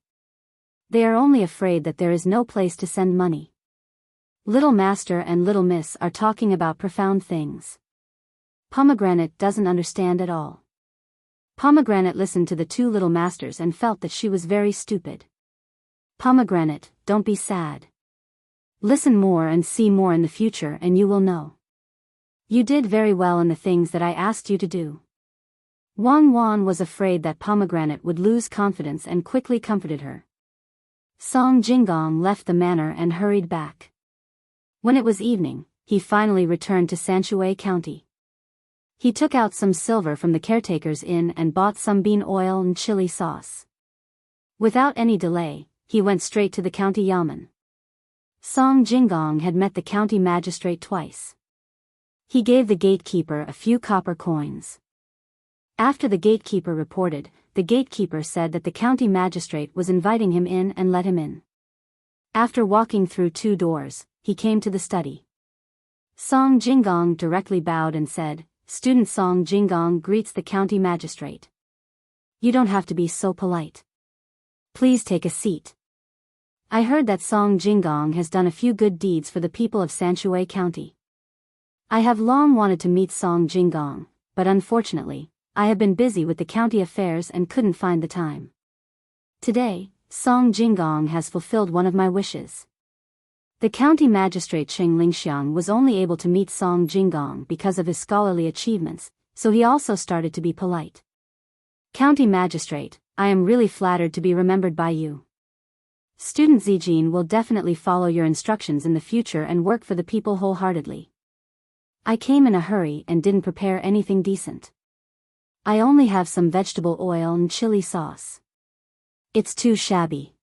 They are only afraid that there is no place to send money." Little Master and Little Miss are talking about profound things. Pomegranate doesn't understand at all. Pomegranate listened to the two little masters and felt that she was very stupid. "Pomegranate, don't be sad. Listen more and see more in the future and you will know. You did very well in the things that I asked you to do." Wang Wan was afraid that Pomegranate would lose confidence and quickly comforted her. Song Jinggong left the manor and hurried back. When it was evening, he finally returned to Sanshui County. He took out some silver from the caretaker's inn and bought some bean oil and chili sauce. Without any delay, he went straight to the county yamen. Song Jinggong had met the county magistrate twice. He gave the gatekeeper a few copper coins. After the gatekeeper reported, the gatekeeper said that the county magistrate was inviting him in and let him in. After walking through 2 doors, he came to the study. Song Jinggong directly bowed and said, "Student Song Jinggong greets the county magistrate. You don't have to be so polite. Please take a seat. I heard that Song Jinggong has done a few good deeds for the people of Sanshui County. I have long wanted to meet Song Jinggong, but unfortunately, I have been busy with the county affairs and couldn't find the time. Today, Song Jinggong has fulfilled one of my wishes." The county magistrate Cheng Lingxiang was only able to meet Song Jinggong because of his scholarly achievements, so he also started to be polite. County Magistrate, I am really flattered to be remembered by you. Student Zijin will definitely follow your instructions in the future and work for the people wholeheartedly. I came in a hurry and didn't prepare anything decent. I only have some vegetable oil and chili sauce. It's too shabby.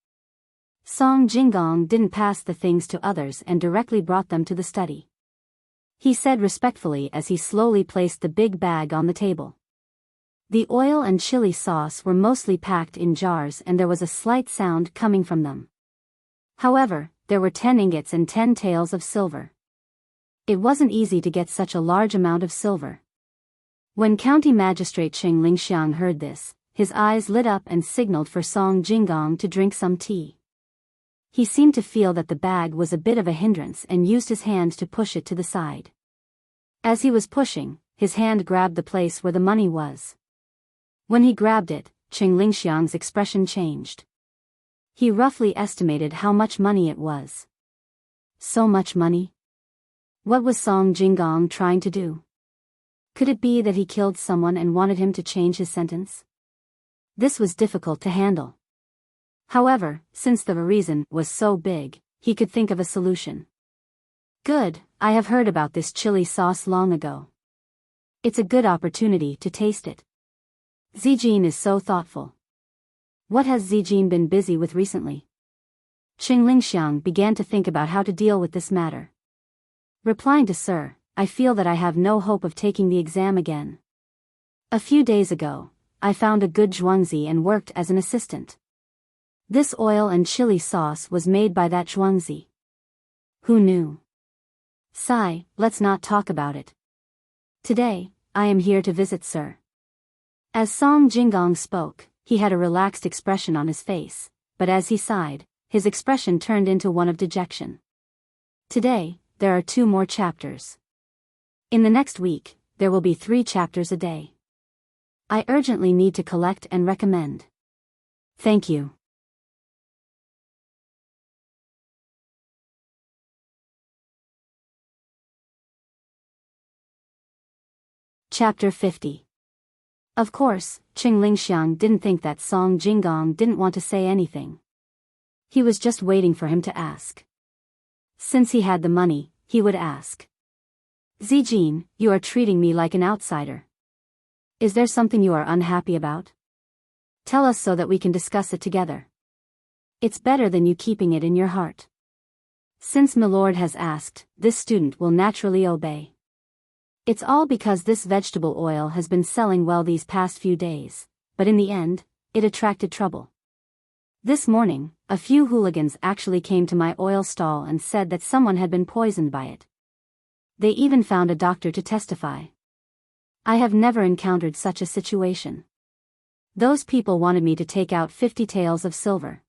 Song Jinggong didn't pass the things to others and directly brought them to the study. He said respectfully as he slowly placed the big bag on the table. The oil and chili sauce were mostly packed in jars and there was a slight sound coming from them. However, there were 10 ingots and 10 taels of silver. It wasn't easy to get such a large amount of silver. When County Magistrate Cheng Lingxiang heard this, his eyes lit up and signaled for Song Jinggong to drink some tea. He seemed to feel that the bag was a bit of a hindrance and used his hand to push it to the side. As he was pushing, his hand grabbed the place where the money was. When he grabbed it, Cheng Lingxiang's expression changed. He roughly estimated how much money it was. So much money? What was Song Jinggong trying to do? Could it be that he killed someone and wanted him to change his sentence? This was difficult to handle. However, since the reason was so big, he could think of a solution. Good, I have heard about this chili sauce long ago. It's a good opportunity to taste it. Zijin is so thoughtful. What has Zijin been busy with recently? Cheng Lingxiang began to think about how to deal with this matter. Replying to Sir, I feel that I have no hope of taking the exam again. A few days ago, I found a good zhuangzi and worked as an assistant. This oil and chili sauce was made by that zhuangzi. Who knew? Sigh, let's not talk about it. Today, I am here to visit Sir. As Song Jinggong spoke, he had a relaxed expression on his face, but as he sighed, his expression turned into one of dejection. Today, there are 2 more chapters. In the next week, there will be 3 chapters a day. I urgently need to collect and recommend. Thank you. Chapter 50. Of course, Cheng Lingxiang didn't think that Song Jinggong didn't want to say anything. He was just waiting for him to ask. Since he had the money, he would ask. Zijin, you are treating me like an outsider. Is there something you are unhappy about? Tell us so that we can discuss it together. It's better than you keeping it in your heart. Since Milord has asked, this student will naturally obey. It's all because this vegetable oil has been selling well these past few days, but in the end, it attracted trouble. This morning, a few hooligans actually came to my oil stall and said that someone had been poisoned by it. They even found a doctor to testify. I have never encountered such a situation. Those people wanted me to take out 50 taels of silver.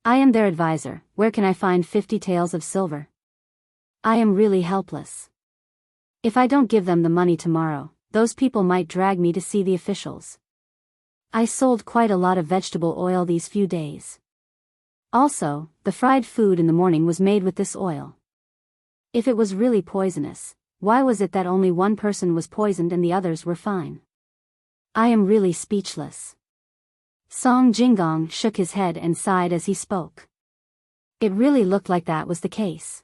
I am their advisor, where can I find 50 taels of silver? I am really helpless. If I don't give them the money tomorrow, those people might drag me to see the officials. I sold quite a lot of vegetable oil these few days. Also, the fried food in the morning was made with this oil. If it was really poisonous, why was it that only one person was poisoned and the others were fine? I am really speechless. Song Jinggong shook his head and sighed as he spoke. It really looked like that was the case.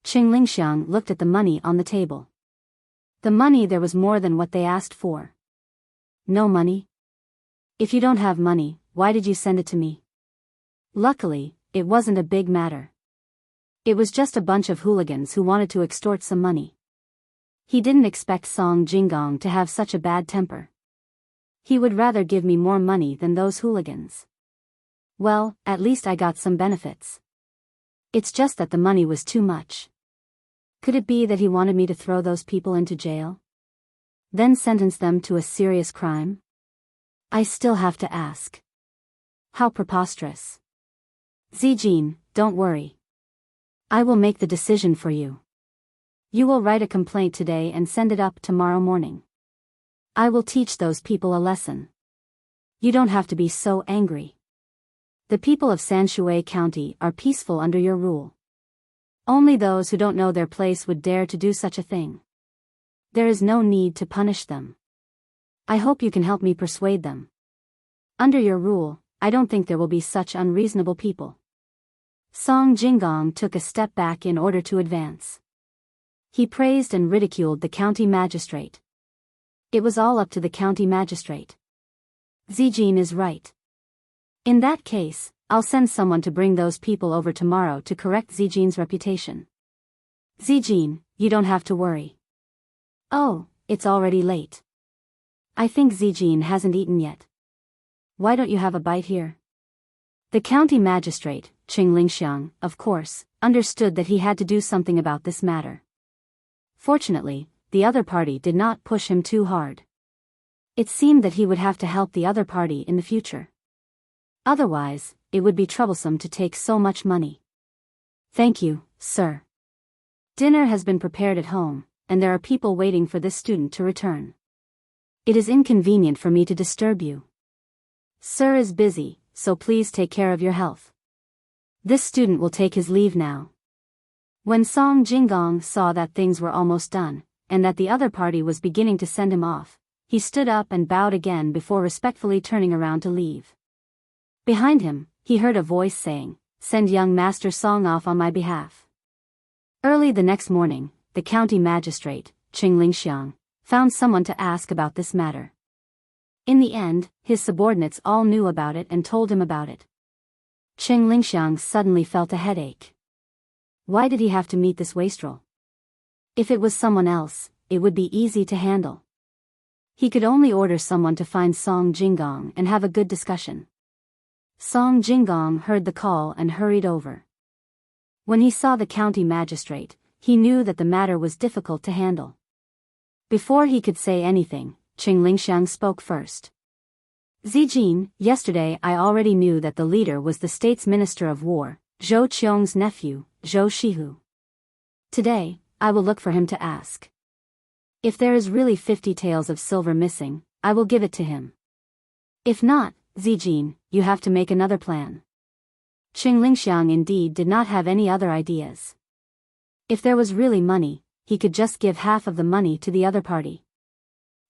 Cheng Lingxiang looked at the money on the table. The money there was more than what they asked for. No money? If you don't have money, why did you send it to me? Luckily, it wasn't a big matter. It was just a bunch of hooligans who wanted to extort some money. He didn't expect Song Jinggong to have such a bad temper. He would rather give me more money than those hooligans. Well, at least I got some benefits. It's just that the money was too much. Could it be that he wanted me to throw those people into jail? Then sentence them to a serious crime? I still have to ask. How preposterous. Zijin, don't worry. I will make the decision for you. You will write a complaint today and send it up tomorrow morning. I will teach those people a lesson. You don't have to be so angry. The people of Sanshui County are peaceful under your rule. Only those who don't know their place would dare to do such a thing. There is no need to punish them. I hope you can help me persuade them. Under your rule, I don't think there will be such unreasonable people. Song Jinggong took a step back in order to advance. He praised and ridiculed the county magistrate. It was all up to the county magistrate. Zijin is right. In that case, I'll send someone to bring those people over tomorrow to correct Zijin's reputation. Zijin, you don't have to worry. Oh, it's already late. I think Zijin hasn't eaten yet. Why don't you have a bite here? The county magistrate, Qing Lingxiang, of course, understood that he had to do something about this matter. Fortunately, the other party did not push him too hard. It seemed that he would have to help the other party in the future. Otherwise, it would be troublesome to take so much money. Thank you, sir. Dinner has been prepared at home, and there are people waiting for this student to return. It is inconvenient for me to disturb you. Sir is busy, so please take care of your health. This student will take his leave now. When Song Jinggong saw that things were almost done, and that the other party was beginning to send him off, he stood up and bowed again before respectfully turning around to leave. Behind him, he heard a voice saying, "Send young Master Song off on my behalf." Early the next morning, the county magistrate, Qing Lingxiang, found someone to ask about this matter. In the end, his subordinates all knew about it and told him about it. Qing Lingxiang suddenly felt a headache. Why did he have to meet this wastrel? If it was someone else, it would be easy to handle. He could only order someone to find Song Jinggong and have a good discussion. Song Jinggong heard the call and hurried over. When he saw the county magistrate, he knew that the matter was difficult to handle. Before he could say anything, Qing Lingxiang spoke first. Zijin, yesterday I already knew that the leader was the state's minister of war, Zhou Qiong's nephew, Zhou Shihu. Today, I will look for him to ask. If there is really 50 taels of silver missing, I will give it to him. If not, Zijin, you have to make another plan. Qing Lingxiang indeed did not have any other ideas. If there was really money, he could just give half of the money to the other party.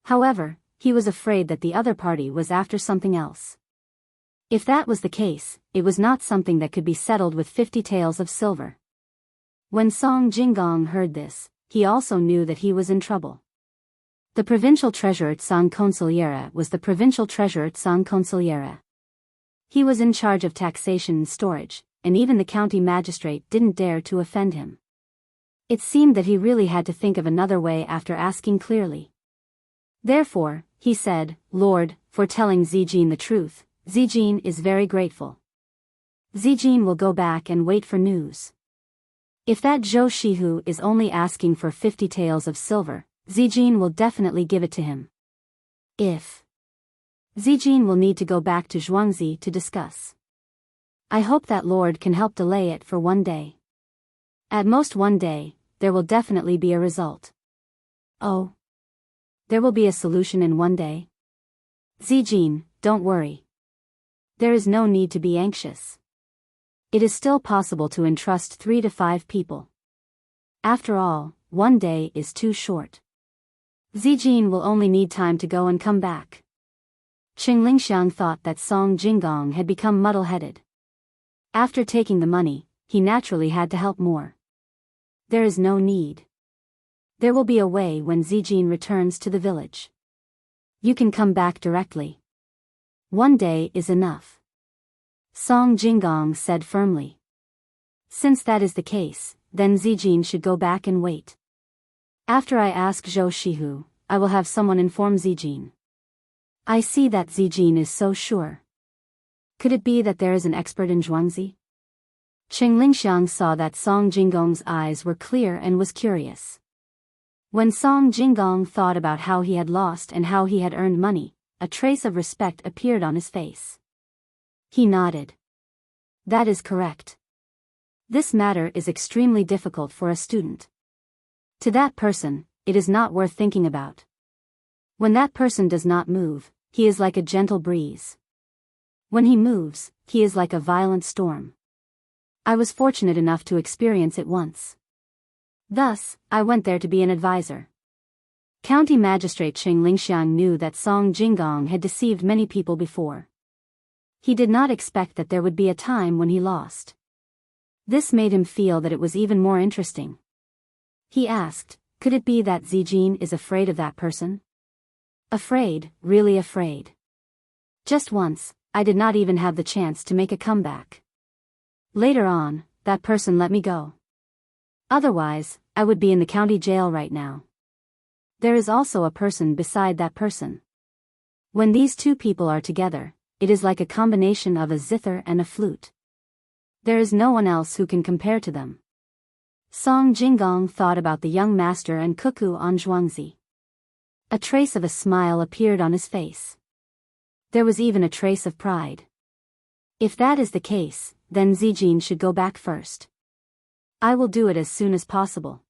However, he was afraid that the other party was after something else. If that was the case, it was not something that could be settled with 50 taels of silver. When Song Jinggong heard this, he also knew that he was in trouble. The provincial treasurer Tsang Consigliere was the provincial treasurer Tsang Consigliere. He was in charge of taxation and storage, and even the county magistrate didn't dare to offend him. It seemed that he really had to think of another way after asking clearly. Therefore, he said, "Lord, for telling Zijin the truth, Zijin is very grateful. Zijin will go back and wait for news. If that Zhou Shihu is only asking for 50 taels of silver, Zijin will definitely give it to him. If Zijin will need to go back to Zhuangzi to discuss. I hope that Lord can help delay it for one day. At most one day, there will definitely be a result." Oh. There will be a solution in one day? Zijin, don't worry. There is no need to be anxious. It is still possible to entrust 3 to 5 people. After all, one day is too short. Zijin will only need time to go and come back. Qing Lingxiang thought that Song Jinggong had become muddle-headed. After taking the money, he naturally had to help more. There is no need. There will be a way when Zijin returns to the village. You can come back directly. One day is enough. Song Jinggong said firmly. Since that is the case, then Zijin should go back and wait. After I ask Zhou Shihu, I will have someone inform Zijin. I see that Zijin is so sure. Could it be that there is an expert in Zhuangzi? Qing Lingxiang saw that Song Jinggong's eyes were clear and was curious. When Song Jinggong thought about how he had lost and how he had earned money, a trace of respect appeared on his face. He nodded. That is correct. This matter is extremely difficult for a student. To that person, it is not worth thinking about. When that person does not move, he is like a gentle breeze. When he moves, he is like a violent storm. I was fortunate enough to experience it once. Thus, I went there to be an advisor. County Magistrate Qing Lingxiang knew that Song Jinggong had deceived many people before. He did not expect that there would be a time when he lost. This made him feel that it was even more interesting. He asked, could it be that Zijin is afraid of that person? Afraid, really afraid. Just once, I did not even have the chance to make a comeback. Later on, that person let me go. Otherwise, I would be in the county jail right now. There is also a person beside that person. When these two people are together, it is like a combination of a zither and a flute. There is no one else who can compare to them. Song Jinggong thought about the young master and Cuckoo on Zhuangzi. A trace of a smile appeared on his face. There was even a trace of pride. If that is the case, then Zijin should go back first. I will do it as soon as possible.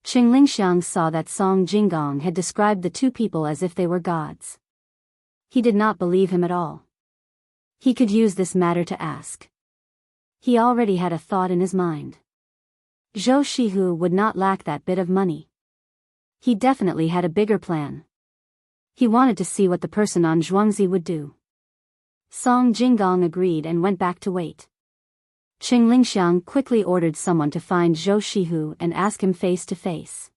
Qing Lingxiang saw that Song Jinggong had described the two people as if they were gods. He did not believe him at all. He could use this matter to ask. He already had a thought in his mind. Zhou Shihu would not lack that bit of money. He definitely had a bigger plan. He wanted to see what the person on Zhuangzi would do. Song Jinggong agreed and went back to wait. Qing Lingxiang quickly ordered someone to find Zhou Shihu and ask him face to face.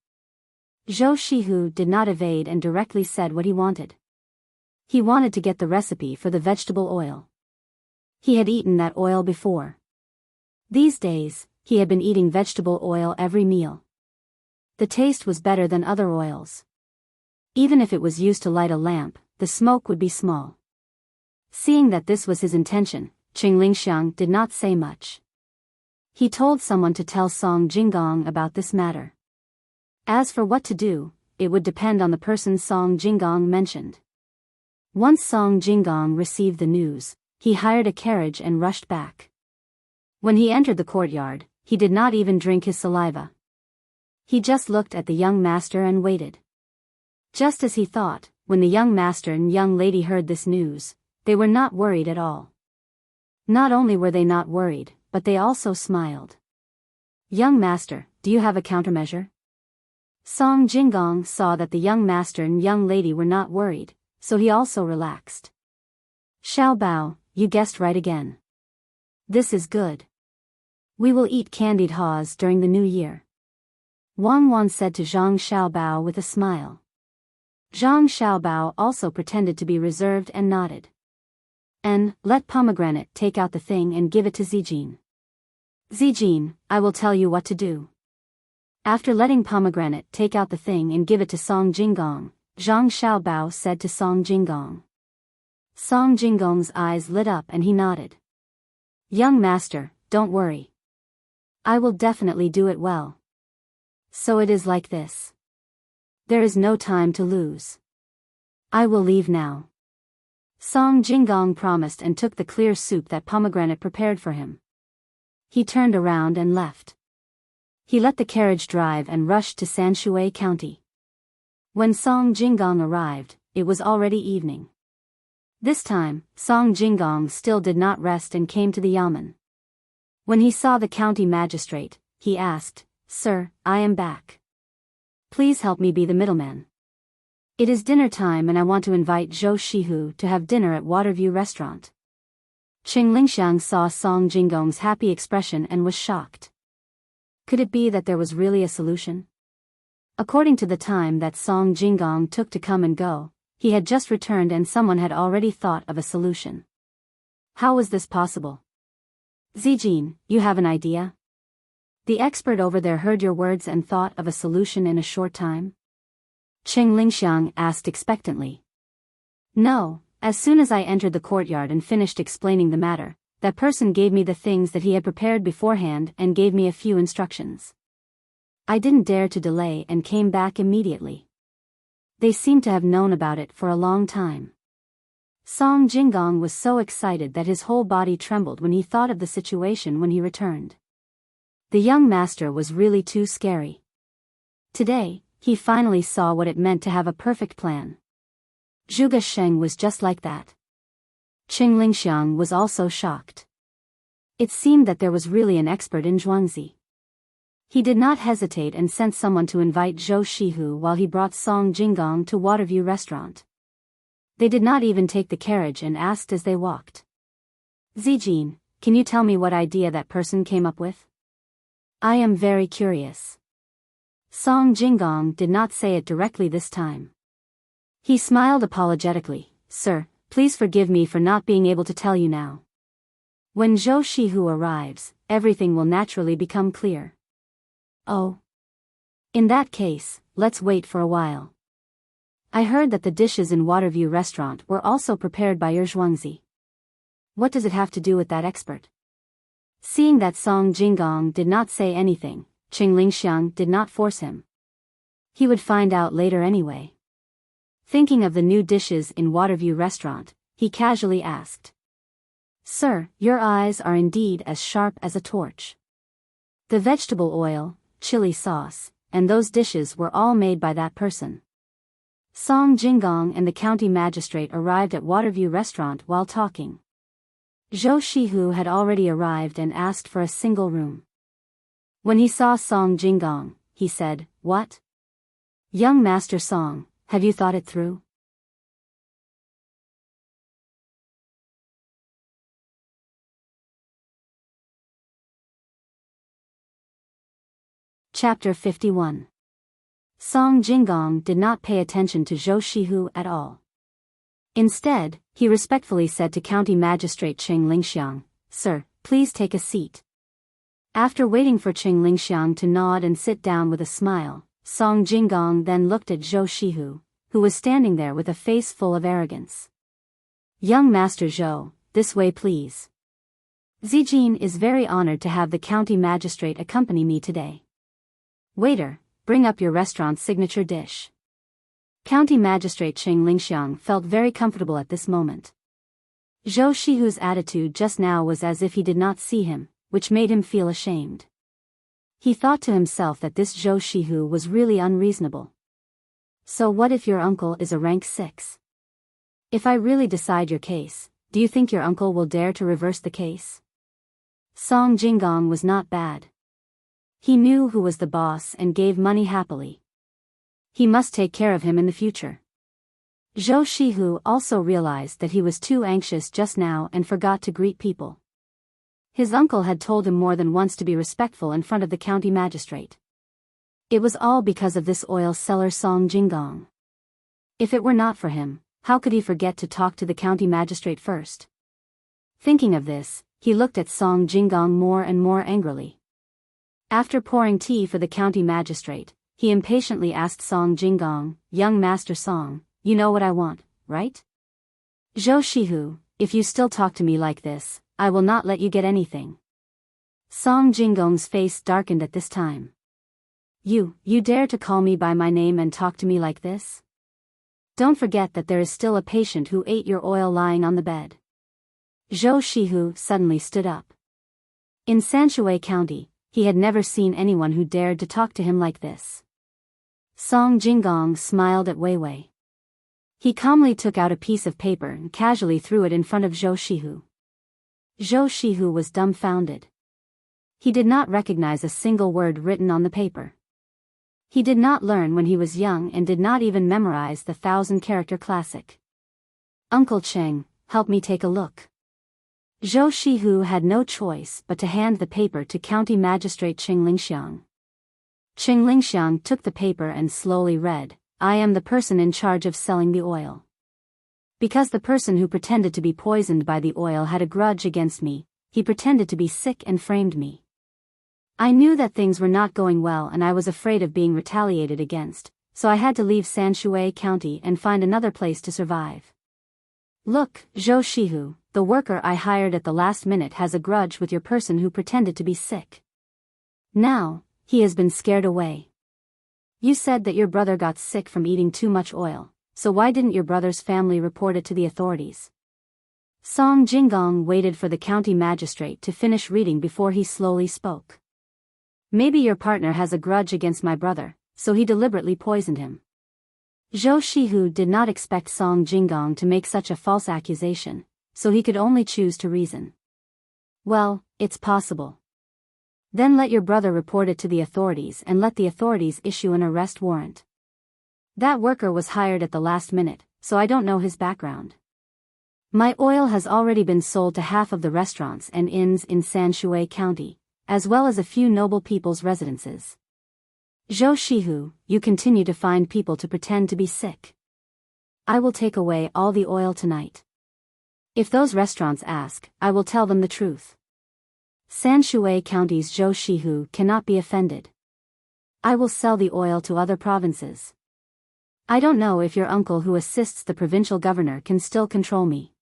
Zhou Shihu did not evade and directly said what he wanted. He wanted to get the recipe for the vegetable oil. He had eaten that oil before. These days, he had been eating vegetable oil every meal. The taste was better than other oils. Even if it was used to light a lamp, the smoke would be small. Seeing that this was his intention, Qing Lingxiang did not say much. He told someone to tell Song Jinggong about this matter. As for what to do, it would depend on the person Song Jinggong mentioned. Once Song Jinggong received the news, he hired a carriage and rushed back. When he entered the courtyard, he did not even drink his saliva. He just looked at the young master and waited. Just as he thought, when the young master and young lady heard this news, they were not worried at all. Not only were they not worried, but they also smiled. Young master, do you have a countermeasure? Song Jinggong saw that the young master and young lady were not worried, so he also relaxed. Xiao Bao, you guessed right again. This is good. We will eat candied haws during the new year. Wang Wan said to Zhang Xiaobao with a smile. Zhang Xiaobao also pretended to be reserved and nodded. And, let Pomegranate take out the thing and give it to Zijin. Zijin, I will tell you what to do. After letting Pomegranate take out the thing and give it to Song Jinggong, Zhang Xiaobao said to Song Jinggong. Song Jinggong's eyes lit up and he nodded. Young master, don't worry. I will definitely do it well. So it is like this. There is no time to lose. I will leave now. Song Jinggong promised and took the clear soup that Pomegranate prepared for him. He turned around and left. He let the carriage drive and rushed to Sanshui County. When Song Jinggong arrived, it was already evening. This time, Song Jinggong still did not rest and came to the yamen. When he saw the county magistrate, he asked, Sir, I am back. Please help me be the middleman. It is dinner time and I want to invite Zhou Shihu to have dinner at Waterview Restaurant. Qing Lingxiang saw Song Jinggong's happy expression and was shocked. Could it be that there was really a solution? According to the time that Song Jinggong took to come and go, he had just returned and someone had already thought of a solution. How was this possible? Zijin, you have an idea? The expert over there heard your words and thought of a solution in a short time? Qing Lingxiang asked expectantly. No, as soon as I entered the courtyard and finished explaining the matter, that person gave me the things that he had prepared beforehand and gave me a few instructions. I didn't dare to delay and came back immediately. They seemed to have known about it for a long time. Song Jinggong was so excited that his whole body trembled when he thought of the situation when he returned. The young master was really too scary. Today, he finally saw what it meant to have a perfect plan. Zhuge Sheng was just like that. Qing Lingxiang was also shocked. It seemed that there was really an expert in Zhuangzi. He did not hesitate and sent someone to invite Zhou Shihu while he brought Song Jinggong to Waterview Restaurant. They did not even take the carriage and asked as they walked. Zijin, can you tell me what idea that person came up with? I am very curious. Song Jinggong did not say it directly this time. He smiled apologetically. Sir, please forgive me for not being able to tell you now. When Zhou Shihu arrives, everything will naturally become clear. Oh. In that case, let's wait for a while. I heard that the dishes in Waterview Restaurant were also prepared by your Zhuangzi. What does it have to do with that expert? Seeing that Song Jinggong did not say anything, Qing Lingxiang did not force him. He would find out later anyway. Thinking of the new dishes in Waterview Restaurant, he casually asked. Sir, your eyes are indeed as sharp as a torch. The vegetable oil, chili sauce, and those dishes were all made by that person. Song Jinggong and the county magistrate arrived at Waterview Restaurant while talking. Zhou Shihu had already arrived and asked for a single room. When he saw Song Jinggong, he said, What? Young Master Song, have you thought it through? Chapter 51. Song Jinggong did not pay attention to Zhou Shihu at all. Instead, he respectfully said to County Magistrate Qing Lingxiang, Sir, please take a seat. After waiting for Qing Lingxiang to nod and sit down with a smile, Song Jinggong then looked at Zhou Shihu, who was standing there with a face full of arrogance. Young Master Zhou, this way please. Zijin is very honored to have the county magistrate accompany me today. Waiter, bring up your restaurant's signature dish. County Magistrate Qing Lingxiang felt very comfortable at this moment. Zhou Shihu's attitude just now was as if he did not see him, which made him feel ashamed. He thought to himself that this Zhou Shihu was really unreasonable. So what if your uncle is a rank 6? If I really decide your case, do you think your uncle will dare to reverse the case? Song Jinggong was not bad. He knew who was the boss and gave money happily. He must take care of him in the future. Zhou Shihu also realized that he was too anxious just now and forgot to greet people. His uncle had told him more than once to be respectful in front of the county magistrate. It was all because of this oil seller Song Jinggong. If it were not for him, how could he forget to talk to the county magistrate first? Thinking of this, he looked at Song Jinggong more and more angrily. After pouring tea for the county magistrate, he impatiently asked Song Jinggong, Young Master Song, you know what I want, right? Zhou Shihu, if you still talk to me like this, I will not let you get anything. Song Jinggong's face darkened at this time. You dare to call me by my name and talk to me like this? Don't forget that there is still a patient who ate your oil lying on the bed. Zhou Shihu suddenly stood up. In Sanshui County, he had never seen anyone who dared to talk to him like this. Song Jinggong smiled at Wei Wei. He calmly took out a piece of paper and casually threw it in front of Zhou Shihu. Zhou Shihu was dumbfounded. He did not recognize a single word written on the paper. He did not learn when he was young and did not even memorize the 1,000-character classic. Uncle Cheng, help me take a look. Zhou Shihu had no choice but to hand the paper to County Magistrate Qing Lingxiang. Qing Lingxiang took the paper and slowly read, I am the person in charge of selling the oil. Because the person who pretended to be poisoned by the oil had a grudge against me, he pretended to be sick and framed me. I knew that things were not going well and I was afraid of being retaliated against, so I had to leave Sanshui County and find another place to survive. Look, Zhou Shihu, the worker I hired at the last minute has a grudge with your person who pretended to be sick. Now, he has been scared away. You said that your brother got sick from eating too much oil, so why didn't your brother's family report it to the authorities? Song Jinggong waited for the county magistrate to finish reading before he slowly spoke. Maybe your partner has a grudge against my brother, so he deliberately poisoned him. Zhou Shihu did not expect Song Jinggong to make such a false accusation, so he could only choose to reason. Well, it's possible. Then let your brother report it to the authorities and let the authorities issue an arrest warrant. That worker was hired at the last minute, so I don't know his background. My oil has already been sold to half of the restaurants and inns in Sanshui County, as well as a few noble people's residences. Zhou Shihu, you continue to find people to pretend to be sick. I will take away all the oil tonight. If those restaurants ask, I will tell them the truth. Sanshui County's Zhou Shihu cannot be offended. I will sell the oil to other provinces. I don't know if your uncle who assists the provincial governor can still control me.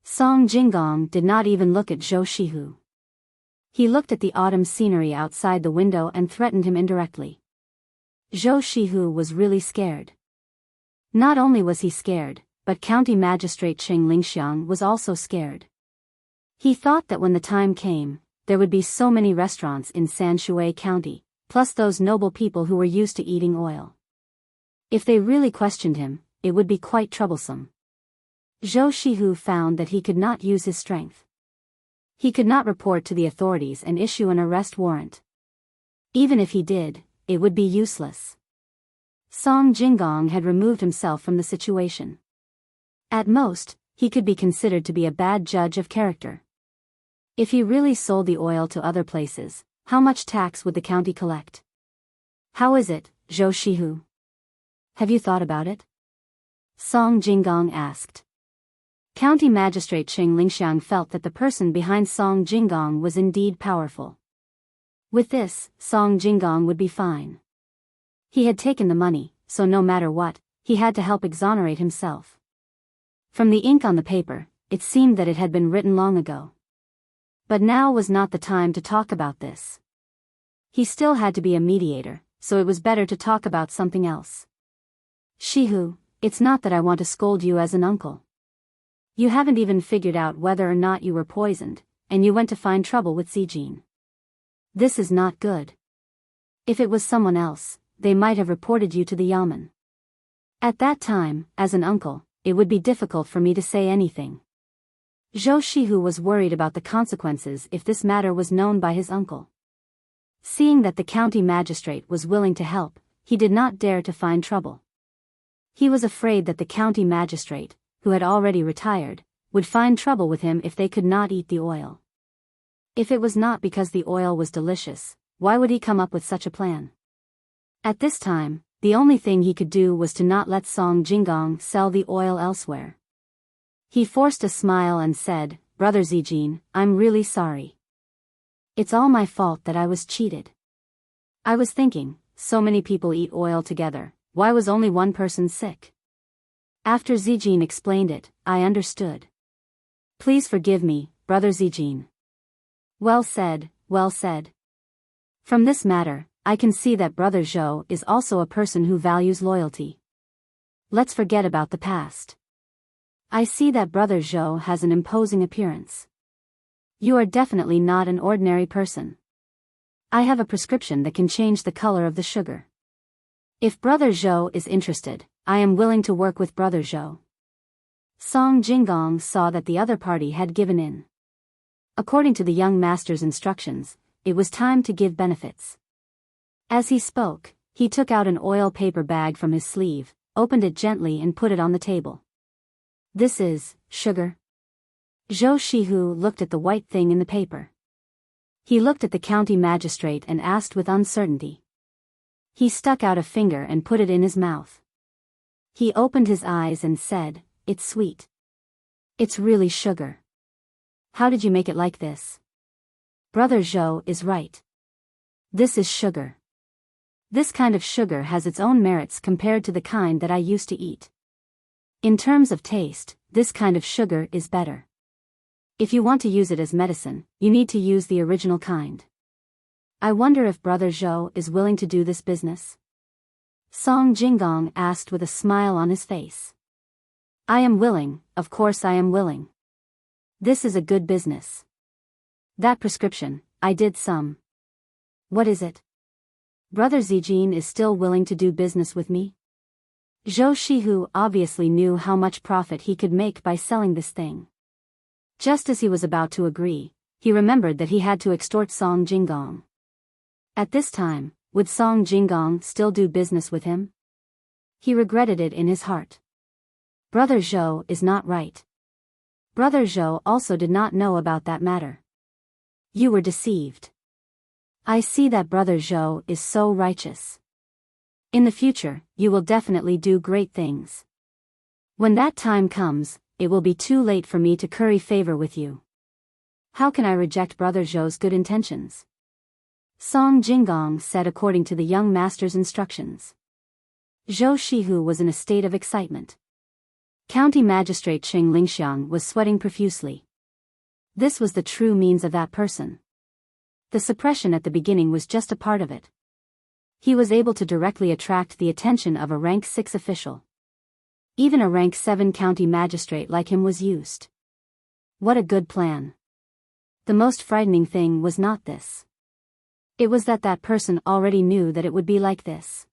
Song Jinggong did not even look at Zhou Shihu. He looked at the autumn scenery outside the window and threatened him indirectly. Zhou Shihu was really scared. Not only was he scared, but County Magistrate Qing Lingxiang was also scared. He thought that when the time came, there would be so many restaurants in Sanshui County, plus those noble people who were used to eating oil. If they really questioned him, it would be quite troublesome. Zhou Shihu found that he could not use his strength. He could not report to the authorities and issue an arrest warrant. Even if he did, it would be useless. Song Jinggong had removed himself from the situation. At most, he could be considered to be a bad judge of character. If he really sold the oil to other places, how much tax would the county collect? How is it, Zhou Shihu? Have you thought about it? Song Jinggong asked. County Magistrate Qing Lingxiang felt that the person behind Song Jinggong was indeed powerful. With this, Song Jinggong would be fine. He had taken the money, so no matter what, he had to help exonerate himself. From the ink on the paper, it seemed that it had been written long ago. But now was not the time to talk about this. He still had to be a mediator, so it was better to talk about something else. Shihu, it's not that I want to scold you as an uncle. You haven't even figured out whether or not you were poisoned, and you went to find trouble with Zijin. This is not good. If it was someone else, they might have reported you to the yamen. At that time, as an uncle, it would be difficult for me to say anything. Zhou Shihu was worried about the consequences if this matter was known by his uncle. Seeing that the county magistrate was willing to help, he did not dare to find trouble. He was afraid that the county magistrate, who had already retired, would find trouble with him if they could not eat the oil. If it was not because the oil was delicious, why would he come up with such a plan? At this time, the only thing he could do was to not let Song Jinggong sell the oil elsewhere. He forced a smile and said, Brother Zijin, I'm really sorry. It's all my fault that I was cheated. I was thinking, so many people eat oil together, why was only one person sick? After Zijin explained it, I understood. Please forgive me, Brother Zijin. Well said, well said. From this matter, I can see that Brother Zhou is also a person who values loyalty. Let's forget about the past. I see that Brother Zhou has an imposing appearance. You are definitely not an ordinary person. I have a prescription that can change the color of the sugar. If Brother Zhou is interested, I am willing to work with Brother Zhou. Song Jinggong saw that the other party had given in. According to the young master's instructions, it was time to give benefits. As he spoke, he took out an oil paper bag from his sleeve, opened it gently and put it on the table. This is sugar. Zhou Shihu looked at the white thing in the paper. He looked at the county magistrate and asked with uncertainty. He stuck out a finger and put it in his mouth. He opened his eyes and said, It's sweet. It's really sugar. How did you make it like this? Brother Zhou is right. This is sugar. This kind of sugar has its own merits compared to the kind that I used to eat. In terms of taste, this kind of sugar is better. If you want to use it as medicine, you need to use the original kind. I wonder if Brother Zhou is willing to do this business? Song Jinggong asked with a smile on his face. I am willing, of course I am willing. This is a good business. That prescription, I did some. What is it? Brother Zijin is still willing to do business with me? Zhou Shihu obviously knew how much profit he could make by selling this thing. Just as he was about to agree, he remembered that he had to extort Song Jinggong. At this time, would Song Jinggong still do business with him? He regretted it in his heart. Brother Zhou is not right. Brother Zhou also did not know about that matter. You were deceived. I see that Brother Zhou is so righteous. In the future, you will definitely do great things. When that time comes, it will be too late for me to curry favor with you. How can I reject Brother Zhou's good intentions? Song Jinggong said according to the young master's instructions. Zhou Shihu was in a state of excitement. County Magistrate Qing Lingxiang was sweating profusely. This was the true means of that person. The suppression at the beginning was just a part of it. He was able to directly attract the attention of a rank 6 official. Even a rank 7 county magistrate like him was used. What a good plan. The most frightening thing was not this. It was that that person already knew that it would be like this.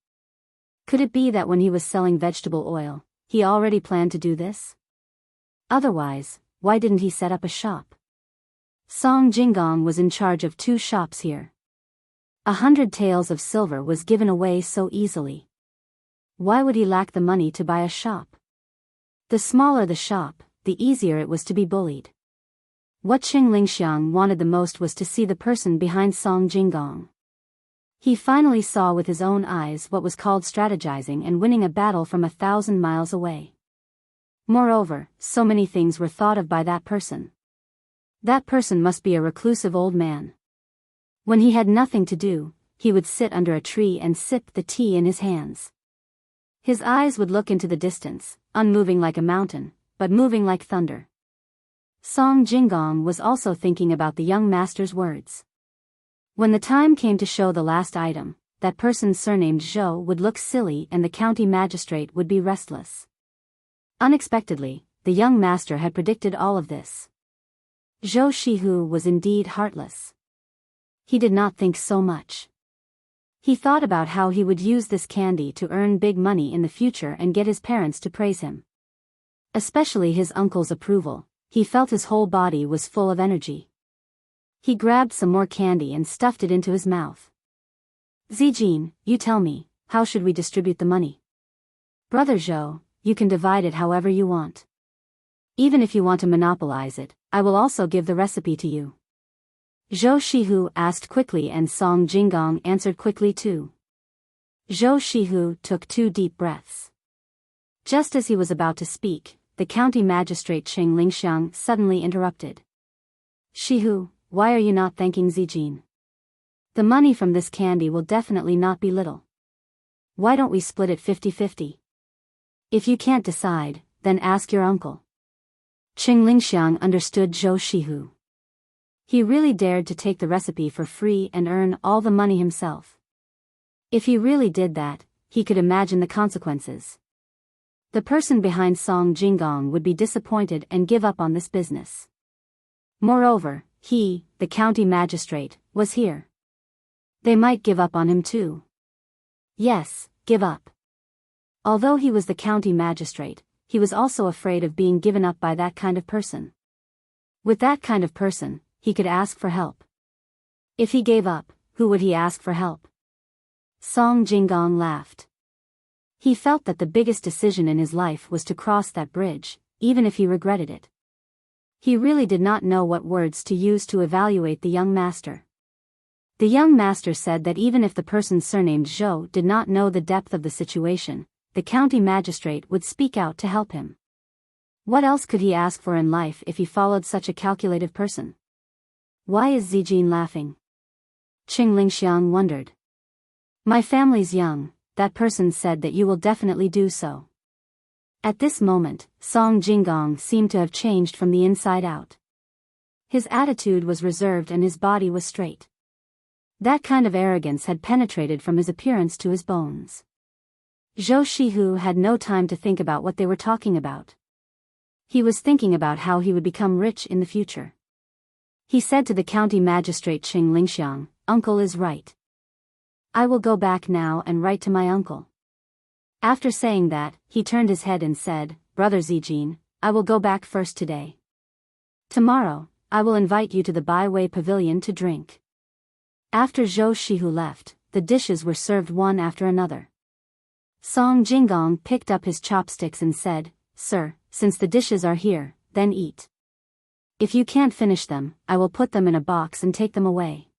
Could it be that when he was selling vegetable oil, he already planned to do this? Otherwise, why didn't he set up a shop? Song Jinggong was in charge of 2 shops here. 100 taels of silver was given away so easily. Why would he lack the money to buy a shop? The smaller the shop, the easier it was to be bullied. What Qing Lingxiang wanted the most was to see the person behind Song Jinggong. He finally saw with his own eyes what was called strategizing and winning a battle from 1,000 miles away. Moreover, so many things were thought of by that person. That person must be a reclusive old man. When he had nothing to do, he would sit under a tree and sip the tea in his hands. His eyes would look into the distance, unmoving like a mountain, but moving like thunder. Song Jinggong was also thinking about the young master's words. When the time came to show the last item, that person surnamed Zhou would look silly and the county magistrate would be restless. Unexpectedly, the young master had predicted all of this. Zhou Shihu was indeed heartless. He did not think so much. He thought about how he would use this candy to earn big money in the future and get his parents to praise him. Especially his uncle's approval, he felt his whole body was full of energy. He grabbed some more candy and stuffed it into his mouth. Zijin, you tell me, how should we distribute the money? Brother Zhou, you can divide it however you want. Even if you want to monopolize it, I will also give the recipe to you. Zhou Shihu asked quickly and Song Jinggong answered quickly too. Zhou Shihu took 2 deep breaths. Just as he was about to speak, the county magistrate Qing Lingxiang suddenly interrupted. Shihu, why are you not thanking Zijin? The money from this candy will definitely not be little. Why don't we split it 50-50? If you can't decide, then ask your uncle. Qing Lingxiang understood Zhou Shihu. He really dared to take the recipe for free and earn all the money himself. If he really did that, he could imagine the consequences. The person behind Song Jinggong would be disappointed and give up on this business. Moreover, he, the county magistrate, was here. They might give up on him too. Yes, give up. Although he was the county magistrate, he was also afraid of being given up by that kind of person. With that kind of person, he could ask for help. If he gave up, who would he ask for help? Song Jinggong laughed. He felt that the biggest decision in his life was to cross that bridge, even if he regretted it. He really did not know what words to use to evaluate the young master. The young master said that even if the person surnamed Zhou did not know the depth of the situation, the county magistrate would speak out to help him. What else could he ask for in life if he followed such a calculative person? Why is Zijin laughing? Qing Lingxiang wondered. My family's young, that person said that you will definitely do so. At this moment, Song Jinggong seemed to have changed from the inside out. His attitude was reserved and his body was straight. That kind of arrogance had penetrated from his appearance to his bones. Zhou Shihu had no time to think about what they were talking about. He was thinking about how he would become rich in the future. He said to the county magistrate Qing Lingxiang, "Uncle is right. I will go back now and write to my uncle." After saying that, he turned his head and said, "Brother Zijin, I will go back first today. Tomorrow, I will invite you to the Byway Pavilion to drink. After Zhou Shihu left, the dishes were served one after another. Song Jinggong picked up his chopsticks and said, "Sir, since the dishes are here, then eat. If you can't finish them, I will put them in a box and take them away."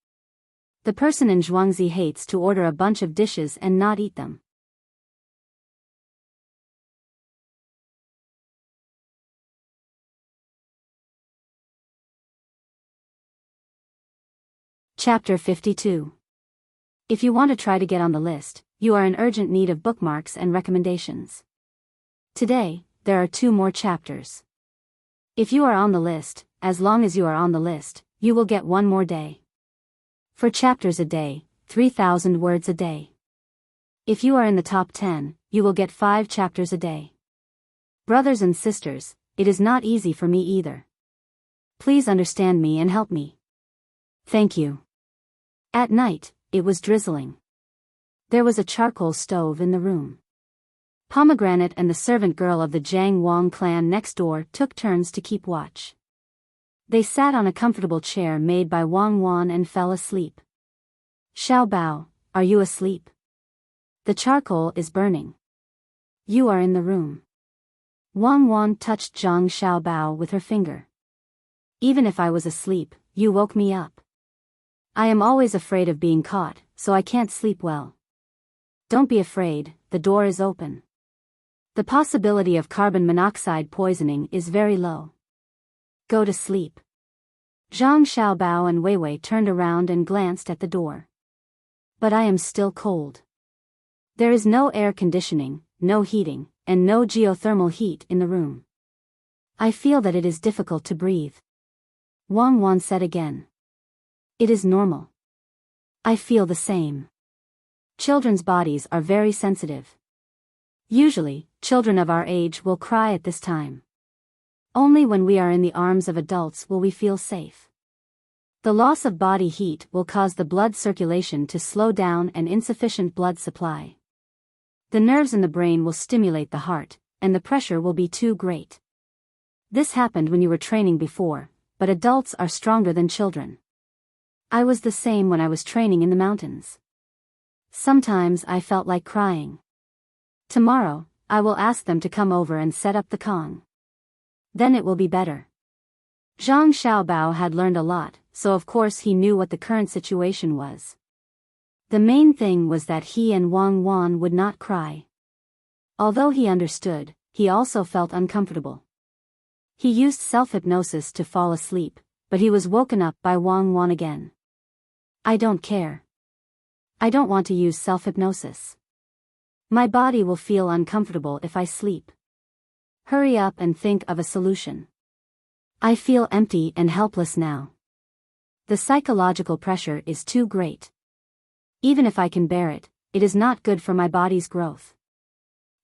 The person in Zhuangzi hates to order a bunch of dishes and not eat them. Chapter 52. If you want to try to get on the list, you are in urgent need of bookmarks and recommendations. Today, there are 2 more chapters. If you are on the list, as long as you are on the list, you will get 1 more day. 4 chapters a day, 3,000 words a day. If you are in the top 10, you will get 5 chapters a day. Brothers and sisters, it is not easy for me either. Please understand me and help me. Thank you. At night, it was drizzling. There was a charcoal stove in the room. Pomegranate and the servant girl of the Jiang Wang clan next door took turns to keep watch. They sat on a comfortable chair made by Wang Wan and fell asleep. "Xiao Bao, are you asleep? The charcoal is burning. You are in the room." Wang Wan touched Zhang Xiao Bao with her finger. "Even if I was asleep, you woke me up. I am always afraid of being caught, so I can't sleep well." "Don't be afraid, the door is open. The possibility of carbon monoxide poisoning is very low. Go to sleep." Zhang Xiaobao and Weiwei turned around and glanced at the door. "But I am still cold. There is no air conditioning, no heating, and no geothermal heat in the room. I feel that it is difficult to breathe." Wang Wan said again. "It is normal. I feel the same. Children's bodies are very sensitive. Usually, children of our age will cry at this time. Only when we are in the arms of adults will we feel safe. The loss of body heat will cause the blood circulation to slow down and insufficient blood supply. The nerves in the brain will stimulate the heart, and the pressure will be too great. This happened when you were training before, but adults are stronger than children. I was the same when I was training in the mountains. Sometimes I felt like crying. Tomorrow, I will ask them to come over and set up the Kong. Then it will be better." Zhang Xiaobao had learned a lot, so of course he knew what the current situation was. The main thing was that he and Wang Wan would not cry. Although he understood, he also felt uncomfortable. He used self-hypnosis to fall asleep, but he was woken up by Wang Wan again. "I don't care. I don't want to use self-hypnosis. My body will feel uncomfortable if I sleep. Hurry up and think of a solution. I feel empty and helpless now. The psychological pressure is too great. Even if I can bear it, it is not good for my body's growth."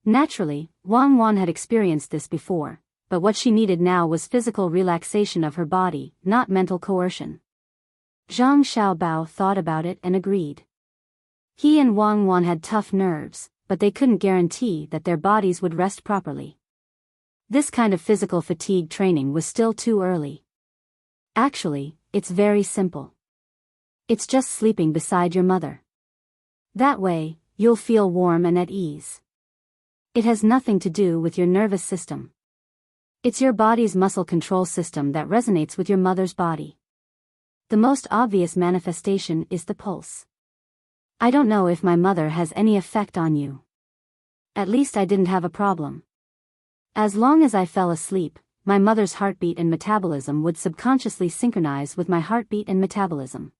Naturally, Wang Wan had experienced this before, but what she needed now was physical relaxation of her body, not mental coercion. Zhang Xiaobao thought about it and agreed. He and Wang Wan had tough nerves, but they couldn't guarantee that their bodies would rest properly. This kind of physical fatigue training was still too early. Actually, it's very simple. It's just sleeping beside your mother. That way, you'll feel warm and at ease. It has nothing to do with your nervous system. It's your body's muscle control system that resonates with your mother's body. The most obvious manifestation is the pulse. I don't know if my mother has any effect on you. At least I didn't have a problem. As long as I fell asleep, my mother's heartbeat and metabolism would subconsciously synchronize with my heartbeat and metabolism.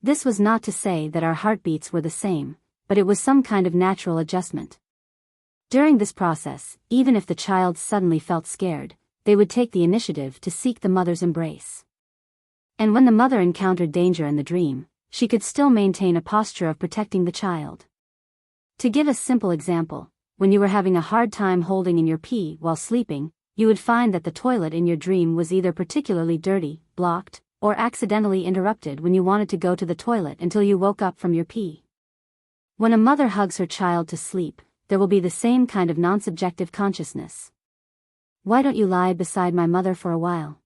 This was not to say that our heartbeats were the same, but it was some kind of natural adjustment. During this process, even if the child suddenly felt scared, they would take the initiative to seek the mother's embrace. And when the mother encountered danger in the dream, she could still maintain a posture of protecting the child. To give a simple example, when you were having a hard time holding in your pee while sleeping, you would find that the toilet in your dream was either particularly dirty, blocked, or accidentally interrupted when you wanted to go to the toilet until you woke up from your pee. When a mother hugs her child to sleep, there will be the same kind of non-subjective consciousness. "Why don't you lie beside my mother for a while?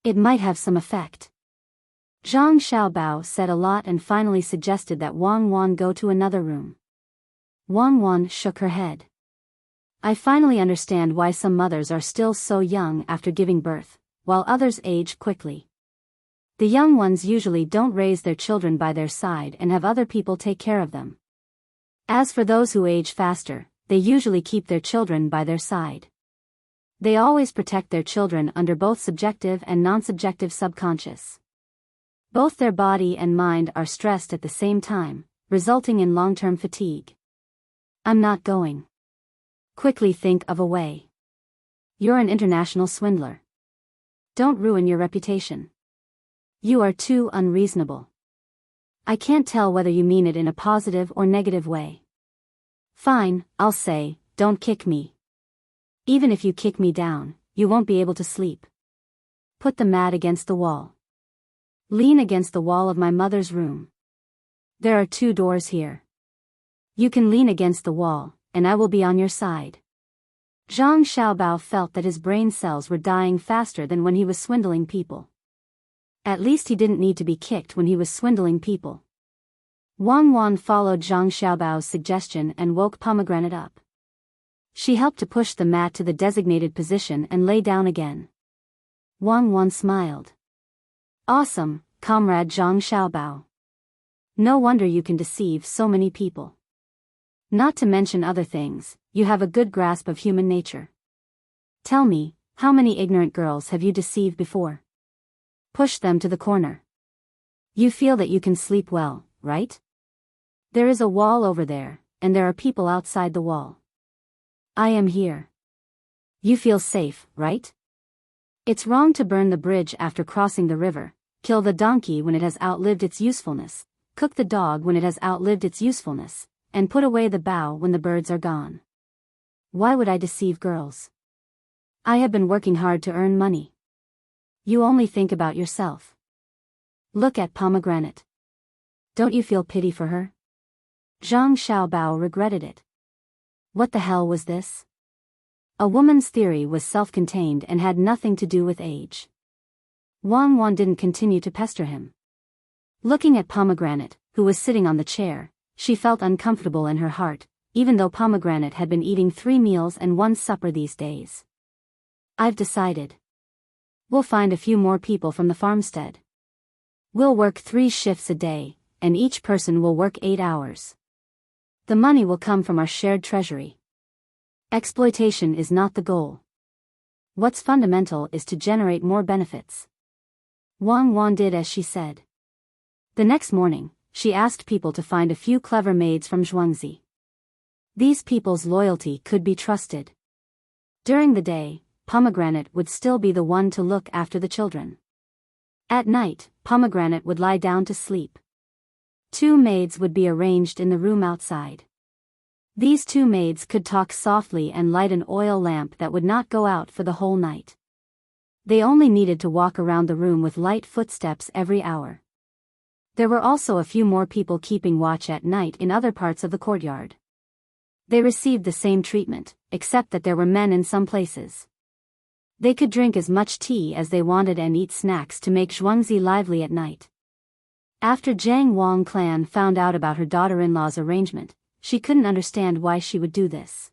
It might have some effect." Zhang Xiaobao said a lot and finally suggested that Wang Wan go to another room. Wang Wan shook her head. I finally understand why some mothers are still so young after giving birth, while others age quickly. The young ones usually don't raise their children by their side and have other people take care of them. As for those who age faster, they usually keep their children by their side. They always protect their children under both subjective and non-subjective subconscious. Both their body and mind are stressed at the same time, resulting in long-term fatigue. I'm not going. Quickly think of a way. You're an international swindler. Don't ruin your reputation. You are too unreasonable. I can't tell whether you mean it in a positive or negative way. Fine, I'll say, don't kick me. Even if you kick me down, you won't be able to sleep. Put the mat against the wall. Lean against the wall of my mother's room. There are 2 doors here. You can lean against the wall, and I will be on your side. Zhang Xiaobao felt that his brain cells were dying faster than when he was swindling people. At least he didn't need to be kicked when he was swindling people. Wang Wan followed Zhang Xiaobao's suggestion and woke Pomegranate up. She helped to push the mat to the designated position and lay down again. Wang Wan smiled. Awesome, comrade Zhang Xiaobao. No wonder you can deceive so many people. Not to mention other things, you have a good grasp of human nature. Tell me, how many ignorant girls have you deceived before? Push them to the corner. You feel that you can sleep well, right? There is a wall over there, and there are people outside the wall. I am here. You feel safe, right? It's wrong to burn the bridge after crossing the river, kill the donkey when it has outlived its usefulness, cook the dog when it has outlived its usefulness, and put away the bow when the birds are gone. Why would I deceive girls? I have been working hard to earn money. You only think about yourself. Look at Pomegranate. Don't you feel pity for her? Zhang Xiaobao regretted it. What the hell was this? A woman's theory was self-contained and had nothing to do with age. Wang Wan didn't continue to pester him. Looking at Pomegranate, who was sitting on the chair, she felt uncomfortable in her heart, even though Pomegranate had been eating 3 meals and 1 supper these days. I've decided. We'll find a few more people from the farmstead. We'll work 3 shifts a day, and each person will work 8 hours. The money will come from our shared treasury. Exploitation is not the goal. What's fundamental is to generate more benefits. Wang Wan did as she said. The next morning, she asked people to find a few clever maids from Zhuangzi. These people's loyalty could be trusted. During the day, Pomegranate would still be the one to look after the children. At night, Pomegranate would lie down to sleep. 2 maids would be arranged in the room outside. These 2 maids could talk softly and light an oil lamp that would not go out for the whole night. They only needed to walk around the room with light footsteps every hour. There were also a few more people keeping watch at night in other parts of the courtyard. They received the same treatment, except that there were men in some places. They could drink as much tea as they wanted and eat snacks to make Zhuangzi lively at night. After Jiang Wang clan found out about her daughter-in-law's arrangement, she couldn't understand why she would do this.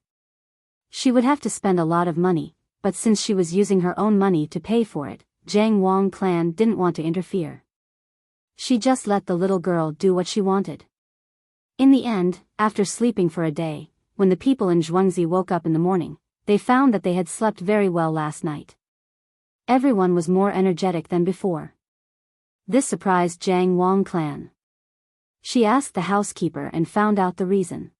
She would have to spend a lot of money, but since she was using her own money to pay for it, Jiang Wang clan didn't want to interfere. She just let the little girl do what she wanted. In the end, after sleeping for a day, when the people in Zhuangzi woke up in the morning, they found that they had slept very well last night. Everyone was more energetic than before. This surprised Jiang Wang clan. She asked the housekeeper and found out the reason.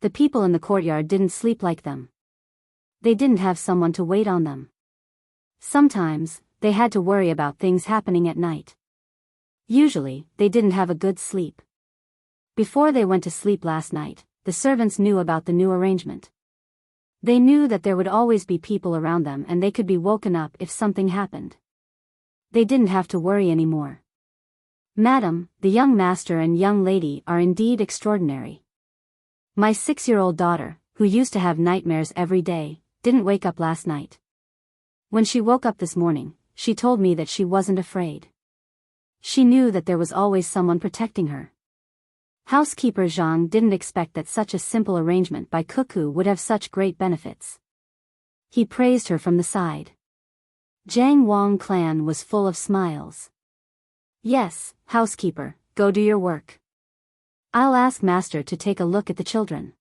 The people in the courtyard didn't sleep like them. They didn't have someone to wait on them. Sometimes, they had to worry about things happening at night. Usually, they didn't have a good sleep. Before they went to sleep last night, the servants knew about the new arrangement. They knew that there would always be people around them and they could be woken up if something happened. They didn't have to worry anymore. Madam, the young master and young lady are indeed extraordinary. My 6-year-old daughter, who used to have nightmares every day, didn't wake up last night. When she woke up this morning, she told me that she wasn't afraid. She knew that there was always someone protecting her. Housekeeper Zhang didn't expect that such a simple arrangement by Cuckoo would have such great benefits. He praised her from the side. Jiang Wang clan was full of smiles. Yes, housekeeper, go do your work. I'll ask master to take a look at the children.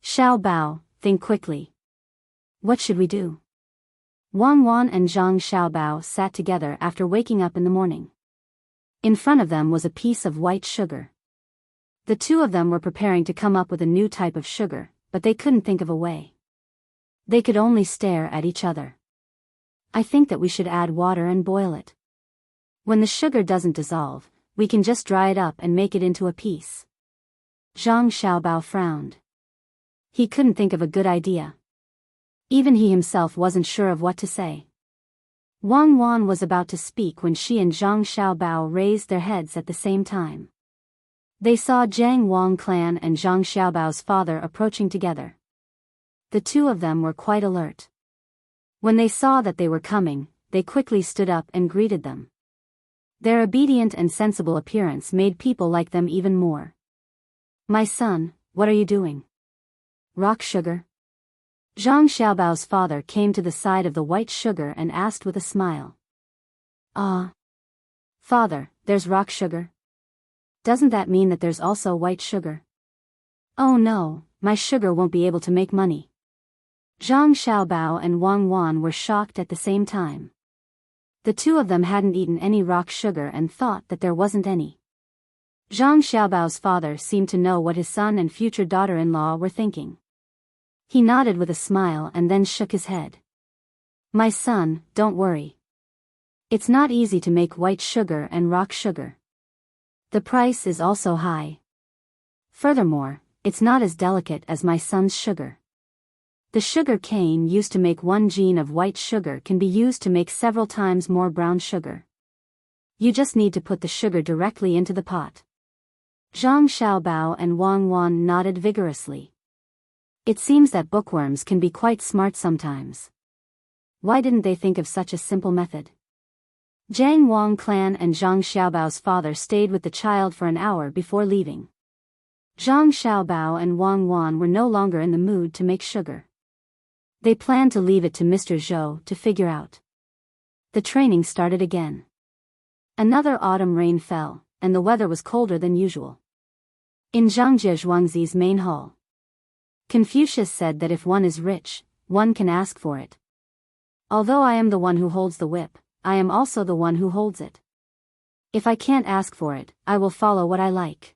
Xiao Bao, think quickly. What should we do? Wang Wan and Zhang Xiaobao sat together after waking up in the morning. In front of them was a piece of white sugar. The two of them were preparing to come up with a new type of sugar, but they couldn't think of a way. They could only stare at each other. I think that we should add water and boil it. When the sugar doesn't dissolve, we can just dry it up and make it into a piece. Zhang Xiaobao frowned. He couldn't think of a good idea. Even he himself wasn't sure of what to say. Wang Wan was about to speak when she and Zhang Xiaobao raised their heads at the same time. They saw Jiang Wang clan and Zhang Xiaobao's father approaching together. The two of them were quite alert. When they saw that they were coming, they quickly stood up and greeted them. Their obedient and sensible appearance made people like them even more. My son, what are you doing? Rock sugar? Zhang Xiaobao's father came to the side of the white sugar and asked with a smile. Father, there's rock sugar? Doesn't that mean that there's also white sugar? Oh no, my sugar won't be able to make money. Zhang Xiaobao and Wang Wan were shocked at the same time. The two of them hadn't eaten any rock sugar and thought that there wasn't any. Zhang Xiaobao's father seemed to know what his son and future daughter-in-law were thinking. He nodded with a smile and then shook his head. My son, don't worry. It's not easy to make white sugar and rock sugar. The price is also high. Furthermore, it's not as delicate as my son's sugar. The sugar cane used to make 1 gene of white sugar can be used to make several times more brown sugar. You just need to put the sugar directly into the pot. Zhang Xiaobao and Wang Wan nodded vigorously. It seems that bookworms can be quite smart sometimes. Why didn't they think of such a simple method? Jiang Wang clan and Zhang Xiaobao's father stayed with the child for an hour before leaving. Zhang Xiaobao and Wang Wan were no longer in the mood to make sugar. They planned to leave it to Mr. Zhou to figure out. The training started again. Another autumn rain fell, and the weather was colder than usual. In Zhangjie Zhuangzi's main hall, Confucius said that if one is rich, one can ask for it. Although I am the one who holds the whip, I am also the one who holds it. If I can't ask for it, I will follow what I like.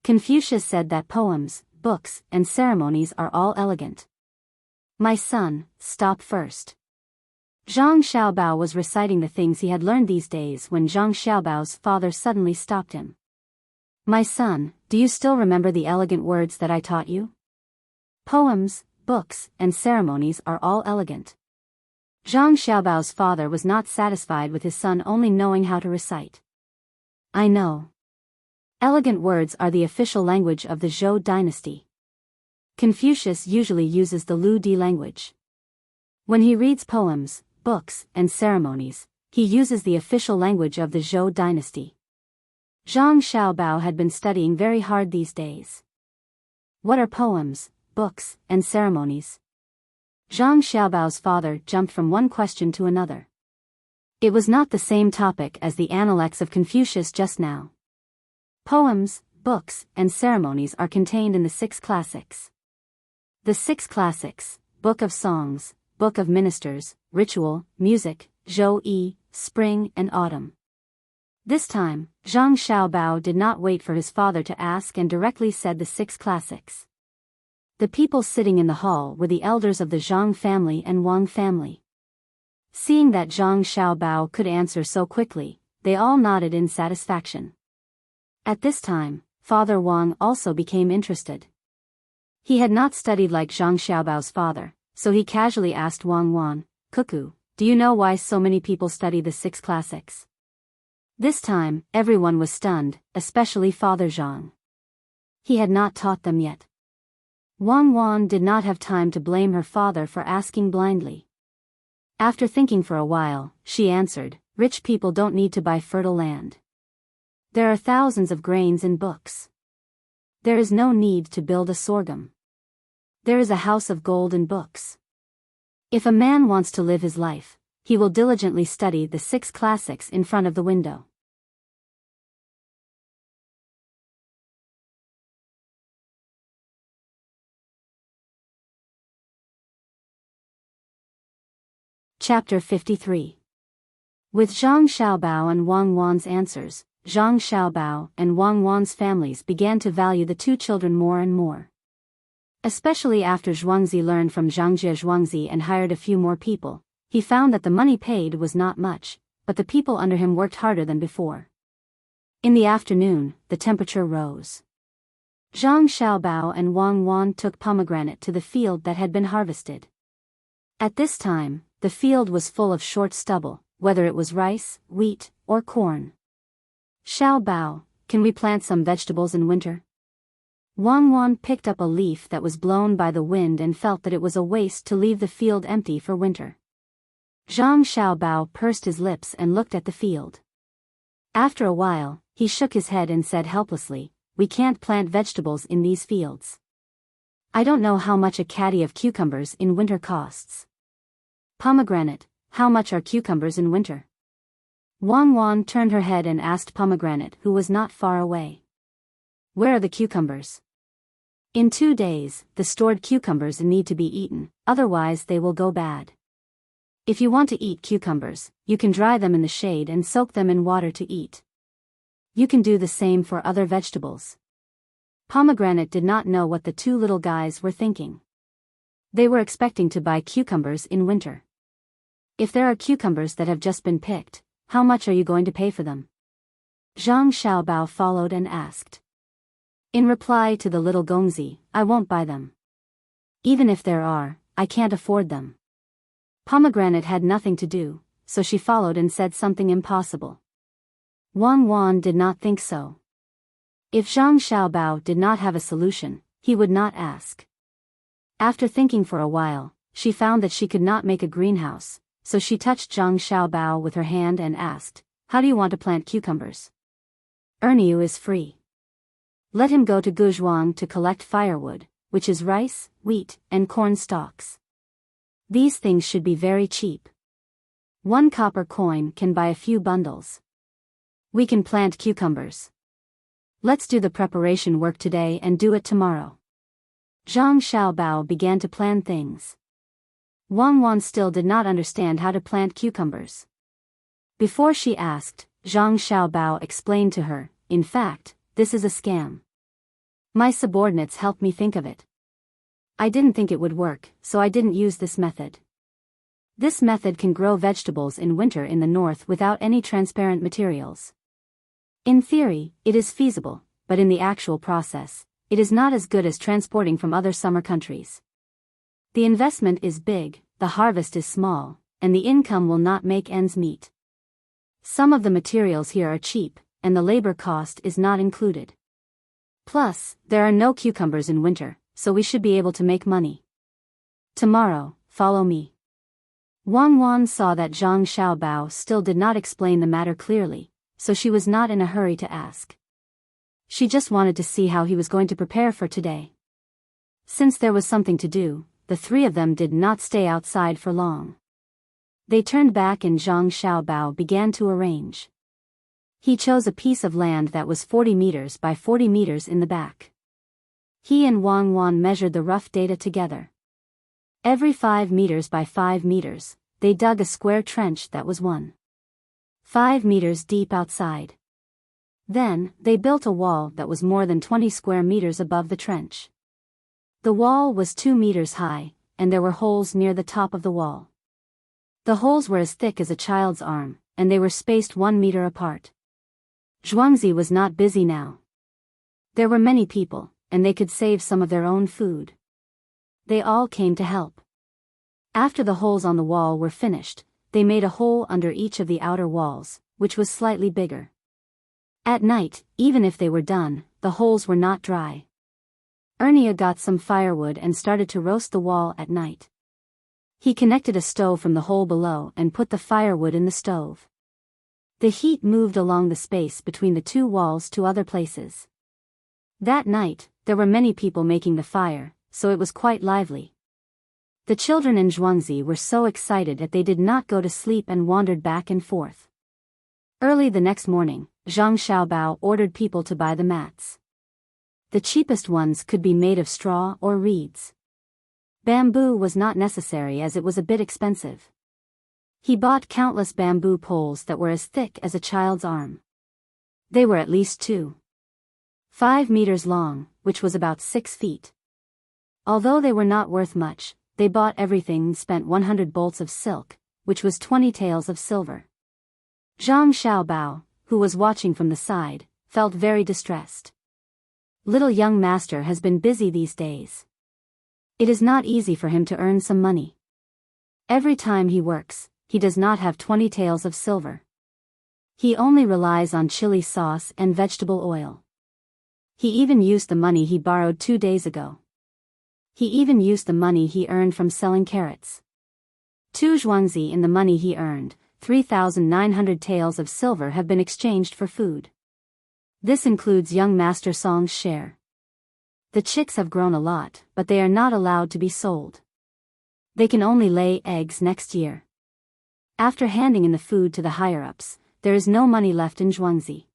Confucius said that poems, books, and ceremonies are all elegant. My son, stop first. Zhang Xiaobao was reciting the things he had learned these days when Zhang Xiaobao's father suddenly stopped him. My son, do you still remember the elegant words that I taught you? Poems, books, and ceremonies are all elegant. Zhang Xiaobao's father was not satisfied with his son only knowing how to recite. I know. Elegant words are the official language of the Zhou dynasty. Confucius usually uses the Lu Di language. When he reads poems, books, and ceremonies, he uses the official language of the Zhou dynasty. Zhang Xiaobao had been studying very hard these days. What are poems, books, and ceremonies? Zhang Xiaobao's father jumped from one question to another. It was not the same topic as the Analects of Confucius just now. Poems, books, and ceremonies are contained in the 6 classics. The 6 classics, Book of Songs, Book of Ministers, Ritual, Music, Zhou-yi, Spring and Autumn. This time, Zhang Xiaobao did not wait for his father to ask and directly said the 6 classics. The people sitting in the hall were the elders of the Zhang family and Wang family. Seeing that Zhang Xiaobao could answer so quickly, they all nodded in satisfaction. At this time, Father Wang also became interested. He had not studied like Zhang Xiaobao's father, so he casually asked Wang Wan, Cuckoo, do you know why so many people study the 6 classics? This time, everyone was stunned, especially Father Zhang. He had not taught them yet. Wang Wan did not have time to blame her father for asking blindly. After thinking for a while, she answered, Rich people don't need to buy fertile land. There are thousands of grains in books. There is no need to build a sorghum. There is a house of gold in books. If a man wants to live his life, he will diligently study the 6 classics in front of the window. Chapter 53. With Zhang Xiaobao and Wang Wan's answers, Zhang Xiaobao and Wang Wan's families began to value the 2 children more and more. Especially after Zhuangzi learned from Zhangjie Zhuangzi and hired a few more people, he found that the money paid was not much, but the people under him worked harder than before. In the afternoon, the temperature rose. Zhang Xiaobao and Wang Wan took pomegranate to the field that had been harvested. At this time, the field was full of short stubble, whether it was rice, wheat, or corn. Xiaobao, can we plant some vegetables in winter? Wang Wan picked up a leaf that was blown by the wind and felt that it was a waste to leave the field empty for winter. Zhang Xiaobao pursed his lips and looked at the field. After a while, he shook his head and said helplessly, "We can't plant vegetables in these fields. I don't know how much a caddy of cucumbers in winter costs." "Pomegranate, how much are cucumbers in winter?" Wang Wan turned her head and asked Pomegranate, who was not far away. "Where are the cucumbers?" "In 2 days, the stored cucumbers need to be eaten, otherwise they will go bad. If you want to eat cucumbers, you can dry them in the shade and soak them in water to eat. You can do the same for other vegetables." Pomegranate did not know what the 2 little guys were thinking. They were expecting to buy cucumbers in winter. "If there are cucumbers that have just been picked, how much are you going to pay for them?" Zhang Xiaobao followed and asked. In reply to the little Gongzi, "I won't buy them. Even if there are, I can't afford them." Pomegranate had nothing to do, so she followed and said something impossible. Wang Wan did not think so. If Zhang Xiaobao did not have a solution, he would not ask. After thinking for a while, she found that she could not make a greenhouse, so she touched Zhang Xiaobao with her hand and asked, "How do you want to plant cucumbers?" "Erniu is free. Let him go to Guzhuang to collect firewood, which is rice, wheat, and corn stalks. These things should be very cheap. 1 copper coin can buy a few bundles. We can plant cucumbers. Let's do the preparation work today and do it tomorrow." Zhang Xiaobao began to plan things. Wang Wan still did not understand how to plant cucumbers. Before she asked, Zhang Xiaobao explained to her, "In fact, this is a scam. My subordinates helped me think of it. I didn't think it would work, so I didn't use this method. This method can grow vegetables in winter in the north without any transparent materials. In theory, it is feasible, but in the actual process, it is not as good as transporting from other summer countries. The investment is big, the harvest is small, and the income will not make ends meet. Some of the materials here are cheap, and the labor cost is not included. Plus, there are no cucumbers in winter, so we should be able to make money. Tomorrow, follow me." Wang Wan saw that Zhang Xiaobao still did not explain the matter clearly, so she was not in a hurry to ask. She just wanted to see how he was going to prepare for today. Since there was something to do, the 3 of them did not stay outside for long. They turned back and Zhang Xiaobao began to arrange. He chose a piece of land that was 40 meters by 40 meters in the back. He and Wang Wan measured the rough data together. Every 5 meters by 5 meters, they dug a square trench that was 1.5 meters deep outside. Then, they built a wall that was more than 20 square meters above the trench. The wall was 2 meters high, and there were holes near the top of the wall. The holes were as thick as a child's arm, and they were spaced 1 meter apart. Zhuangzi was not busy now. There were many people, and they could save some of their own food. They all came to help. After the holes on the wall were finished, they made a hole under each of the outer walls, which was slightly bigger. At night, even if they were done, the holes were not dry. Ernia got some firewood and started to roast the wall at night. He connected a stove from the hole below and put the firewood in the stove. The heat moved along the space between the two walls to other places. That night, there were many people making the fire, so it was quite lively. The children in Zhuangzi were so excited that they did not go to sleep and wandered back and forth. Early the next morning, Zhang Xiaobao ordered people to buy the mats. The cheapest ones could be made of straw or reeds. Bamboo was not necessary as it was a bit expensive. He bought countless bamboo poles that were as thick as a child's arm. They were at least 2.5 meters long, which was about 6 feet. Although they were not worth much, they bought everything and spent 100 bolts of silk, which was 20 taels of silver. Zhang Xiaobao, who was watching from the side, felt very distressed. Little young master has been busy these days. It is not easy for him to earn some money. Every time he works, he does not have 20 taels of silver. He only relies on chili sauce and vegetable oil. He even used the money he borrowed 2 days ago. He even used the money he earned from selling carrots. 2 zhuangzi in the money he earned, 3,900 taels of silver have been exchanged for food. This includes young Master Song's share. The chicks have grown a lot, but they are not allowed to be sold. They can only lay eggs next year. After handing in the food to the higher-ups, there is no money left in Zhuangzi.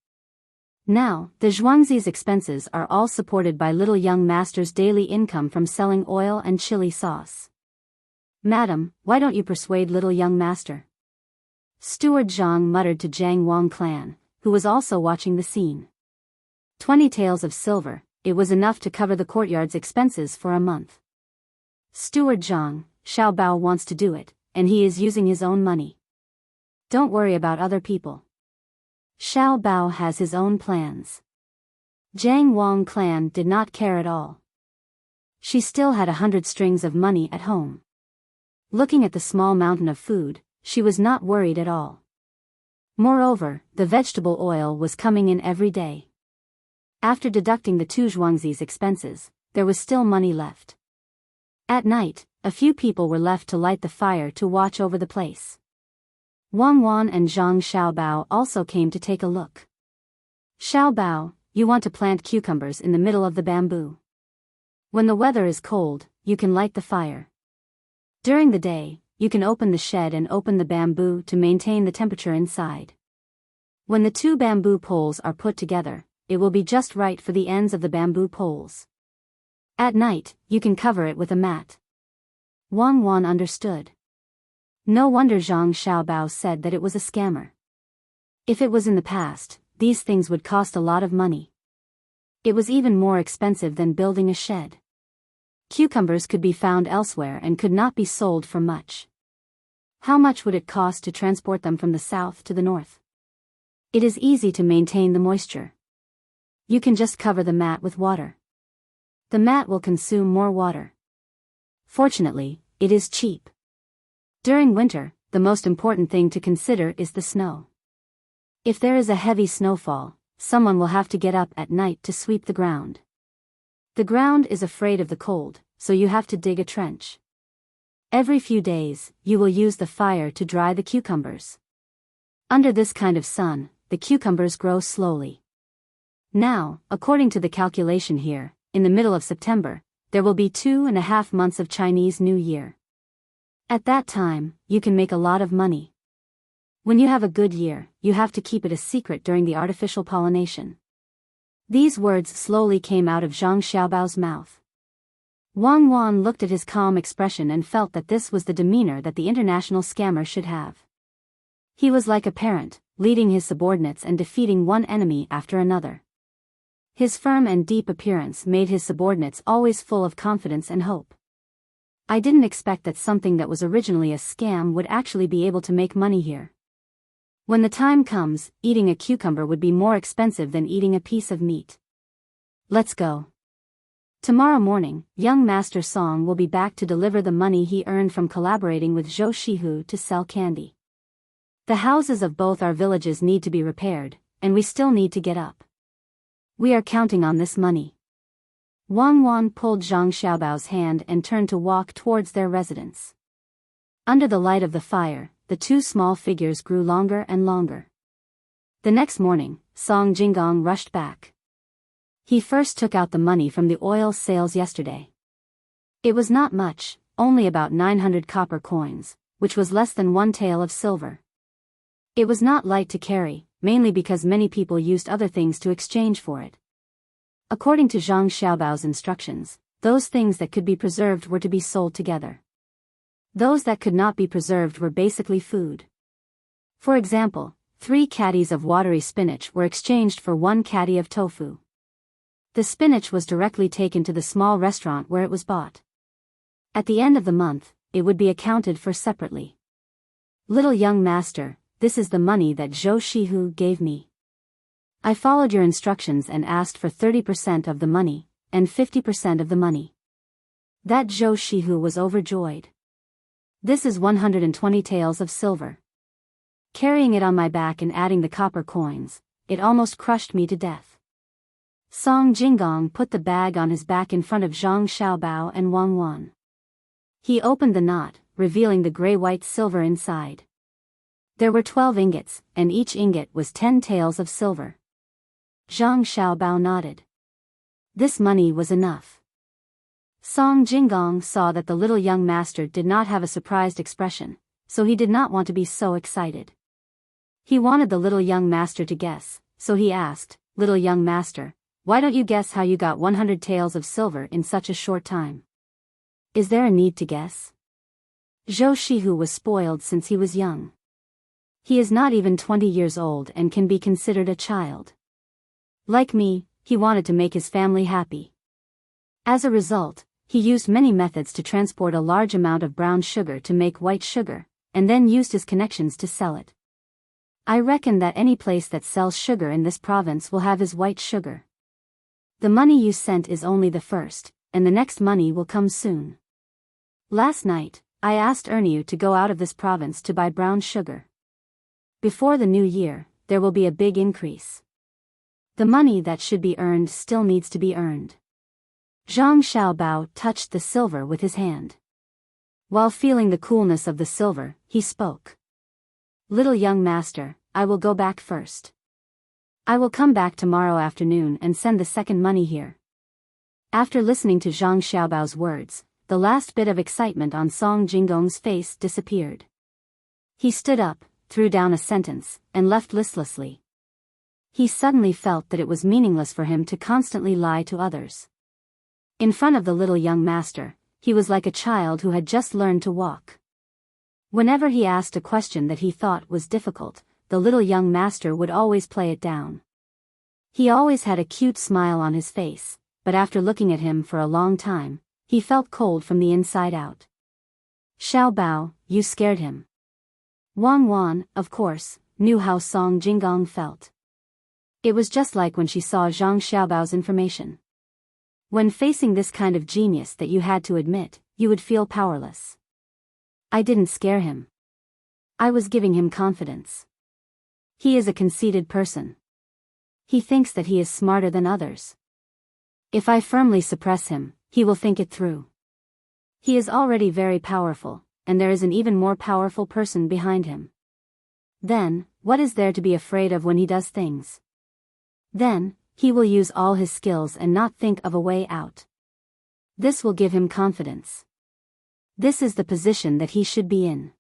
Now, the Zhuangzi's expenses are all supported by little young master's daily income from selling oil and chili sauce. Madam, why don't you persuade little young master? Steward Zhang muttered to Jiang Wang clan, who was also watching the scene. 20 taels of silver, it was enough to cover the courtyard's expenses for a month. Steward Zhang, Xiaobao wants to do it, and he is using his own money. Don't worry about other people. Xiaobao has his own plans. Jiang Wang clan did not care at all. She still had 100 strings of money at home. Looking at the small mountain of food, she was not worried at all. Moreover, the vegetable oil was coming in every day. After deducting the 2 zhuangzi's expenses, there was still money left. At night, a few people were left to light the fire to watch over the place. Wang Wan and Zhang Xiaobao also came to take a look. Xiaobao, you want to plant cucumbers in the middle of the bamboo. When the weather is cold, you can light the fire. During the day, you can open the shed and open the bamboo to maintain the temperature inside. When the 2 bamboo poles are put together, it will be just right for the ends of the bamboo poles. At night, you can cover it with a mat. Wang Wan understood. No wonder Zhang Xiaobao said that it was a scammer. If it was in the past, these things would cost a lot of money. It was even more expensive than building a shed. Cucumbers could be found elsewhere and could not be sold for much. How much would it cost to transport them from the south to the north? It is easy to maintain the moisture. You can just cover the mat with water. The mat will consume more water. Fortunately, it is cheap. During winter, the most important thing to consider is the snow. If there is a heavy snowfall, someone will have to get up at night to sweep the ground. The ground is afraid of the cold, so you have to dig a trench. Every few days, you will use the fire to dry the cucumbers. Under this kind of sun, the cucumbers grow slowly. Now, according to the calculation here, in the middle of September, there will be 2.5 months of Chinese New Year. At that time, you can make a lot of money. When you have a good year, you have to keep it a secret during the artificial pollination. These words slowly came out of Zhang Xiaobao's mouth. Wang Wan looked at his calm expression and felt that this was the demeanor that the international scammer should have. He was like a parent, leading his subordinates and defeating one enemy after another. His firm and deep appearance made his subordinates always full of confidence and hope. I didn't expect that something that was originally a scam would actually be able to make money here. When the time comes, eating a cucumber would be more expensive than eating a piece of meat. Let's go. Tomorrow morning, young Master Song will be back to deliver the money he earned from collaborating with Zhou Shihu to sell candy. The houses of both our villages need to be repaired, and we still need to get up. We are counting on this money. Wang Wan pulled Zhang Xiaobao's hand and turned to walk towards their residence. Under the light of the fire, the 2 small figures grew longer and longer. The next morning, Song Jinggong rushed back. He first took out the money from the oil sales yesterday. It was not much, only about 900 copper coins, which was less than one tael of silver. It was not light to carry, mainly because many people used other things to exchange for it. According to Zhang Xiaobao's instructions, those things that could be preserved were to be sold together. Those that could not be preserved were basically food. For example, 3 caddies of watery spinach were exchanged for 1 caddy of tofu. The spinach was directly taken to the small restaurant where it was bought. At the end of the month, it would be accounted for separately. Little young master, this is the money that Zhou Shihu gave me. I followed your instructions and asked for 30% of the money, and 50% of the money. That Zhou Shihu was overjoyed. This is 120 taels of silver. Carrying it on my back and adding the copper coins, it almost crushed me to death. Song Jinggong put the bag on his back in front of Zhang Xiaobao and Wang Wan. He opened the knot, revealing the gray-white silver inside. There were 12 ingots, and each ingot was 10 taels of silver. Zhang Xiaobao nodded. This money was enough. Song Jinggong saw that the little young master did not have a surprised expression, so he did not want to be so excited. He wanted the little young master to guess, so he asked, "Little young master, why don't you guess how you got 100 taels of silver in such a short time? Is there a need to guess?" Zhou Shihu was spoiled since he was young. He is not even 20 years old and can be considered a child. Like me, he wanted to make his family happy. As a result, he used many methods to transport a large amount of brown sugar to make white sugar, and then used his connections to sell it. I reckon that any place that sells sugar in this province will have his white sugar. The money you sent is only the first, and the next money will come soon. Last night, I asked Erniu to go out of this province to buy brown sugar. Before the new year, there will be a big increase. The money that should be earned still needs to be earned. Zhang Xiaobao touched the silver with his hand. While feeling the coolness of the silver, he spoke. "Little young master, I will go back first. I will come back tomorrow afternoon and send the second money here." After listening to Zhang Xiaobao's words, the last bit of excitement on Song Jinggong's face disappeared. He stood up, threw down a sentence, and left listlessly. He suddenly felt that it was meaningless for him to constantly lie to others. In front of the little young master, he was like a child who had just learned to walk. Whenever he asked a question that he thought was difficult, the little young master would always play it down. He always had a cute smile on his face, but after looking at him for a long time, he felt cold from the inside out. "Xiaobao, you scared him." Wang Wan, of course, knew how Song Jinggong felt. It was just like when she saw Zhang Xiaobao's information. When facing this kind of genius that you had to admit, you would feel powerless. "I didn't scare him. I was giving him confidence. He is a conceited person. He thinks that he is smarter than others. If I firmly suppress him, he will think it through. He is already very powerful, and there is an even more powerful person behind him. Then, what is there to be afraid of when he does things? Then, he will use all his skills and not think of a way out. This will give him confidence. This is the position that he should be in."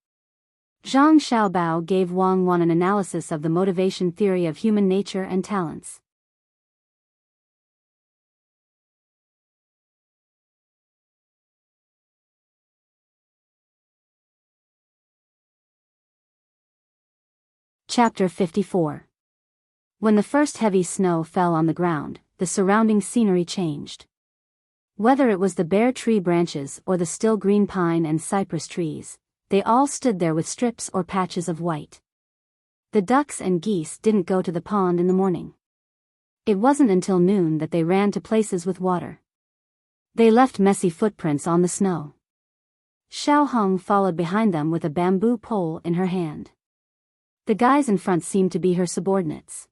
Zhang Xiaobao gave Wang Wan an analysis of the motivation theory of human nature and talents. Chapter 54. When the first heavy snow fell on the ground, the surrounding scenery changed. Whether it was the bare tree branches or the still green pine and cypress trees, they all stood there with strips or patches of white. The ducks and geese didn't go to the pond in the morning. It wasn't until noon that they ran to places with water. They left messy footprints on the snow. Xiao Hong followed behind them with a bamboo pole in her hand. The guys in front seemed to be her subordinates.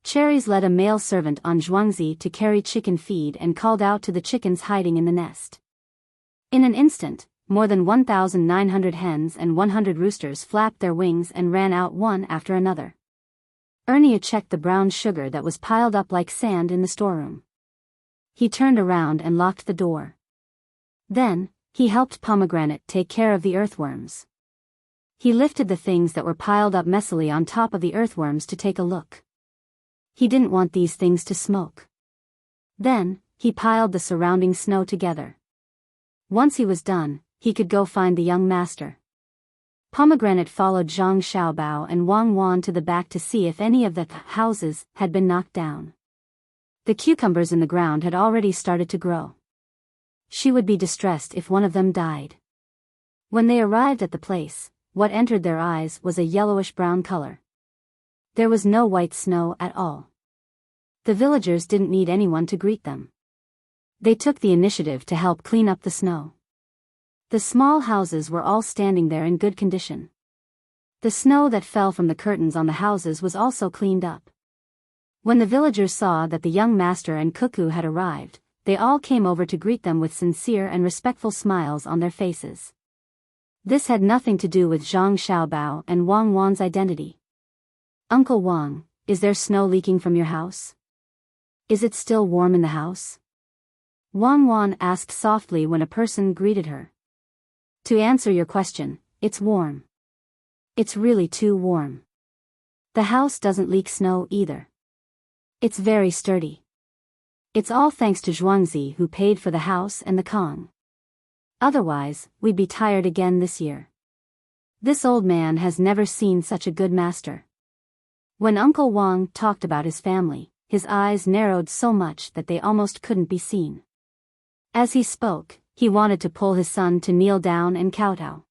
Cherries led a male servant on Zhuangzi to carry chicken feed and called out to the chickens hiding in the nest. In an instant, more than 1,900 hens and 100 roosters flapped their wings and ran out one after another. Ernie checked the brown sugar that was piled up like sand in the storeroom. He turned around and locked the door. Then, he helped Pomegranate take care of the earthworms. He lifted the things that were piled up messily on top of the earthworms to take a look. He didn't want these things to smoke. Then, he piled the surrounding snow together. Once he was done, he could go find the young master. Pomegranate followed Zhang Xiaobao and Wang Wan to the back to see if any of the houses had been knocked down. The cucumbers in the ground had already started to grow. She would be distressed if one of them died. When they arrived at the place, what entered their eyes was a yellowish-brown color. There was no white snow at all. The villagers didn't need anyone to greet them. They took the initiative to help clean up the snow. The small houses were all standing there in good condition. The snow that fell from the curtains on the houses was also cleaned up. When the villagers saw that the young master and cuckoo had arrived, they all came over to greet them with sincere and respectful smiles on their faces. This had nothing to do with Zhang Xiaobao and Wang Wan's identity. "Uncle Wang, is there snow leaking from your house? Is it still warm in the house?" Wang Wan asked softly when a person greeted her. "To answer your question, it's warm. It's really too warm. The house doesn't leak snow either. It's very sturdy. It's all thanks to Zhuangzi who paid for the house and the Kong. Otherwise, we'd be tired again this year. This old man has never seen such a good master." When Uncle Wang talked about his family, his eyes narrowed so much that they almost couldn't be seen. As he spoke, he wanted to pull his son to kneel down and kowtow.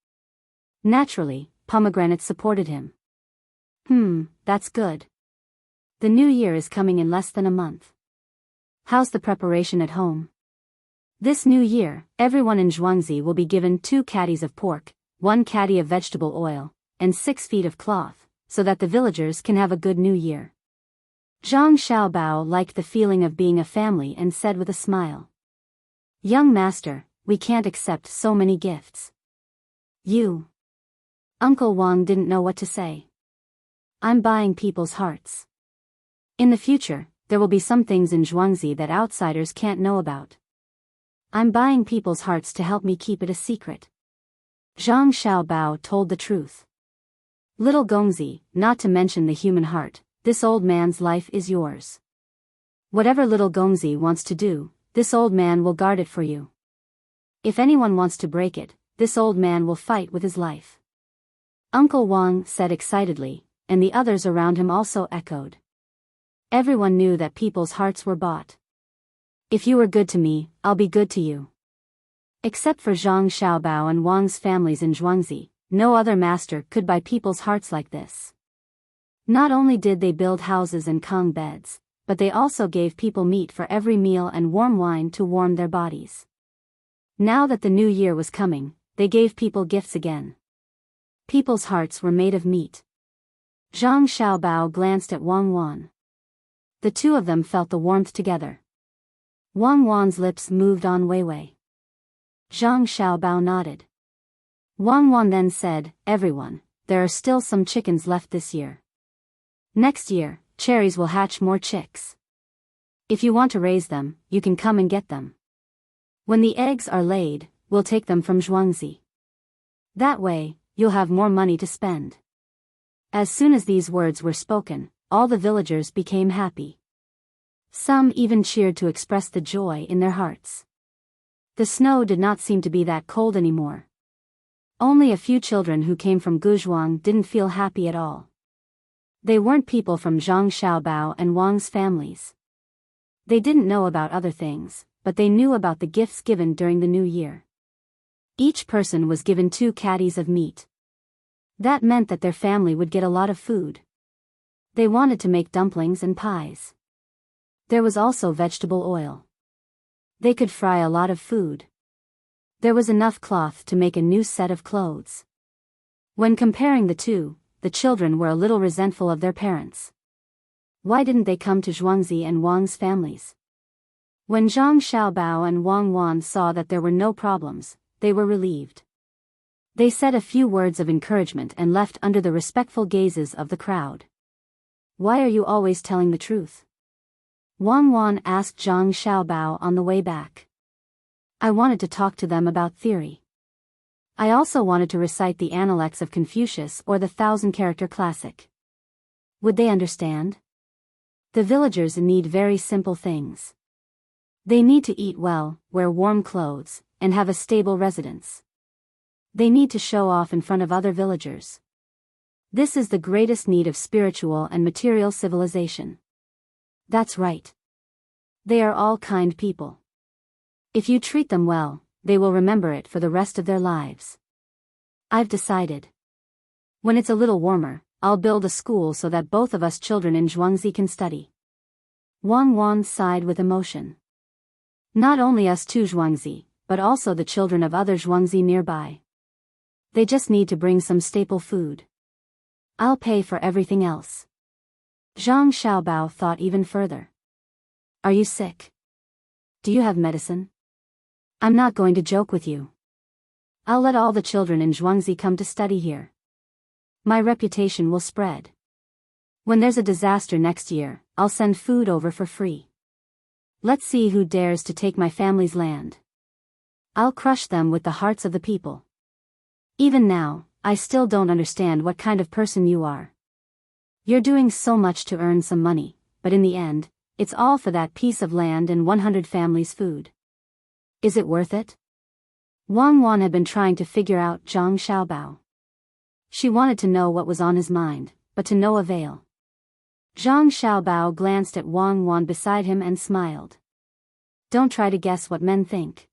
Naturally, Pomegranate supported him. That's good. The new year is coming in less than a month. How's the preparation at home? This new year, everyone in Zhuangzi will be given 2 caddies of pork, 1 caddy of vegetable oil, and 6 feet of cloth, so that the villagers can have a good new year. Zhang Xiaobao liked the feeling of being a family and said with a smile, "Young master, we can't accept so many gifts." "You?" Uncle Wang didn't know what to say. "I'm buying people's hearts. In the future, there will be some things in Zhuangzi that outsiders can't know about. I'm buying people's hearts to help me keep it a secret." Zhang Xiaobao told the truth. "Little Gongzi, not to mention the human heart, this old man's life is yours. Whatever little Gongzi wants to do, this old man will guard it for you. If anyone wants to break it, this old man will fight with his life." Uncle Wang said excitedly, and the others around him also echoed. Everyone knew that people's hearts were bought. "If you were good to me, I'll be good to you." Except for Zhang Xiaobao and Wang's families in Zhuangzi, no other master could buy people's hearts like this. Not only did they build houses and Kong beds, but they also gave people meat for every meal and warm wine to warm their bodies. Now that the new year was coming, they gave people gifts again. People's hearts were made of meat. Zhang Xiaobao glanced at Wang Wan. The two of them felt the warmth together. Wang Wan's lips moved on Weiwei. Zhang Xiaobao nodded. Wang Wan then said, "Everyone, there are still some chickens left this year. Next year, cherries will hatch more chicks. If you want to raise them, you can come and get them. When the eggs are laid, we'll take them from Zhuangzi. That way, you'll have more money to spend." As soon as these words were spoken, all the villagers became happy. Some even cheered to express the joy in their hearts. The snow did not seem to be that cold anymore. Only a few children who came from Guzhuang didn't feel happy at all. They weren't people from Zhang Xiaobao and Wang's families. They didn't know about other things, but they knew about the gifts given during the new year. Each person was given 2 caddies of meat. That meant that their family would get a lot of food. They wanted to make dumplings and pies. There was also vegetable oil. They could fry a lot of food. There was enough cloth to make a new set of clothes. When comparing the two, the children were a little resentful of their parents. Why didn't they come to Zhuangzi and Wang's families? When Zhang Xiaobao and Wang Wan saw that there were no problems, they were relieved. They said a few words of encouragement and left under the respectful gazes of the crowd. Why are you always telling the truth? Wang Wan asked Zhang Xiaobao on the way back. I wanted to talk to them about theory. I also wanted to recite the Analects of Confucius or the 1,000-character classic. Would they understand? The villagers need very simple things. They need to eat well, wear warm clothes, and have a stable residence. They need to show off in front of other villagers. This is the greatest need of spiritual and material civilization. That's right. They are all kind people. If you treat them well, they will remember it for the rest of their lives. I've decided. When it's a little warmer, I'll build a school so that both of us children in Zhuangzi can study. Wang Wan sighed with emotion. Not only us two Zhuangzi, but also the children of other Zhuangzi nearby. They just need to bring some staple food. I'll pay for everything else. Zhang Xiaobao thought even further. Are you sick? Do you have medicine? I'm not going to joke with you. I'll let all the children in Zhuangzi come to study here. My reputation will spread. When there's a disaster next year, I'll send food over for free. Let's see who dares to take my family's land. I'll crush them with the hearts of the people. Even now, I still don't understand what kind of person you are. You're doing so much to earn some money, but in the end, it's all for that piece of land and 100 families' food. Is it worth it? Wang Wan had been trying to figure out Zhang Xiaobao. She wanted to know what was on his mind, but to no avail. Zhang Xiaobao glanced at Wang Wan beside him and smiled. Don't try to guess what men think.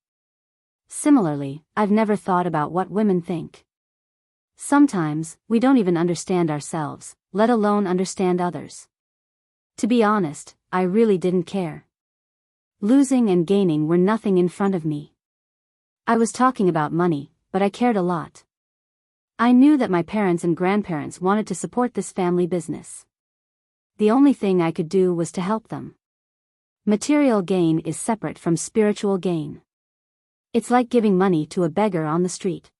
Similarly, I've never thought about what women think. Sometimes, we don't even understand ourselves, let alone understand others. To be honest, I really didn't care. Losing and gaining were nothing in front of me. I was talking about money, but I cared a lot. I knew that my parents and grandparents wanted to support this family business. The only thing I could do was to help them. Material gain is separate from spiritual gain. It's like giving money to a beggar on the street.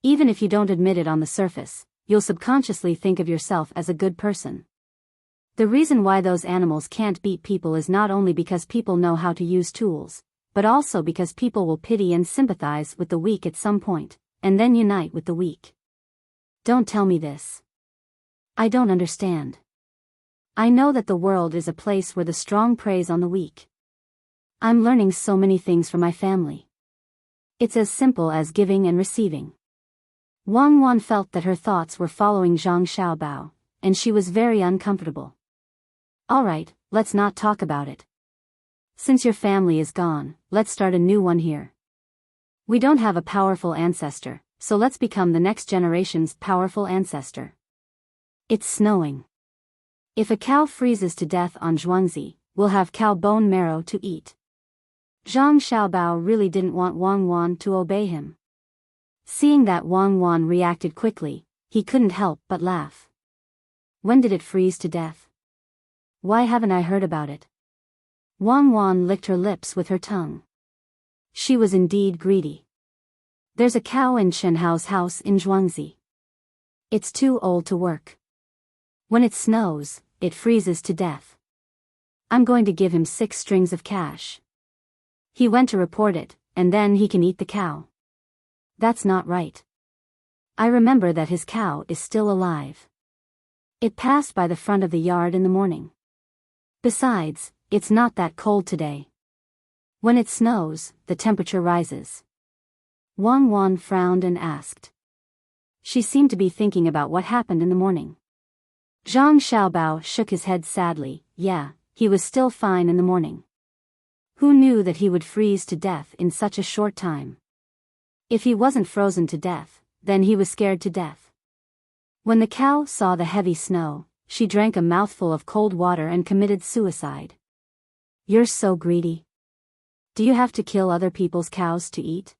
Even if you don't admit it on the surface, you'll subconsciously think of yourself as a good person. The reason why those animals can't beat people is not only because people know how to use tools, but also because people will pity and sympathize with the weak at some point, and then unite with the weak. Don't tell me this. I don't understand. I know that the world is a place where the strong preys on the weak. I'm learning so many things from my family. It's as simple as giving and receiving. Wang Wan felt that her thoughts were following Zhang Xiaobao, and she was very uncomfortable. All right, let's not talk about it. Since your family is gone, let's start a new one here. We don't have a powerful ancestor, so let's become the next generation's powerful ancestor. It's snowing. If a cow freezes to death on Zhuangzi, we'll have cow bone marrow to eat. Zhang Xiaobao really didn't want Wang Wan to obey him. Seeing that Wang Wan reacted quickly, he couldn't help but laugh. When did it freeze to death? Why haven't I heard about it? Wang Wan licked her lips with her tongue. She was indeed greedy. There's a cow in Chen Hao's house in Zhuangzi. It's too old to work. When it snows, it freezes to death. I'm going to give him 6 strings of cash. He went to report it, and then he can eat the cow. That's not right. I remember that his cow is still alive. It passed by the front of the yard in the morning. Besides, it's not that cold today. When it snows, the temperature rises. Wang Wan frowned and asked. She seemed to be thinking about what happened in the morning. Zhang Xiaobao shook his head sadly. Yeah, he was still fine in the morning. Who knew that he would freeze to death in such a short time? If he wasn't frozen to death, then he was scared to death. When the cow saw the heavy snow, she drank a mouthful of cold water and committed suicide. You're so greedy. Do you have to kill other people's cows to eat?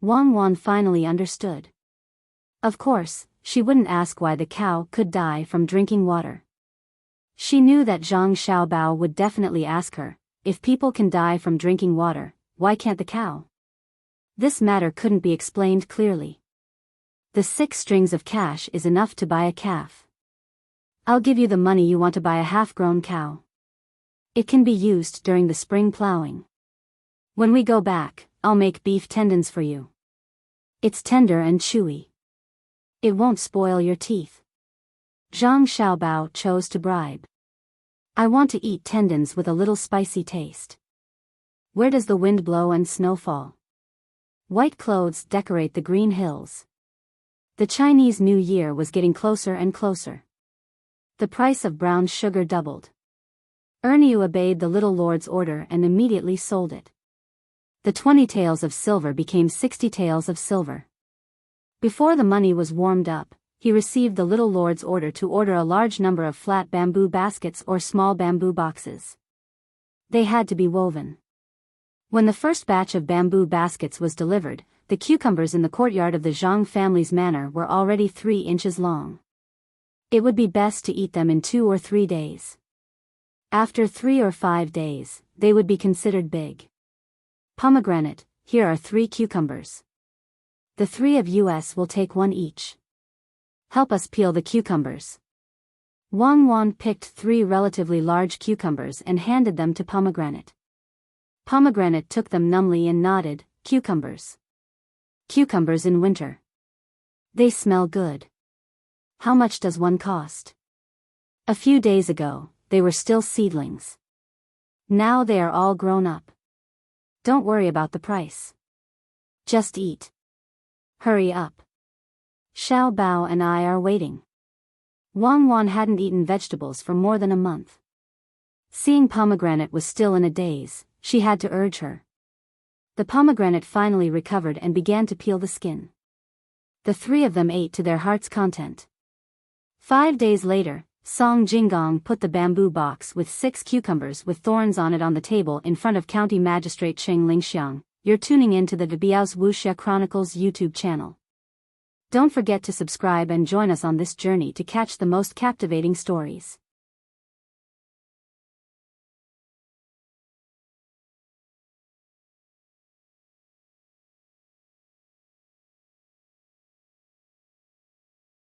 Wang Wan finally understood. Of course, she wouldn't ask why the cow could die from drinking water. She knew that Zhang Xiaobao would definitely ask her, if people can die from drinking water, why can't the cow? This matter couldn't be explained clearly. The 6 strings of cash is enough to buy a calf. I'll give you the money you want to buy a half-grown cow. It can be used during the spring plowing. When we go back, I'll make beef tendons for you. It's tender and chewy. It won't spoil your teeth. Zhang Xiaobao chose to bribe. I want to eat tendons with a little spicy taste. Where does the wind blow and snow fall? White clothes decorate the green hills. The Chinese New Year was getting closer and closer. The price of brown sugar doubled. Erniu obeyed the little lord's order and immediately sold it. The 20 taels of silver became 60 taels of silver. Before the money was warmed up, he received the little lord's order to order a large number of flat bamboo baskets or small bamboo boxes. They had to be woven. When the first batch of bamboo baskets was delivered, the cucumbers in the courtyard of the Zhang family's manor were already 3 inches long. It would be best to eat them in 2 or 3 days. After 3 or 5 days, they would be considered big. Pomegranate, here are 3 cucumbers. The 3 of us will take 1 each. Help us peel the cucumbers. Wang Wan picked 3 relatively large cucumbers and handed them to Pomegranate. Pomegranate took them numbly and nodded. Cucumbers. Cucumbers in winter. They smell good. How much does one cost? A few days ago, they were still seedlings. Now they are all grown up. Don't worry about the price. Just eat. Hurry up. Xiao Bao and I are waiting. Wang Wan hadn't eaten vegetables for more than a month. Seeing Pomegranate was still in a daze, she had to urge her. The pomegranate finally recovered and began to peel the skin. The 3 of them ate to their heart's content. 5 days later, Song Jinggong put the bamboo box with 6 cucumbers with thorns on it on the table in front of County Magistrate Cheng Lingxiang. You're tuning in to the Biyao's Wuxia Chronicles YouTube channel. Don't forget to subscribe and join us on this journey to catch the most captivating stories.